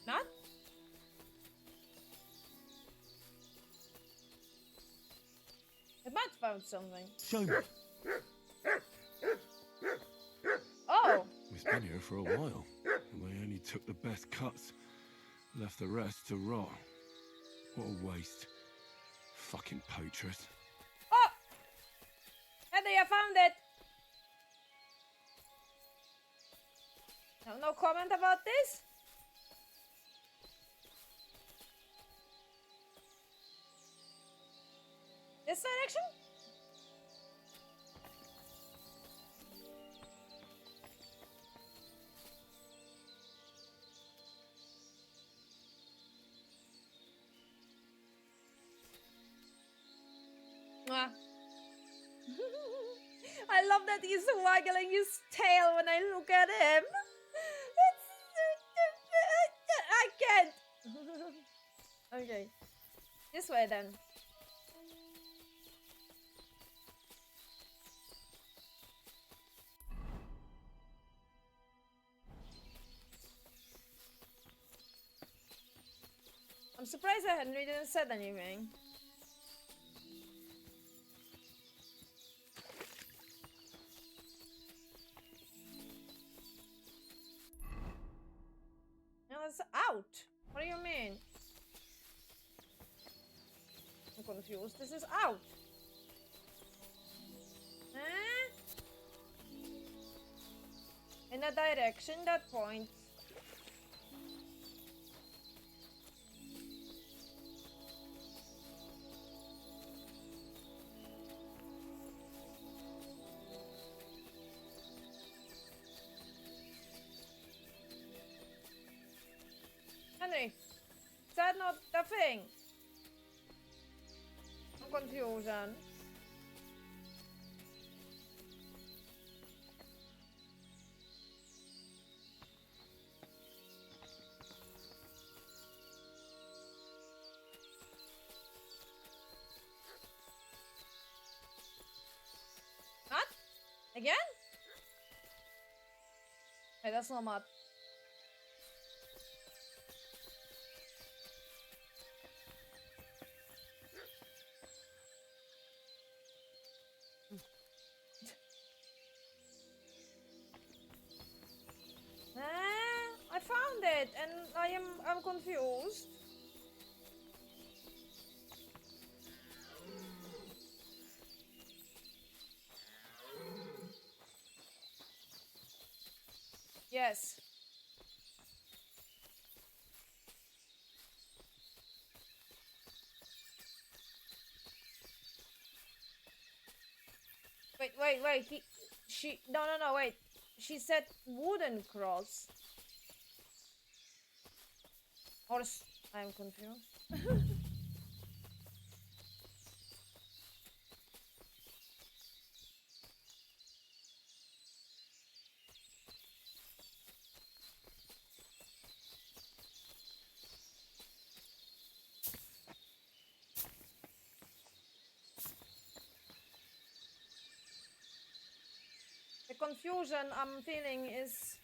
Not? The bat found something. Show me. Oh! It's been here for a while, and they only took the best cuts, left the rest to rot. What a waste. Fucking poachers. Oh! Henry, I found it! No comment about this? This direction? Mwah. I love that he's waggling his tail when I look at him. I can't. Okay. This way then. I'm surprised that Henry didn't say anything. No, it's out. What do you mean? I'm confused. This is out. Huh? In a direction that points. that not the thing? Confusion. What? Again? Hey, that's not mud. I found it, and I'm confused. Yes. Wait. No, wait. She said wooden cross. I'm confused. The confusion I'm feeling is...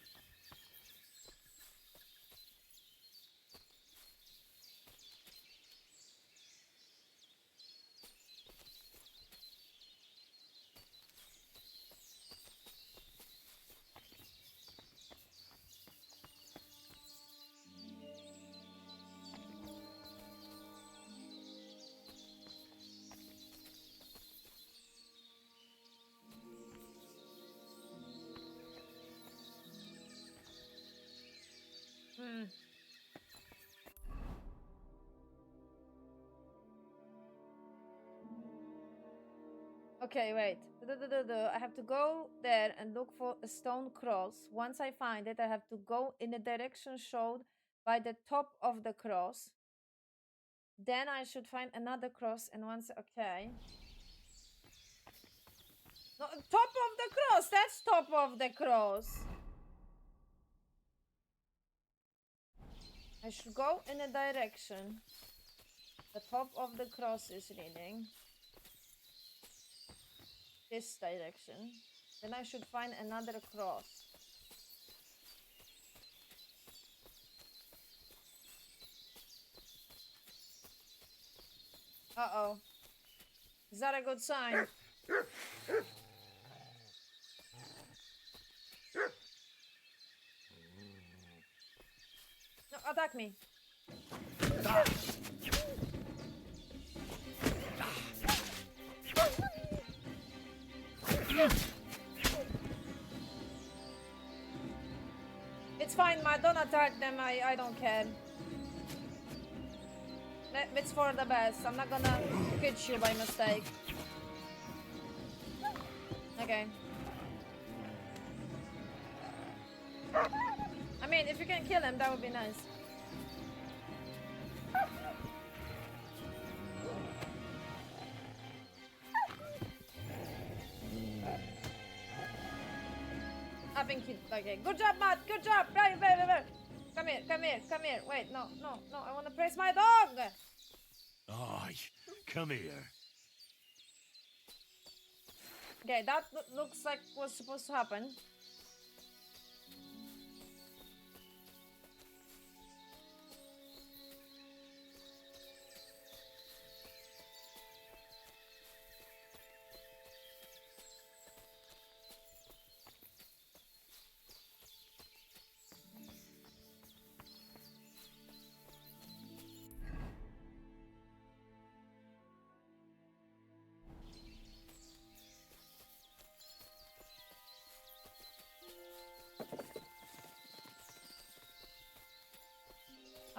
Okay, wait. I have to go there and look for a stone cross. Once I find it, I have to go in the direction showed by the top of the cross. Then I should find another cross, and once... Okay. No, top of the cross! That's top of the cross! I should go in a direction the top of the cross is leading. This direction. Then I should find another cross. Uh-oh. Is that a good sign? No, attack me. It's fine, ma. Don't attack them. I don't care. It's for the best. I'm not gonna hit you by mistake. Okay. I mean, if you can kill him, that would be nice. I've been killed. Okay, good job, Matt. Good job. Right. Come here. Wait, no. I want to praise my dog. Aye, come here. Okay, that looks like what's supposed to happen.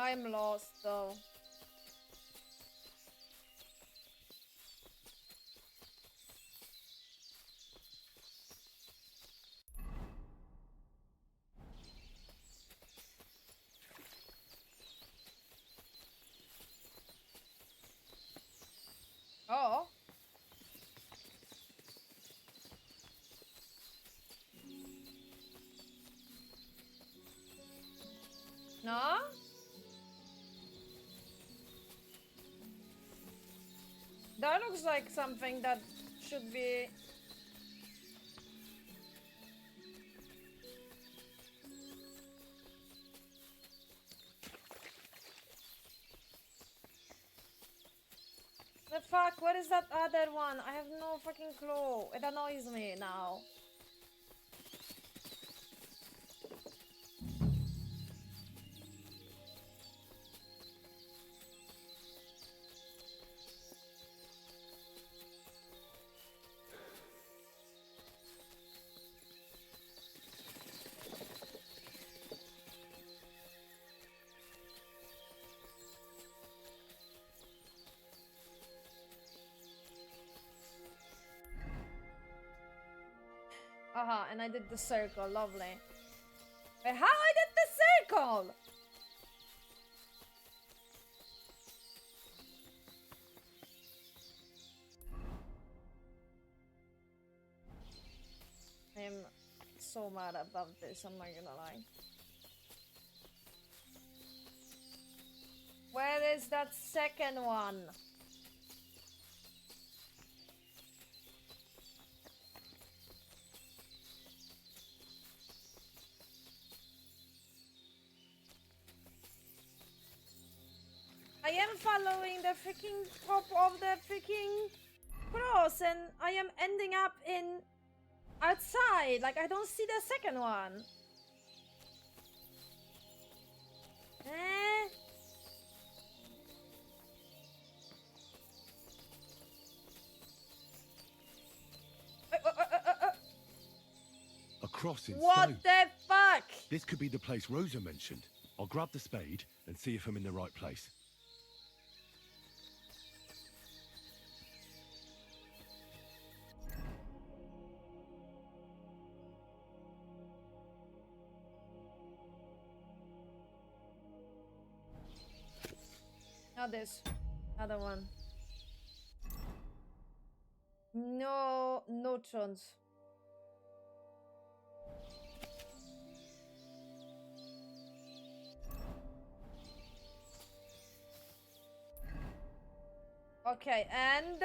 I'm lost though. No? That looks like something that should be... The fuck? What is that other one? I have no fucking clue. It annoys me now. Aha, and I did the circle, lovely. Wait, how I did the circle? I am so mad about this, I'm not gonna lie. Where is that second one? I am following the freaking top of the freaking cross and I am ending up in outside. Like I don't see the second one. A cross in What stone. the fuck? This could be the place Rosa mentioned. I'll grab the spade and see if I'm in the right place. Not this. Other one. No neutrons. Okay, and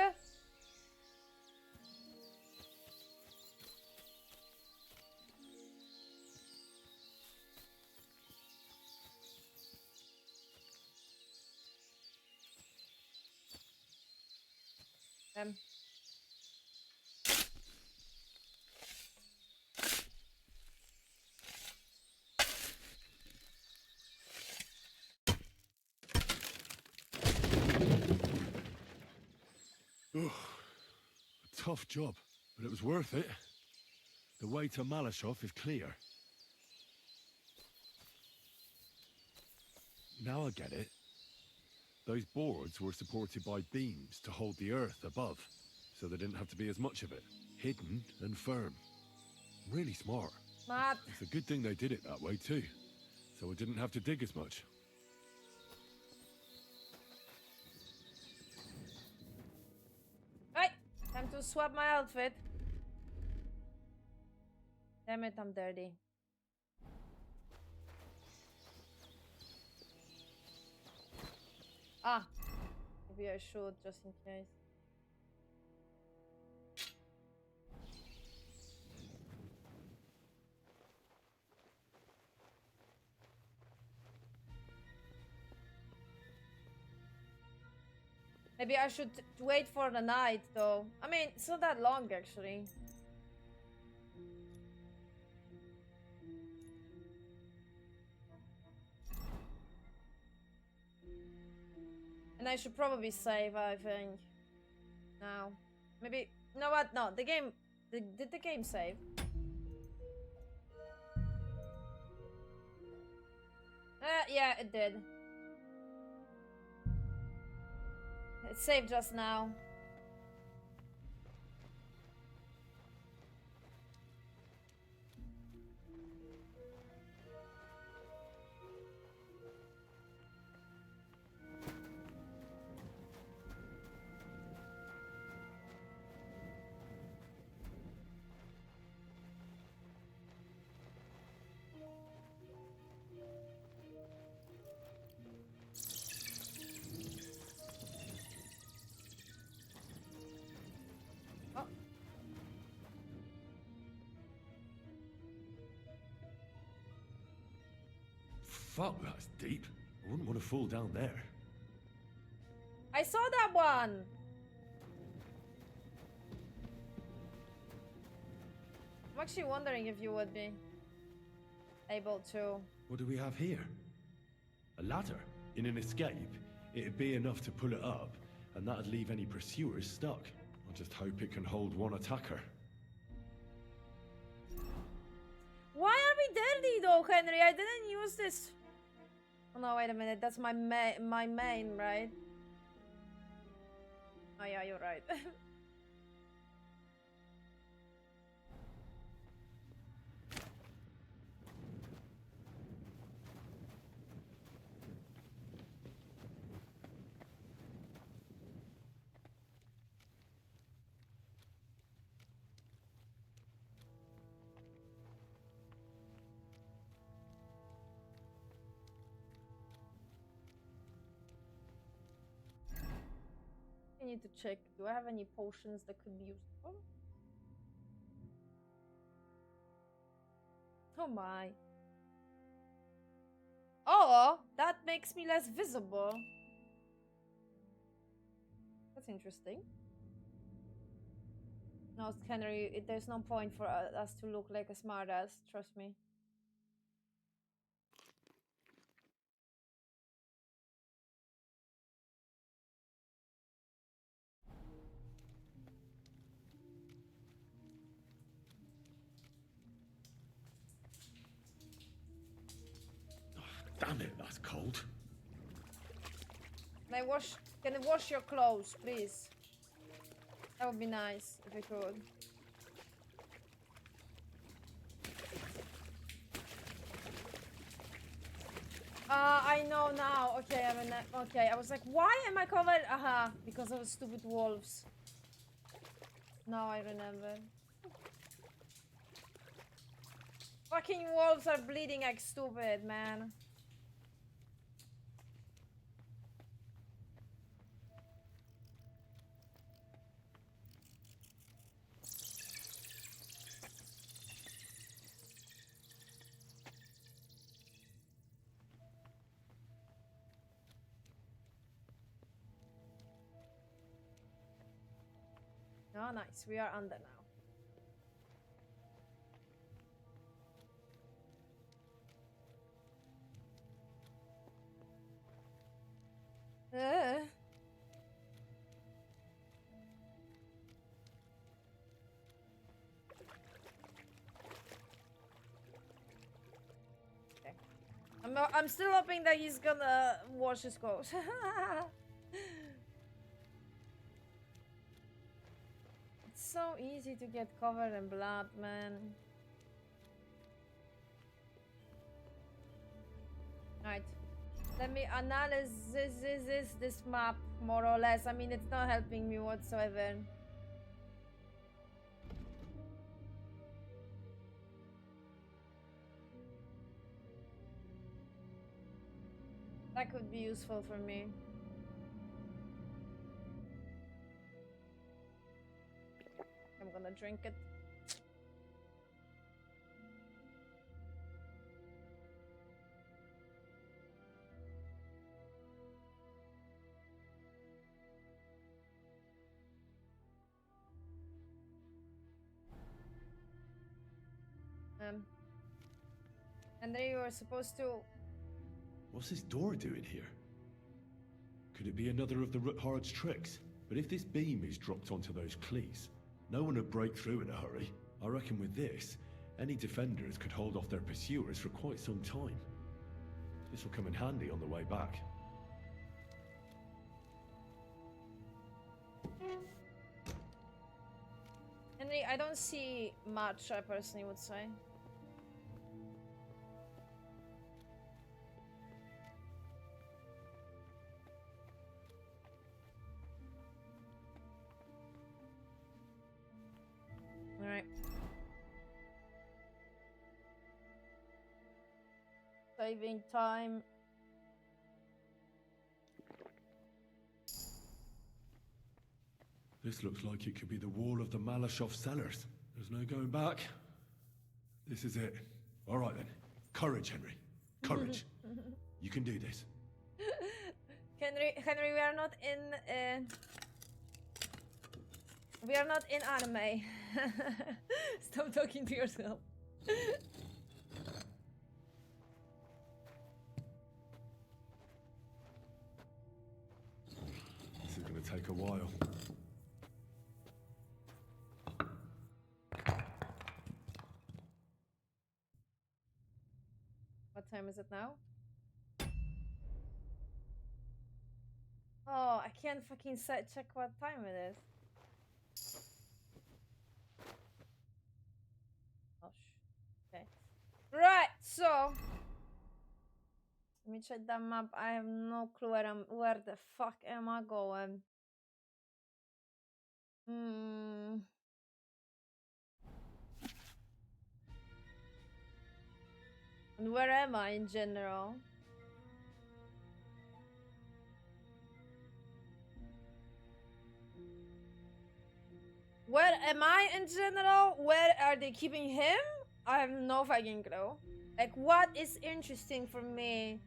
Ugh. A tough job, but it was worth it. The way to Malashov is clear. Now I get it. Those boards were supported by beams to hold the earth above, so there didn't have to be as much of it. Hidden and firm. Really smart. Smart. It's a good thing they did it that way too, so I didn't have to dig as much. right, time to swap my outfit. Damn it, I'm dirty. Ah, maybe I should just in case. Maybe I should wait for the night though. I mean, it's not that long actually. And I should probably save, I think. Now. Maybe... You know what? No, the game... Did the game save? Yeah, it did. It saved just now. Fuck, that's deep. I wouldn't want to fall down there. I saw that one. I'm actually wondering if you would be able to. What do we have here? A ladder? In an escape, it'd be enough to pull it up, and that'd leave any pursuers stuck. I just hope it can hold one attacker. Why are we dirty though, Henry? I didn't use this. Oh no, wait a minute. That's my main, right? Oh yeah, you're right. I need to check. Do I have any potions that could be useful? Oh my. Oh, that makes me less visible. That's interesting. No, Henry, there's no point for us to look like a smartass. Trust me. Damn it, that's cold. Can I wash your clothes, please? That would be nice if I could. I know now. Okay, okay. I was like, why am I covered? Aha, because of the stupid wolves. Now I remember. Fucking wolves are bleeding like stupid, man. Oh, nice. We are under now. Okay. I'm still hoping that he's gonna wash his clothes. It's so easy to get covered in blood, man. Right. Let me analyze this map more or less. I mean, it's not helping me whatsoever. That could be useful for me. I'm gonna drink it. And then you were supposed to... What's this door doing here? Could it be another of the Ruthards' tricks? But if this beam is dropped onto those cleats, no one would break through in a hurry. I reckon with this, any defenders could hold off their pursuers for quite some time. This will come in handy on the way back. Henry, I don't see much, I personally would say. Alright. Saving time. This looks like it could be the wall of the Malashov cellars. There's no going back. This is it. All right then. Courage, Henry. Courage. You can do this. Henry, we are not in. We are not in anime. Stop talking to yourself. This is gonna take a while. What time is it now? Oh, I can't fucking check what time it is. Oh, okay. Right, so let me check that map. I have no clue where the fuck am I going? Hmm. And where am I in general? Where am I in general? Where are they keeping him? I have no fucking clue. Like, what is interesting for me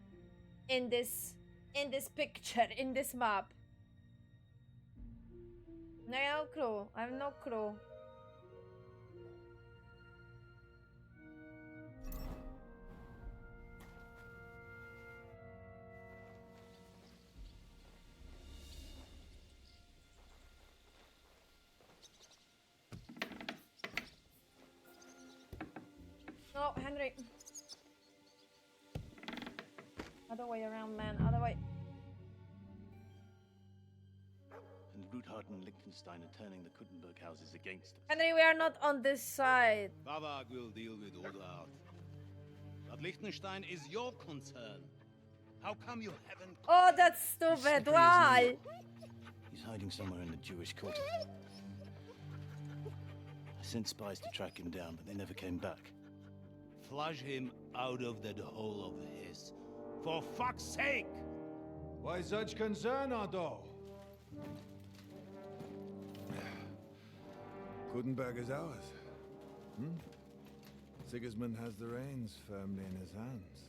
in this picture, in this map? No clue. I have no clue. No, Henry. Other way around, man. Other way. And Ruthard and Liechtenstein are turning the Kuttenberg houses against us. Henry, we are not on this side. Bavag will deal with Ruthard. But Liechtenstein is your concern. How come you haven't... Oh, that's stupid. Why? He's hiding somewhere in the Jewish quarter. I sent spies to track him down, but they never came back. Flush him out of that hole of his. For fuck's sake! Why such concern, Otto? Kuttenberg is ours. Sigismund has the reins firmly in his hands.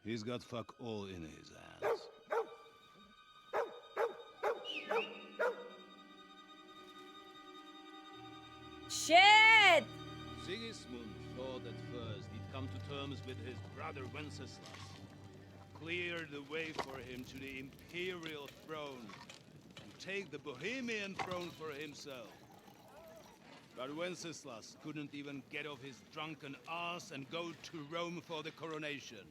He's got fuck all in his hands. Shit! Sigismund thought at first he'd come to terms with his brother Wenceslas. Clear the way for him to the imperial throne. To take the Bohemian throne for himself. But Wenceslas couldn't even get off his drunken ass and go to Rome for the coronation.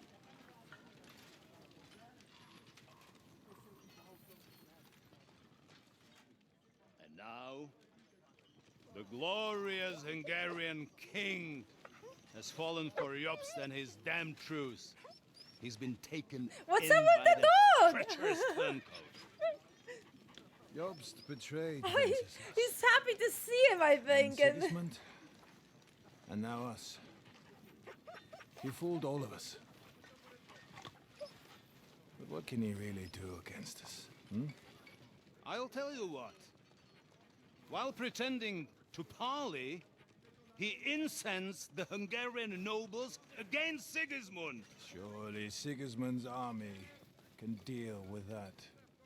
And now, the glorious Hungarian king has fallen for Jobst and his damn truce. He's been taken What's in up with by the the dog? treacherous turncoat. Jobst betrayed Oh, Wenceslas. he's happy to see him, I think. And Sigismund, and now us. He fooled all of us. But what can he really do against us? I'll tell you what. While pretending to parley, he incensed the Hungarian nobles against Sigismund. Surely Sigismund's army can deal with that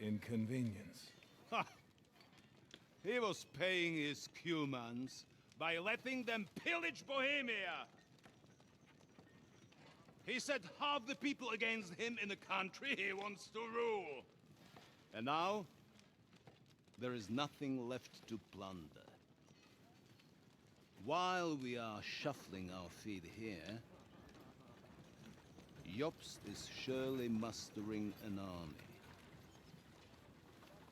inconvenience. Ha! He was paying his Cumans by letting them pillage Bohemia. He set half the people against him in the country he wants to rule. And now, there is nothing left to plunder. While we are shuffling our feet here, Jobst is surely mustering an army.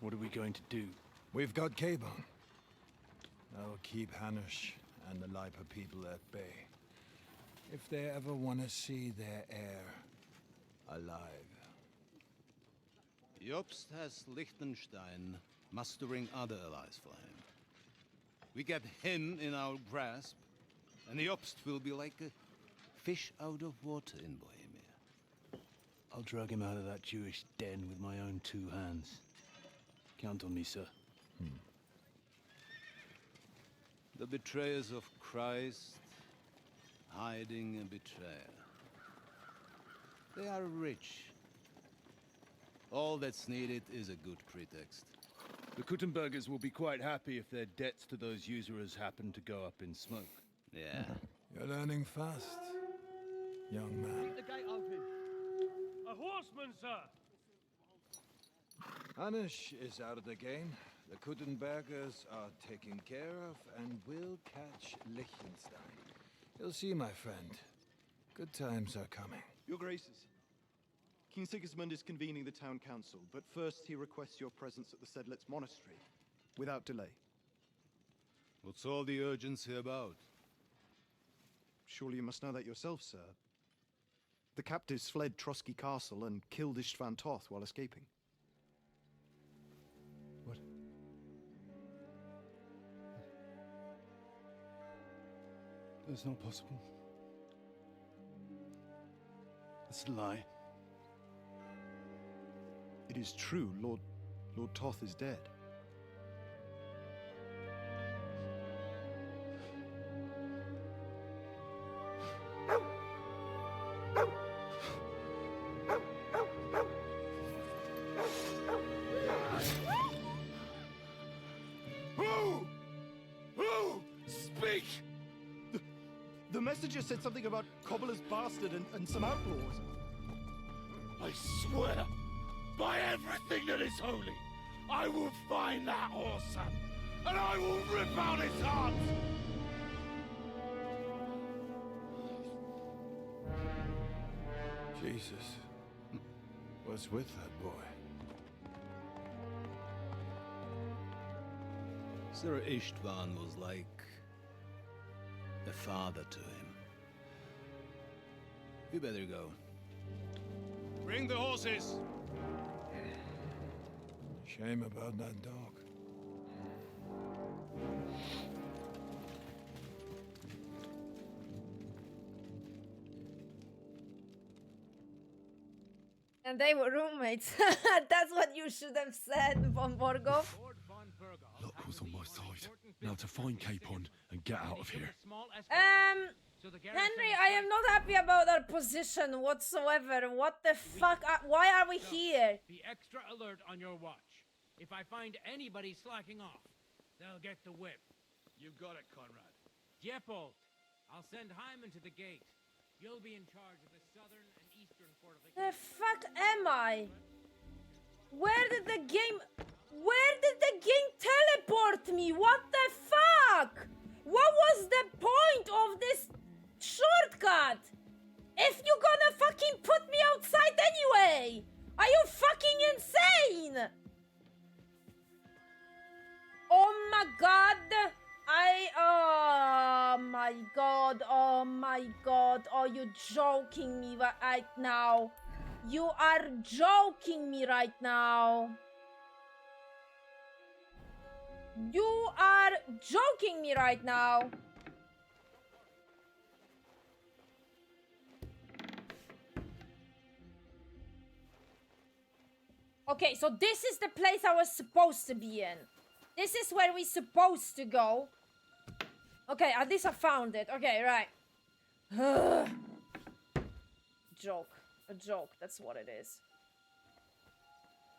What are we going to do? We've got Cabon. That'll keep Hanush and the Lipa people at bay. If they ever want to see their heir alive. Jobst has Liechtenstein mustering other allies for him. We get him in our grasp, and Jobst will be like a fish out of water in Bohemia. I'll drag him out of that Jewish den with my own two hands. Count on me, sir. The betrayers of Christ hiding a betrayer. They are rich. All that's needed is a good pretext. The Kuttenbergers will be quite happy if their debts to those usurers happen to go up in smoke. Yeah. You're learning fast, young man. Keep the gate open. A horseman, sir! Anish is out of the game. The Kuttenbergers are taken care of and will catch Liechtenstein. You'll see, my friend. Good times are coming. Your Graces, King Sigismund is convening the town council, but first he requests your presence at the Sedlitz monastery, without delay. What's all the urgency about? Surely you must know that yourself, sir. The captives fled Trotsky Castle and killed Istvan Toth while escaping. What? That's not possible. That's a lie. It is true, Lord Toth is dead. Who? Speak! The messenger said something about Cobbler's bastard and some outlaws. I swear, by everything that is holy, I will find that whoreson, and I will rip out his heart! Jesus. What's with that boy? Sir Istvan was like a father to him. We better go. Bring the horses! Shame about that dog. And they were roommates. That's what you should have said, Von Borgo. Luck was on my side. Now to find Capon and get out of here. Henry, I am not happy about our position whatsoever. What the fuck? Why are we here? Be extra alert on your watch. If I find anybody slacking off, they'll get the whip. You got it, Conrad. Diepold, I'll send Hyman to the gate. You'll be in charge of the southern and eastern fortifications. The fuck am I? Where did the game teleport me? What the fuck? What was the point of this shortcut? If you're gonna fucking put me outside anyway! Are you fucking insane? Oh my god! Oh my god, oh my god, are you joking me right now? You are joking me right now. You are joking me right now. Okay, so this is the place I was supposed to be in. This is where we're supposed to go. Okay, at least I found it. Okay, right. Joke. A joke, that's what it is.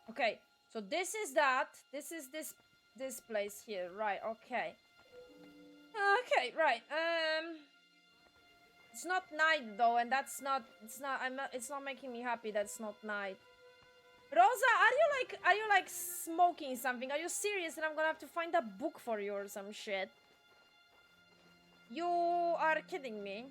Okay, so this is that. This is this place here. Right, okay. Okay, right. It's not night though, and it's not making me happy that's not night. Rosa, are you like smoking something? Are you serious? And I'm gonna have to find a book for you or some shit. You are kidding me.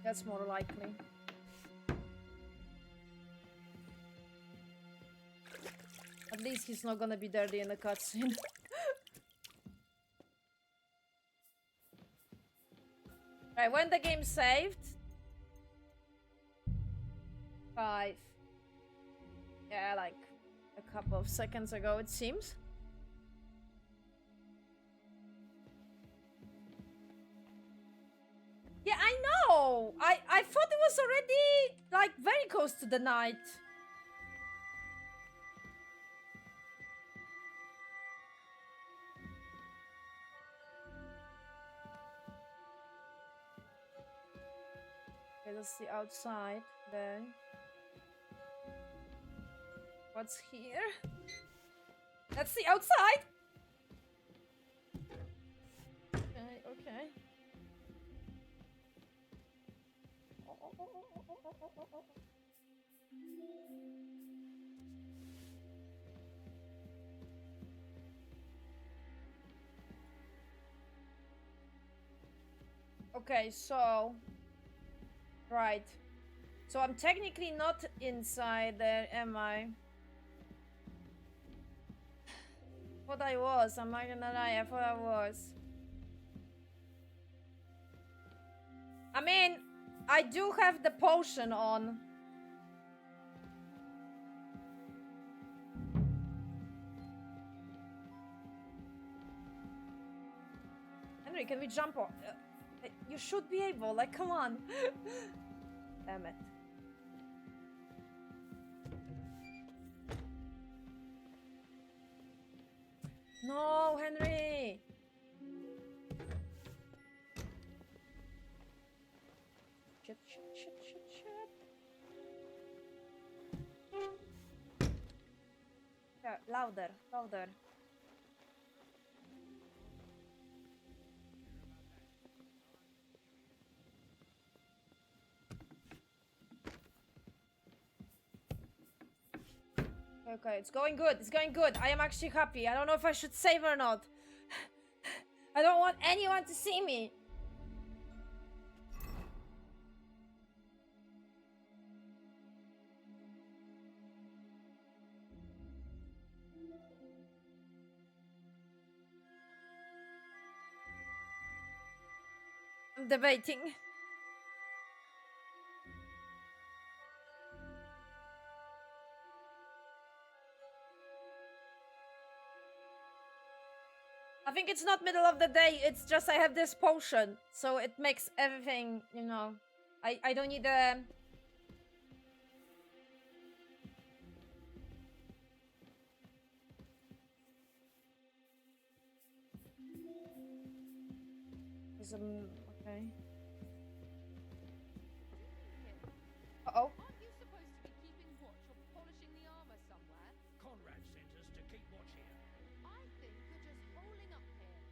That's more likely. At least he's not gonna be dirty in the cutscene. Right, when the game saved? 5. Yeah, like a couple of seconds ago, it seems. Yeah, I know! I thought it was already, like, very close to the night. Okay, let's see outside there. What's here? Let's see outside! Okay, okay. Okay, so... Right. So I'm technically not inside there, am I? Thought I was, I'm not gonna lie, I thought I was. I mean, I do have the potion on. Henry, can we jump on? You should be able, like, come on. Damn it. No, Henry! Shit, shit, shit, shit, shit. Yeah, louder, louder. Okay, it's going good. It's going good. I am actually happy. I don't know if I should save or not. I don't want anyone to see me. I'm debating. I think it's not middle of the day, it's just I have this potion. So it makes everything, you know. I don't need a... Okay. Uh-oh. Aren't you supposed to be keeping watch or polishing the armor somewhere? Conrad sent us to keep watch here. I think you're just holding up here.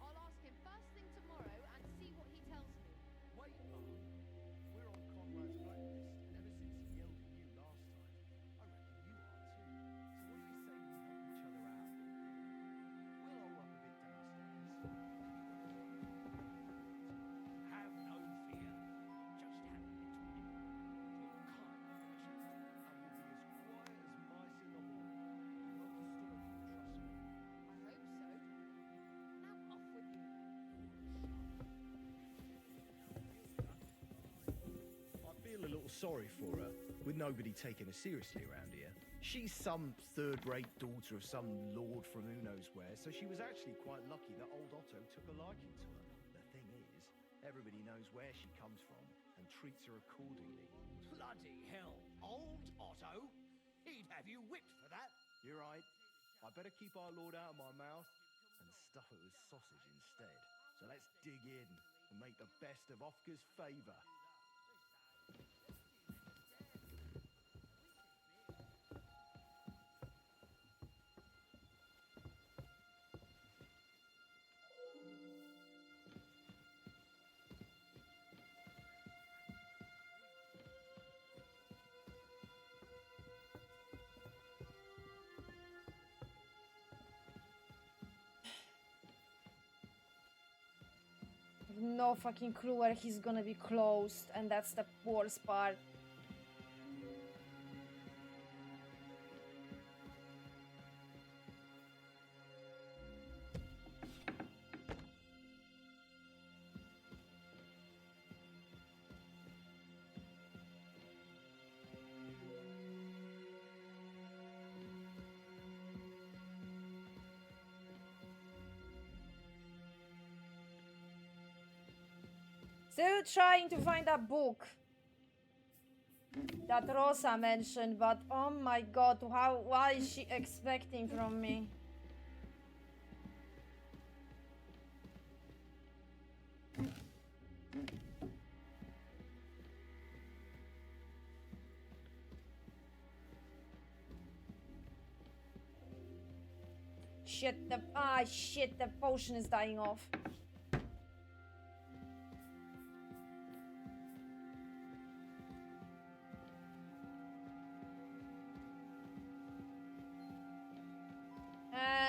I'll ask him first thing tomorrow and see what he tells me. Wait, Mum. We're on Conrad's blacklist, and ever since he yelled at you last time, I reckon you are too. So what do you say we help each other out? We'll hole up a bit downstairs. Have no fear. Just have a little nip. Your kind fellowship. And we'll be as quiet as mice in the hall. Not disturb you, trust me. I hope so. Now off with you. I feel a little sorry for her, with nobody taking her seriously around here. She's some third-rate daughter of some lord from who knows where, so she was actually quite lucky that old Otto took a liking to her. The thing is, everybody knows where she comes from and treats her accordingly. Bloody hell. Old Otto? He'd have you whipped for that. You're right. I better keep our lord out of my mouth and stuff it with sausage instead. So let's dig in and make the best of Ofka's favour. I have no fucking clue where he's gonna be closed, and that's the worst part. Still trying to find that book that Rosa mentioned, but oh my god, what is she expecting from me? Shit, the potion is dying off.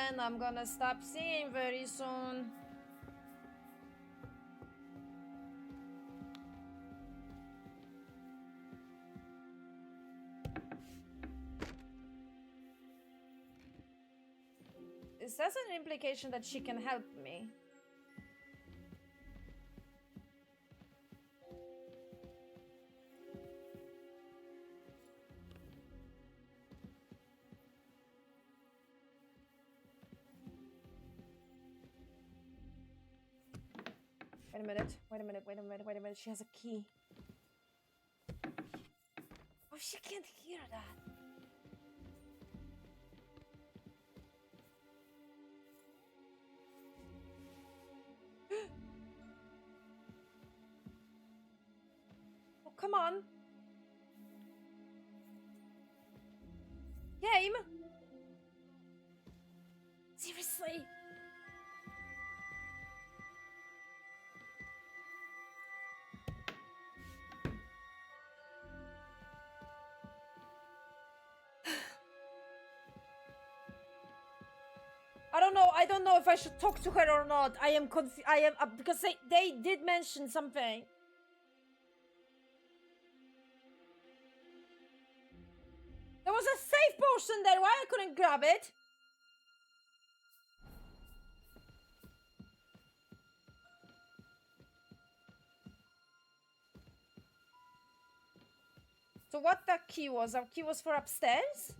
And I'm gonna stop seeing very soon. Is that an implication that she can help me? Wait a minute, wait a minute, wait a minute, wait a minute. She has a key. Oh, she can't hear that. Oh, come on. Game. Seriously. I don't know if I should talk to her or not. I am because they did mention something. There was a safe potion there. Why I couldn't grab it? So what that key was? That key was for upstairs?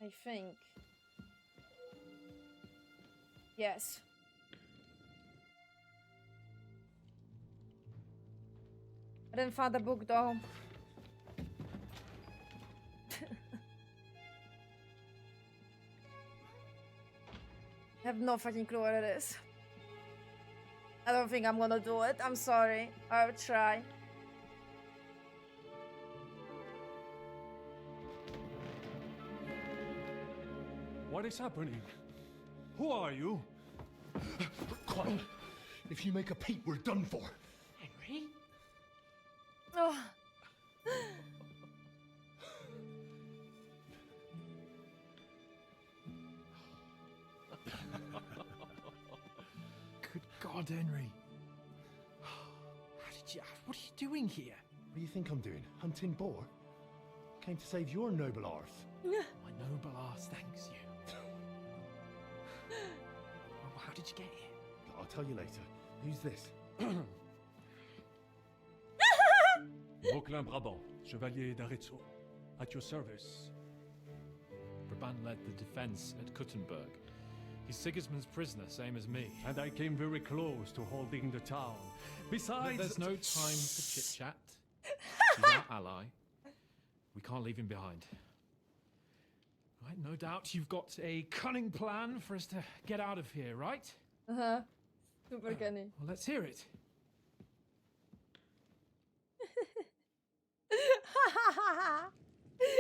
I think. Yes. I didn't find the book though. I have no fucking clue what it is. I don't think I'm gonna do it. I'm sorry. I'll try. What is happening? Who are you? Quiet. If you make a peep, we're done for. Henry? Oh. Good God, Henry. What are you doing here? What do you think I'm doing? Hunting boar? I came to save your noble arse. My noble arse thanks you. Well, how did you get here? I'll tell you later. Who's this? Vauquelin Brabant, Chevalier d'Arezzo. At your service. Brabant led the defense at Kuttenberg. He's Sigismund's prisoner, same as me. And I came very close to holding the town. Besides... There's no time for chit-chat. He's our ally. We can't leave him behind. Right, no doubt you've got a cunning plan for us to get out of here, right? Uh-huh. Super cunning. Well, let's hear it.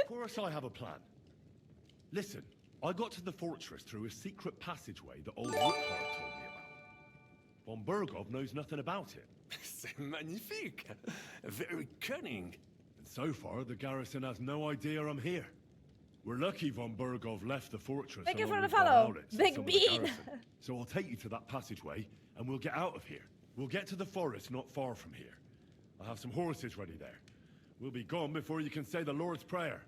Of course I have a plan. Listen, I got to the fortress through a secret passageway that old Woodhard told me about. Von Bergov knows nothing about it. C'est magnifique! Very cunning. And so far, the garrison has no idea I'm here. We're lucky Von Bergov left the fortress. Thank you along for the with Von follow. Aulitz and Big some of the bean. garrison. So I'll take you to that passageway, and we'll get out of here. We'll get to the forest not far from here. I'll have some horses ready there. We'll be gone before you can say the Lord's Prayer.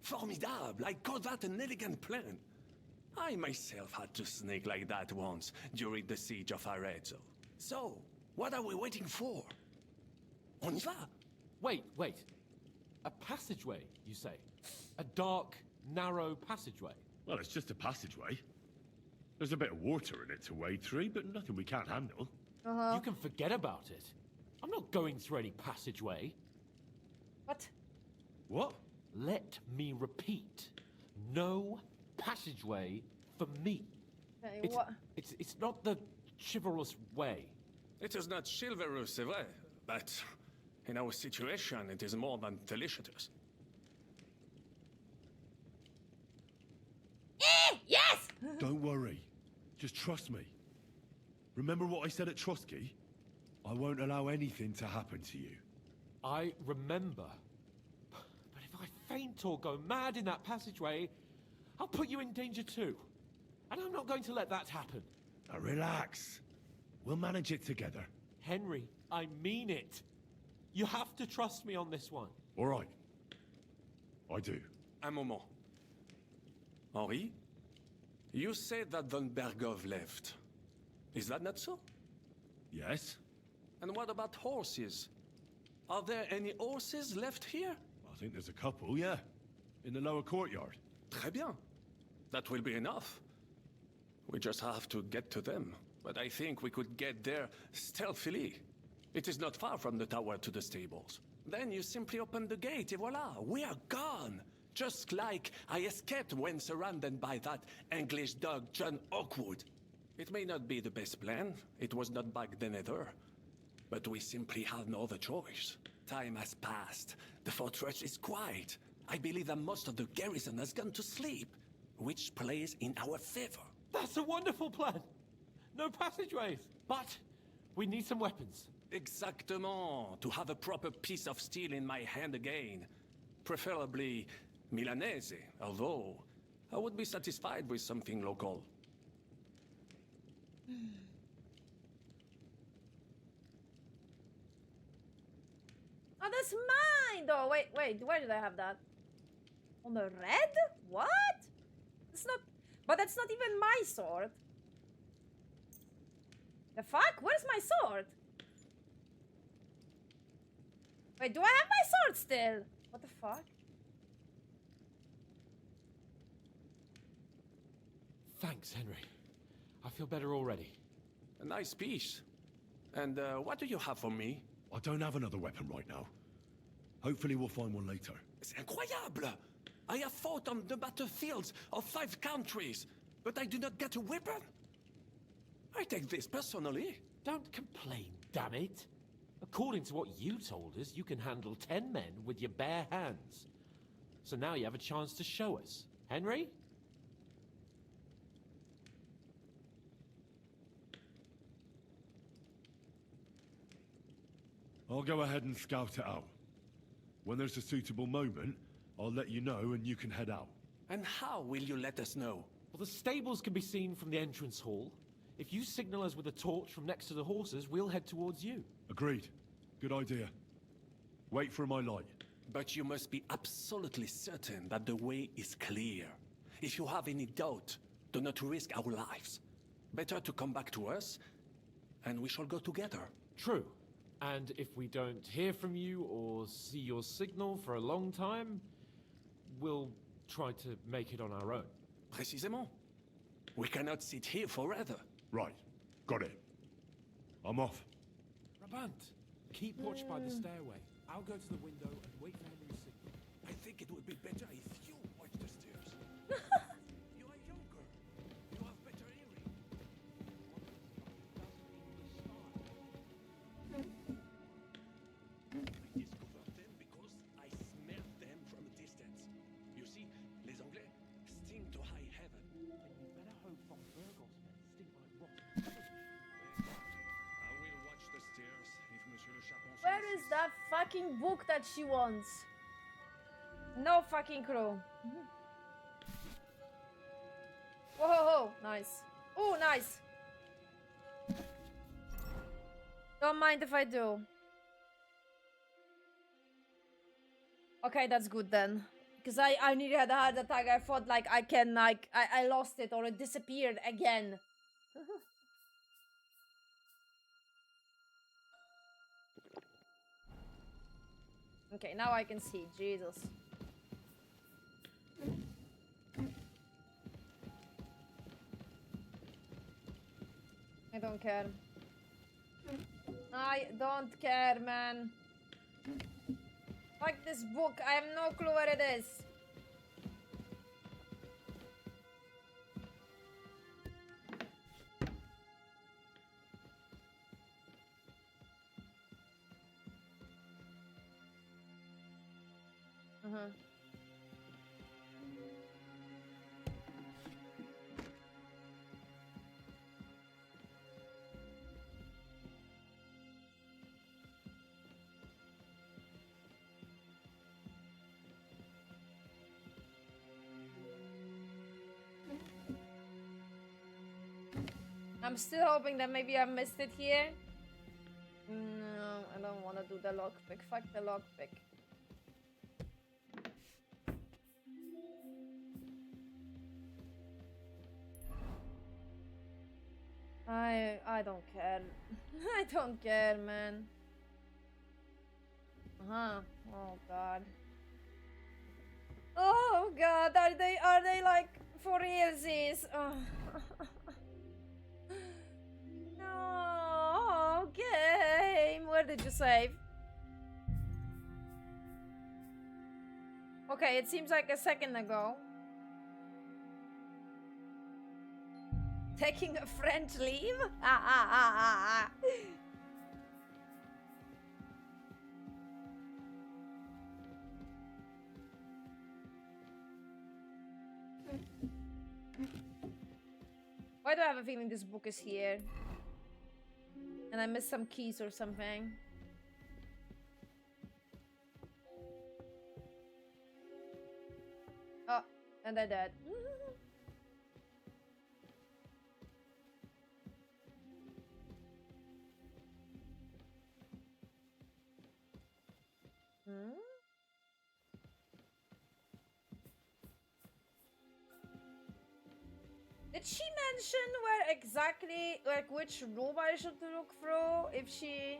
Formidable! I call that an elegant plan. I myself had to sneak like that once during the siege of Arezzo. So, what are we waiting for? On y va! Wait. A passageway, you say? A dark, narrow passageway? Well, it's just a passageway. There's a bit of water in it to wade through, but nothing we can't handle. Uh-huh. You can forget about it. I'm not going through any passageway. What? What? Let me repeat. No passageway for me. Okay, It's, what? it's not the chivalrous way. It is not chivalrous, c'est vrai, but in our situation, it is more than delicious. Yes! Don't worry. Just trust me. Remember what I said at Trotsky? I won't allow anything to happen to you. I remember. But if I faint or go mad in that passageway, I'll put you in danger too. And I'm not going to let that happen. Now relax. We'll manage it together. Henry, I mean it. You have to trust me on this one. All right. I do. Un moment. Henri? You said that Von Bergov left. Is that not so? Yes? And what about horses? Are there any horses left here? I think there's a couple, yeah. In the lower courtyard. Très bien. That will be enough. We just have to get to them. But I think we could get there stealthily. It is not far from the tower to the stables. Then you simply open the gate, et voila, we are gone. Just like I escaped when surrounded by that English dog John Oakwood. It may not be the best plan. It was not back then either. But we simply have no other choice. Time has passed. The fortress is quiet. I believe that most of the garrison has gone to sleep, which plays in our favor. That's a wonderful plan. No passageways. But we need some weapons. Exactement. To have a proper piece of steel in my hand again. Preferably Milanese, although I would be satisfied with something local. Oh, that's mine though. Wait, where did I have that? On the red? What? It's not, but that's not even my sword. The fuck? Where's my sword? Wait, do I have my sword still? What the fuck? Thanks, Henry. I feel better already. A nice piece. And what do you have for me? I don't have another weapon right now. Hopefully we'll find one later. C'est incroyable! I have fought on the battlefields of 5 countries, but I do not get a weapon. I take this personally. Don't complain, damn it. According to what you told us, you can handle 10 men with your bare hands. So now you have a chance to show us. Henry? I'll go ahead and scout it out. When there's a suitable moment, I'll let you know and you can head out. And how will you let us know? Well, the stables can be seen from the entrance hall. If you signal us with a torch from next to the horses, we'll head towards you. Agreed. Good idea. Wait for my light. But you must be absolutely certain that the way is clear. If you have any doubt, do not risk our lives. Better to come back to us, and we shall go together. True. And if we don't hear from you or see your signal for a long time, we'll try to make it on our own. Précisément. We cannot sit here forever. Right. Got it. I'm off. Brabant, keep watch by the stairway. I'll go to the window and wait for Henry's signal. I think it would be better if you watch the stairs. You are younger. You have better hearing. I discovered them because I smelled them from a distance. You see, les Anglais sting to high heaven. And you better hope Von Bergos men stink like rotten I will watch the stairs if Monsieur le Chapon. Where is that fucking book that she wants? No fucking clue. Whoa, ho, ho. Nice. Oh, nice. Don't mind if I do. Okay, that's good then. Because I nearly had a heart attack. I thought like I lost it or it disappeared again. Okay, now I can see. Jesus. I don't care. I don't care, man. Like this book, I have no clue where it is. Uh-huh. I'm still hoping that maybe I missed it here. No, I don't want to do the lockpick. Fuck the lockpick. I don't care. I don't care, man. Oh god. Oh god, are they like for realsies? Oh. No, game. Where did you save? Okay, it seems like a second ago. Taking a French leave? Why do I have a feeling this book is here? And I missed some keys or something. Oh, and I died. Did she mention where exactly, like which room I should look through if she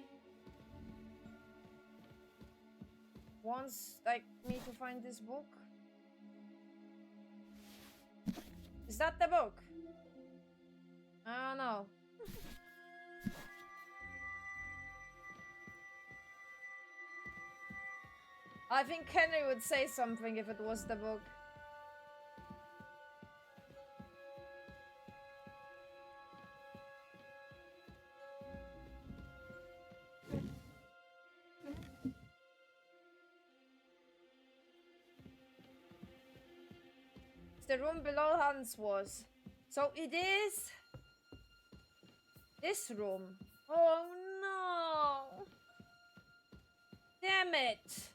wants like me to find this book? Is that the book? I don't know. I think Henry would say something if it was the book. It's the room below Hans was. So it is this room. Oh no! Damn it!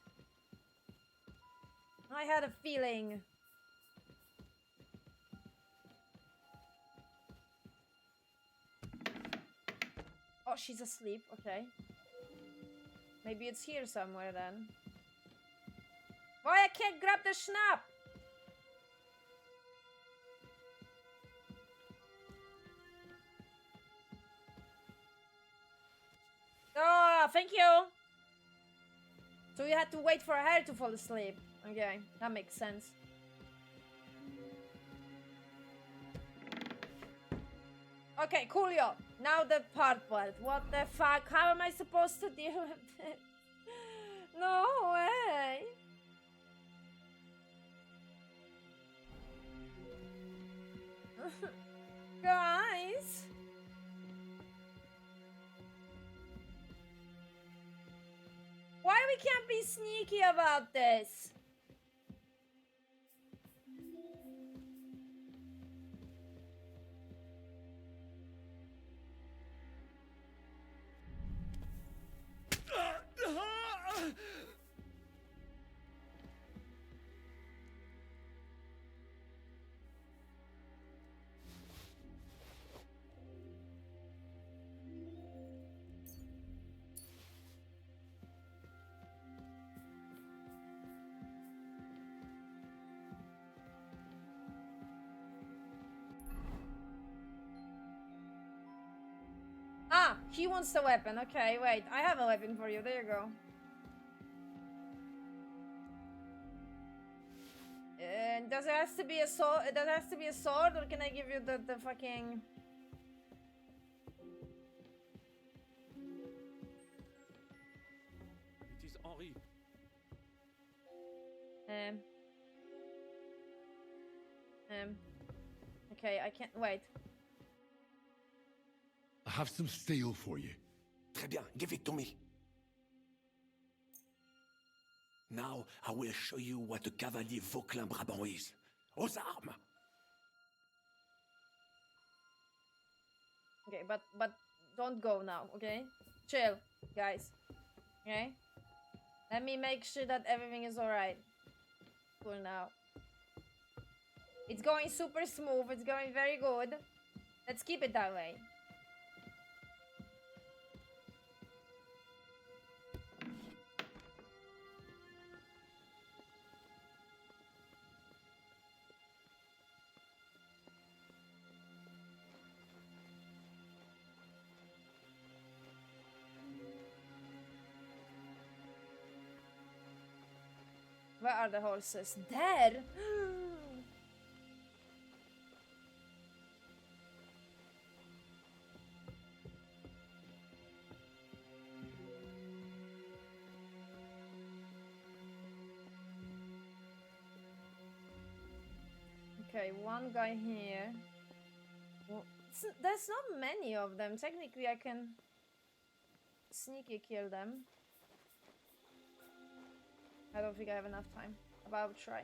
I had a feeling. Oh, she's asleep. Okay. Maybe it's here somewhere then. Why I can't grab the schnapp? Oh, thank you. So you had to wait for her to fall asleep. Okay, that makes sense. Okay, Coolio. Now the part. What the fuck? How am I supposed to deal with this? No way. Guys. Why we can't be sneaky about this? Ah, he wants the weapon. Okay, wait. I have a weapon for you. There you go. Does it have to be a sword? Does it have to be a sword, or can I give you the fucking Okay, I can't wait. I have some steel for you. Très bien, give it to me. Now I will show you what the Cavalier Vauquelin Brabant is. Aux armes! Okay, but don't go now, okay? Chill, guys. Okay? Let me make sure that everything is alright. Cool now. It's going super smooth, it's going very good. Let's keep it that way. Where are the horses? There! Okay, one guy here. Well, there's not many of them. Technically, I can sneaky kill them. I don't think I have enough time, but I'll try.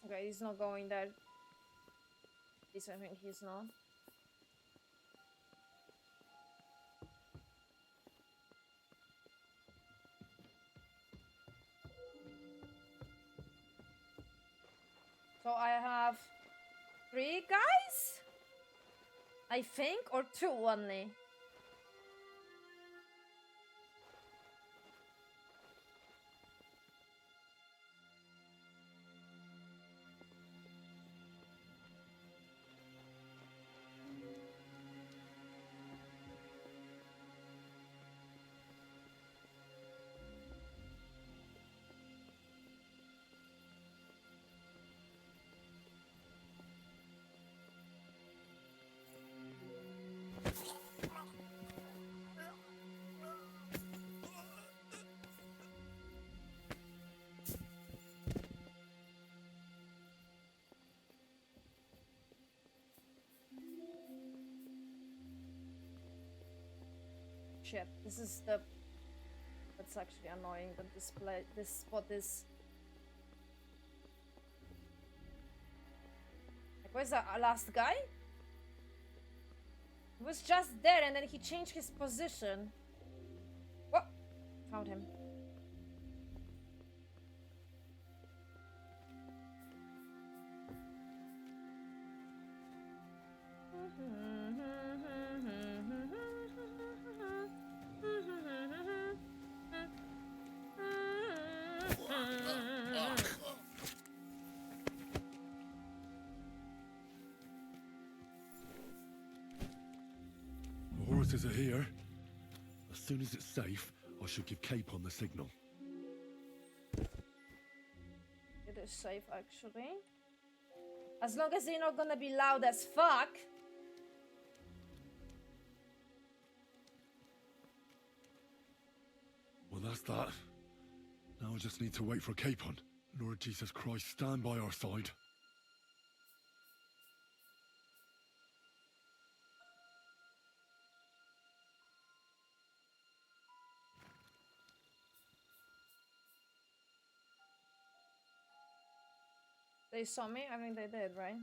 Okay, he's not going there. At least I think he's not. So I have 3 guys? I think, or 2 only. Shit, this is the... That's actually annoying, but this spot is... Like, where's the last guy? He was just there and then he changed his position. What? Found him. The horses are here. As soon as it's safe, I should give Capon the signal. It is safe, actually. As long as they're not gonna be loud as fuck. Well, that's that. Now I just need to wait for Capon. Lord Jesus Christ, stand by our side. They saw me? I think they did, right?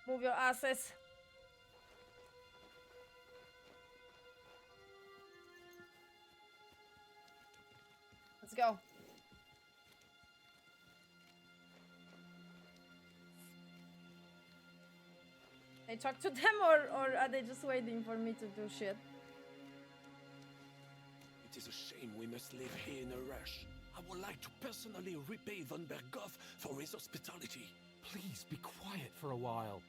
Move your asses. Let's go. They talk to them or are they just waiting for me to do shit? It is a shame we must live here in a rush. I would like to personally repay von Berghoff for his hospitality. Please be quiet for a while.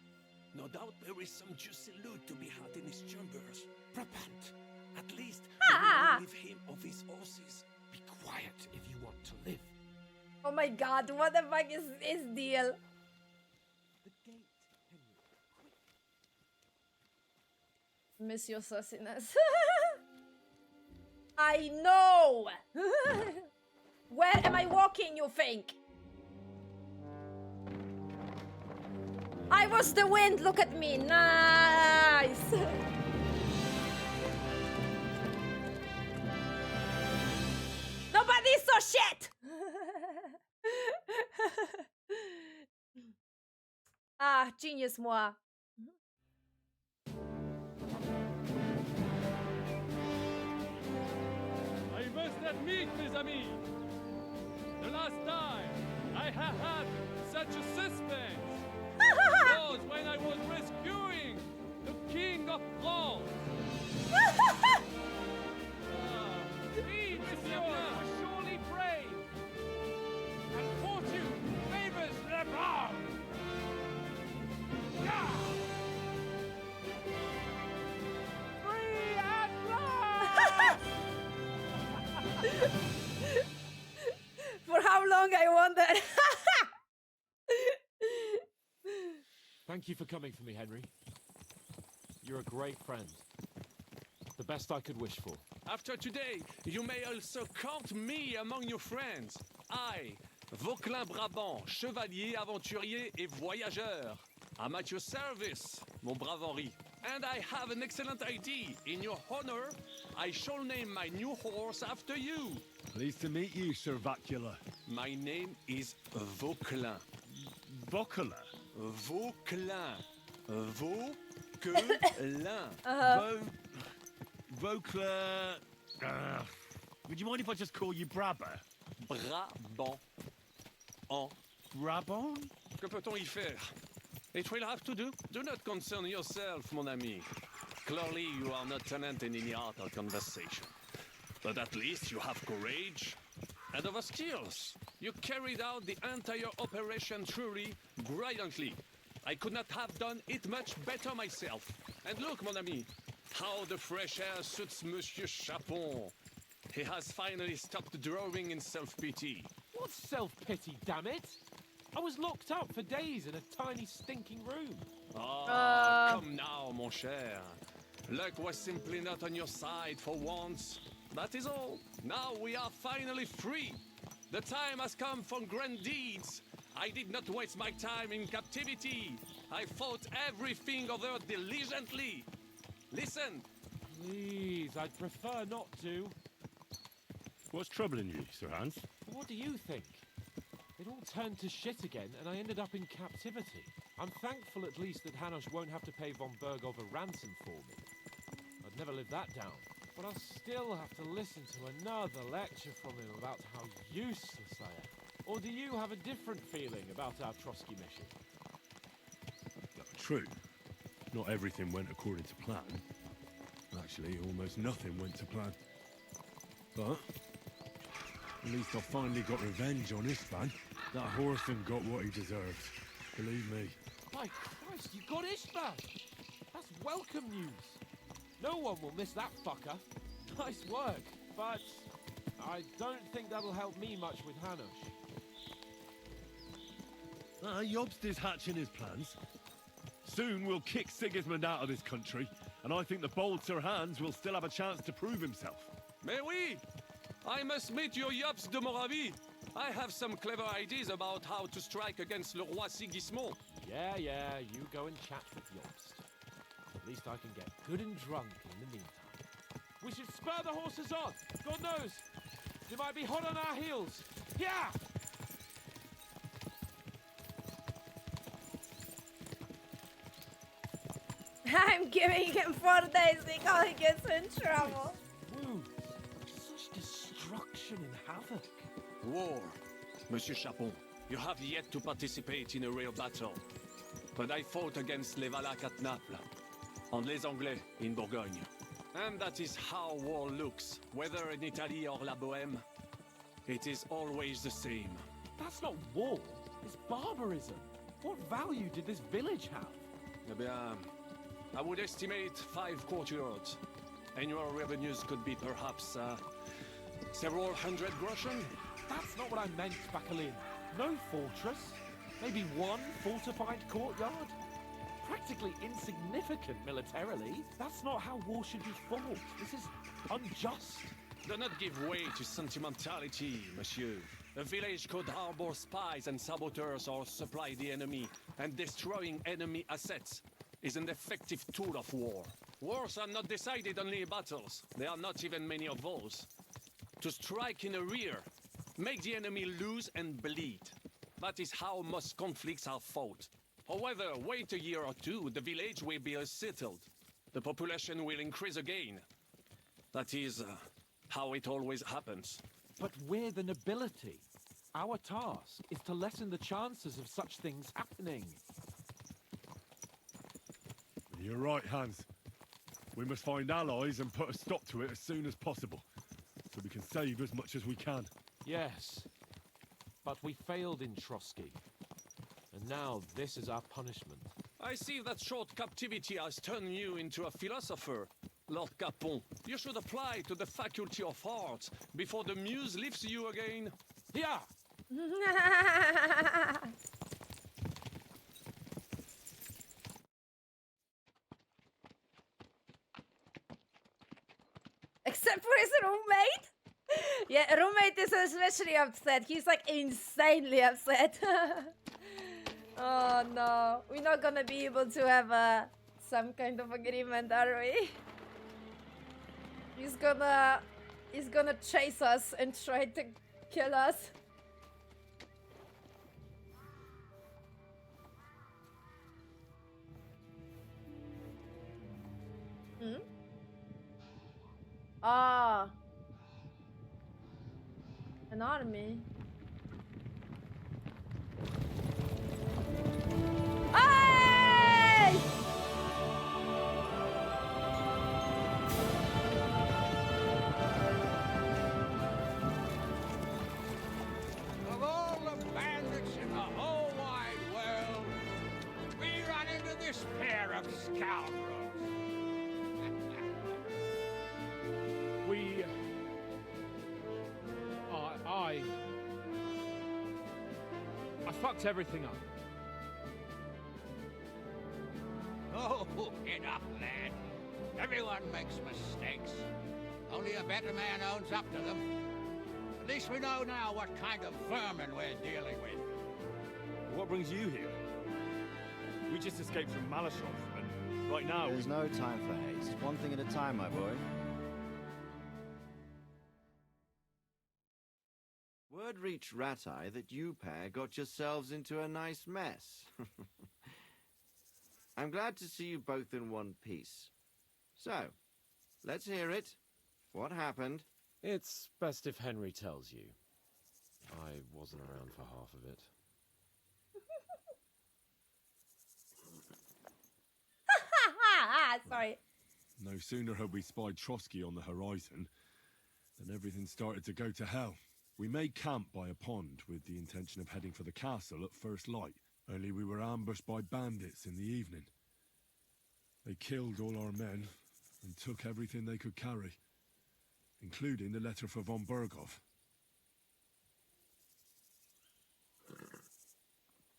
No doubt there is some juicy loot to be had in his chambers. Repent. At least we will leave him of his horses. Be quiet if you want to live. Oh my god, what the fuck is this deal? The gate, Henry. Quick. Miss your sassiness. I know! Where am I walking, you think? I was the wind, look at me. Nice! Nobody saw shit! Ah, genius moi. I must admit, mes amis, the last time I have had such a suspense was when I was rescuing the King of France. He, monsieur, was surely brave, and fortune favors the brave. Free at last! For how long I wondered. Thank you for coming for me, Henry. You're a great friend. The best I could wish for. After today, you may also count me among your friends. I, Vauquelin Brabant, chevalier, aventurier et voyageur. I'm at your service, mon brave Henri. And I have an excellent idea. In your honor, I shall name my new horse after you. Pleased to meet you, Sir Vacula. My name is Vauquelin. Vauquelin? Vauquelin. Vauquelin. Vauquelin. Would you mind if I just call you Brabber? Brabant. En. Brabant? Que peut-on y faire? It will have to do. Do not concern yourself, mon ami. Clearly, you are not tenant in any art or conversation. But at least you have courage and other skills. You carried out the entire operation truly brilliantly. I could not have done it much better myself. And look, mon ami, how the fresh air suits Monsieur Chapon. He has finally stopped drawing in self-pity. What self-pity, damn it? I was locked up for days in a tiny stinking room. Come now, mon cher. Luck was simply not on your side for once. That is all. Now we are finally free. The time has come for grand deeds. I did not waste my time in captivity. I fought everything over diligently. Listen. Please, I'd prefer not to. What's troubling you, Sir Hans? What do you think? It all turned to shit again, and I ended up in captivity. I'm thankful at least that Hanush won't have to pay von Berghoff a ransom for me. I'd never live that down. But I'll still have to listen to another lecture from him about how useless I am. Or do you have a different feeling about our Trotsky mission? True. Not everything went according to plan. Actually, almost nothing went to plan. But at least I finally got revenge on Istvan. That Horson got what he deserved. Believe me. By Christ, you got Istvan! That's welcome news. No one will miss that fucker. Nice work, but I don't think that'll help me much with Hanush. Jobst is hatching his plans. Soon we'll kick Sigismund out of this country, and I think the bold Sir Hans will still have a chance to prove himself. Mais oui! I must meet your Jobst de Moravie. I have some clever ideas about how to strike against Le Roi Sigismund. Yeah, you go and chat with Jobst. At least I can get good and drunk in the meantime. We should spur the horses on. God knows, they might be hot on our heels. Yeah! I'm giving him 4 days because he gets in trouble. Wounds. Such destruction and havoc. War. Monsieur Chapon, you have yet to participate in a real battle. But I fought against les Valaques at Naples, and les Anglais in Bourgogne. And that is how war looks, whether in Italy or La Bohème. It is always the same. That's not war. It's barbarism. What value did this village have? Eh bien, I would estimate 5 courtyards. Annual revenues could be perhaps several hundred groschen. That's not what I meant, Bacalin. No fortress. Maybe one fortified courtyard. Practically insignificant militarily. That's not how war should be fought. This is unjust. Do not give way to sentimentality, monsieur. A village could harbor spies and saboteurs or supply the enemy, and destroying enemy assets is an effective tool of war. Wars are not decided only in battles. There are not even many of those. To strike in the rear, make the enemy lose and bleed. That is how most conflicts are fought. However, wait a year or two, the village will be settled. The population will increase again. That is how it always happens. But we're the nobility. Our task is to lessen the chances of such things happening. You're right, Hans. We must find allies and put a stop to it as soon as possible, so we can save as much as we can. Yes, but we failed in Trotsky. And now this is our punishment. I see that short captivity has turned you into a philosopher, Lord Capon. You should apply to the Faculty of Arts before the muse lifts you again. Yeah! Except for his roommate? Yeah, roommate is especially upset. He's like insanely upset. Oh no, we're not gonna be able to have some kind of agreement, are we? He's gonna chase us and try to kill us. Hmm? Ah. An army. Hey! Of all the bandits in the whole wide world, we run into this pair of scoundrels. We... I fucked everything up. Oh, get up, lad. Everyone makes mistakes. Only a better man owns up to them. At least we know now what kind of vermin we're dealing with. What brings you here? We just escaped from Malashov, and right now There's no time for haste. One thing at a time, my boy. Word reached Ratai that you pair got yourselves into a nice mess. I'm glad to see you both in one piece. So, let's hear it. What happened? It's best if Henry tells you. I wasn't around for half of it. Sorry. no sooner had we spied Trotsky on the horizon than everything started to go to hell. We made camp by a pond with the intention of heading for the castle at first light, only we were ambushed by bandits in the evening. They killed all our men and took everything they could carry, including the letter for von Berghoff.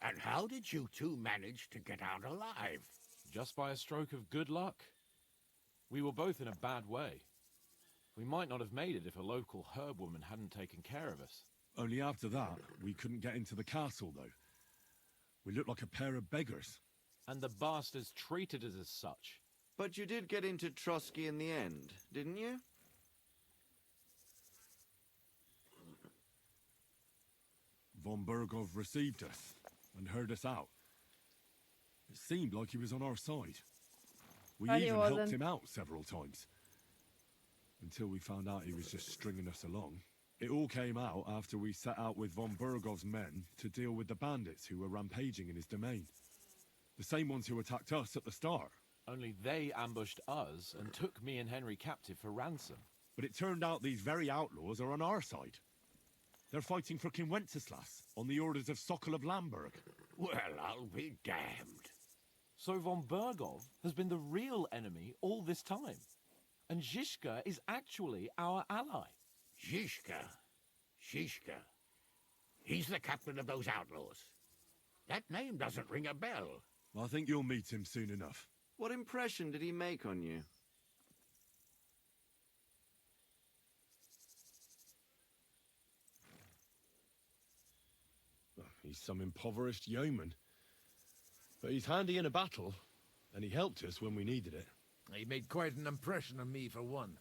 And how did you two manage to get out alive? Just by a stroke of good luck. We were both in a bad way. We might not have made it if a local herb woman hadn't taken care of us. Only after that, we couldn't get into the castle, though. We looked like a pair of beggars. And the bastards treated us as such. But you did get into Trotsky in the end, didn't you? Von Berghoff received us and heard us out. It seemed like he was on our side. We Oh, he even helped wasn't. him out several times. Until we found out he was just stringing us along. It all came out after we set out with von Burgov's men to deal with the bandits who were rampaging in his domain. The same ones who attacked us at the start. Only they ambushed us and took me and Henry captive for ransom. But it turned out these very outlaws are on our side. They're fighting for King Wenceslas on the orders of Sokol of Lamberg. Well, I'll be damned. So von Burgov has been the real enemy all this time. And Zizka is actually our ally. Zizka? Zizka? He's the captain of those outlaws. That name doesn't ring a bell. I think you'll meet him soon enough. What impression did he make on you? He's some impoverished yeoman. But he's handy in a battle, and he helped us when we needed it. He made quite an impression on me, for one.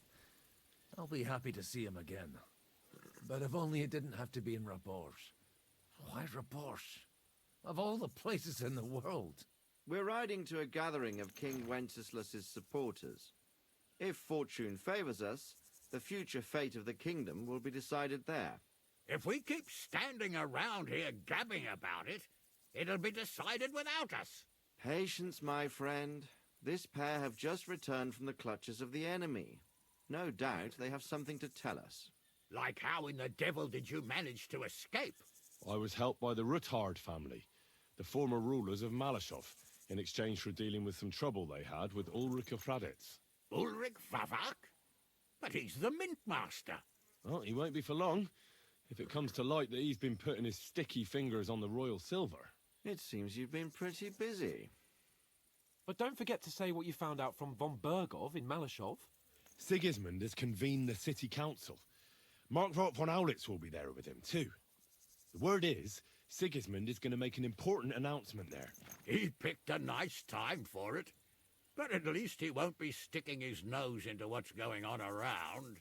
I'll be happy to see him again. But if only it didn't have to be in Rabosh. Why Rabosh? Of all the places in the world. We're riding to a gathering of King Wenceslas's supporters. If fortune favors us, the future fate of the kingdom will be decided there. If we keep standing around here gabbing about it, it'll be decided without us. Patience, my friend. This pair have just returned from the clutches of the enemy. No doubt they have something to tell us. Like how in the devil did you manage to escape? I was helped by the Ruthard family, the former rulers of Malashov, in exchange for dealing with some trouble they had with Ulrich of Raditz. Ulrich Vavak? But he's the mint master. Well, he won't be for long, if it comes to light that he's been putting his sticky fingers on the royal silver. It seems you've been pretty busy. But don't forget to say what you found out from von Burgov in Malashov. Sigismund has convened the city council. Markvart von Aulitz will be there with him, too. The word is, Sigismund is going to make an important announcement there. He picked a nice time for it. But at least he won't be sticking his nose into what's going on around.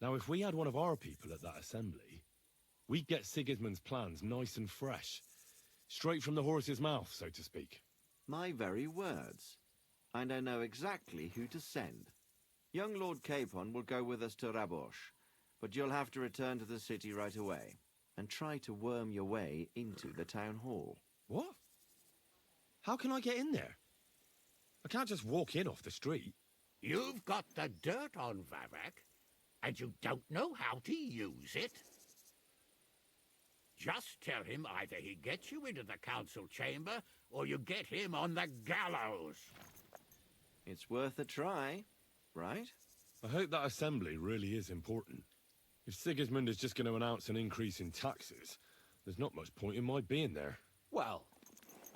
Now, if we had one of our people at that assembly, we'd get Sigismund's plans nice and fresh. Straight from the horse's mouth, so to speak. My very words. And I know exactly who to send. Young Lord Capon will go with us to Rabosh, but you'll have to return to the city right away, and try to worm your way into the town hall. What? How can I get in there? I can't just walk in off the street. You've got the dirt on Vavak, and you don't know how to use it? Just tell him either he gets you into the council chamber, or you get him on the gallows. It's worth a try, right? I hope that assembly really is important. If Sigismund is just going to announce an increase in taxes, there's not much point in my being there. Well,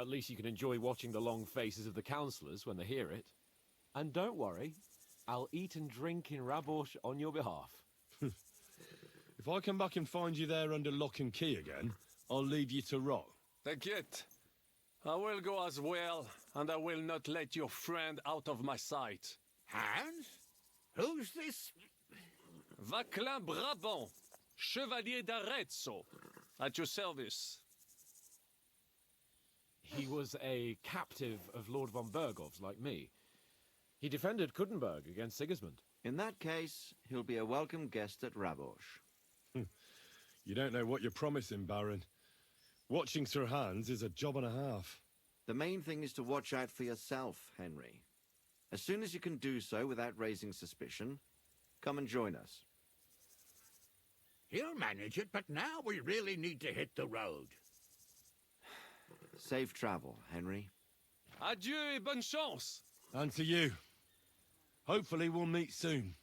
at least you can enjoy watching the long faces of the councillors when they hear it. And don't worry, I'll eat and drink in Rabosh on your behalf. If I come back and find you there under lock and key again, I'll leave you to rot. Take I will go as well, and I will not let your friend out of my sight. Hans? Who's this? Vaclin Brabant, Chevalier d'Arezzo, at your service. He was a captive of Lord von Burgov's, like me. He defended Kuttenberg against Sigismund. In that case, he'll be a welcome guest at Rabosh. You don't know what you're promising, Baron. Watching Sir Hans is a job and a half. The main thing is to watch out for yourself, Henry. As soon as you can do so without raising suspicion, come and join us. He'll manage it, but now we really need to hit the road. Safe travel, Henry. Adieu et bonne chance. And to you. Hopefully we'll meet soon.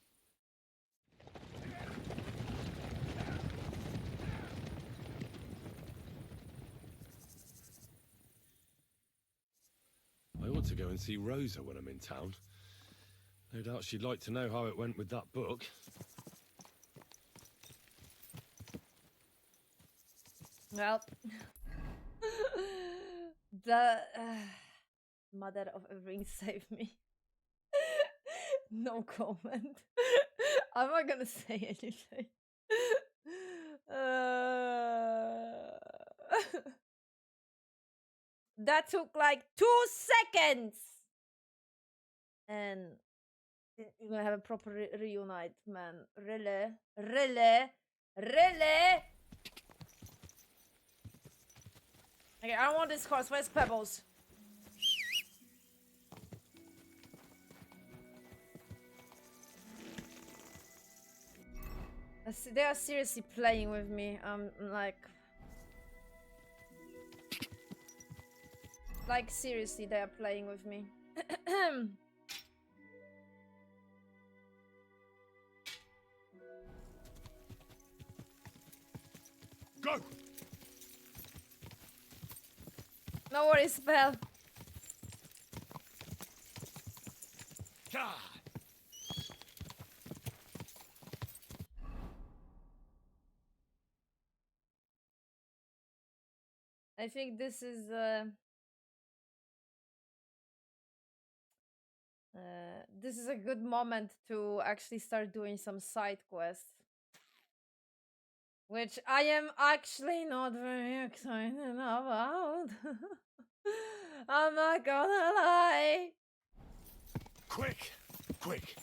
I ought to go and see Rosa when I'm in town. No doubt she'd like to know how it went with that book. Well, the mother of everything save me. No comment. I'm not gonna say anything. That took like 2 seconds! And we're gonna have a proper reunite, man. Really? Really? Really? Okay, I don't want this horse. Where's Pebbles? They are seriously playing with me. Like seriously, they are playing with me. Go! No worries, spell. I think this is a good moment to actually start doing some side quests. Which I am actually not very excited about. I'm not gonna lie. Quick! Quick!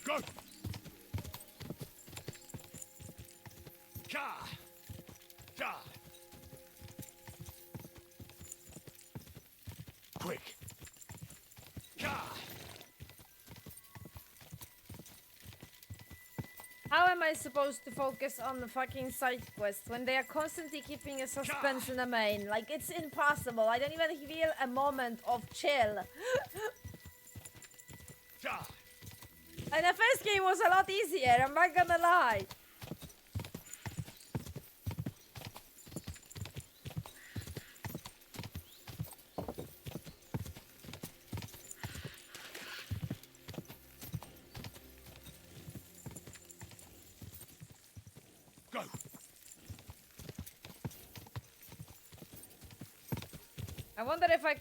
Go! Ka! Da! Quick! Ka! How am I supposed to focus on the fucking side quests when they are constantly keeping a suspense in the main? Like, it's impossible. I don't even feel a moment of chill. And the first game was a lot easier, I'm not gonna lie. Go! I wonder if I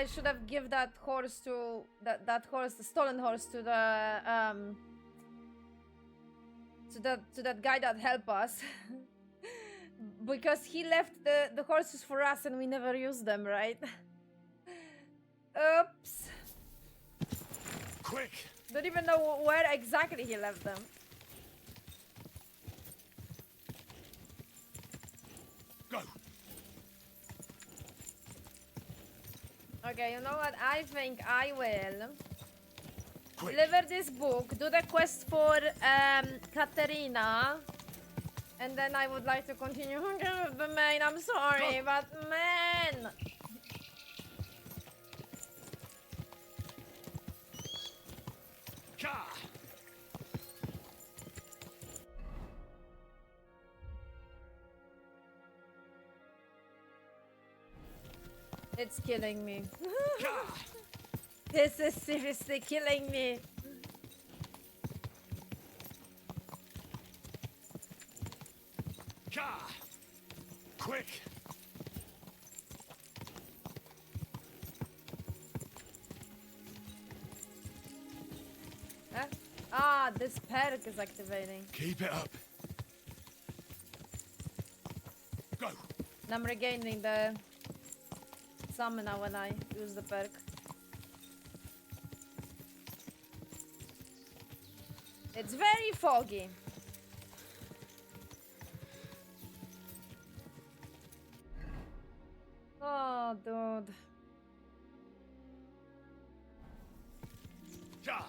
should have give that horse to that horse, the stolen horse, to the to that guy that helped us. Because he left the horses for us and we never used them, right? Oops. Quick! Don't even know where exactly he left them. Go! Okay, you know what? I think I will deliver this book, do the quest for Katerina, and then I would like to continue with the main. I'm sorry, but man. Ka! It's killing me. This is seriously killing me. Ka! Quick! Huh? Ah, this perk is activating. Keep it up. Go! And I'm regaining the stamina when I use the perk. It's very foggy. Oh, dude. Ja!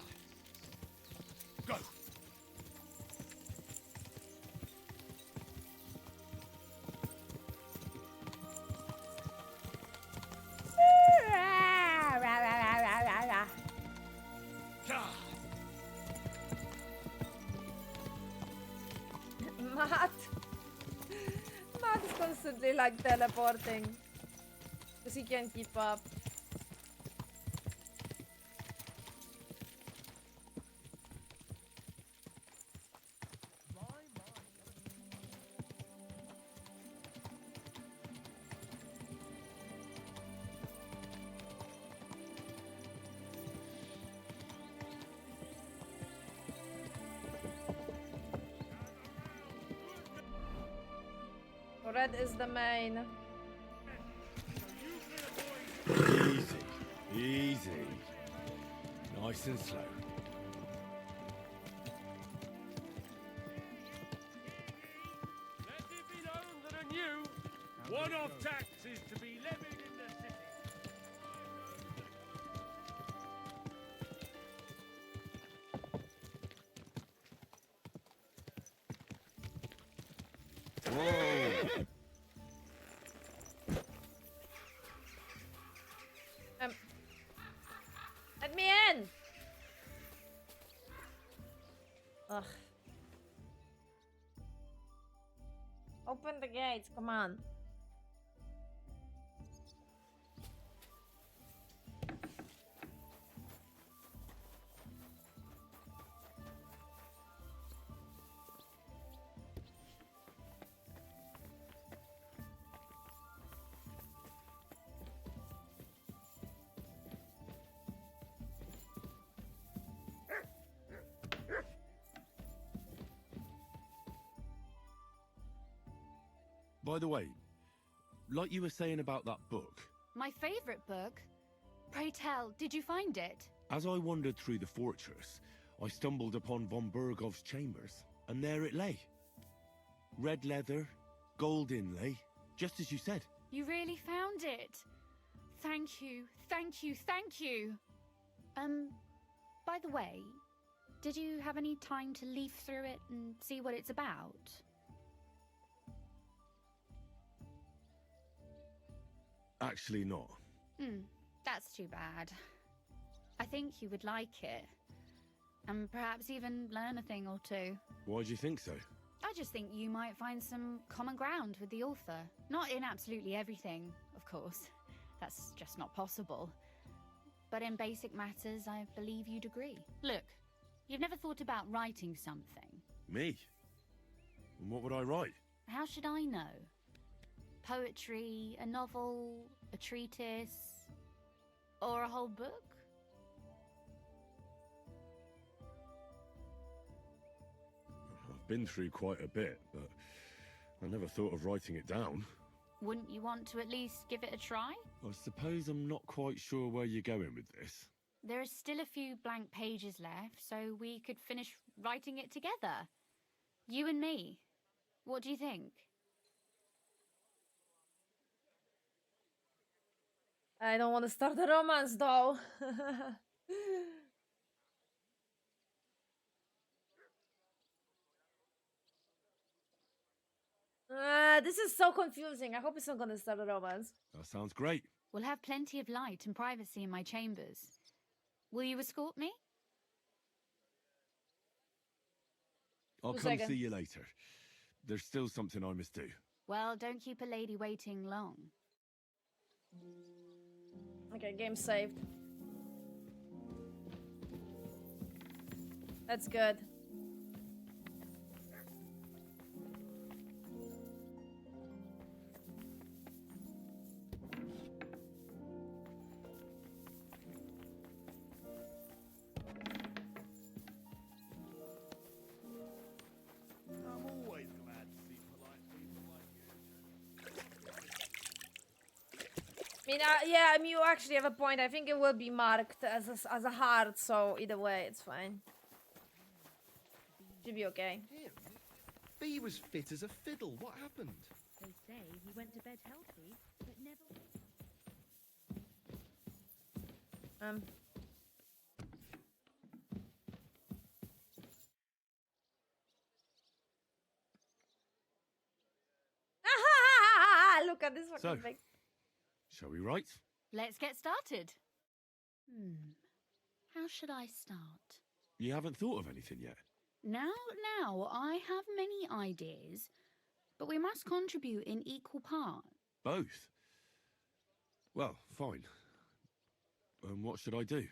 Go! Matt is constantly like teleporting because he can't keep up. Red is the main. Easy, easy. Nice and slow. Let it be known that a new one-off tax is to be levied in the city. Whoa! Let me in! Ugh. Open the gates, come on. By the way, like you were saying about that book, My favorite book. Pray tell, did you find it? as I wandered through the fortress, I stumbled upon von Bergov's chambers, and there it lay. Red leather, gold inlay, just as you said. You really found it. Thank you, thank you, thank you. By the way, did you have any time to leaf through it and see what it's about? Actually not. That's too bad. I think you would like it. And perhaps even learn a thing or two. Why do you think so? I just think you might find some common ground with the author. Not in absolutely everything, of course. That's just not possible. But in basic matters, I believe you'd agree. Look, you've never thought about writing something. Me? And what would I write? How should I know? Poetry, a novel, a treatise, or a whole book? I've been through quite a bit, but I never thought of writing it down. Wouldn't you want to at least give it a try? I suppose I'm not quite sure where you're going with this. There are still a few blank pages left, so we could finish writing it together. You and me. What do you think? I don't want to start a romance though. This is so confusing. I hope it's not gonna start a romance. That sounds great. We'll have plenty of light and privacy in my chambers. Will you escort me? I'll come see you later. There's still something I must do. Well, don't keep a lady waiting long. Okay, game saved. That's good. I'm always glad to see polite people like you. I mean, yeah, I mean, you actually have a point. I think it will be marked as a heart, so either way, it's fine. Should be okay. B was fit as a fiddle. What happened? They say he went to bed healthy, but never... Look at this fucking thing. Shall we write? Let's get started. How should I start? You haven't thought of anything yet? Now, I have many ideas, but we must contribute in equal part. Both? Well, fine. What should I do?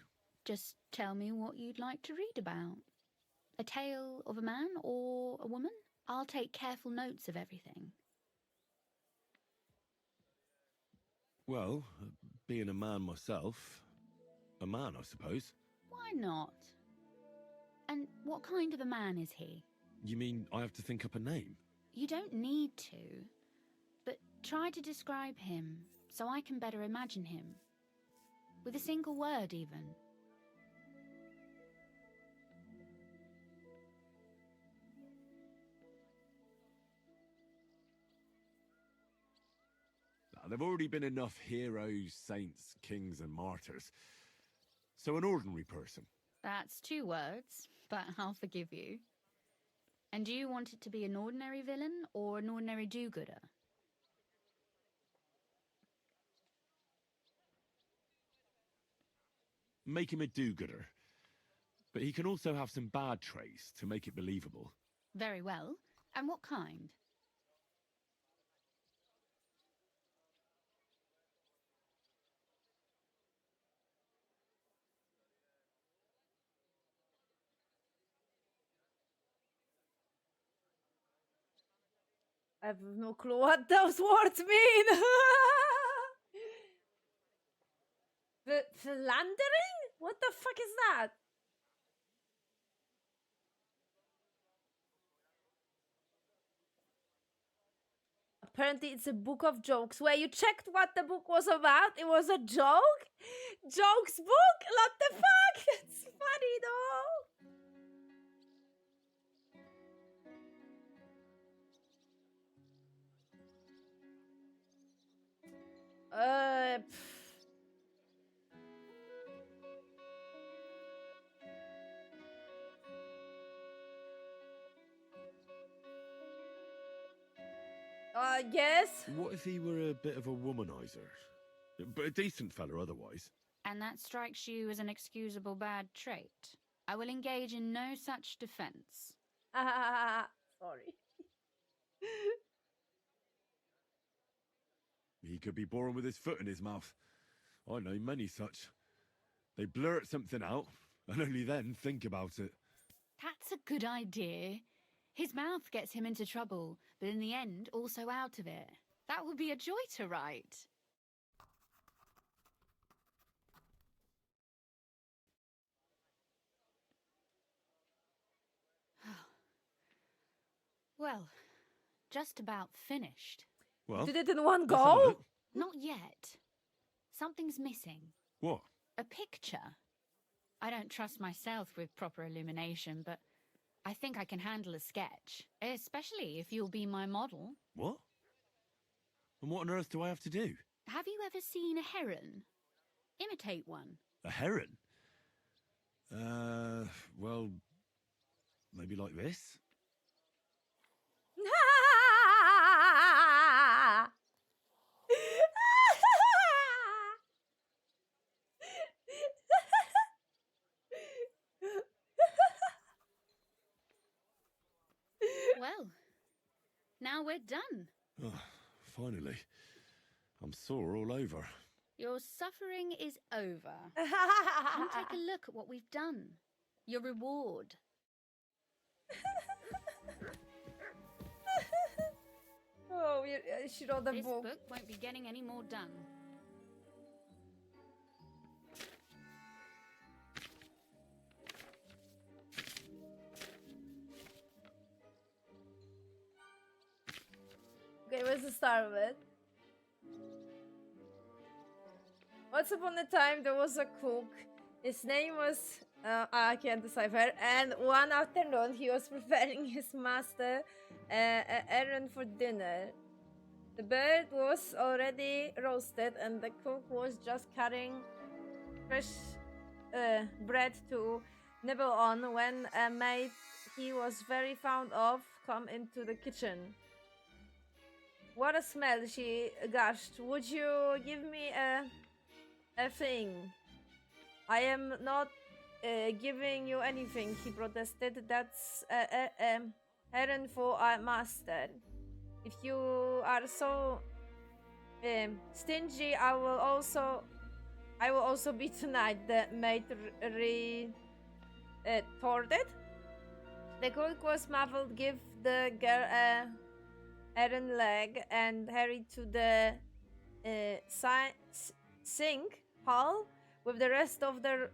Just tell me what you'd like to read about. A tale of a man or a woman? I'll take careful notes of everything. Well, being a man myself, a man, I suppose. Why not? And what kind of a man is he? You mean I have to think up a name? You don't need to. Try to describe him so I can better imagine him. With a single word, even. There've already been enough heroes, saints, kings, and martyrs. So an ordinary person. That's 2 words, but I'll forgive you. And do you want it to be an ordinary villain or an ordinary do-gooder? Make him a do-gooder. But he can also have some bad traits to make it believable. Very well. And what kind? I have no clue what those words mean. Philandering? What the fuck is that? Apparently it's a book of jokes. Where you checked what the book was about? It was a joke? Jokes book? What the fuck? It's funny though. Yes. What if he were a bit of a womanizer? But a decent fella otherwise. And that strikes you as an excusable bad trait? I will engage in no such defense. Sorry. He could be born with his foot in his mouth. I know many such. They blurt something out, and only then think about it. That's a good idea. His mouth gets him into trouble, but in the end, also out of it. That would be a joy to write. Well, just about finished. Well, did it in one let's have a go? look. Not yet. Something's missing. What? A picture. I don't trust myself with proper illumination, but I think I can handle a sketch, especially if you'll be my model. What? And what on earth do I have to do? Have you ever seen a heron? Imitate one. A heron? Well, maybe like this? Well, now we're done. Oh, finally. I'm sore all over. Your suffering is over. Come take a look at what we've done. Your reward. Oh, she wrote the This book. book won't be getting any more done. Okay, where's the start of it? Once upon a time, there was a cook. His name was, I can't decipher. And one afternoon, he was preparing his master an errand for dinner. The bird was already roasted, and the cook was just cutting fresh bread to nibble on when a maid he was very fond of come into the kitchen. What a smell, she gushed. Would you give me a thing? I am not giving you anything, he protested. That's errand for our master. If you are so stingy, I will also be tonight, the maid retorted. The cook was muffled, give the girl a errand leg and hurried to the sink hall with the rest of the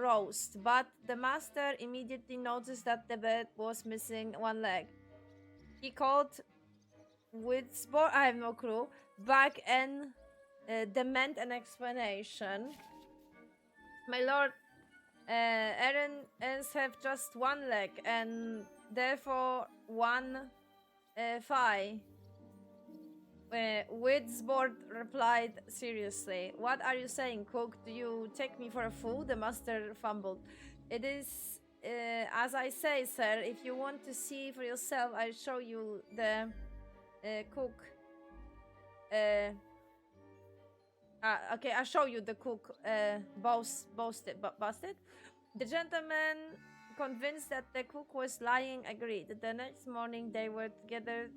roast. But the master immediately noticed that the bird was missing one leg. He called with sport, I have no clue. Back and demand an explanation. My lord, errands have just one leg and therefore one thigh. Widsboard replied seriously. What are you saying, cook? Do you take me for a fool? The master fumbled. It is, as I say, sir. If you want to see for yourself, I'll show you the cook. Okay, I'll show you the cook. Busted. The gentleman, convinced that the cook was lying, agreed. The next morning, they were together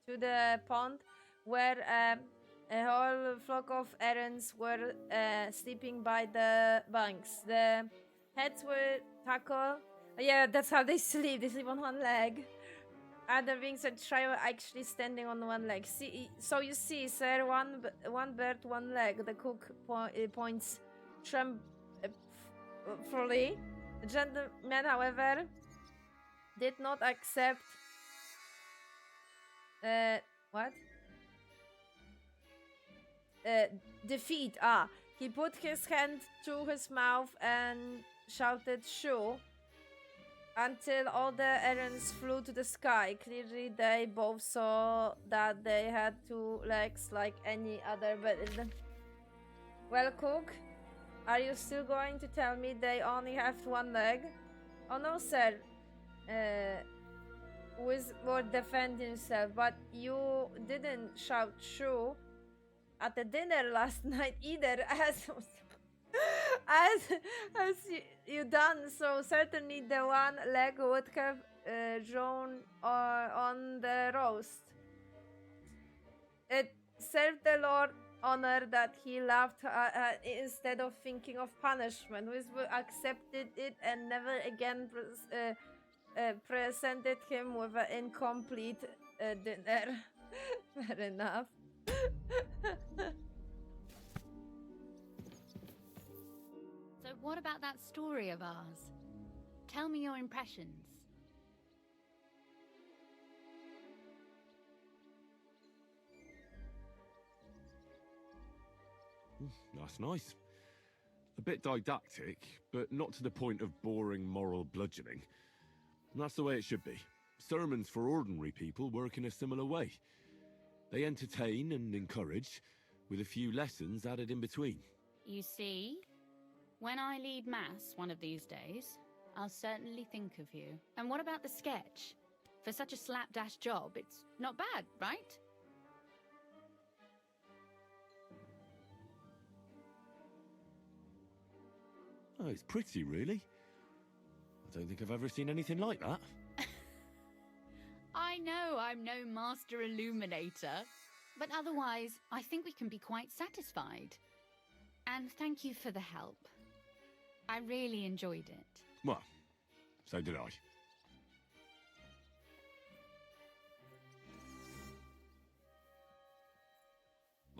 to the pond, where a whole flock of errands were sleeping by the banks. The heads were tackled. Yeah, that's how they sleep. They sleep on one leg. Other wings and try actually standing on one leg. See, so you see, sir, one bird, one leg. The cook points fully. The gentleman, however, did not accept. What? Defeat. He put his hand to his mouth and shouted, "Shoo!" until all the errands flew to the sky. Clearly, they both saw that they had two legs like any other bird. Well, cook, are you still going to tell me they only have one leg? Oh no, sir. Would defend himself, but you didn't shout "shoo" at the dinner last night either, as you done. So certainly the one leg would have drawn on the roast. It served the Lord honor that he laughed instead of thinking of punishment. Wiswold accepted it and never again presented him with an incomplete dinner. Fair enough. So what about that story of ours? Tell me your impressions. That's nice. A bit didactic, but not to the point of boring moral bludgeoning. That's the way it should be. Sermons for ordinary people work in a similar way. They entertain and encourage, with a few lessons added in between. You see, when I lead mass one of these days, I'll certainly think of you. And what about the sketch? For such a slapdash job, it's not bad, right? Oh, it's pretty, really. I don't think I've ever seen anything like that. I know I'm no master illuminator, but otherwise, I think we can be quite satisfied. And thank you for the help. I really enjoyed it. Well, so did I.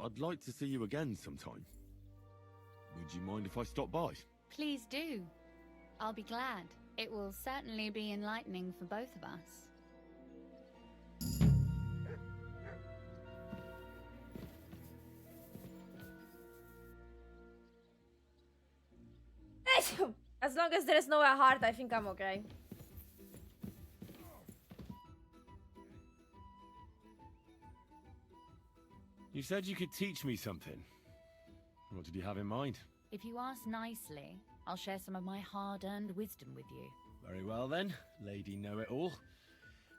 I'd like to see you again sometime. Would you mind if I stop by? Please do. I'll be glad. It will certainly be enlightening for both of us. As long as there is no heart, I think I'm okay. You said you could teach me something. What did you have in mind? If you ask nicely, I'll share some of my hard-earned wisdom with you. Very well then, Lady Know-It-All.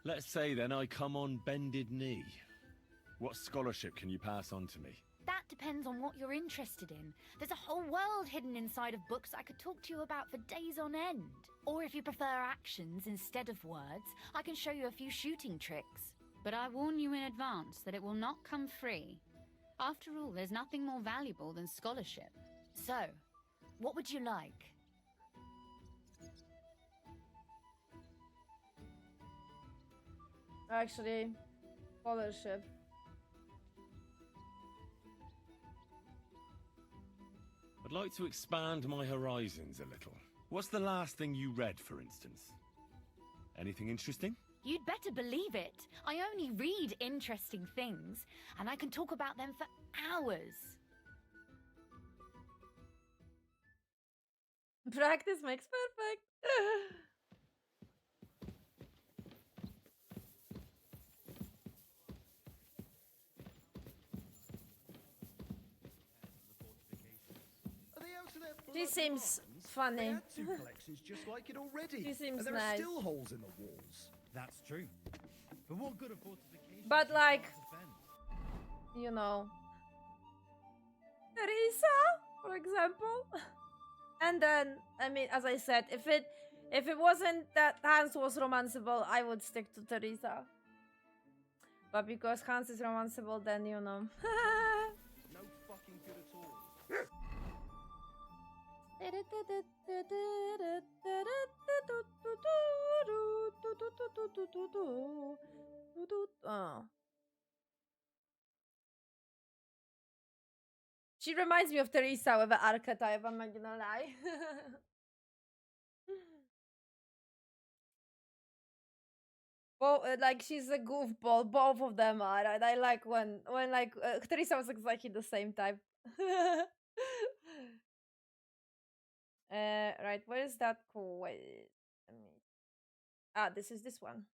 Let's say then I come on bended knee. What scholarship can you pass on to me? That depends on what you're interested in. There's a whole world hidden inside of books I could talk to you about for days on end. Or if you prefer actions instead of words, I can show you a few shooting tricks. But I warn you in advance that it will not come free. After all, there's nothing more valuable than scholarship. So, what would you like? Actually, scholarship. I'd like to expand my horizons a little. What's the last thing you read, for instance? Anything interesting? You'd better believe it. I only read interesting things, and I can talk about them for hours. Practice makes perfect. She seems funny. They had two collections just like it already. She seems and there nice. are still holes in the walls. That's true. But what good are fortifications? But if like, you can't defend? you know, Teresa, for example. And then, I mean, as I said, if it wasn't that Hans was romanceable, I would stick to Teresa. But because Hans is romanceable, then you know. No fucking good at all. Oh. She reminds me of Teresa with the archetype, I'm not gonna lie. Like she's a goofball, both of them are, and I like when like Teresa was exactly the same type. Right, where is that quest? This is this one.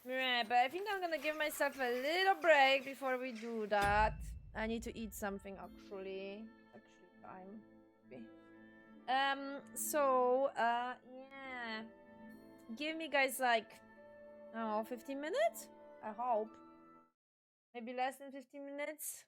Yeah, but I think I'm gonna give myself a little break before we do that. I need to eat something actually. Time. Yeah. Give me guys like, I don't know, 15 minutes? I hope. Maybe less than 15 minutes.